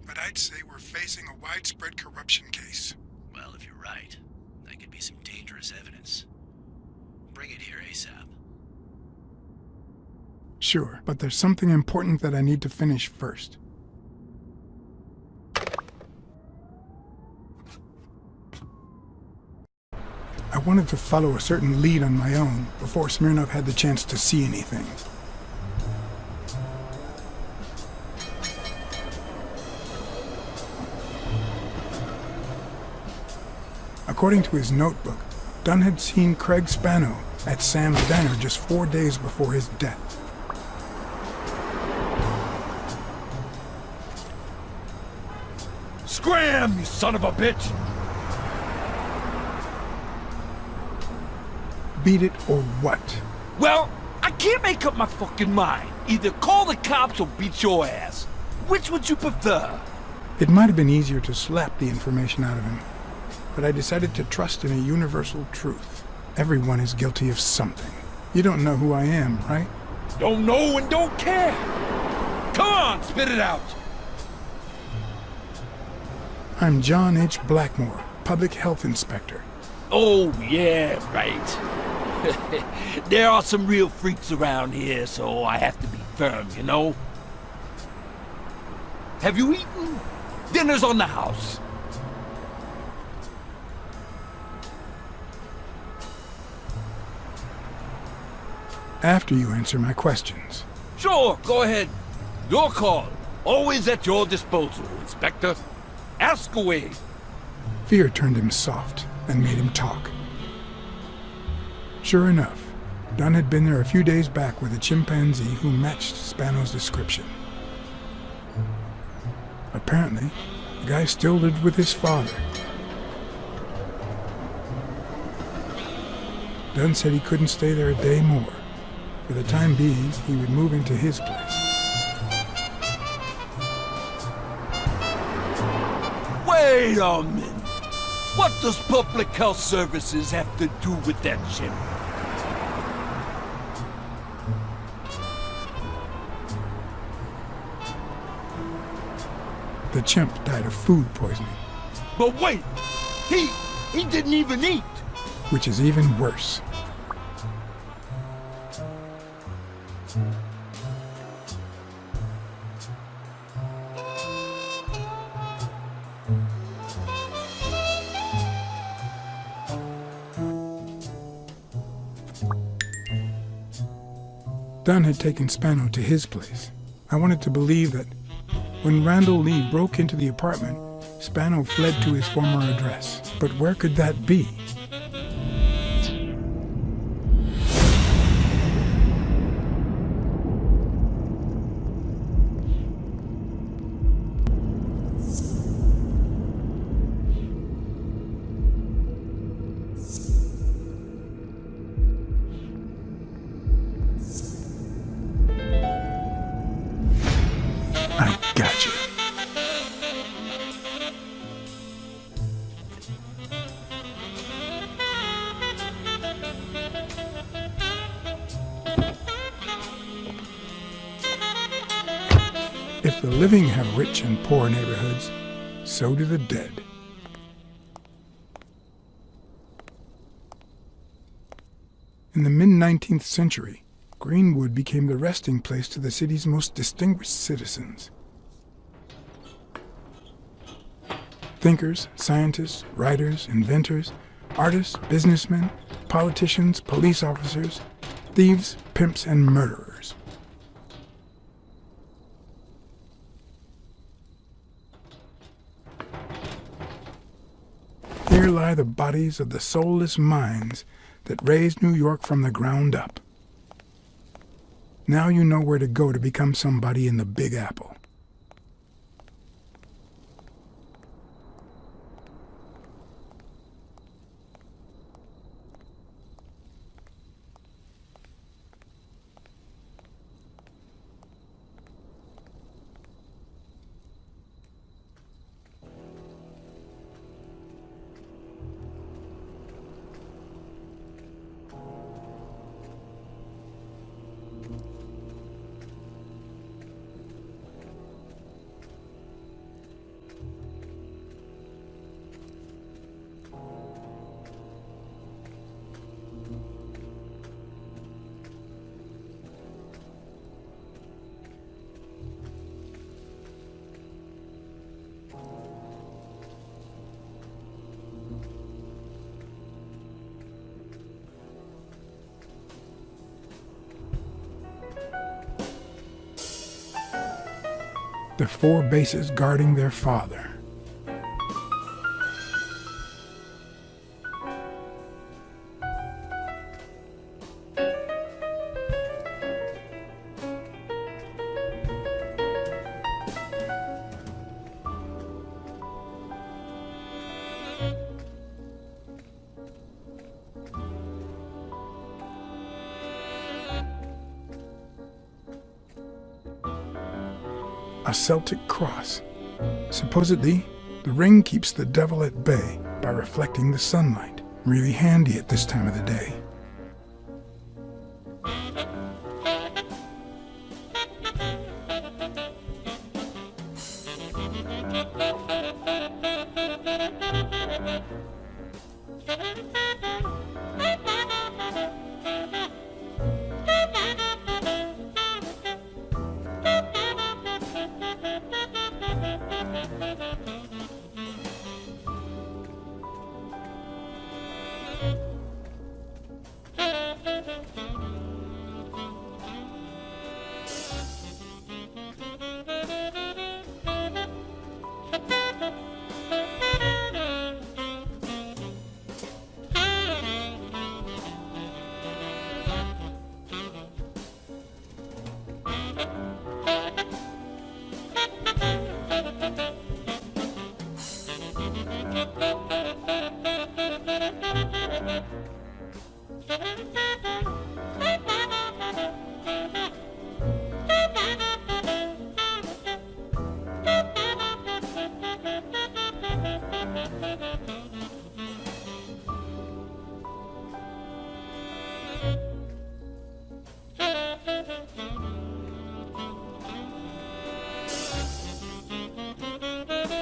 But I'd say we're facing a widespread corruption case. Well, if you're right, that could be some dangerous evidence. Bring it here ASAP. Sure, but there's something important that I need to finish first. I wanted to follow a certain lead on my own before Smirnov had the chance to see anything. According to his notebook, Dunn had seen Craig Spano at Sam's Diner just 4 days before his death. Scram, you son of a bitch! Beat it or what? Well, I can't make up my fucking mind. Either call the cops or beat your ass. Which would you prefer? It might have been easier to slap the information out of him, but I decided to trust in a universal truth. Everyone is guilty of something. You don't know who I am, right? Don't know and don't care. Come on, spit it out. I'm John H. Blackmore, Public Health Inspector. Oh, yeah, right. There are some real freaks around here, so I have to be firm, you know? Have you eaten? Dinner's on the house. After you answer my questions. Sure, go ahead. Your call. Always at your disposal, Inspector. Ask away. Fear turned him soft and made him talk. Sure enough, Dunn had been there a few days back with a chimpanzee who matched Spano's description. Apparently, the guy still lived with his father. Dunn said he couldn't stay there a day more. For the time being, he would move into his place. Wait a minute. What does public health services have to do with that chimp? The chimp died of food poisoning. But wait! He didn't even eat! Which is even worse. Dunn had taken Spano to his place. I wanted to believe that when Randall Lee broke into the apartment, Spano fled to his former address. But where could that be? Gotcha. If the living have rich and poor neighborhoods, so do the dead. In the mid-19th century, Greenwood became the resting place to the city's most distinguished citizens. Thinkers, scientists, writers, inventors, artists, businessmen, politicians, police officers, thieves, pimps, and murderers. Here lie the bodies of the soulless minds that raised New York from the ground up. Now you know where to go to become somebody in the Big Apple. The four bases guarding their father. A Celtic cross. Supposedly, the ring keeps the devil at bay by reflecting the sunlight. Really handy at this time of the day.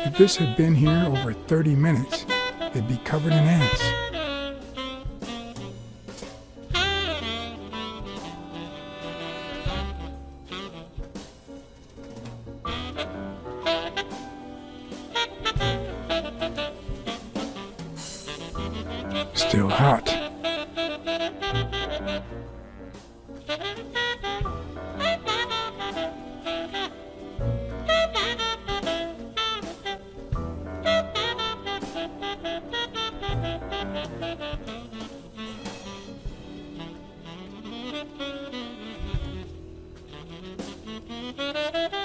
If this had been here over 30 minutes, it'd be covered in ants. Still hot.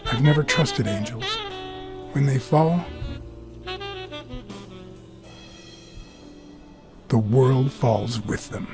I've never trusted angels. When they fall, the world falls with them.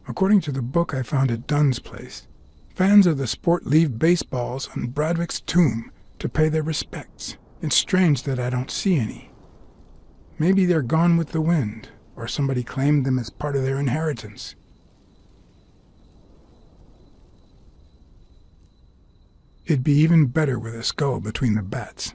According to the book I found at Dunn's place, fans of the sport leave baseballs on Bradwick's tomb to pay their respects. It's strange that I don't see any. Maybe they're gone with the wind, or somebody claimed them as part of their inheritance. It'd be even better with a skull between the bats.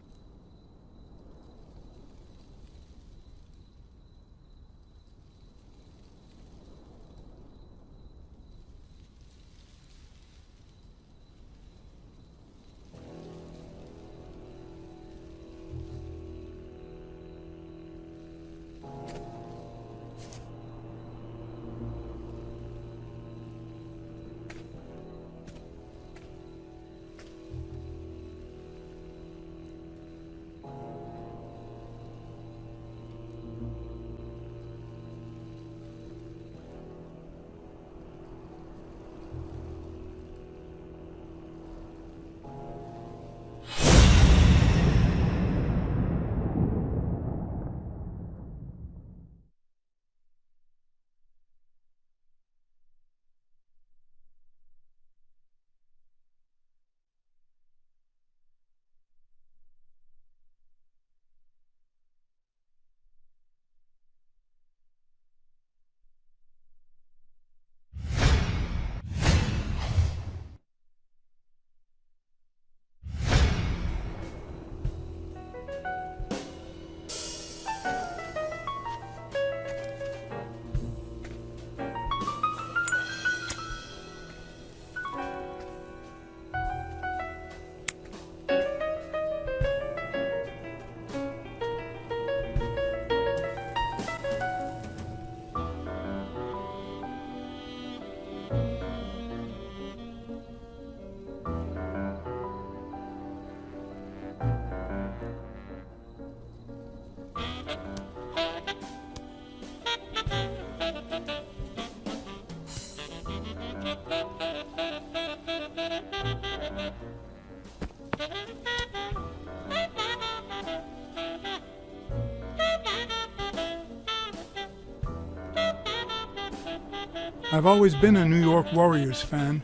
I've always been a New York Warriors fan,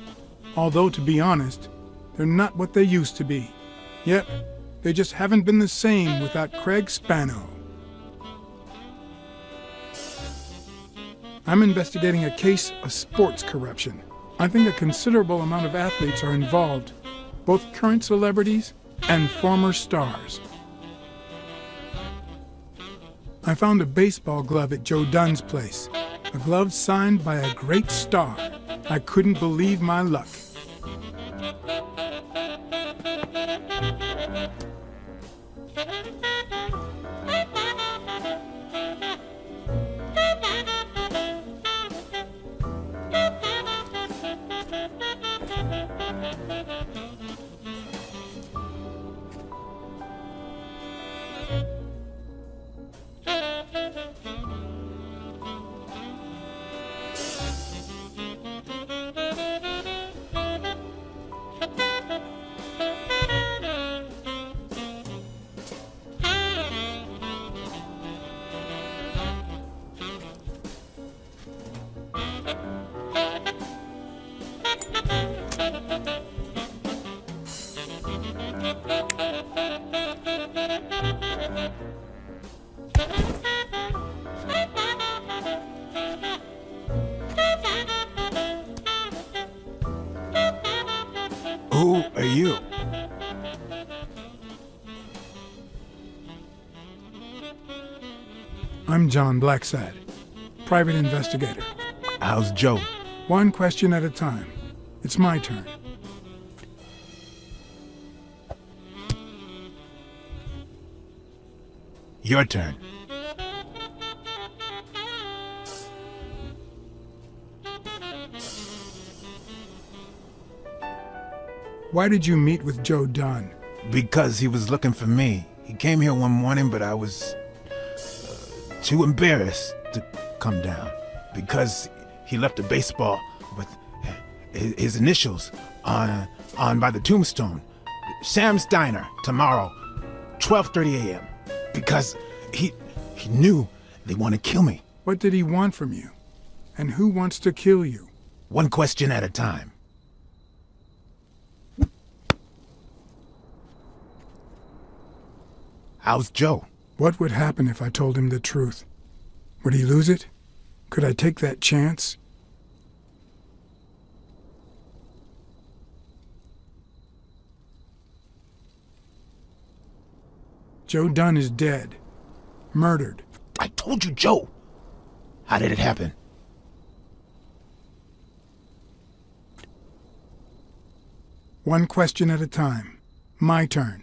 although to be honest, they're not what they used to be. Yet, they just haven't been the same without Craig Spano. I'm investigating a case of sports corruption. I think a considerable amount of athletes are involved, both current celebrities and former stars. I found a baseball glove at Joe Dunn's place. A glove signed by a great star. I couldn't believe my luck. Who are you? I'm John Blacksad, private investigator. How's Joe? One question at a time. It's my turn. Your turn. Why did you meet with Joe Dunn? Because he was looking for me. He came here one morning, but I was too embarrassed to come down. Because he left a baseball with his initials on by the tombstone. Sam's Diner, tomorrow, 12:30 a.m. Because he knew they want to kill me. What did he want from you? And who wants to kill you? One question at a time. How's Joe? What would happen if I told him the truth? Would he lose it? Could I take that chance? Joe Dunn is dead. Murdered. I told you, Joe. How did it happen? One question at a time. My turn.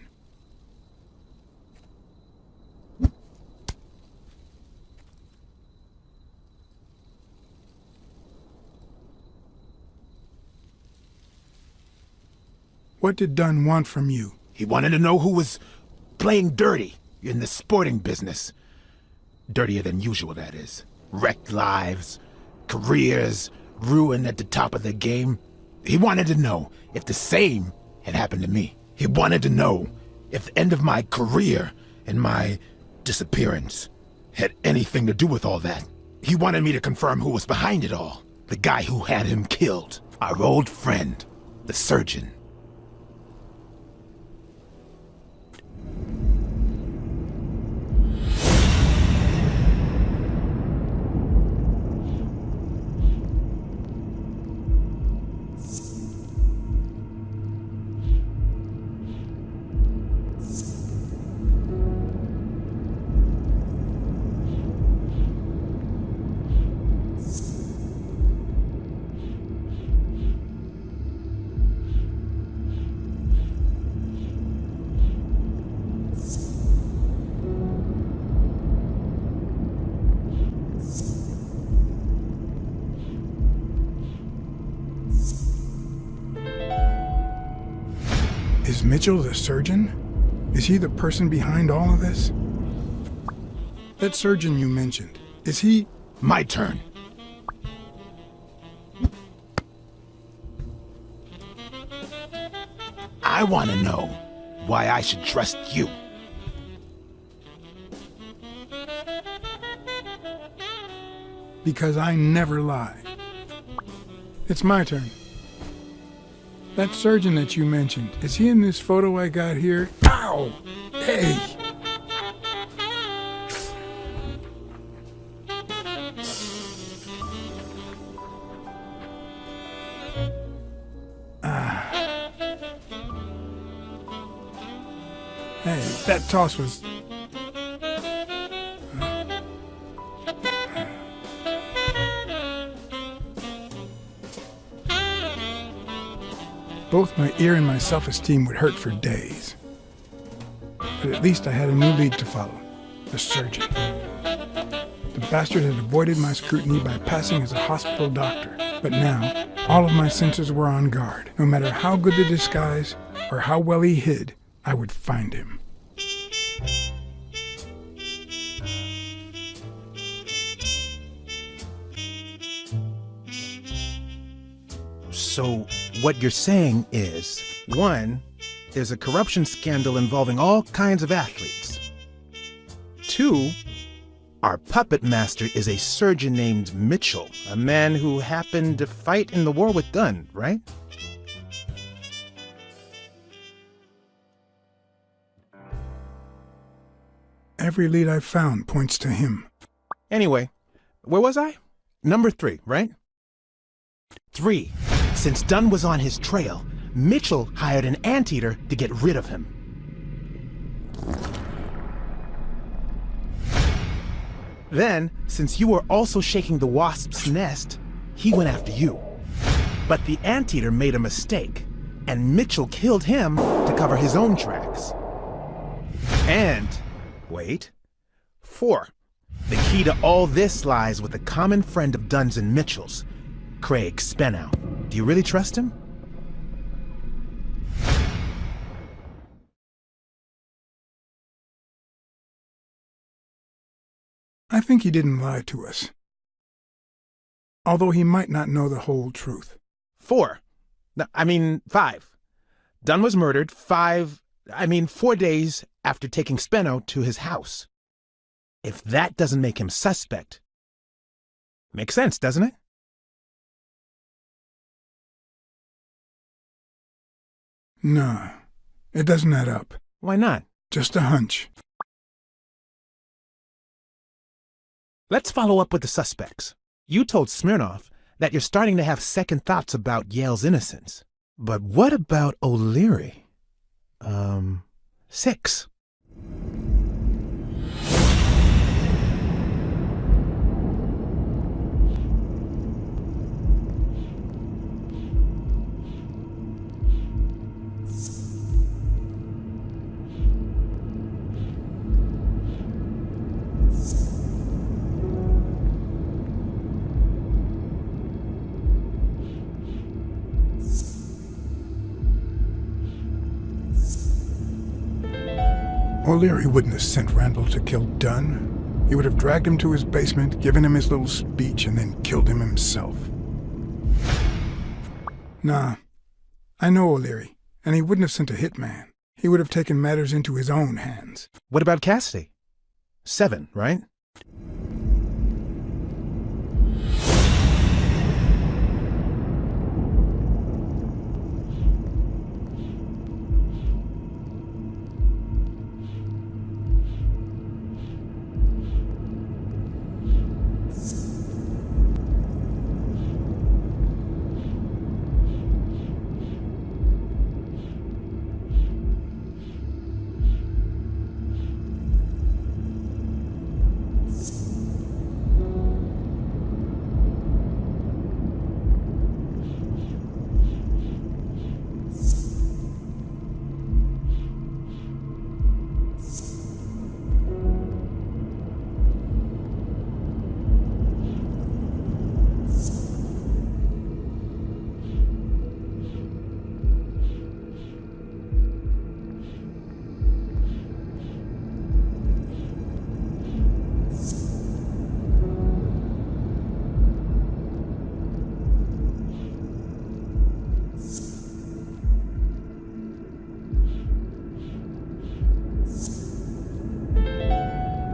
What did Dunn want from you? He wanted to know who was playing dirty in the sporting business. Dirtier than usual, that is. Wrecked lives, careers ruined at the top of their game. He wanted to know if the same had happened to me. He wanted to know if the end of my career and my disappearance had anything to do with all that. He wanted me to confirm who was behind it all. The guy who had him killed. Our old friend, the surgeon. Is Mitchell the surgeon? Is he the person behind all of this? That surgeon you mentioned, is he... My turn. I want to know why I should trust you. Because I never lie. It's my turn. That surgeon that you mentioned, is he in this photo I got here? Ow! Hey! Hey, that toss was... Both my ear and my self-esteem would hurt for days. But at least I had a new lead to follow, the surgeon. The bastard had avoided my scrutiny by passing as a hospital doctor. But now, all of my senses were on guard. No matter how good the disguise or how well he hid, I would find him. So, what you're saying is, 1, there's a corruption scandal involving all kinds of athletes. 2, our puppet master is a surgeon named Mitchell, a man who happened to fight in the war with Dunn, right? Every lead I've found points to him. Anyway, where was I? Number 3, right? 3. Since Dunn was on his trail, Mitchell hired an anteater to get rid of him. Then, since you were also shaking the wasp's nest, he went after you. But the anteater made a mistake, and Mitchell killed him to cover his own tracks. And, wait, 4. The key to all this lies with a common friend of Dunn's and Mitchell's, Craig Spenow. Do you really trust him? I think he didn't lie to us. Although he might not know the whole truth. 4. No, I mean 5. Dunn was murdered 4 days after taking Speno to his house. If that doesn't make him suspect, makes sense, doesn't it? No, it doesn't add up. Why not? Just a hunch. Let's follow up with the suspects. You told Smirnoff that you're starting to have second thoughts about Yale's innocence. But what about O'Leary? 6. O'Leary wouldn't have sent Randall to kill Dunn. He would have dragged him to his basement, given him his little speech, and then killed him himself. Nah, I know O'Leary, and he wouldn't have sent a hitman. He would have taken matters into his own hands. What about Cassidy? 7, right?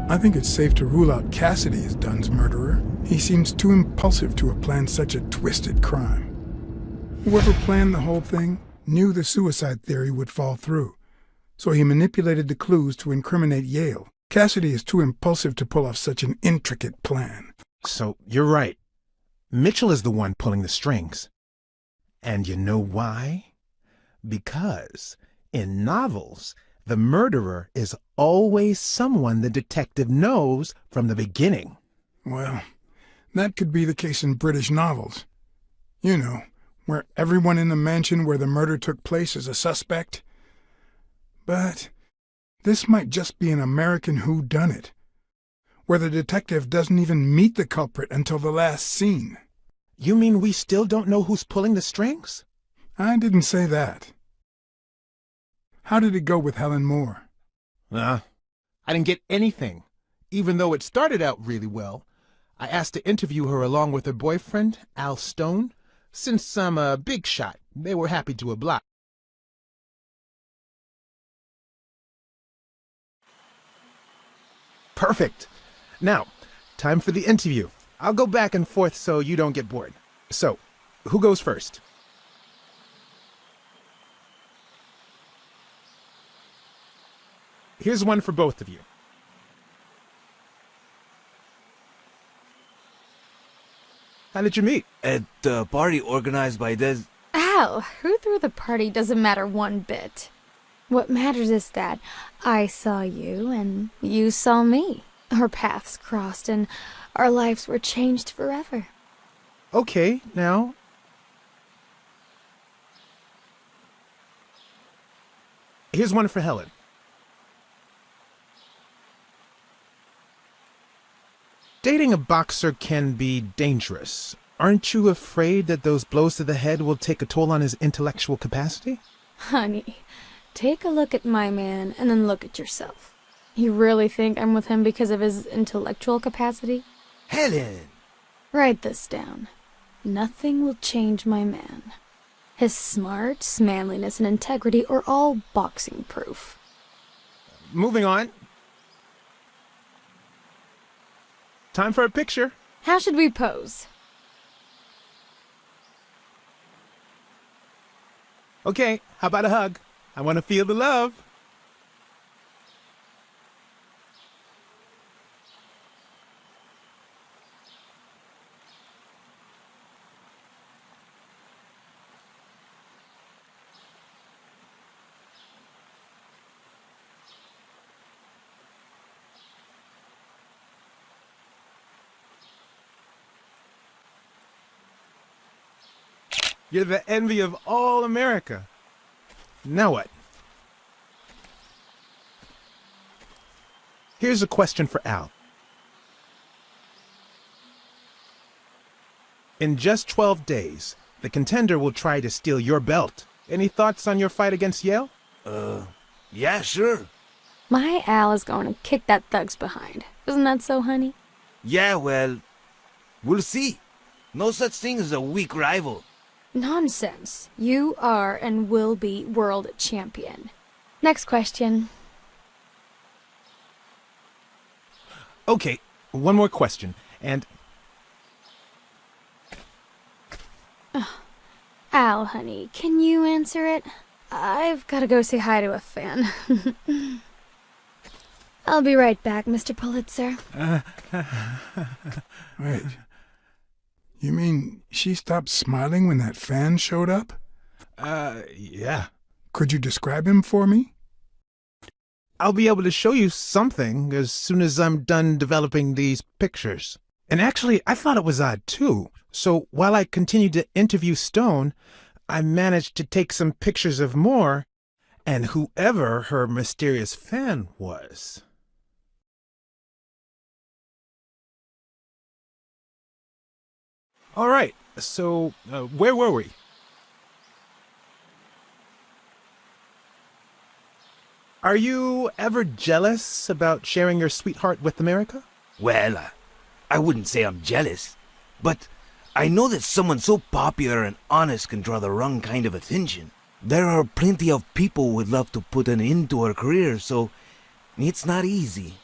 I think it's safe to rule out Cassidy as Dunn's murderer. He seems too impulsive to have planned such a twisted crime. Whoever planned the whole thing knew the suicide theory would fall through, so he manipulated the clues to incriminate Yale. Cassidy is too impulsive to pull off such an intricate plan. So, you're right. Mitchell is the one pulling the strings. And you know why? Because in novels, the murderer is always someone the detective knows from the beginning. Well, that could be the case in British novels. You know, where everyone in the mansion where the murder took place is a suspect. But this might just be an American whodunit, where the detective doesn't even meet the culprit until the last scene. You mean we still don't know who's pulling the strings? I didn't say that. How did it go with Helen Moore? I didn't get anything, even though it started out really well. I asked to interview her along with her boyfriend, Al Stone. Since I'm a big shot, they were happy to oblige. Perfect. Now, time for the interview. I'll go back and forth so you don't get bored. So, who goes first? Here's one for both of you. How did you meet? At the party organized by Des. How Al, who threw the party doesn't matter one bit. What matters is that I saw you and you saw me. Our paths crossed and our lives were changed forever. Okay, now. Here's one for Helen. Dating a boxer can be dangerous. Aren't you afraid that those blows to the head will take a toll on his intellectual capacity? Honey, take a look at my man and then look at yourself. You really think I'm with him because of his intellectual capacity? Helen! Write this down. Nothing will change my man. His smarts, manliness, and integrity are all boxing proof. Moving on. Time for a picture. How should we pose? Okay, how about a hug? I want to feel the love. You're the envy of all America. Now what? Here's a question for Al. In just 12 days, the contender will try to steal your belt. Any thoughts on your fight against Yale? Yeah, sure. My Al is going to kick that thug's behind. Isn't that so, honey? Yeah, well, we'll see. No such thing as a weak rival. Nonsense. You are and will be world champion. Next question. Okay, one more question, and... Al, honey, can you answer it? I've got to go say hi to a fan. I'll be right back, Mr. Pulitzer. Wait. You mean she stopped smiling when that fan showed up? Yeah. Could you describe him for me? I'll be able to show you something as soon as I'm done developing these pictures. And actually, I thought it was odd too. So while I continued to interview Stone, I managed to take some pictures of Moore and whoever her mysterious fan was. All right, so where were we? Are you ever jealous about sharing your sweetheart with America? Well, I wouldn't say I'm jealous, but I know that someone so popular and honest can draw the wrong kind of attention. There are plenty of people who would love to put an end to her career, so it's not easy.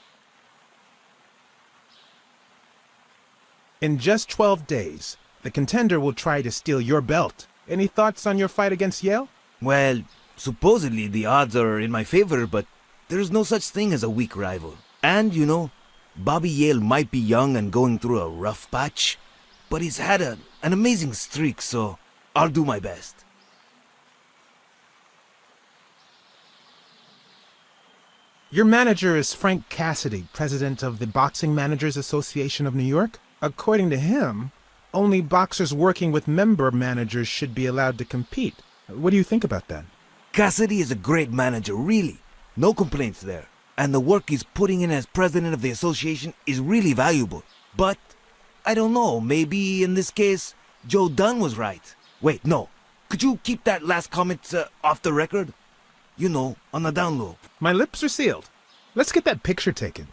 In just 12 days, the contender will try to steal your belt. Any thoughts on your fight against Yale? Well, supposedly the odds are in my favor, but there's no such thing as a weak rival. And, you know, Bobby Yale might be young and going through a rough patch, but he's had an amazing streak, so I'll do my best. Your manager is Frank Cassidy, president of the Boxing Managers Association of New York. According to him, only boxers working with member managers should be allowed to compete. What do you think about that? Cassidy is a great manager, really. No complaints there. And the work he's putting in as president of the association is really valuable. But, I don't know, maybe in this case, Joe Dunn was right. Wait, no. Could you keep that last comment off the record? You know, on the down low. My lips are sealed. Let's get that picture taken.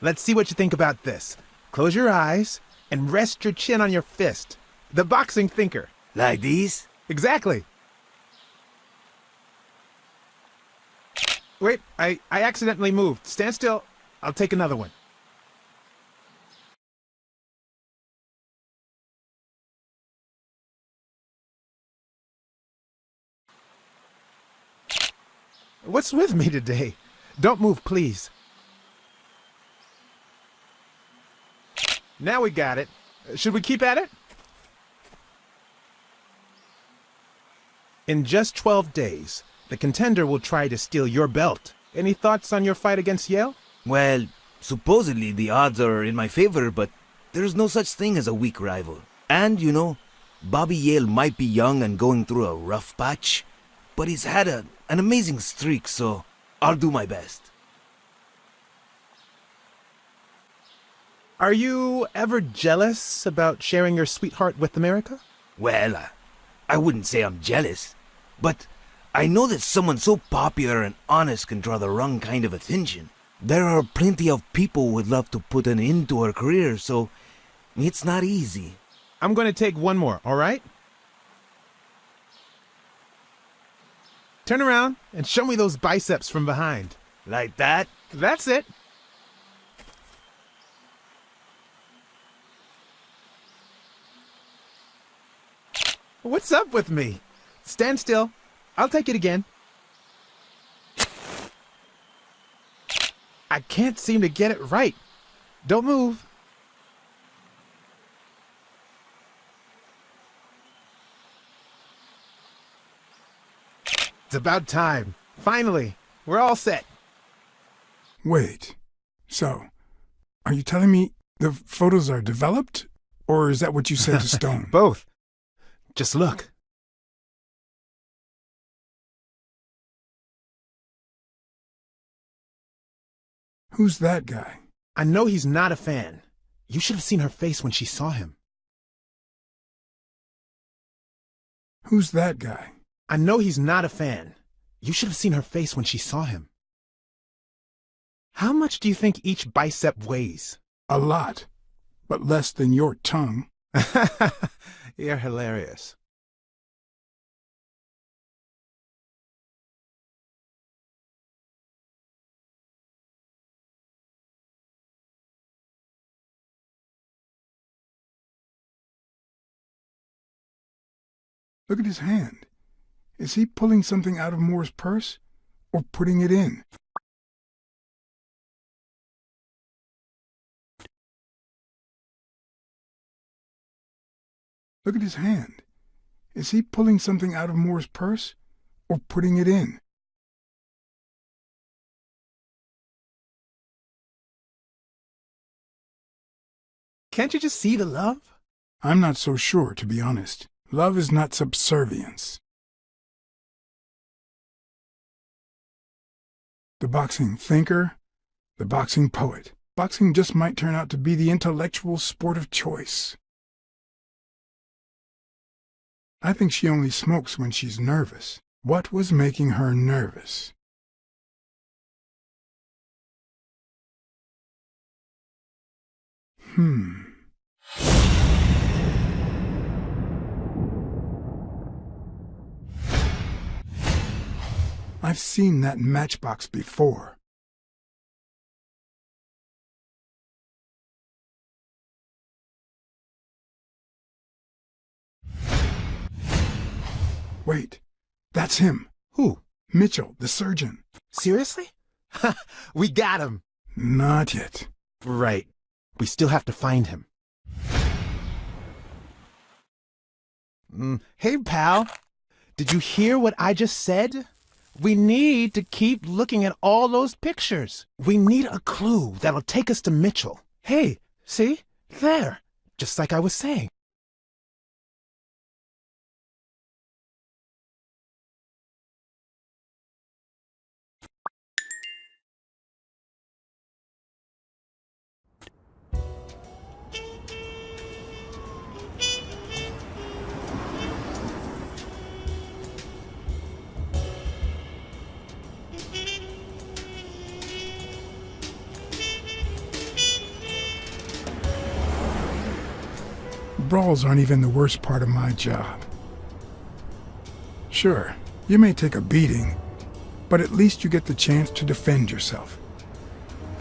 Let's see what you think about this. Close your eyes and rest your chin on your fist. The boxing thinker. Like these? Exactly. Wait, I accidentally moved. Stand still. I'll take another one. What's with me today? Don't move, please. Now we got it. Should we keep at it? In just 12 days, the contender will try to steal your belt. Any thoughts on your fight against Yale? Well, supposedly the odds are in my favor, but there's no such thing as a weak rival. And, you know, Bobby Yale might be young and going through a rough patch, but he's had an amazing streak, so I'll do my best. Are you ever jealous about sharing your sweetheart with America? Well, I wouldn't say I'm jealous, but I know that someone so popular and honest can draw the wrong kind of attention. There are plenty of people who would love to put an end to her career, so it's not easy. I'm going to take one more, all right? Turn around and show me those biceps from behind. Like that? That's it. What's up with me? Stand still. I'll take it again. I can't seem to get it right. Don't move. It's about time. Finally, we're all set. Wait. So, are you telling me the photos are developed? Or is that what you said to Stone? Both. Just look. Who's that guy? I know he's not a fan. You should have seen her face when she saw him. Who's that guy? I know he's not a fan. You should have seen her face when she saw him. How much do you think each bicep weighs? A lot, but less than your tongue. You're hilarious. Look at his hand. Is he pulling something out of Moore's purse or putting it in? Look at his hand. Is he pulling something out of Moore's purse or putting it in? Can't you just see the love? I'm not so sure, to be honest. Love is not subservience. The boxing thinker, the boxing poet. Boxing just might turn out to be the intellectual sport of choice. I think she only smokes when she's nervous. What was making her nervous? I've seen that matchbox before. Wait, that's him. Who? Mitchell, the surgeon. Seriously? We got him. Not yet. Right. We still have to find him. Hey, pal. Did you hear what I just said? We need to keep looking at all those pictures. We need a clue that'll take us to Mitchell. Hey, see? There. Just like I was saying. Brawls aren't even the worst part of my job. Sure, you may take a beating, but at least you get the chance to defend yourself.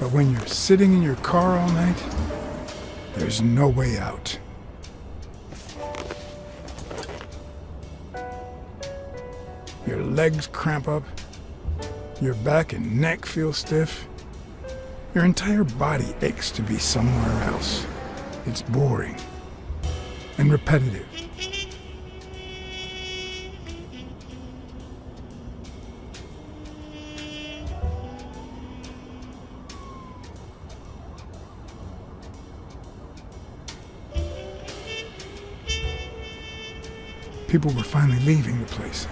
But when you're sitting in your car all night, there's no way out. Your legs cramp up, your back and neck feel stiff, your entire body aches to be somewhere else. It's boring. and repetitive. People were finally leaving the place.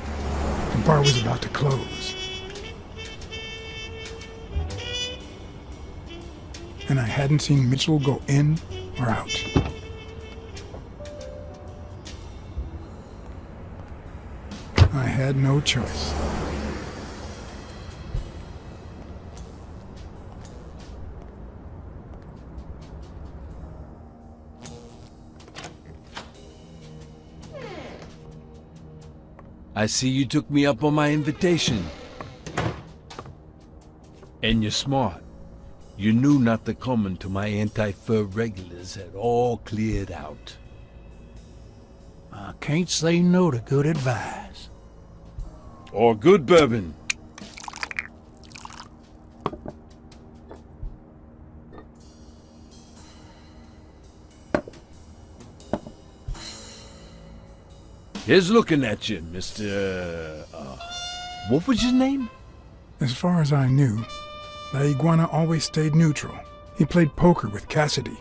The bar was about to close. And I hadn't seen Mitchell go in or out. I had no choice. I see you took me up on my invitation. And you're smart. You knew not to come until my anti-fur regulars had all cleared out. I can't say no to good advice. Or good bourbon. Here's looking at you, Mr. What was your name? As far as I knew, La Iguana always stayed neutral. He played poker with Cassidy.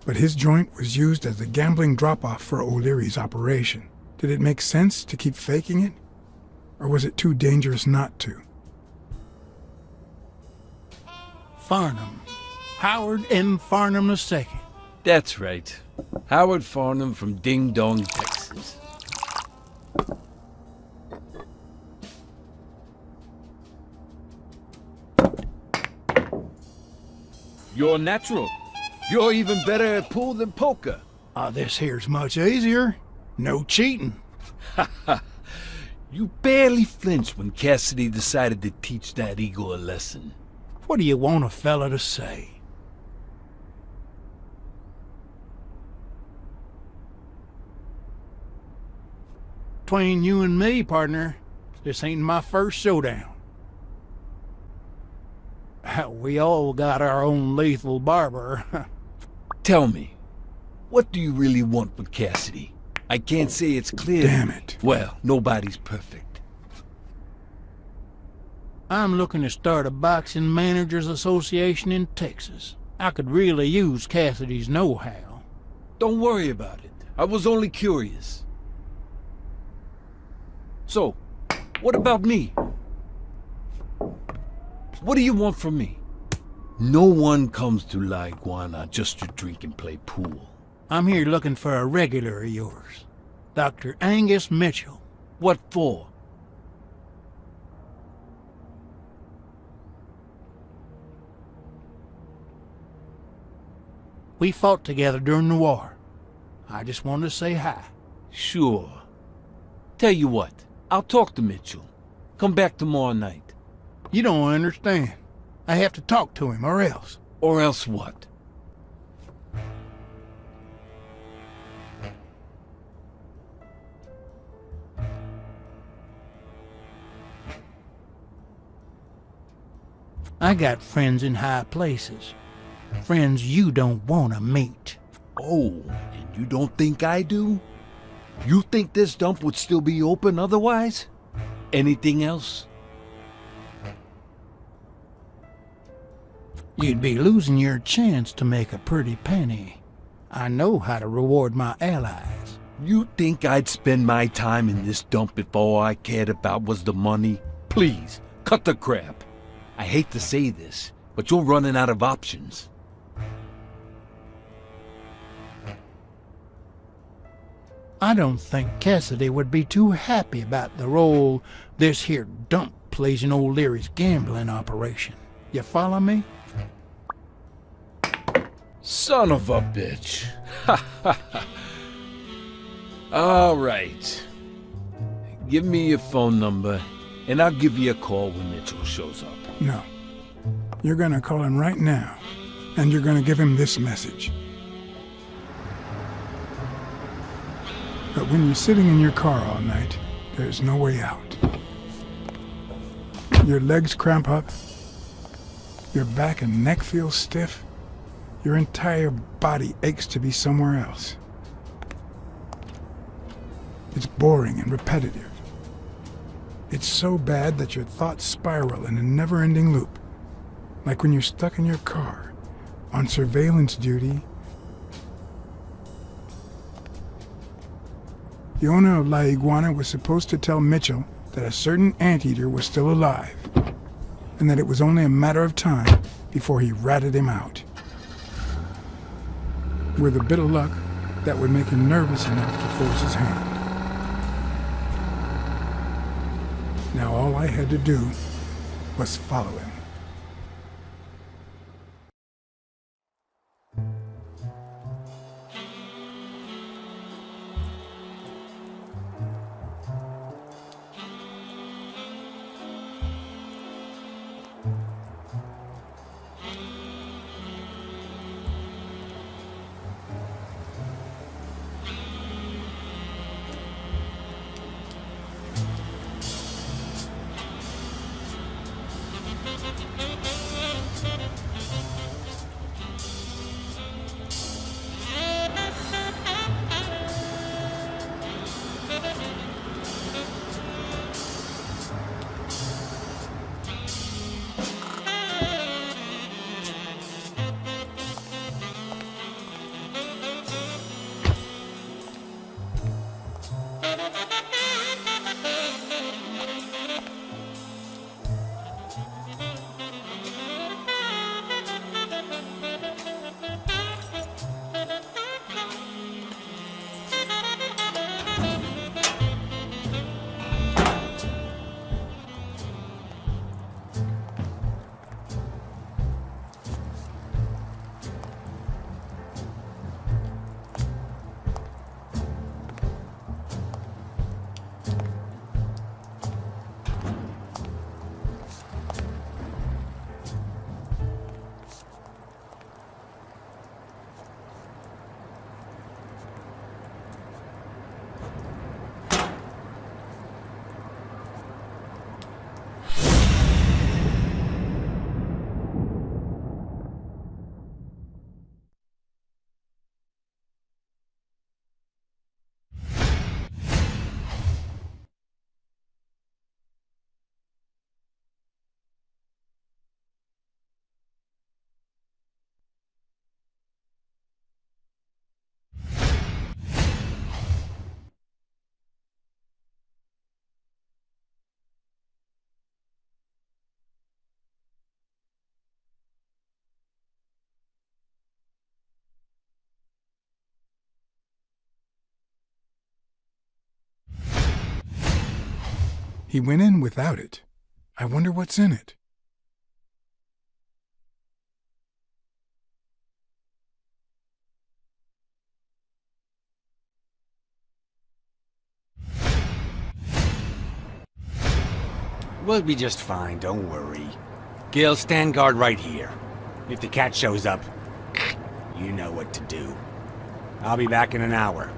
But his joint was used as a gambling drop-off for O'Leary's operation. Did it make sense to keep faking it? Or was it too dangerous not to? Farnham. Howard M. Farnham II. That's right. Howard Farnham from Ding Dong, Texas. You're natural. You're even better at pool than poker. This here's much easier. No cheating. You barely flinched when Cassidy decided to teach that ego a lesson. What do you want a fella to say? Between you and me, partner, this ain't my first showdown. We all got our own lethal barber. Tell me, what do you really want with Cassidy? I can't say it's clear. Damn it. Well, nobody's perfect. I'm looking to start a boxing managers association in Texas. I could really use Cassidy's know-how. Don't worry about it. I was only curious. So, what about me? What do you want from me? No one comes to La Iguana just to drink and play pool. I'm here looking for a regular of yours, Dr. Angus Mitchell. What for? We fought together during the war. I just wanted to say hi. Sure. Tell you what, I'll talk to Mitchell. Come back tomorrow night. You don't understand. I have to talk to him, or else. Or else what? I got friends in high places. Friends you don't want to meet. Oh, and you don't think I do? You think this dump would still be open otherwise? Anything else? You'd be losing your chance to make a pretty penny. I know how to reward my allies. You think I'd spend my time in this dump if all I cared about was the money? Please, cut the crap. I hate to say this, but you're running out of options. I don't think Cassidy would be too happy about the role this here dump plays in old Leary's gambling operation. You follow me? Son of a bitch. All right. Give me your phone number, and I'll give you a call when Mitchell shows up. No. You're gonna call him right now, and you're gonna give him this message. But when you're sitting in your car all night, there's no way out. Your legs cramp up, your back and neck feel stiff, your entire body aches to be somewhere else. It's boring and repetitive. It's so bad that your thoughts spiral in a never-ending loop. Like when you're stuck in your car, on surveillance duty. The owner of La Iguana was supposed to tell Mitchell that a certain anteater was still alive, and that it was only a matter of time before he ratted him out. With a bit of luck, that would make him nervous enough to force his hand. Now all I had to do was follow him. He went in without it. I wonder what's in it. We'll be just fine, don't worry. Gil, stand guard right here. If the cat shows up, you know what to do. I'll be back in an hour.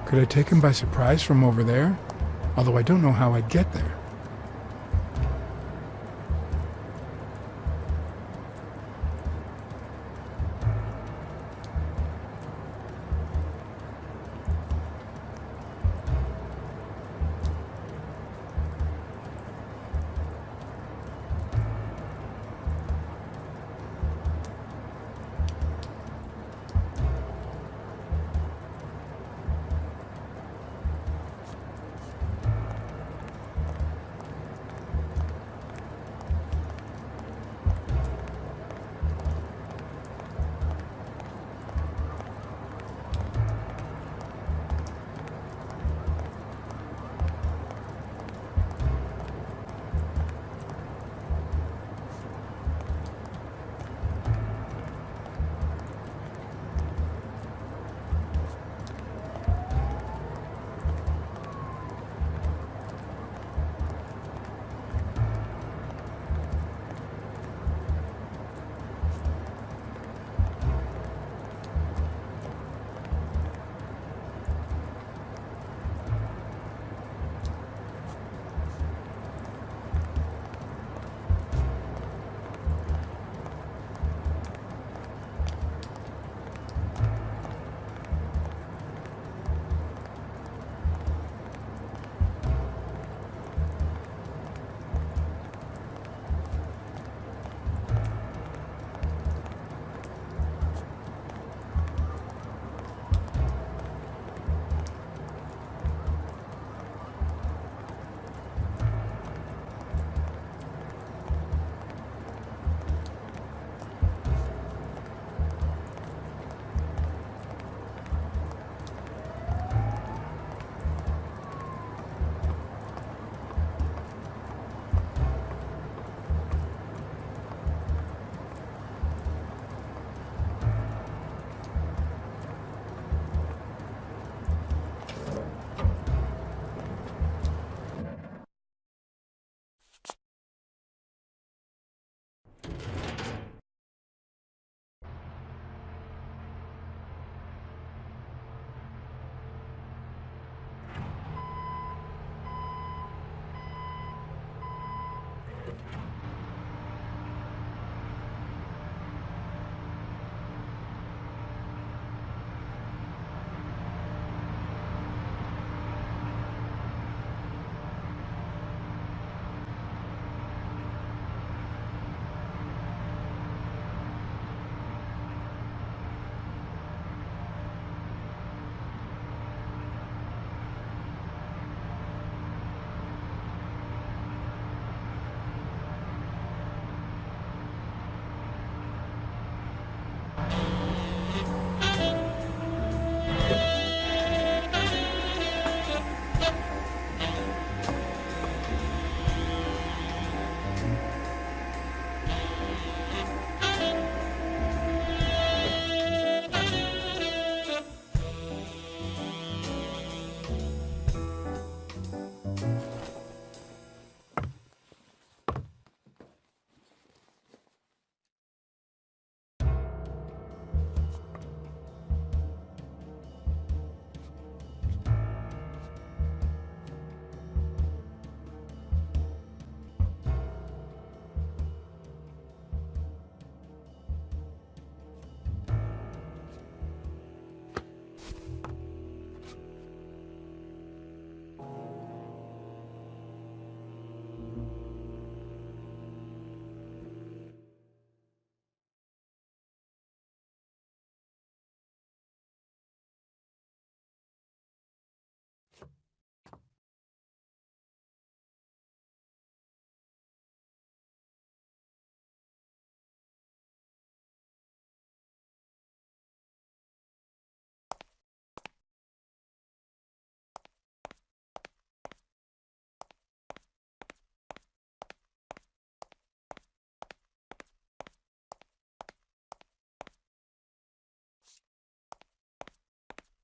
Could I take him by surprise from over there? Although I don't know how I'd get there.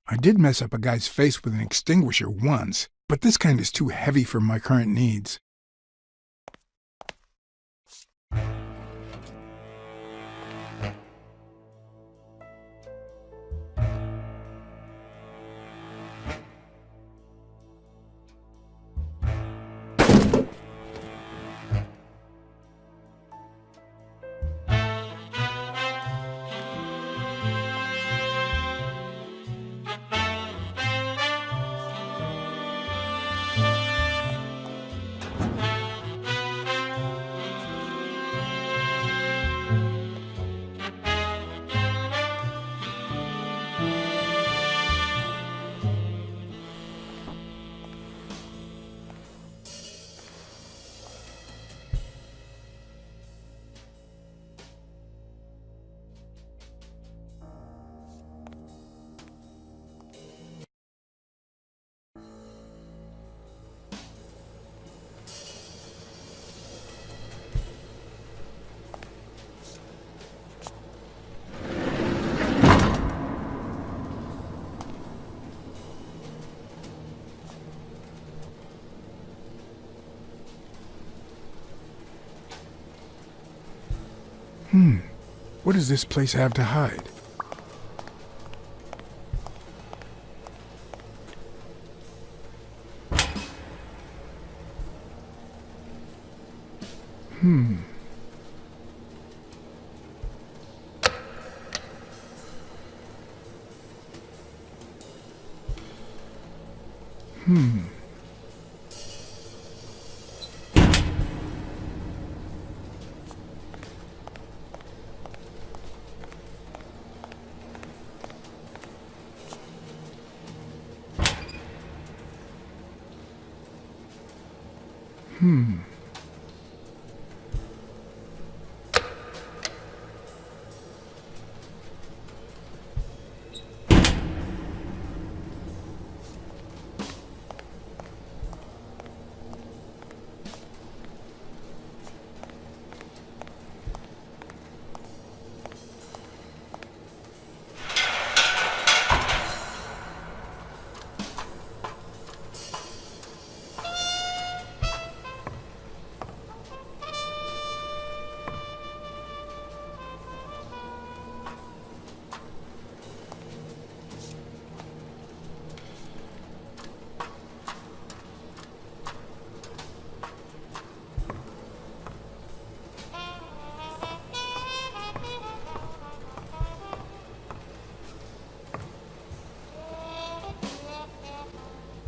I did mess up a guy's face with an extinguisher once, but this kind is too heavy for my current needs. What does this place have to hide?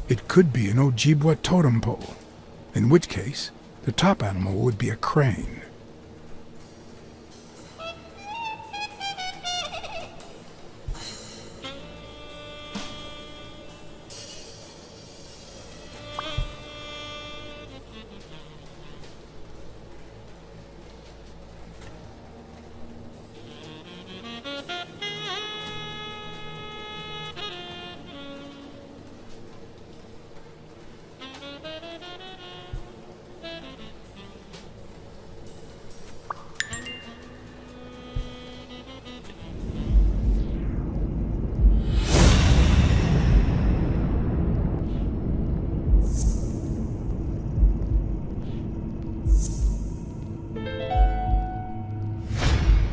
It could be an Ojibwa totem pole, in which case, the top animal would be a crane.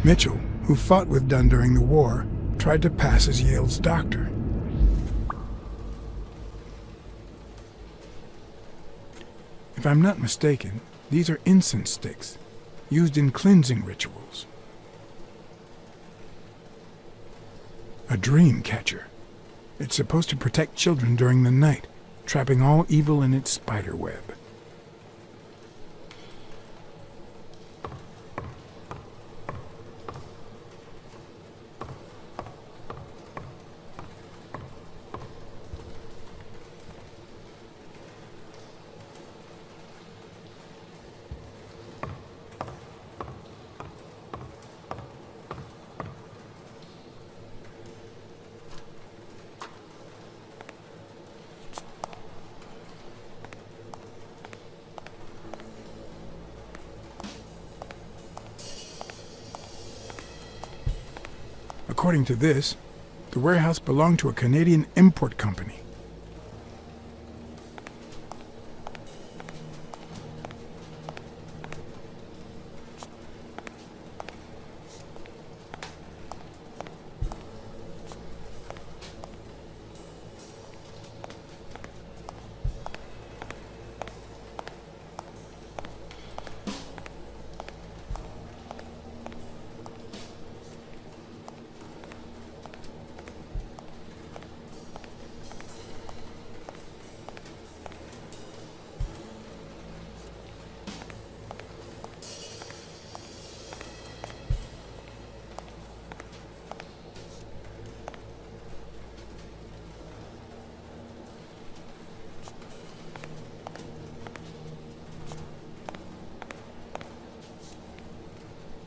Mitchell, who fought with Dunn during the war, tried to pass as Yale's doctor. If I'm not mistaken, these are incense sticks, used in cleansing rituals. A dream catcher. It's supposed to protect children during the night, trapping all evil in its spider web. According to this, The warehouse belonged to a Canadian import company.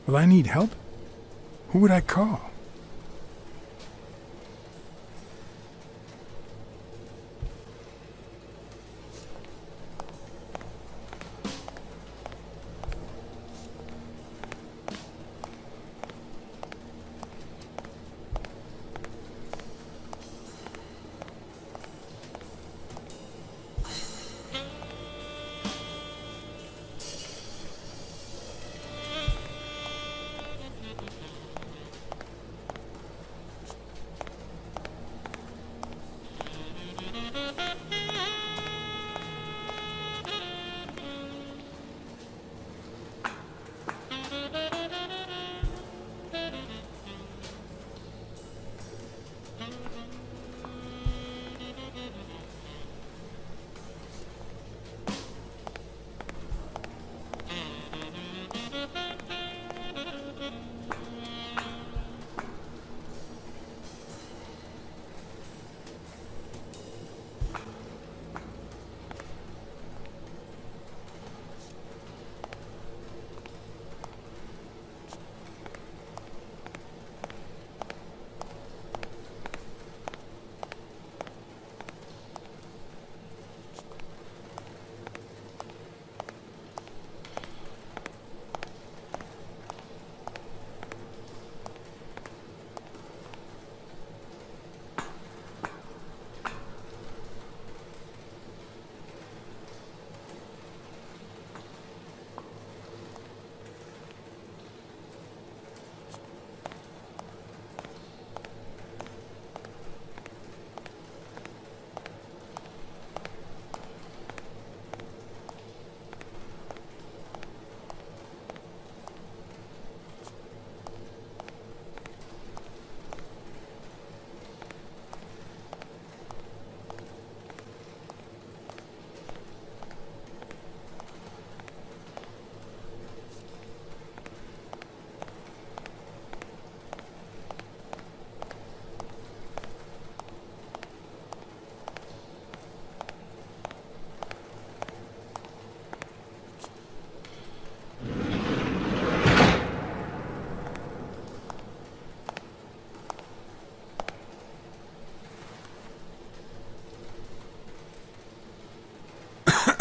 Will I need help? Who would I call?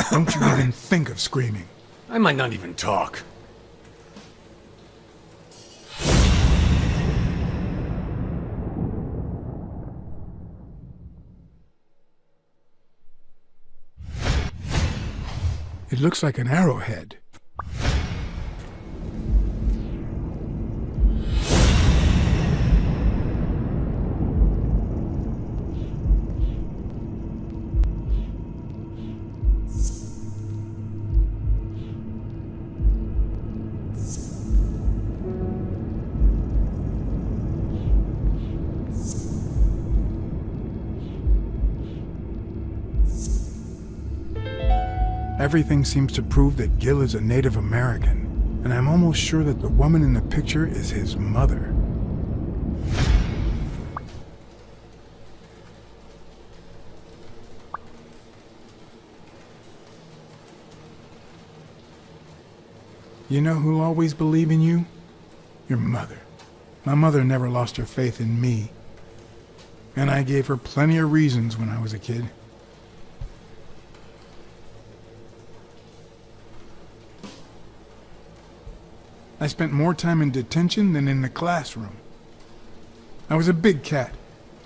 Don't you even think of screaming. I might not even talk. It looks like an arrowhead. Everything seems to prove that Gil is a Native American, and I'm almost sure that the woman in the picture is his mother. You know who'll always believe in you? Your mother. My mother never lost her faith in me, and I gave her plenty of reasons when I was a kid. I spent more time in detention than in the classroom. I was a big cat,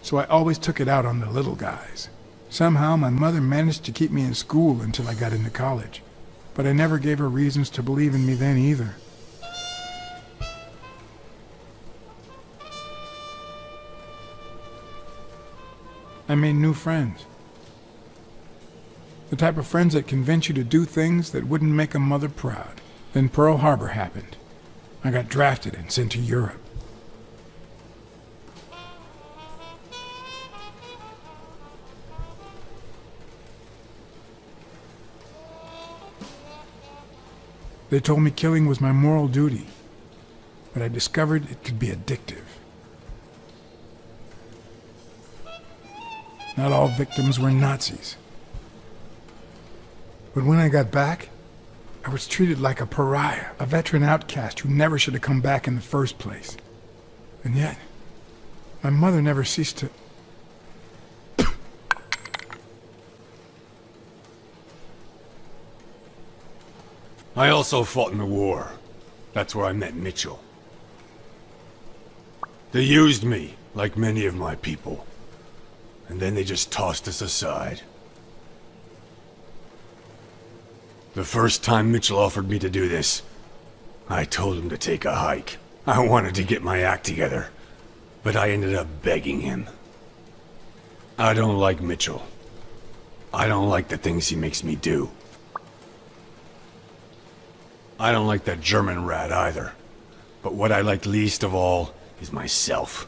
so I always took it out on the little guys. Somehow my mother managed to keep me in school until I got into college, but I never gave her reasons to believe in me then either. I made new friends. The type of friends that convince you to do things that wouldn't make a mother proud. Then Pearl Harbor happened. I got drafted and sent to Europe. They told me killing was my moral duty, but I discovered it could be addictive. Not all victims were Nazis. But when I got back, I was treated like a pariah, a veteran outcast who never should have come back in the first place. And yet, my mother never ceased to... I also fought in the war. That's where I met Mitchell. They used me, like many of my people. And then they just tossed us aside. The first time Mitchell offered me to do this, I told him to take a hike. I wanted to get my act together, but I ended up begging him. I don't like Mitchell. I don't like the things he makes me do. I don't like that German rat either. But what I like least of all is myself.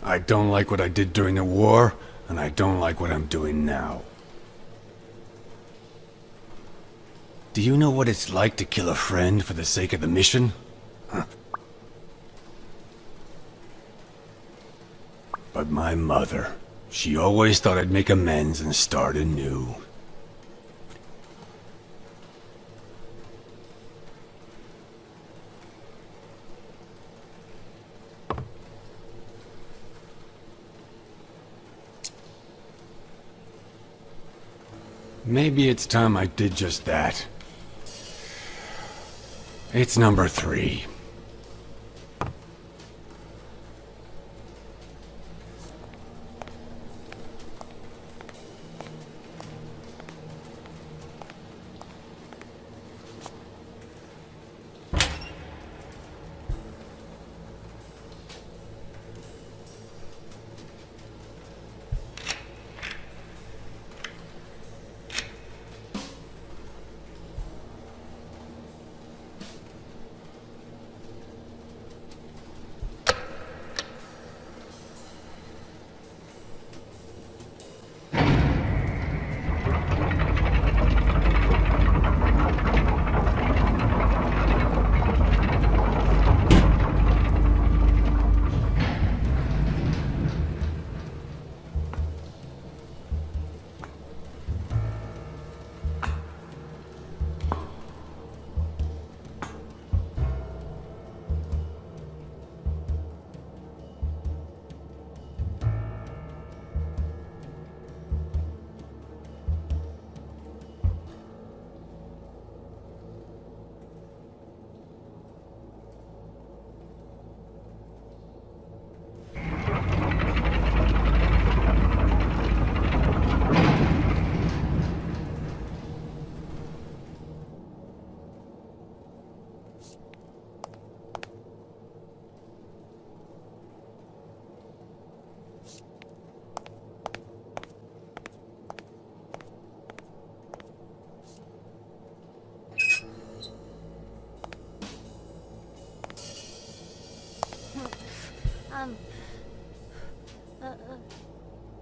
I don't like what I did during the war, and I don't like what I'm doing now. Do you know what it's like to kill a friend for the sake of the mission? Huh. But my mother, she always thought I'd make amends and start anew. Maybe it's time I did just that. It's number 3.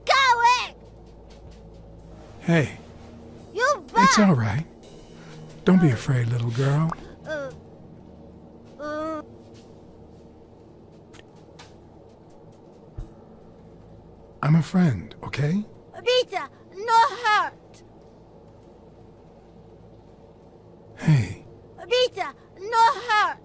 Going! Hey, You back! it's all right. Don't be afraid, little girl. I'm a friend, okay? Vita, no hurt! Hey, Vita, no hurt!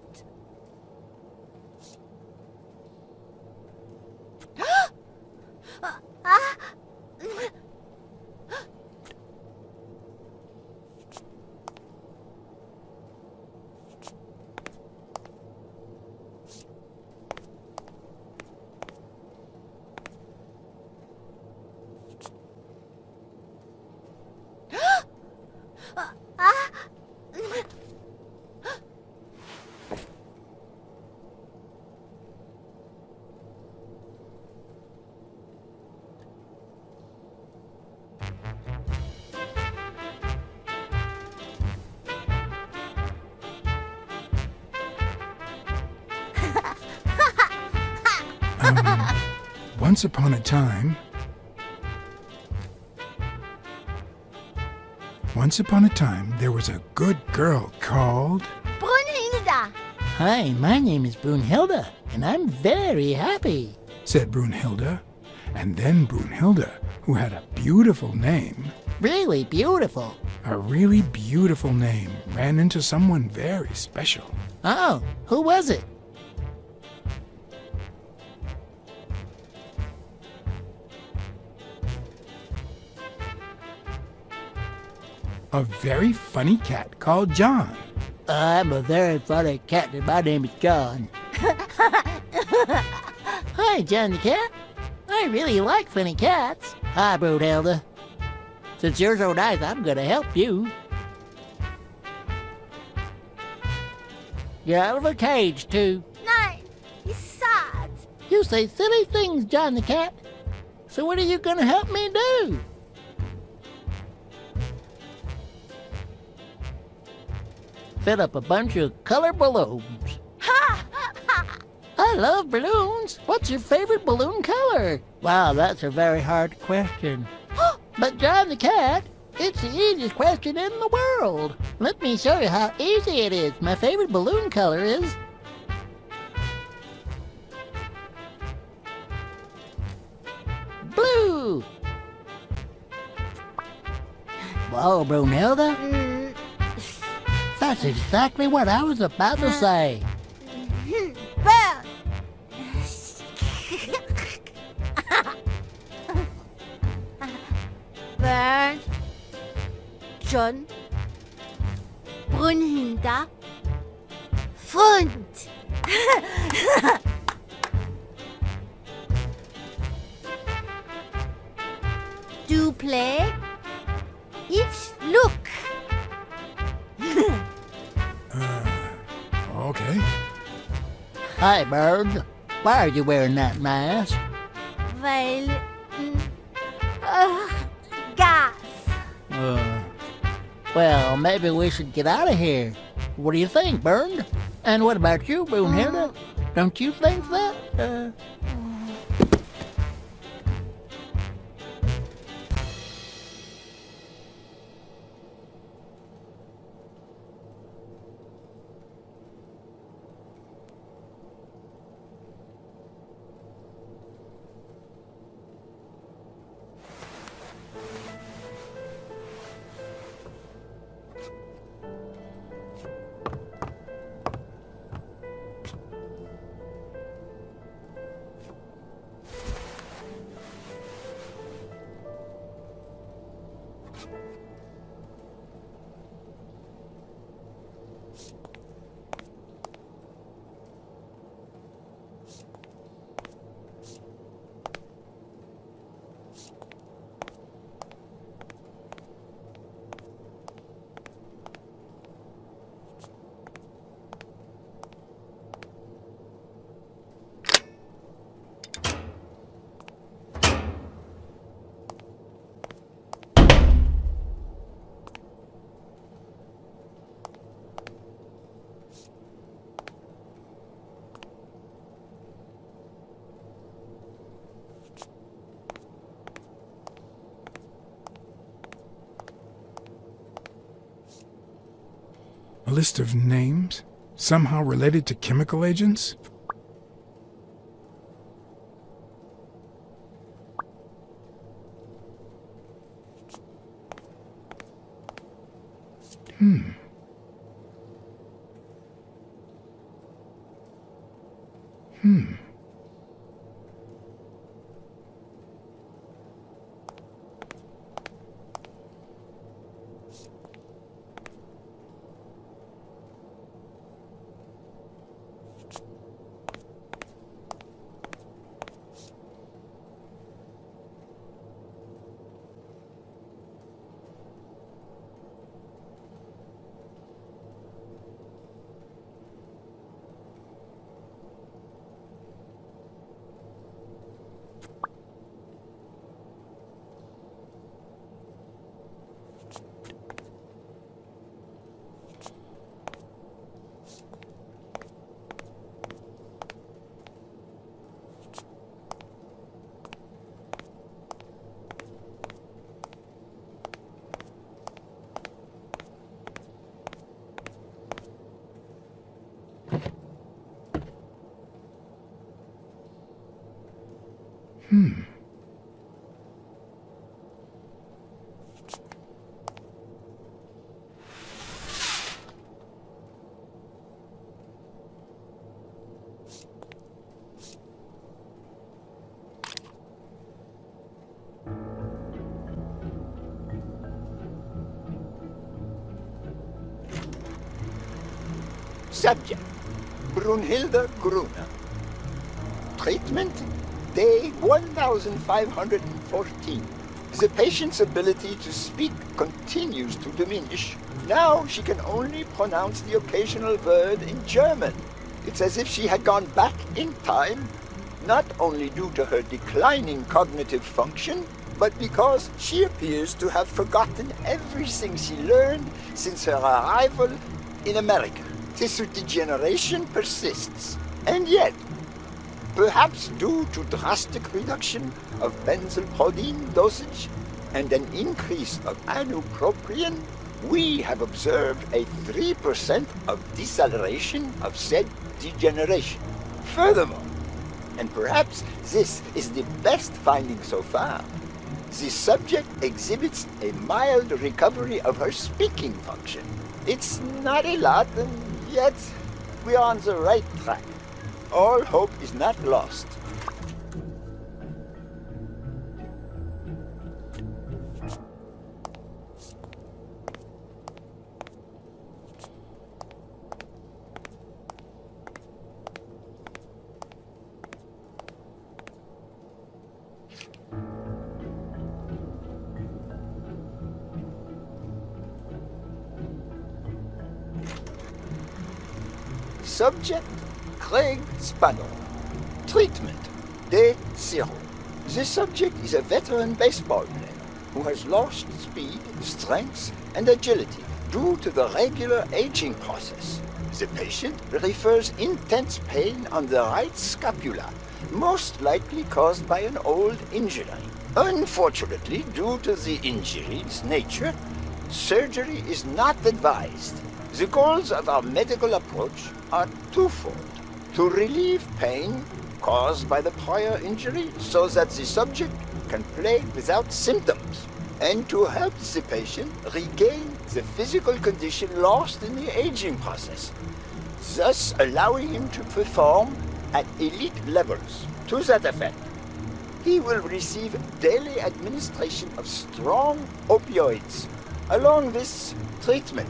Once upon a time, there was a good girl called... Brunhilde! Hi, my name is Brunhilde, and I'm very happy, said Brunhilde. And then Brunhilde, who had a beautiful name... Really beautiful. A really beautiful name, ran into someone very special. Oh, who was it? A very funny cat called John. I'm a very funny cat, and my name is John. Hi, John the cat. I really like funny cats. Hi, Brunhilde. Since you're so nice, I'm gonna help you. You're out of a cage, too. Nein, he's sad. You say silly things, John the cat. So what are you gonna help me do? Fill up a bunch of color balloons. I love balloons. What's your favorite balloon color? Wow, that's a very hard question. But John the cat, it's the easiest question in the world. Let me show you how easy it is. My favorite balloon color is... blue. Whoa, Brunhilde. That's exactly what I was about to say. Well. Bernd. John. Brunhilde. Freund. Do play? It's look. Okay. Hi, Bird. Why are you wearing that mask? Weil... gas. Well, maybe we should get out of here. What do you think, Bird? And what about you, Brunhilde? Don't you think that? A list of names, somehow related to chemical agents? Hmm. Subject, Brunhilde Gruner. Treatment, day 1514. The patient's ability to speak continues to diminish. Now she can only pronounce the occasional word in German. It's as if she had gone back in time, not only due to her declining cognitive function, but because she appears to have forgotten everything she learned since her arrival in America. Tissue degeneration persists, and yet, perhaps due to drastic reduction of benzylproline dosage and an increase of anupropion, we have observed a 3% of deceleration of said degeneration. Furthermore, and perhaps this is the best finding so far, the subject exhibits a mild recovery of her speaking function. It's not a lot, and yet we are on the right track. All hope is not lost. Subject, Craig Spano. Treatment, day 0. The subject is a veteran baseball player who has lost speed, strength, and agility due to the regular aging process. The patient refers intense pain on the right scapula, most likely caused by an old injury. Unfortunately, due to the injury's nature, surgery is not advised. The goals of our medical approach are twofold: to relieve pain caused by the prior injury so that the subject can play without symptoms, and to help the patient regain the physical condition lost in the aging process, thus allowing him to perform at elite levels. To that effect, he will receive daily administration of strong opioids along with treatment.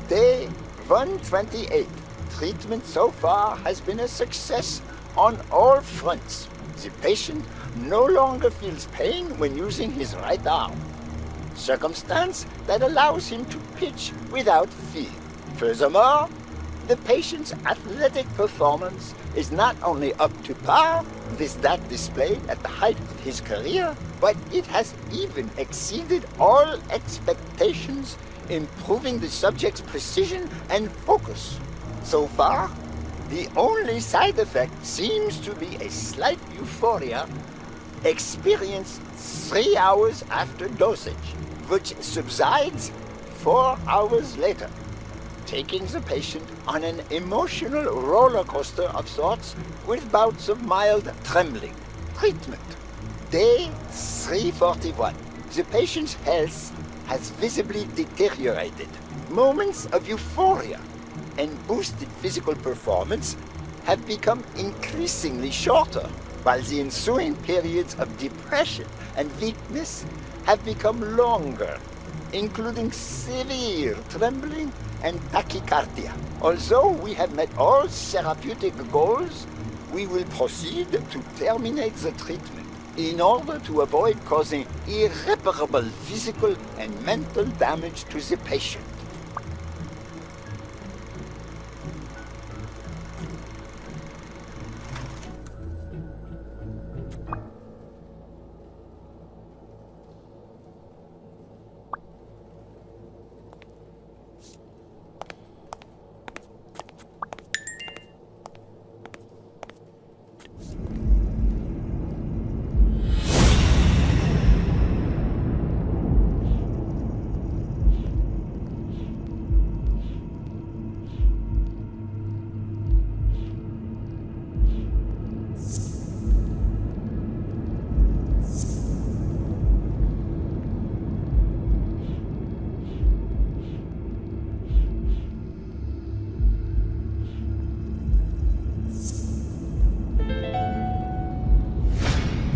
Day 128. Treatment so far has been a success on all fronts. The patient no longer feels pain when using his right arm, circumstance that allows him to pitch without fear. Furthermore, the patient's athletic performance is not only up to par with that displayed at the height of his career, but it has even exceeded all expectations, improving the subject's precision and focus. So far, the only side effect seems to be a slight euphoria experienced 3 hours after dosage, which subsides 4 hours later, taking the patient on an emotional roller coaster of sorts with bouts of mild trembling. Treatment. Day 341. The patient's health has visibly deteriorated. Moments of euphoria and boosted physical performance have become increasingly shorter, while the ensuing periods of depression and weakness have become longer, including severe trembling and tachycardia. Although we have met all therapeutic goals, we will proceed to terminate the treatment in order to avoid causing irreparable physical and mental damage to the patient.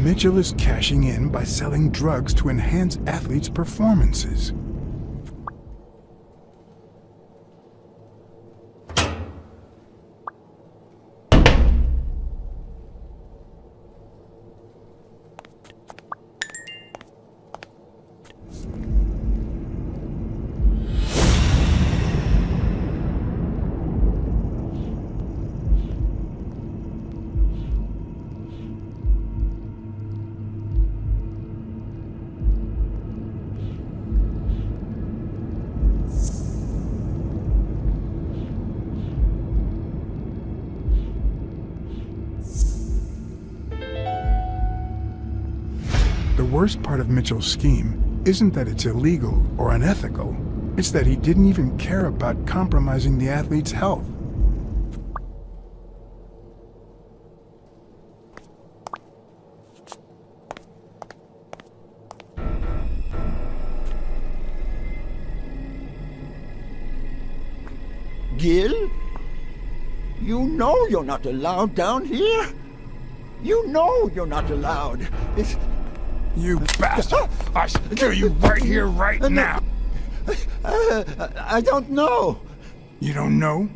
Mitchell is cashing in by selling drugs to enhance athletes' performances. The worst part of Mitchell's scheme isn't that it's illegal or unethical. It's that he didn't even care about compromising the athlete's health. Gil? You know you're not allowed down here. You know you're not allowed. It's... You bastard! I should kill you right here, right now! I don't know. You don't know?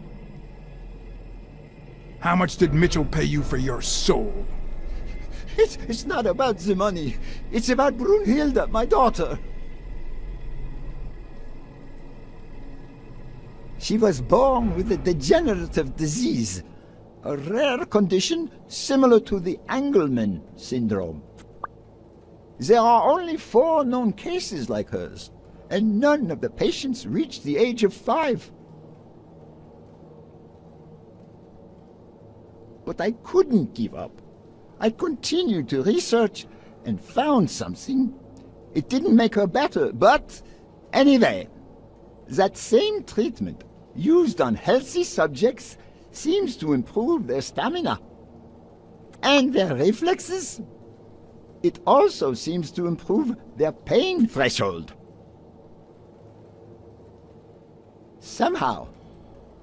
How much did Mitchell pay you for your soul? It's not about the money. It's about Brunhilde, my daughter. She was born with a degenerative disease, a rare condition similar to the Engelmann syndrome. There are only 4 known cases like hers, and none of the patients reach the age of 5. But I couldn't give up. I continued to research and found something. It didn't make her better, but anyway, that same treatment used on healthy subjects seems to improve their stamina and their reflexes. It also seems to improve their pain threshold. Somehow,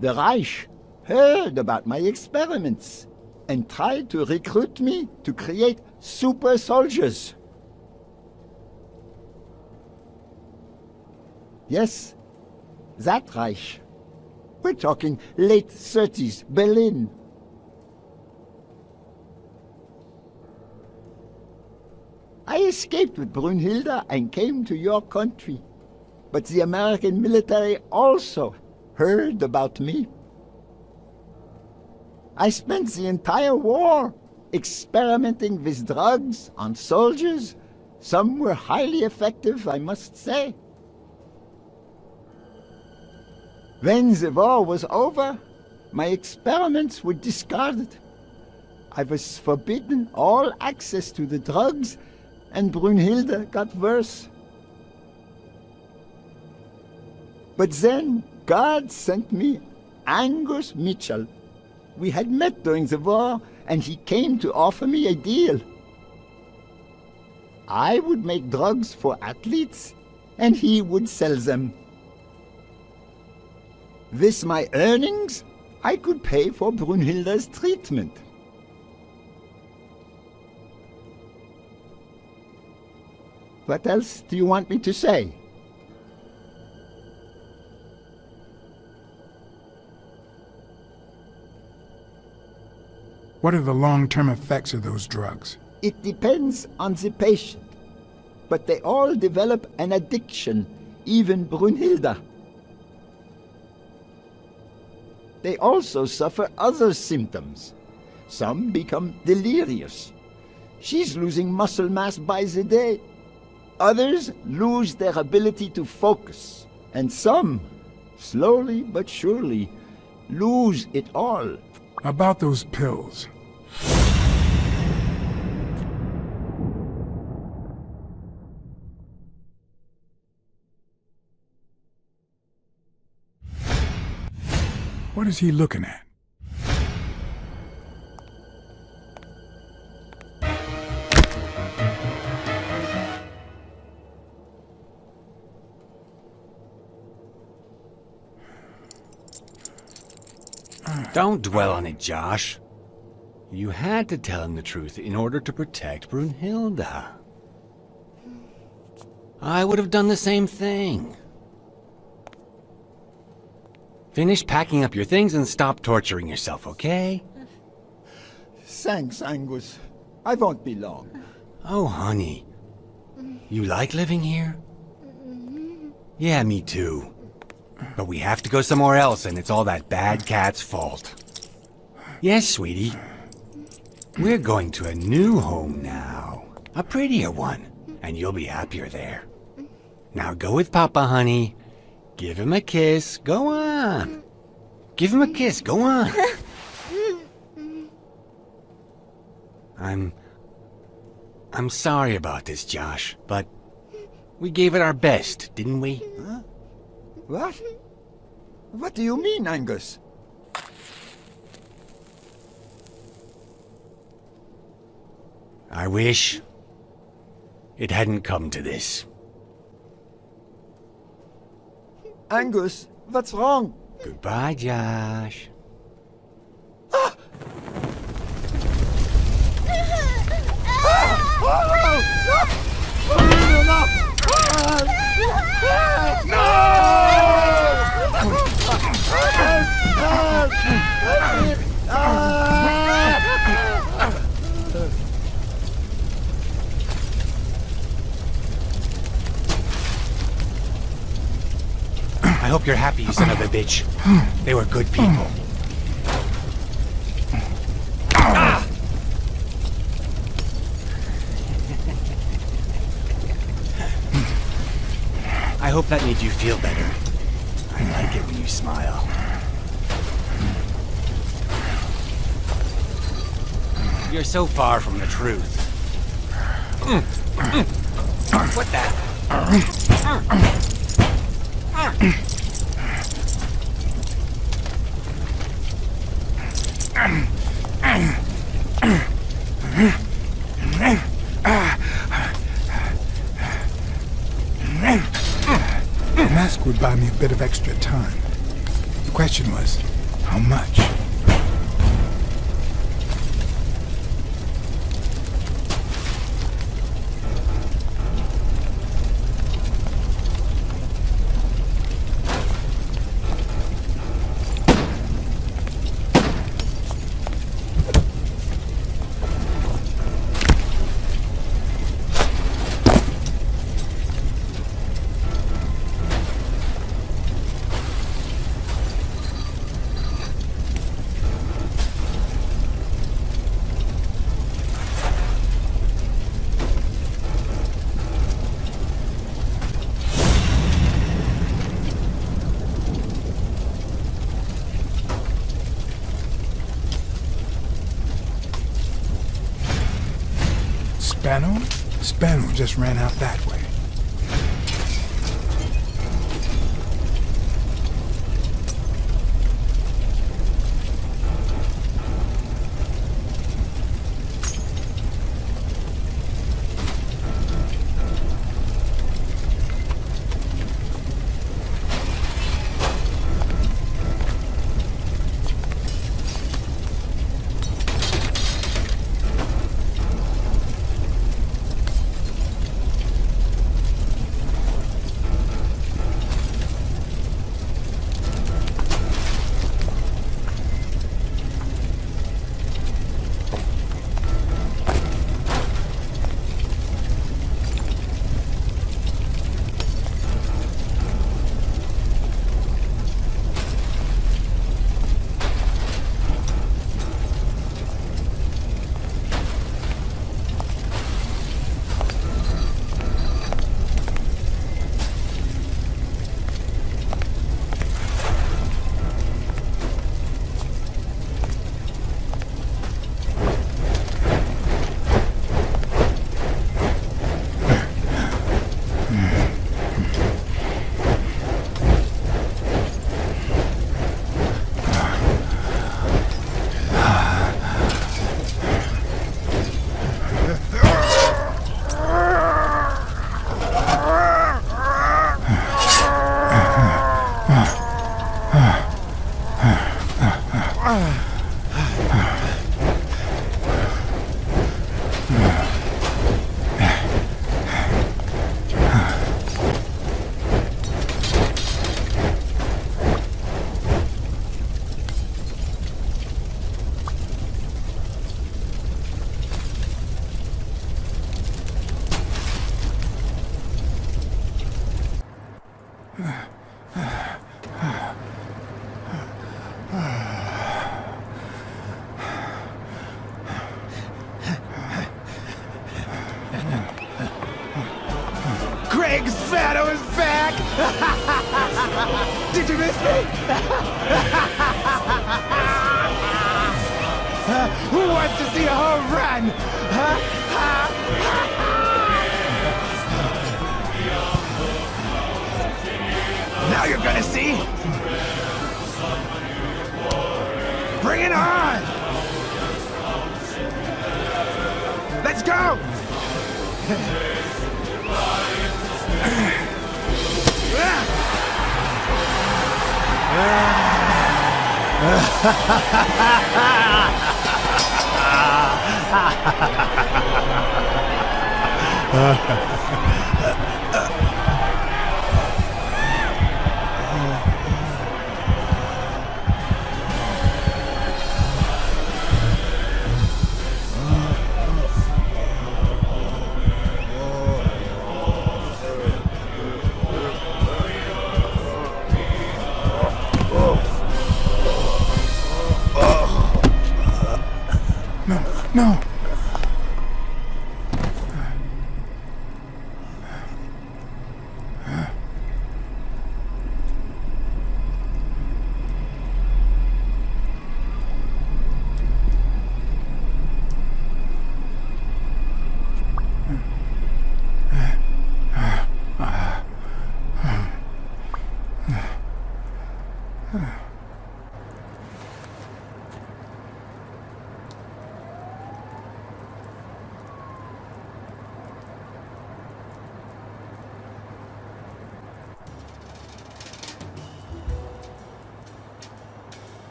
the Reich heard about my experiments and tried to recruit me to create super soldiers. Yes, that Reich. We're talking late 30s, Berlin. I escaped with Brunhilde and came to your country. But the American military also heard about me. I spent the entire war experimenting with drugs on soldiers. Some were highly effective, I must say. When the war was over, my experiments were discarded. I was forbidden all access to the drugs, and Brunhilde got worse. But then God sent me Angus Mitchell. We had met during the war, and he came to offer me a deal. I would make drugs for athletes, and he would sell them. With my earnings, I could pay for Brunhilde's treatment. What else do you want me to say? What are the long-term effects of those drugs? It depends on the patient. But they all develop an addiction, even Brunhilde. They also suffer other symptoms. Some become delirious. She's losing muscle mass by the day. Others lose their ability to focus. And some, slowly but surely, lose it all. About those pills. What is he looking at? Don't dwell on it, Josh. You had to tell him the truth in order to protect Brunhilde. I would have done the same thing. Finish packing up your things and stop torturing yourself, okay? Thanks, Angus. I won't be long. Oh, honey. You like living here? Yeah, me too. But we have to go somewhere else, and it's all that bad cat's fault. Yes, sweetie. We're going to a new home now. A prettier one. And you'll be happier there. Now go with Papa, honey. Give him a kiss. Go on. Give him a kiss. Go on. I'm sorry about this, Josh, but we gave it our best, didn't we? Huh? What? What do you mean, Angus? I wish it hadn't come to this. Angus, what's wrong? Goodbye, Josh. I hope you're happy, you son of a bitch. They were good people. I hope that made you feel better. I like it when you smile. You're so far from the truth. What the? The mask would buy me a bit of extra time. The question was, how much? Spano just ran out that way. Shadow is back! Did you miss me? Who wants to see a home run? Now you're gonna see! Bring it on! Let's go! No.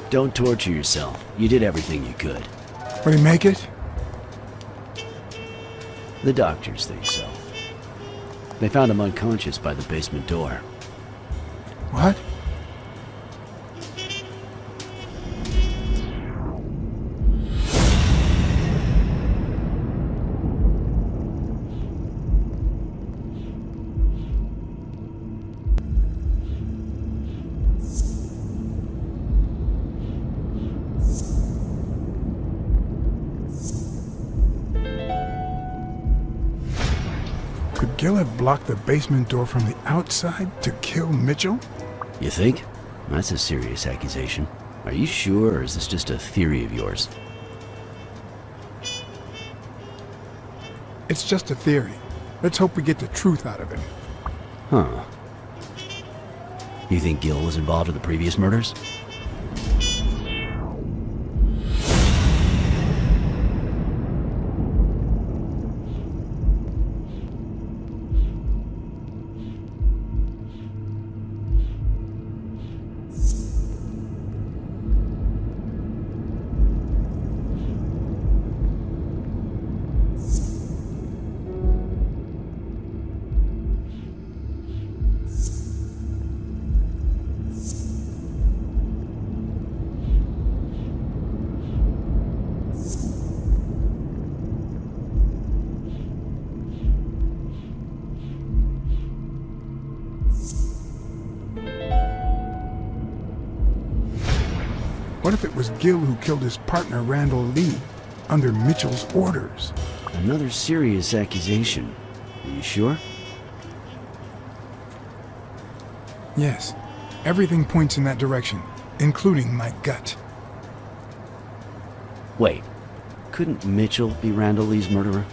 Don't torture yourself. You did everything you could. Will he make it? The doctors think so. They found him unconscious by the basement door. What? Could Gil have blocked the basement door from the outside to kill Mitchell? You think? That's a serious accusation. Are you sure, or is this just a theory of yours? It's just a theory. Let's hope we get the truth out of it. Huh. You think Gil was involved in the previous murders? What if it was Gil who killed his partner Randall Lee, under Mitchell's orders? Another serious accusation. Are you sure? Yes. Everything points in that direction, including my gut. Wait. Couldn't Mitchell be Randall Lee's murderer?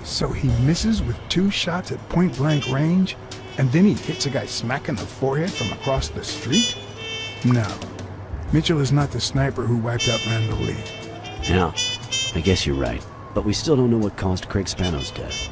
So he misses with 2 shots at point-blank range, and then he hits a guy smack in the forehead from across the street? No. Mitchell is not the sniper who wiped out Randall Lee. Yeah, I guess you're right. but we still don't know what caused Craig Spano's death.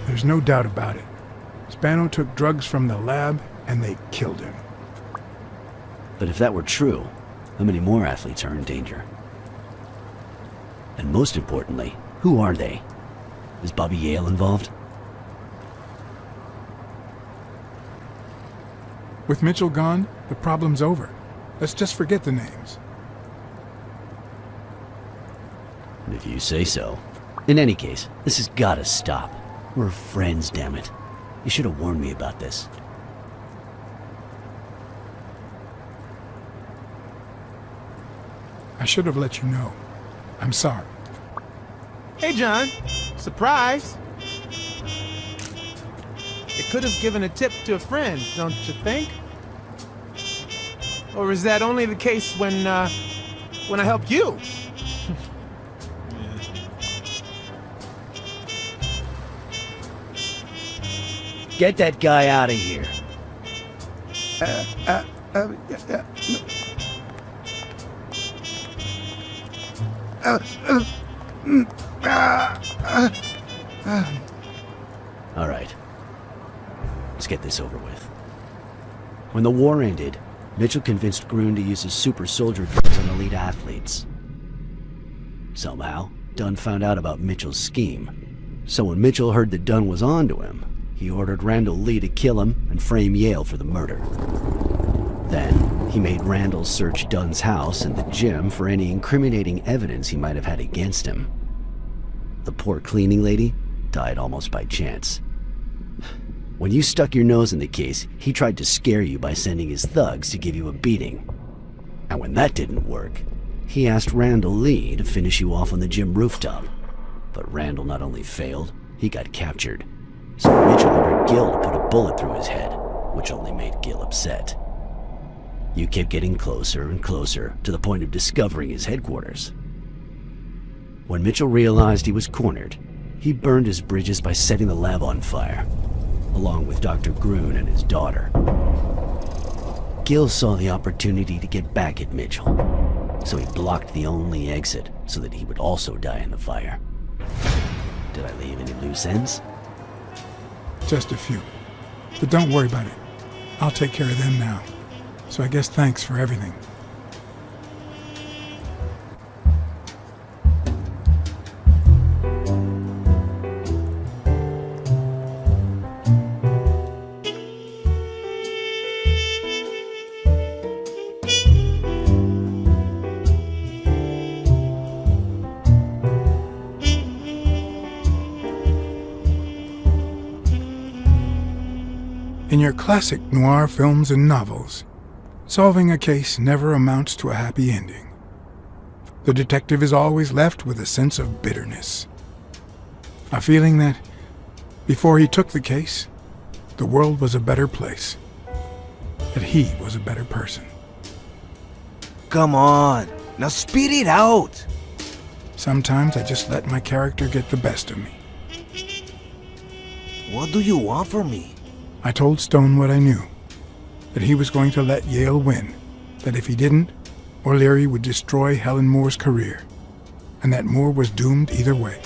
There's no doubt about it. Spano took drugs from the lab, and they killed him. But if that were true, how many more athletes are in danger? And most importantly, who are they? Is Bobby Yale involved? With Mitchell gone, the problem's over. Let's just forget the names. If you say so. In any case, this has gotta stop. We're friends, damn it. You should have warned me about this. I should have let you know. I'm sorry. Hey, John. Surprise. It could have given a tip to a friend, don't you think? Or is that only the case when I help you? Get that guy out of here. All right. Let's get this over with. When the war ended, Mitchell convinced Grun to use his super soldier drugs on elite athletes. Somehow, Dunn found out about Mitchell's scheme. So when Mitchell heard that Dunn was onto him, he ordered Randall Lee to kill him and frame Yale for the murder. Then, he made Randall search Dunn's house and the gym for any incriminating evidence he might have had against him. The poor cleaning lady died almost by chance. When you stuck your nose in the case, he tried to scare you by sending his thugs to give you a beating. And when that didn't work, he asked Randall Lee to finish you off on the gym rooftop. But Randall not only failed, he got captured. So Mitchell ordered Gil to put a bullet through his head, which only made Gil upset. You kept getting closer and closer to the point of discovering his headquarters. When Mitchell realized he was cornered, he burned his bridges by setting the lab on fire, along with Dr. Grun and his daughter. Gil saw the opportunity to get back at Mitchell, so he blocked the only exit so that he would also die in the fire. Did I leave any loose ends? Just a few. But don't worry about it. I'll take care of them now. So I guess thanks for everything. In your classic noir films and novels, solving a case never amounts to a happy ending. The detective is always left with a sense of bitterness. A feeling that, before he took the case, the world was a better place. That he was a better person. Come on, now speed it out! Sometimes I just let my character get the best of me. What do you want from me? I told Stone what I knew. That he was going to let Yale win. That if he didn't, O'Leary would destroy Helen Moore's career. And that Moore was doomed either way.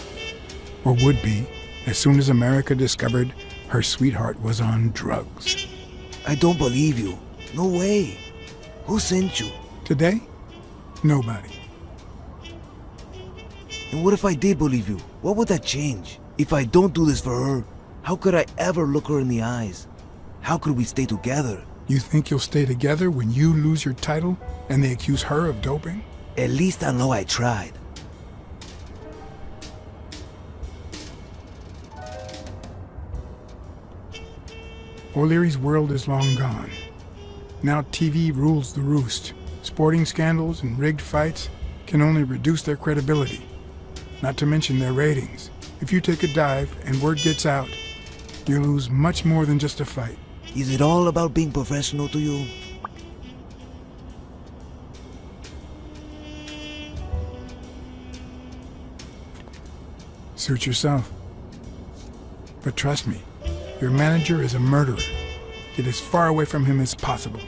Or would be, as soon as America discovered her sweetheart was on drugs. I don't believe you. No way. Who sent you? Today? Nobody. And what if I did believe you? What would that change? If I don't do this for her, how could I ever look her in the eyes? How could we stay together? You think you'll stay together when you lose your title and they accuse her of doping? At least I know I tried. O'Leary's world is long gone. Now TV rules the roost. Sporting scandals and rigged fights can only reduce their credibility, not to mention their ratings. If you take a dive and word gets out, You lose much more than just a fight. Is it all about being professional to you? Suit yourself. But trust me, your manager is a murderer. Get as far away from him as possible.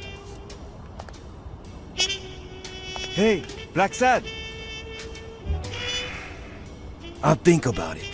Hey, Blacksad! I'll think about it.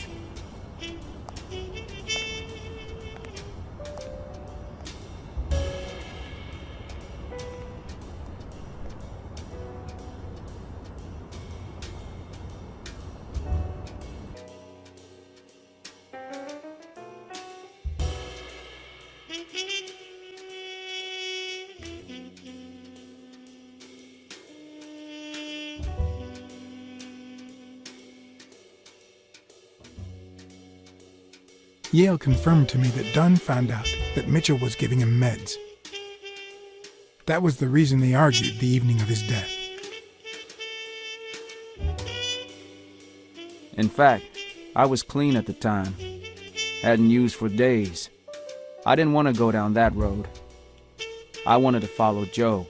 Yale confirmed to me that Dunn found out that Mitchell was giving him meds. That was the reason they argued the evening of his death. In fact, I was clean at the time. Hadn't used for days. I didn't want to go down that road. I wanted to follow Joe.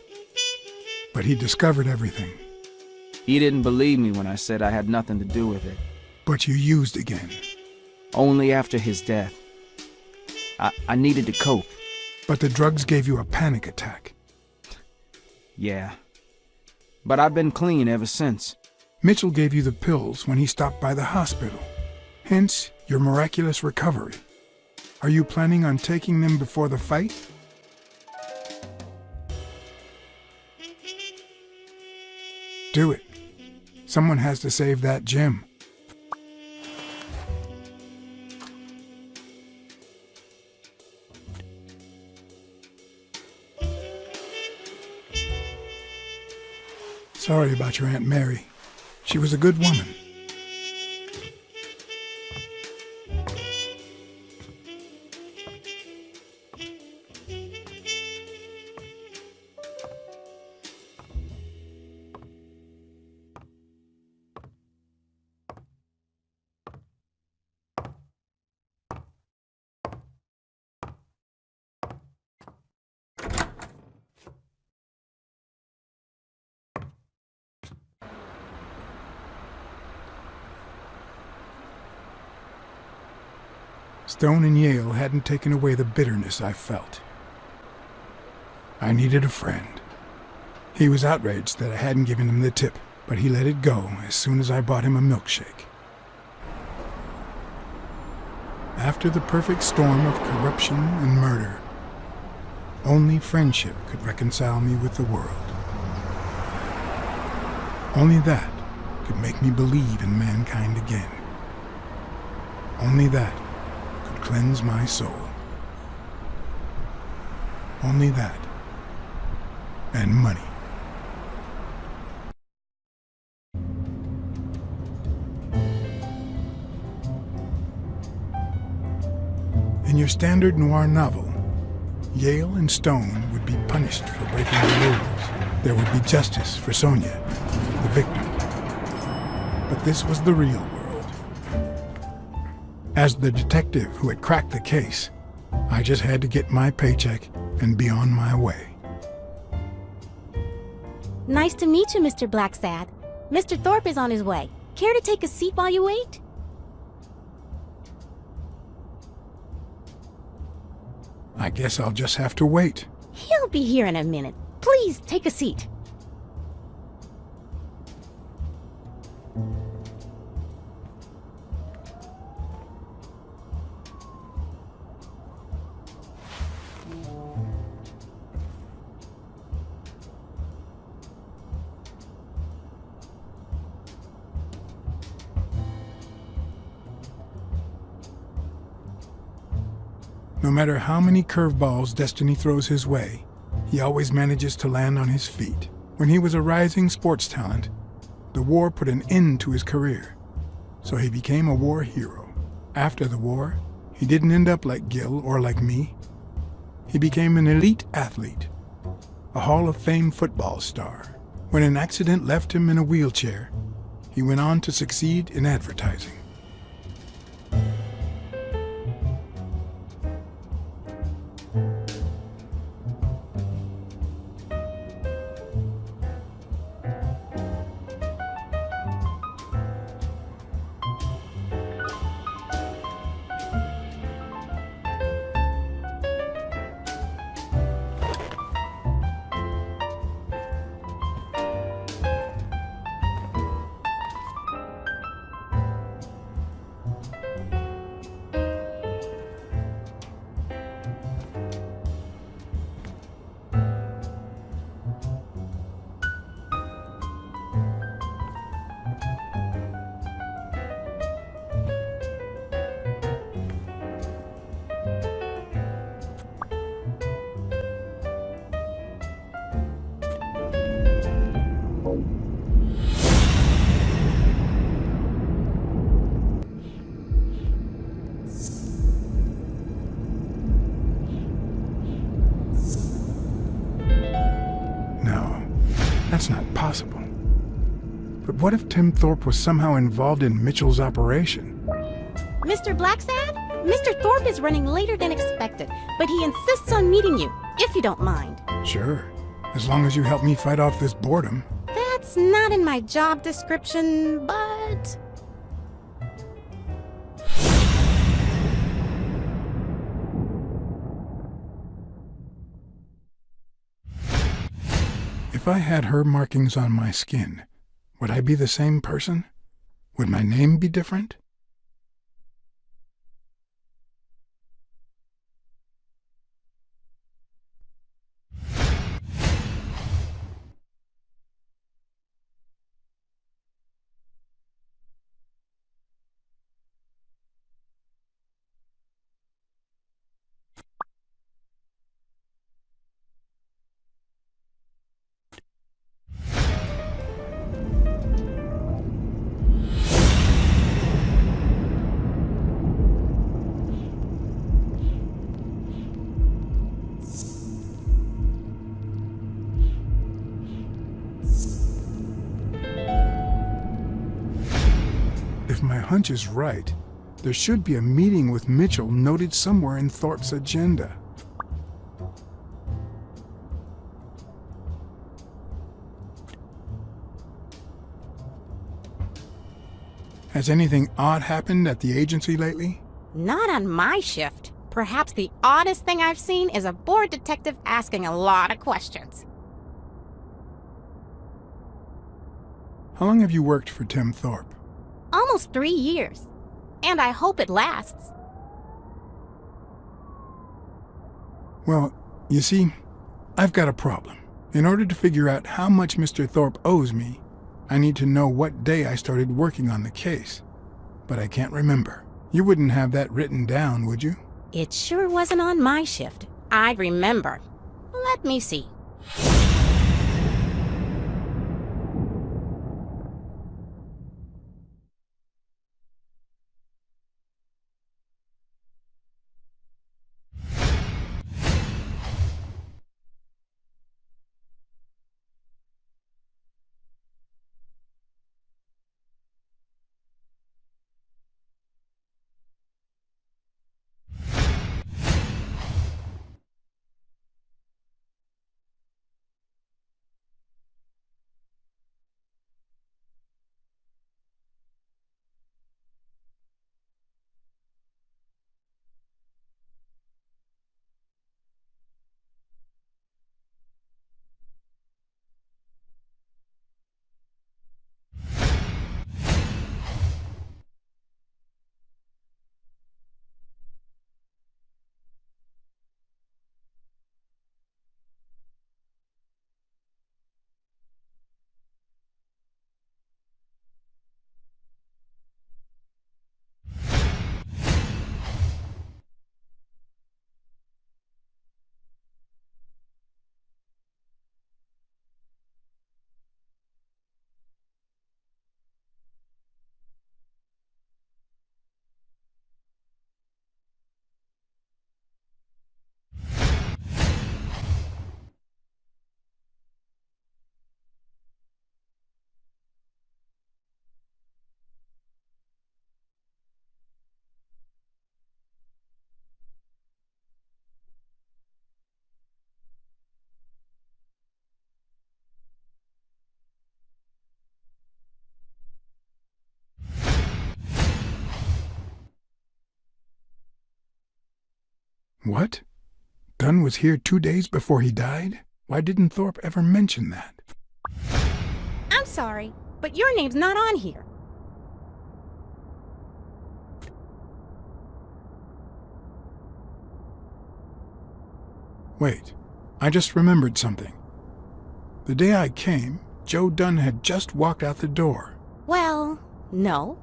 But he discovered everything. He didn't believe me when I said I had nothing to do with it. But you used again. Only after his death. I needed to cope. But the drugs gave you a panic attack. Yeah. But I've been clean ever since. Mitchell gave you the pills when he stopped by the hospital. Hence, your miraculous recovery. Are you planning on taking them before the fight? Do it. Someone has to save that gem. Sorry about your Aunt Mary. She was a good woman. Stone and Yale hadn't taken away the bitterness I felt. I needed a friend. He was outraged that I hadn't given him the tip, but he let it go as soon as I bought him a milkshake. After the perfect storm of corruption and murder, only friendship could reconcile me with the world. Only that could make me believe in mankind again. Only that cleanse my soul. Only that. And money. In your standard noir novel, Yale and Stone would be punished for breaking the rules. There would be justice for Sonia, the victim. But this was the real world. As the detective who had cracked the case, I just had to get my paycheck and be on my way. Nice to meet you, Mr. Blacksad. Mr. Thorpe is on his way. Care to take a seat while you wait? I guess I'll just have to wait. He'll be here in a minute. Please, take a seat. No matter how many curveballs destiny throws his way, he always manages to land on his feet. When he was a rising sports talent, the war put an end to his career, so he became a war hero. After the war, he didn't end up like Gil or like me. He became an elite athlete, a Hall of Fame football star. When an accident left him in a wheelchair, he went on to succeed in advertising. possible. But what if Tim Thorpe was somehow involved in Mitchell's operation? Mr. Blacksad? Mr. Thorpe is running later than expected, but he insists on meeting you, if you don't mind. Sure, as long as you help me fight off this boredom. That's not in my job description, but... If I had her markings on my skin, would I be the same person? Would my name be different? If my hunch is right, there should be a meeting with Mitchell noted somewhere in Thorpe's agenda. Has anything odd happened at the agency lately? Not on my shift. Perhaps the oddest thing I've seen is a bored detective asking a lot of questions. How long have you worked for Tim Thorpe? Almost 3 years. And I hope it lasts. Well, you see, I've got a problem. In order to figure out how much Mr. Thorpe owes me, I need to know what day I started working on the case. But I can't remember. You wouldn't have that written down, would you? It sure wasn't on my shift. I'd remember. Let me see. What? Dunn was here 2 days before he died? Why didn't Thorpe ever mention that? I'm sorry, but your name's not on here. Wait, I just remembered something. The day I came, Joe Dunn had just walked out the door. Well, no.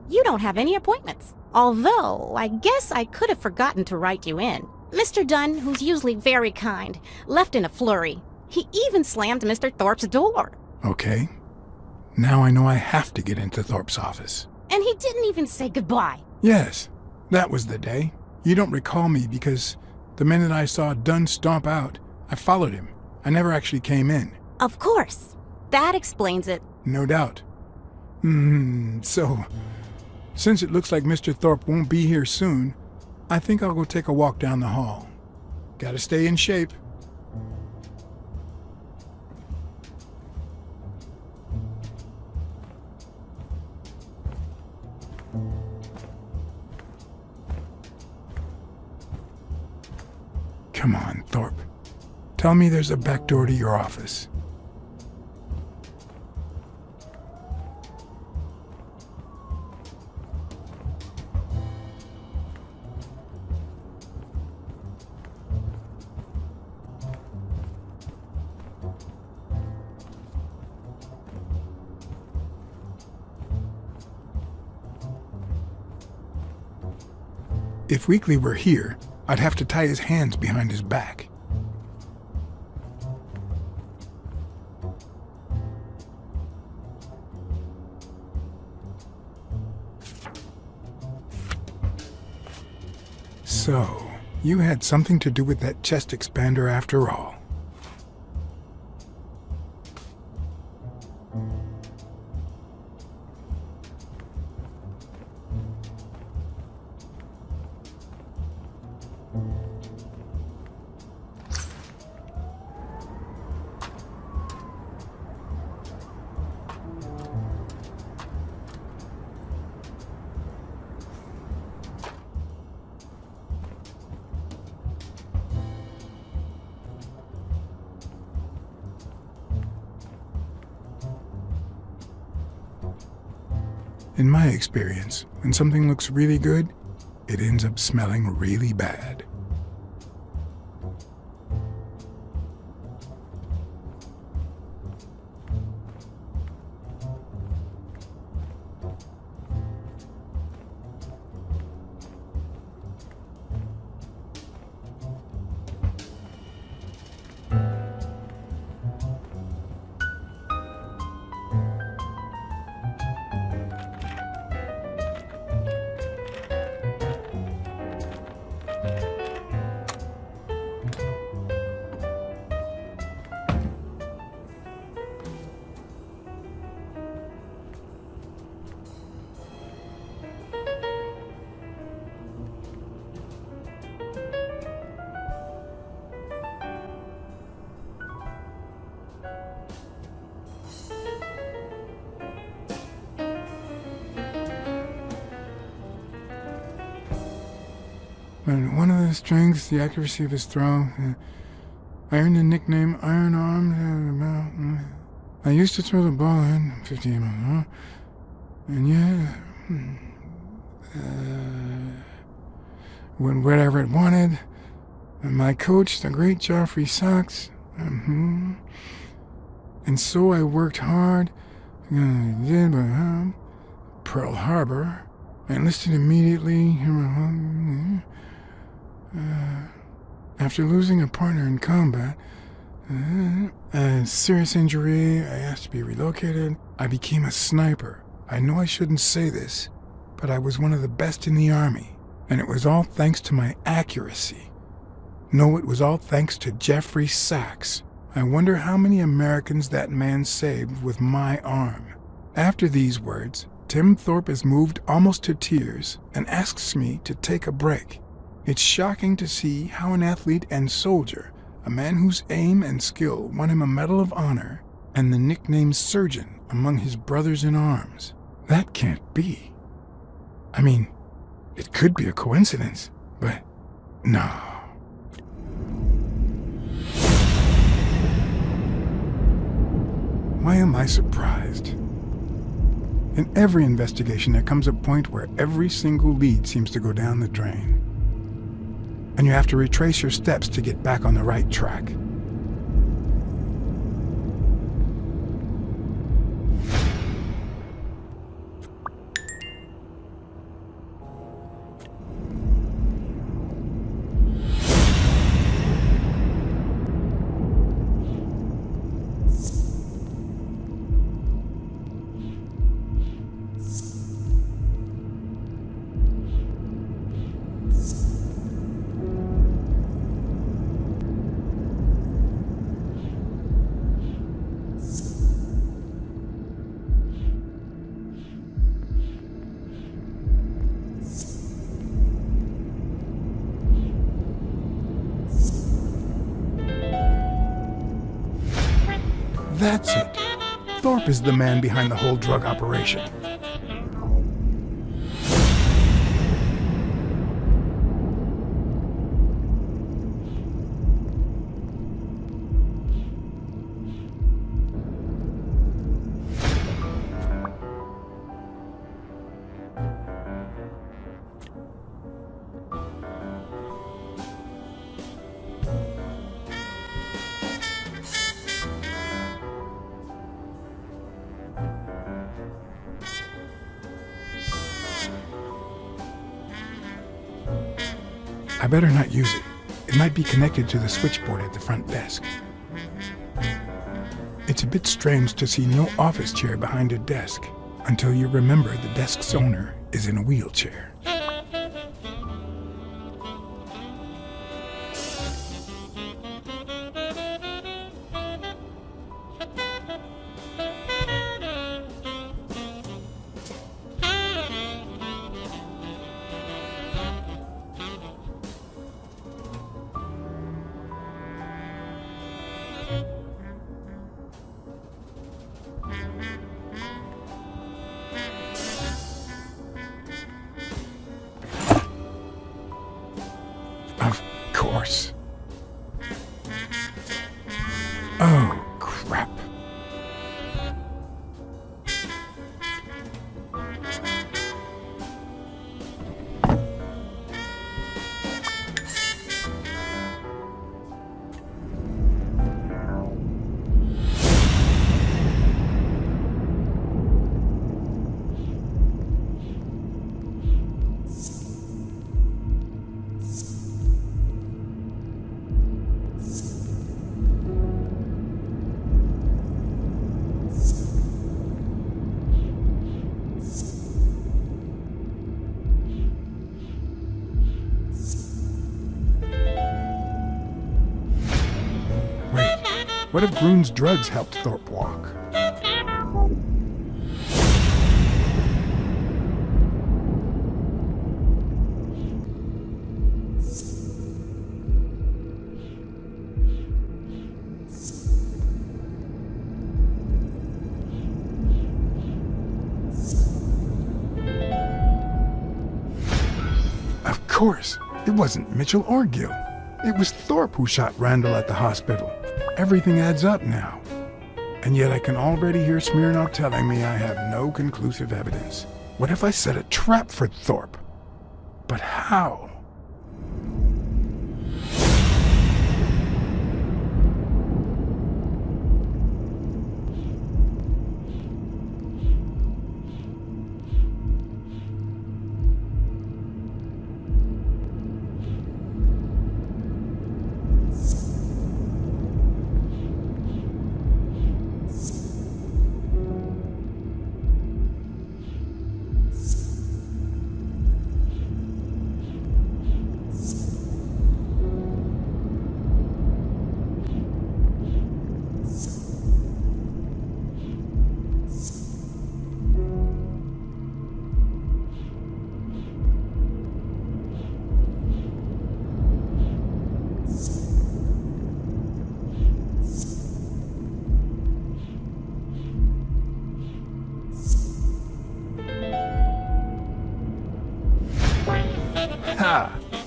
You don't have any appointments. Although, I guess I could have forgotten to write you in. Mr. Dunn, who's usually very kind, left in a flurry. He even slammed Mr. Thorpe's door. Okay. Now I know I have to get into Thorpe's office. And he didn't even say goodbye. Yes, that was the day. You don't recall me because the minute I saw Dunn stomp out, I followed him. I never actually came in. Of course. That explains it. No doubt. So, since it looks like Mr. Thorpe won't be here soon, I think I'll go take a walk down the hall. Gotta stay in shape. Come on, Thorpe. Tell me there's a back door to your office. If Weekly were here, I'd have to tie his hands behind his back. So, you had something to do with that chest expander after all. In my experience, when something looks really good, it ends up smelling really bad. When one of the strengths, the accuracy of his throw, I earned the nickname Iron Arm. I used to throw the ball in 50 miles, and whenever it wanted. And my coach, the great Joffrey Sachs, and so I worked hard. Pearl Harbor. I enlisted immediately. After losing a partner in combat, a serious injury, I asked to be relocated. I became a sniper. I know I shouldn't say this, but I was one of the best in the Army, and it was all thanks to my accuracy. No, it was all thanks to Jeffrey Sachs. I wonder how many Americans that man saved with my arm. After these words, Tim Thorpe is moved almost to tears and asks me to take a break. It's shocking to see how an athlete and soldier, a man whose aim and skill won him a Medal of Honor and the nickname Surgeon among his brothers in arms. That can't be. I mean, it could be a coincidence, but no. Why am I surprised? In every investigation, there comes a point where every single lead seems to go down the drain. And you have to retrace your steps to get back on the right track. That's it. Thorpe is the man behind the whole drug operation. I better not use it. It might be connected to the switchboard at the front desk. It's a bit strange to see no office chair behind a desk until you remember the desk's owner is in a wheelchair. Of course. Oh, crap. What if Groon's drugs helped Thorpe walk? Of course, it wasn't Mitchell or Gill. It was Thorpe who shot Randall at the hospital. Everything adds up now. And yet I can already hear Smirnoff telling me I have no conclusive evidence. What if I set a trap for Thorpe? But how?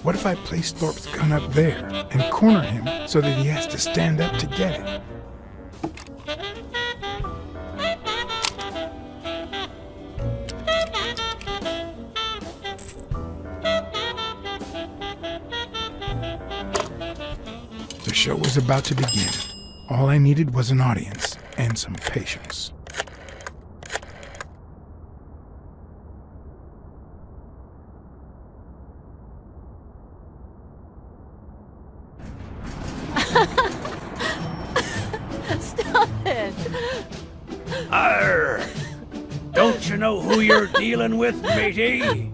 What if I place Thorpe's gun up there and corner him so that he has to stand up to get it? The show was about to begin. All I needed was an audience and some patience. Stop it! Arr! Don't you know who you're dealing with, matey?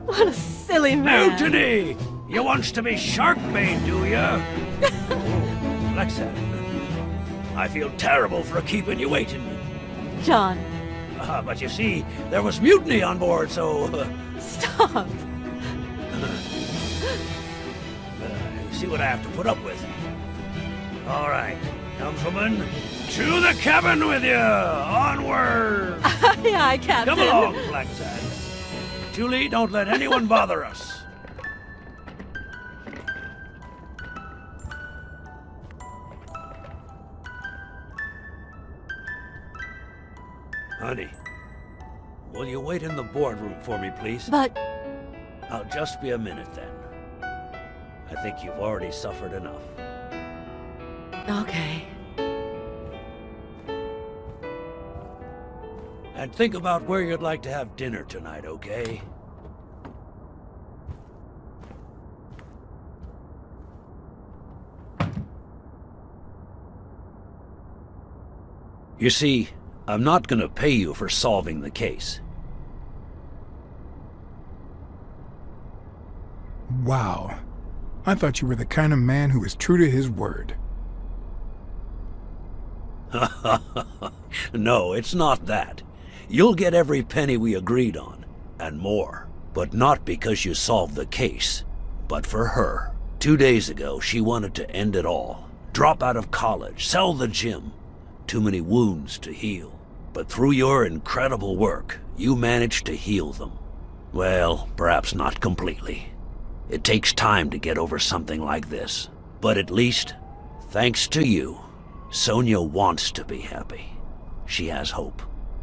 What a silly man! Mutiny! You wants to be shark-bait, do ya? Blacksad, I feel terrible for keeping you waiting. John. But you see, there was mutiny on board, so... Stop! You see what I have to put up with. All right, Councilman, to the cabin with you! Onward! Aye, aye, Captain. Come along, Blacksad. Julie, don't let anyone bother us. Honey, will you wait in the boardroom for me, please? But... I'll just be a minute then. I think you've already suffered enough. Okay. And think about where you'd like to have dinner tonight, okay? You see, I'm not gonna pay you for solving the case. Wow. I thought you were the kind of man who is true to his word. No, it's not that. You'll get every penny we agreed on, and more. But not because you solved the case, but for her. 2 days ago, she wanted to end it all. Drop out of college, sell the gym. Too many wounds to heal. But through your incredible work, you managed to heal them. Well, perhaps not completely. It takes time to get over something like this. But at least, thanks to you, Sonia wants to be happy. She has hope.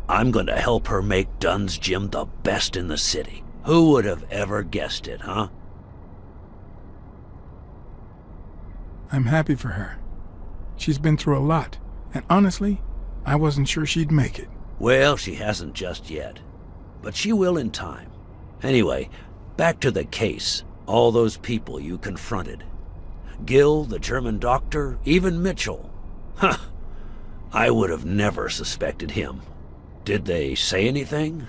I'm going to help her make Dunn's gym the best in the city. Who would have ever guessed it, huh? I'm happy for her. She's been through a lot, and honestly, I wasn't sure she'd make it. Well, she hasn't just yet. But she will in time. Anyway, back to the case. All those people you confronted. Gil, the German doctor, even Mitchell. Huh. I would have never suspected him. Did they say anything?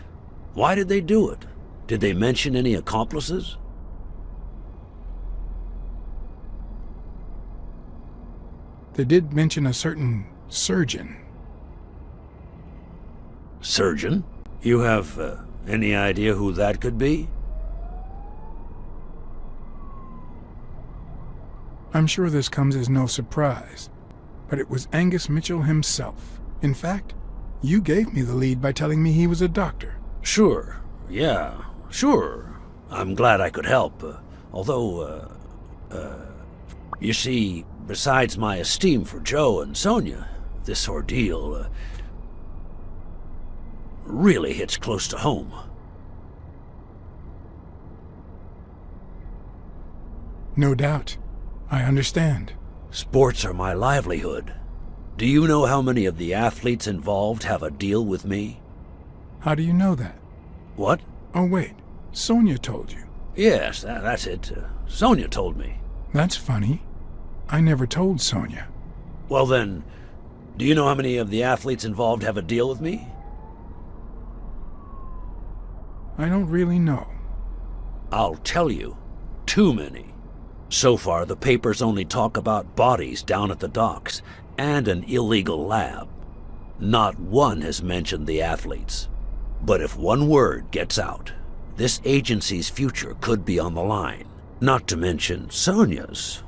Why did they do it? Did they mention any accomplices? They did mention a certain surgeon. Surgeon? You have any idea who that could be? I'm sure this comes as no surprise, but it was Angus Mitchell himself. In fact, you gave me the lead by telling me he was a doctor. Sure, yeah, sure. I'm glad I could help, you see, besides my esteem for Joe and Sonia, this ordeal, really hits close to home. No doubt. I understand. Sports are my livelihood. Do you know how many of the athletes involved have a deal with me? How do you know that? What? Oh, wait. Sonia told you. Yes, that's it. Sonia told me. That's funny. I never told Sonia. Well then, do you know how many of the athletes involved have a deal with me? I don't really know. I'll tell you. Too many. So far, the papers only talk about bodies down at the docks and an illegal lab. Not one has mentioned the athletes. But if one word gets out, this agency's future could be on the line. Not to mention Sonia's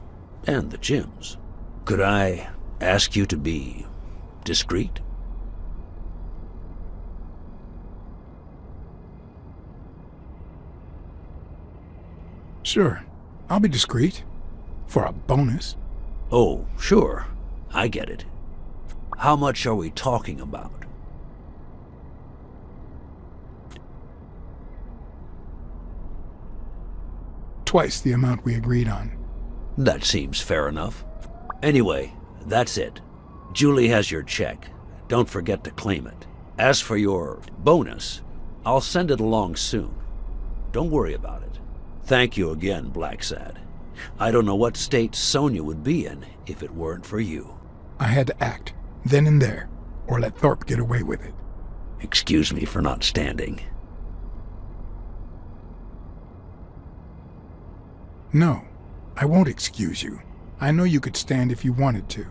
and the gym's. Could I ask you to be discreet? Sure. I'll be discreet. For a bonus. Oh, sure. I get it. How much are we talking about? Twice the amount we agreed on. That seems fair enough. Anyway, that's it. Julie has your check. Don't forget to claim it. As for your bonus, I'll send it along soon. Don't worry about it. Thank you again, Blacksad. I don't know what state Sonia would be in if it weren't for you. I had to act, then and there, or let Thorpe get away with it. Excuse me for not standing. No, I won't excuse you. I know you could stand if you wanted to.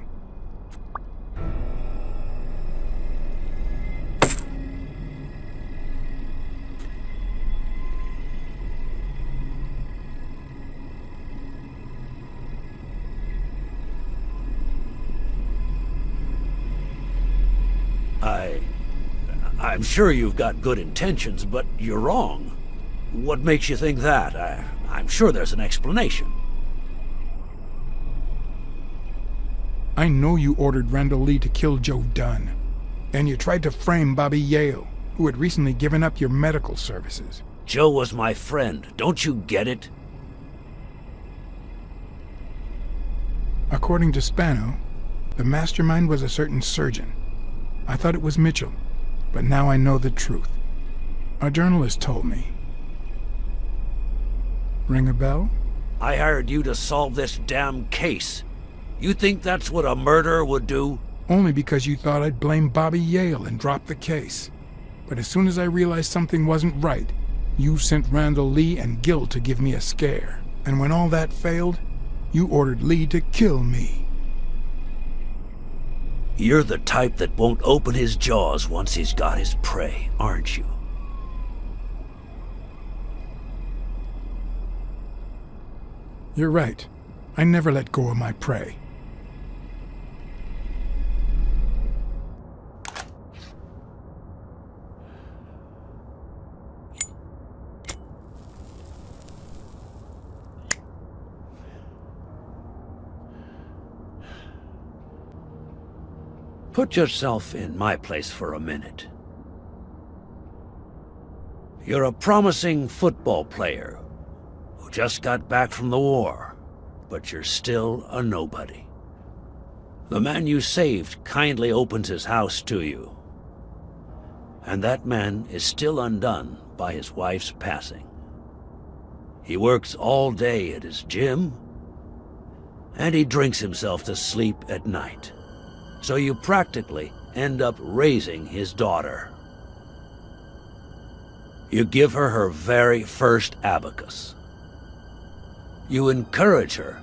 I'm sure you've got good intentions, but you're wrong. What makes you think that? I'm sure there's an explanation. I know you ordered Randall Lee to kill Joe Dunn. And you tried to frame Bobby Yale, who had recently given up your medical services. Joe was my friend. Don't you get it? According to Spano, the mastermind was a certain surgeon. I thought it was Mitchell, but now I know the truth. A journalist told me. Ring a bell? I hired you to solve this damn case. You think that's what a murderer would do? Only because you thought I'd blame Bobby Yale and drop the case. But as soon as I realized something wasn't right, you sent Randall Lee and Gil to give me a scare. And when all that failed, you ordered Lee to kill me. You're the type that won't open his jaws once he's got his prey, aren't you? You're right. I never let go of my prey. Put yourself in my place for a minute. You're a promising football player who just got back from the war, but you're still a nobody. The man you saved kindly opens his house to you, and that man is still undone by his wife's passing. He works all day at his gym, and he drinks himself to sleep at night. So you practically end up raising his daughter. You give her her very first abacus. You encourage her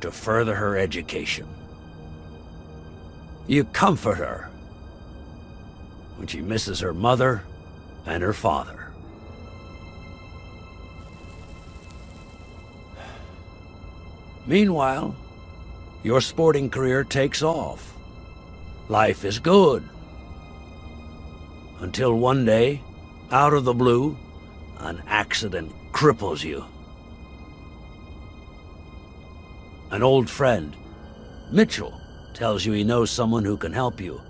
to further her education. You comfort her when she misses her mother and her father. Meanwhile, your sporting career takes off. Life is good. Until one day, out of the blue, an accident cripples you. An old friend, Mitchell, tells you he knows someone who can help you.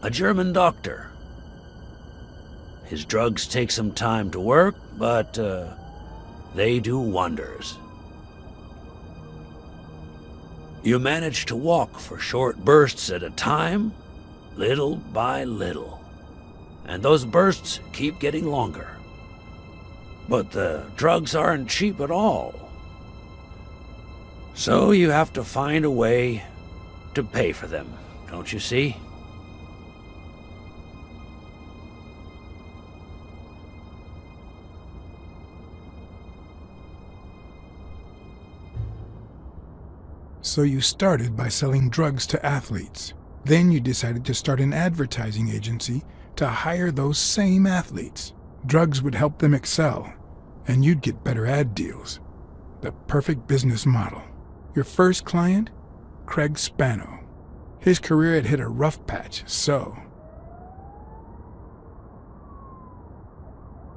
A German doctor. His drugs take some time to work, but they do wonders. You manage to walk for short bursts at a time, little by little. And those bursts keep getting longer. But the drugs aren't cheap at all. So you have to find a way to pay for them, don't you see? So you started by selling drugs to athletes. Then you decided to start an advertising agency to hire those same athletes. Drugs would help them excel, and you'd get better ad deals. The perfect business model. Your first client? Craig Spano. His career had hit a rough patch, so...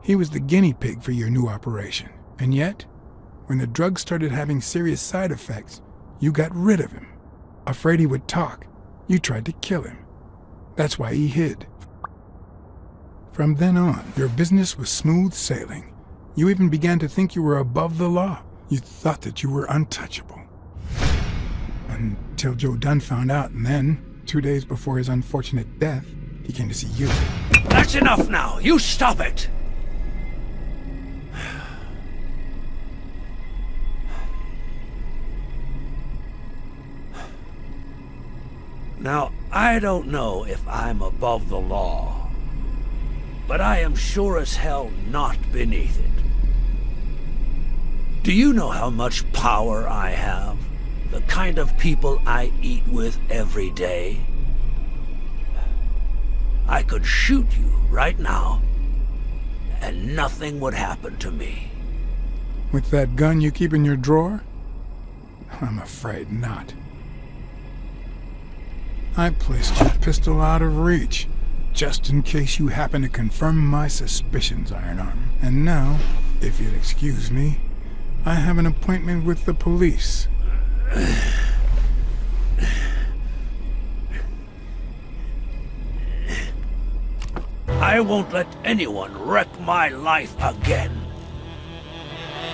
He was the guinea pig for your new operation. And yet, when the drugs started having serious side effects, you got rid of him. Afraid he would talk, you tried to kill him. That's why he hid. From then on, your business was smooth sailing. You even began to think you were above the law. You thought that you were untouchable. Until Joe Dunn found out, and then, 2 days before his unfortunate death, he came to see you. That's enough now! You stop it! Now, I don't know if I'm above the law, but I am sure as hell not beneath it. Do you know how much power I have? The kind of people I eat with every day? I could shoot you right now, and nothing would happen to me. With that gun you keep in your drawer? I'm afraid not. I placed your pistol out of reach, just in case you happen to confirm my suspicions, Ironarm. And now, if you'll excuse me, I have an appointment with the police. I won't let anyone wreck my life again.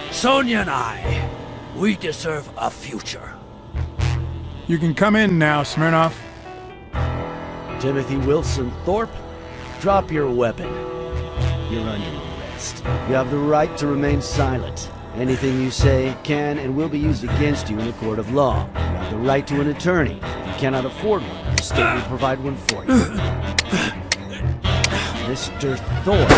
Sonia and I, we deserve a future. You can come in now, Smirnoff. Timothy Wilson Thorpe, drop your weapon. You're under arrest. You have the right to remain silent. Anything you say can and will be used against you in a court of law. You have the right to an attorney. If you cannot afford one, the state will provide one for you. Mr. Thorpe.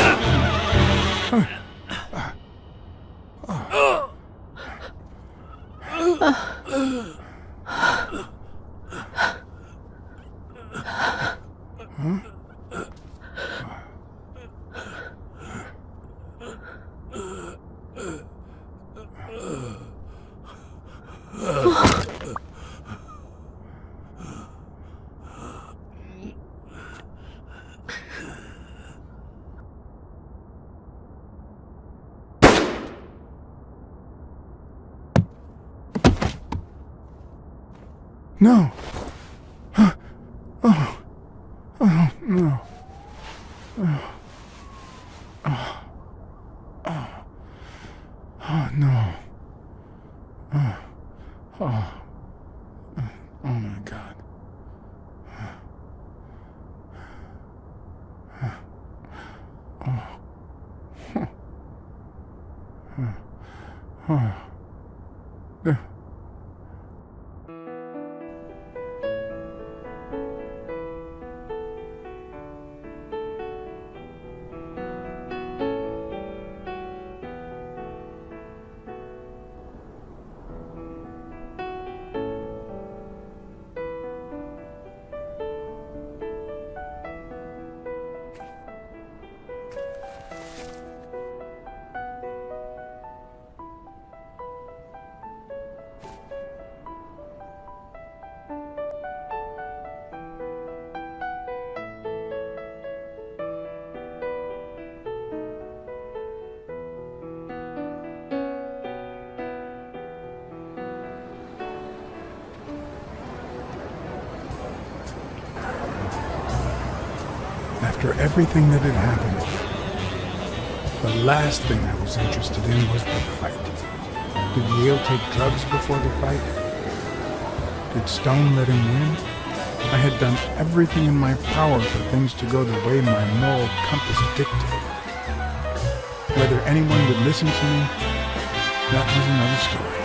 No. Oh. Oh, no. Oh. Oh. Oh. Oh, no. Oh. Oh. Oh, my God. Oh. Oh. Oh. After everything that had happened, the last thing I was interested in was the fight. Did Yale take drugs before the fight? Did Stone let him win? I had done everything in my power for things to go the way my moral compass dictated. Whether anyone would listen to me, that was another story.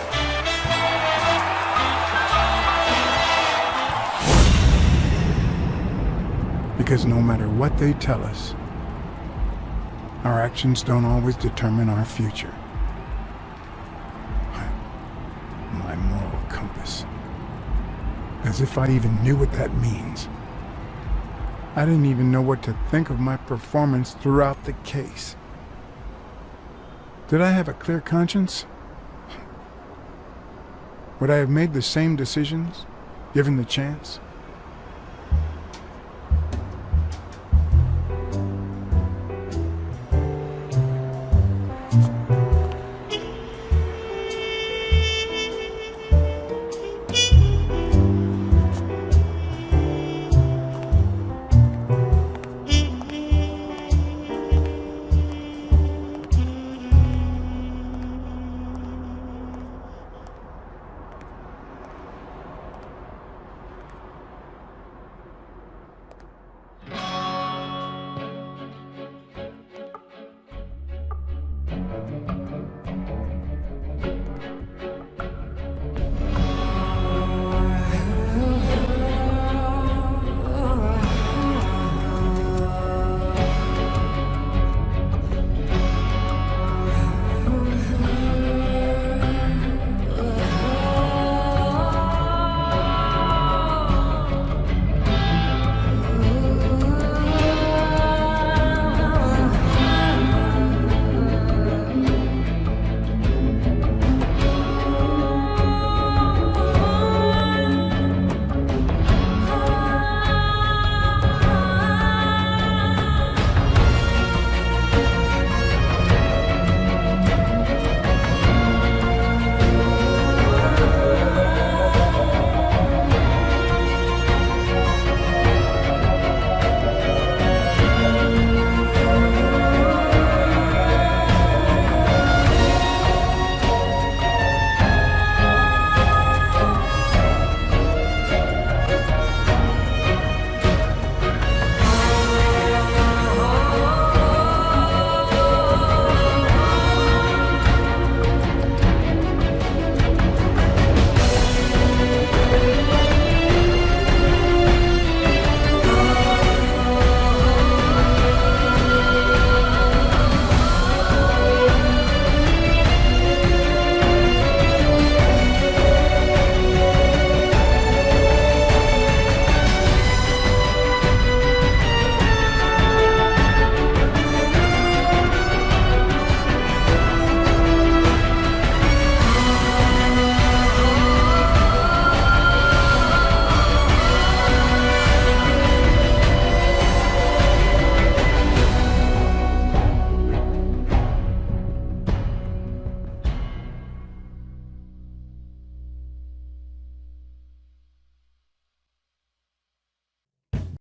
Because no matter what they tell us, our actions don't always determine our future. My moral compass. As if I even knew what that means. I didn't even know what to think of my performance throughout the case. Did I have a clear conscience? Would I have made the same decisions, given the chance?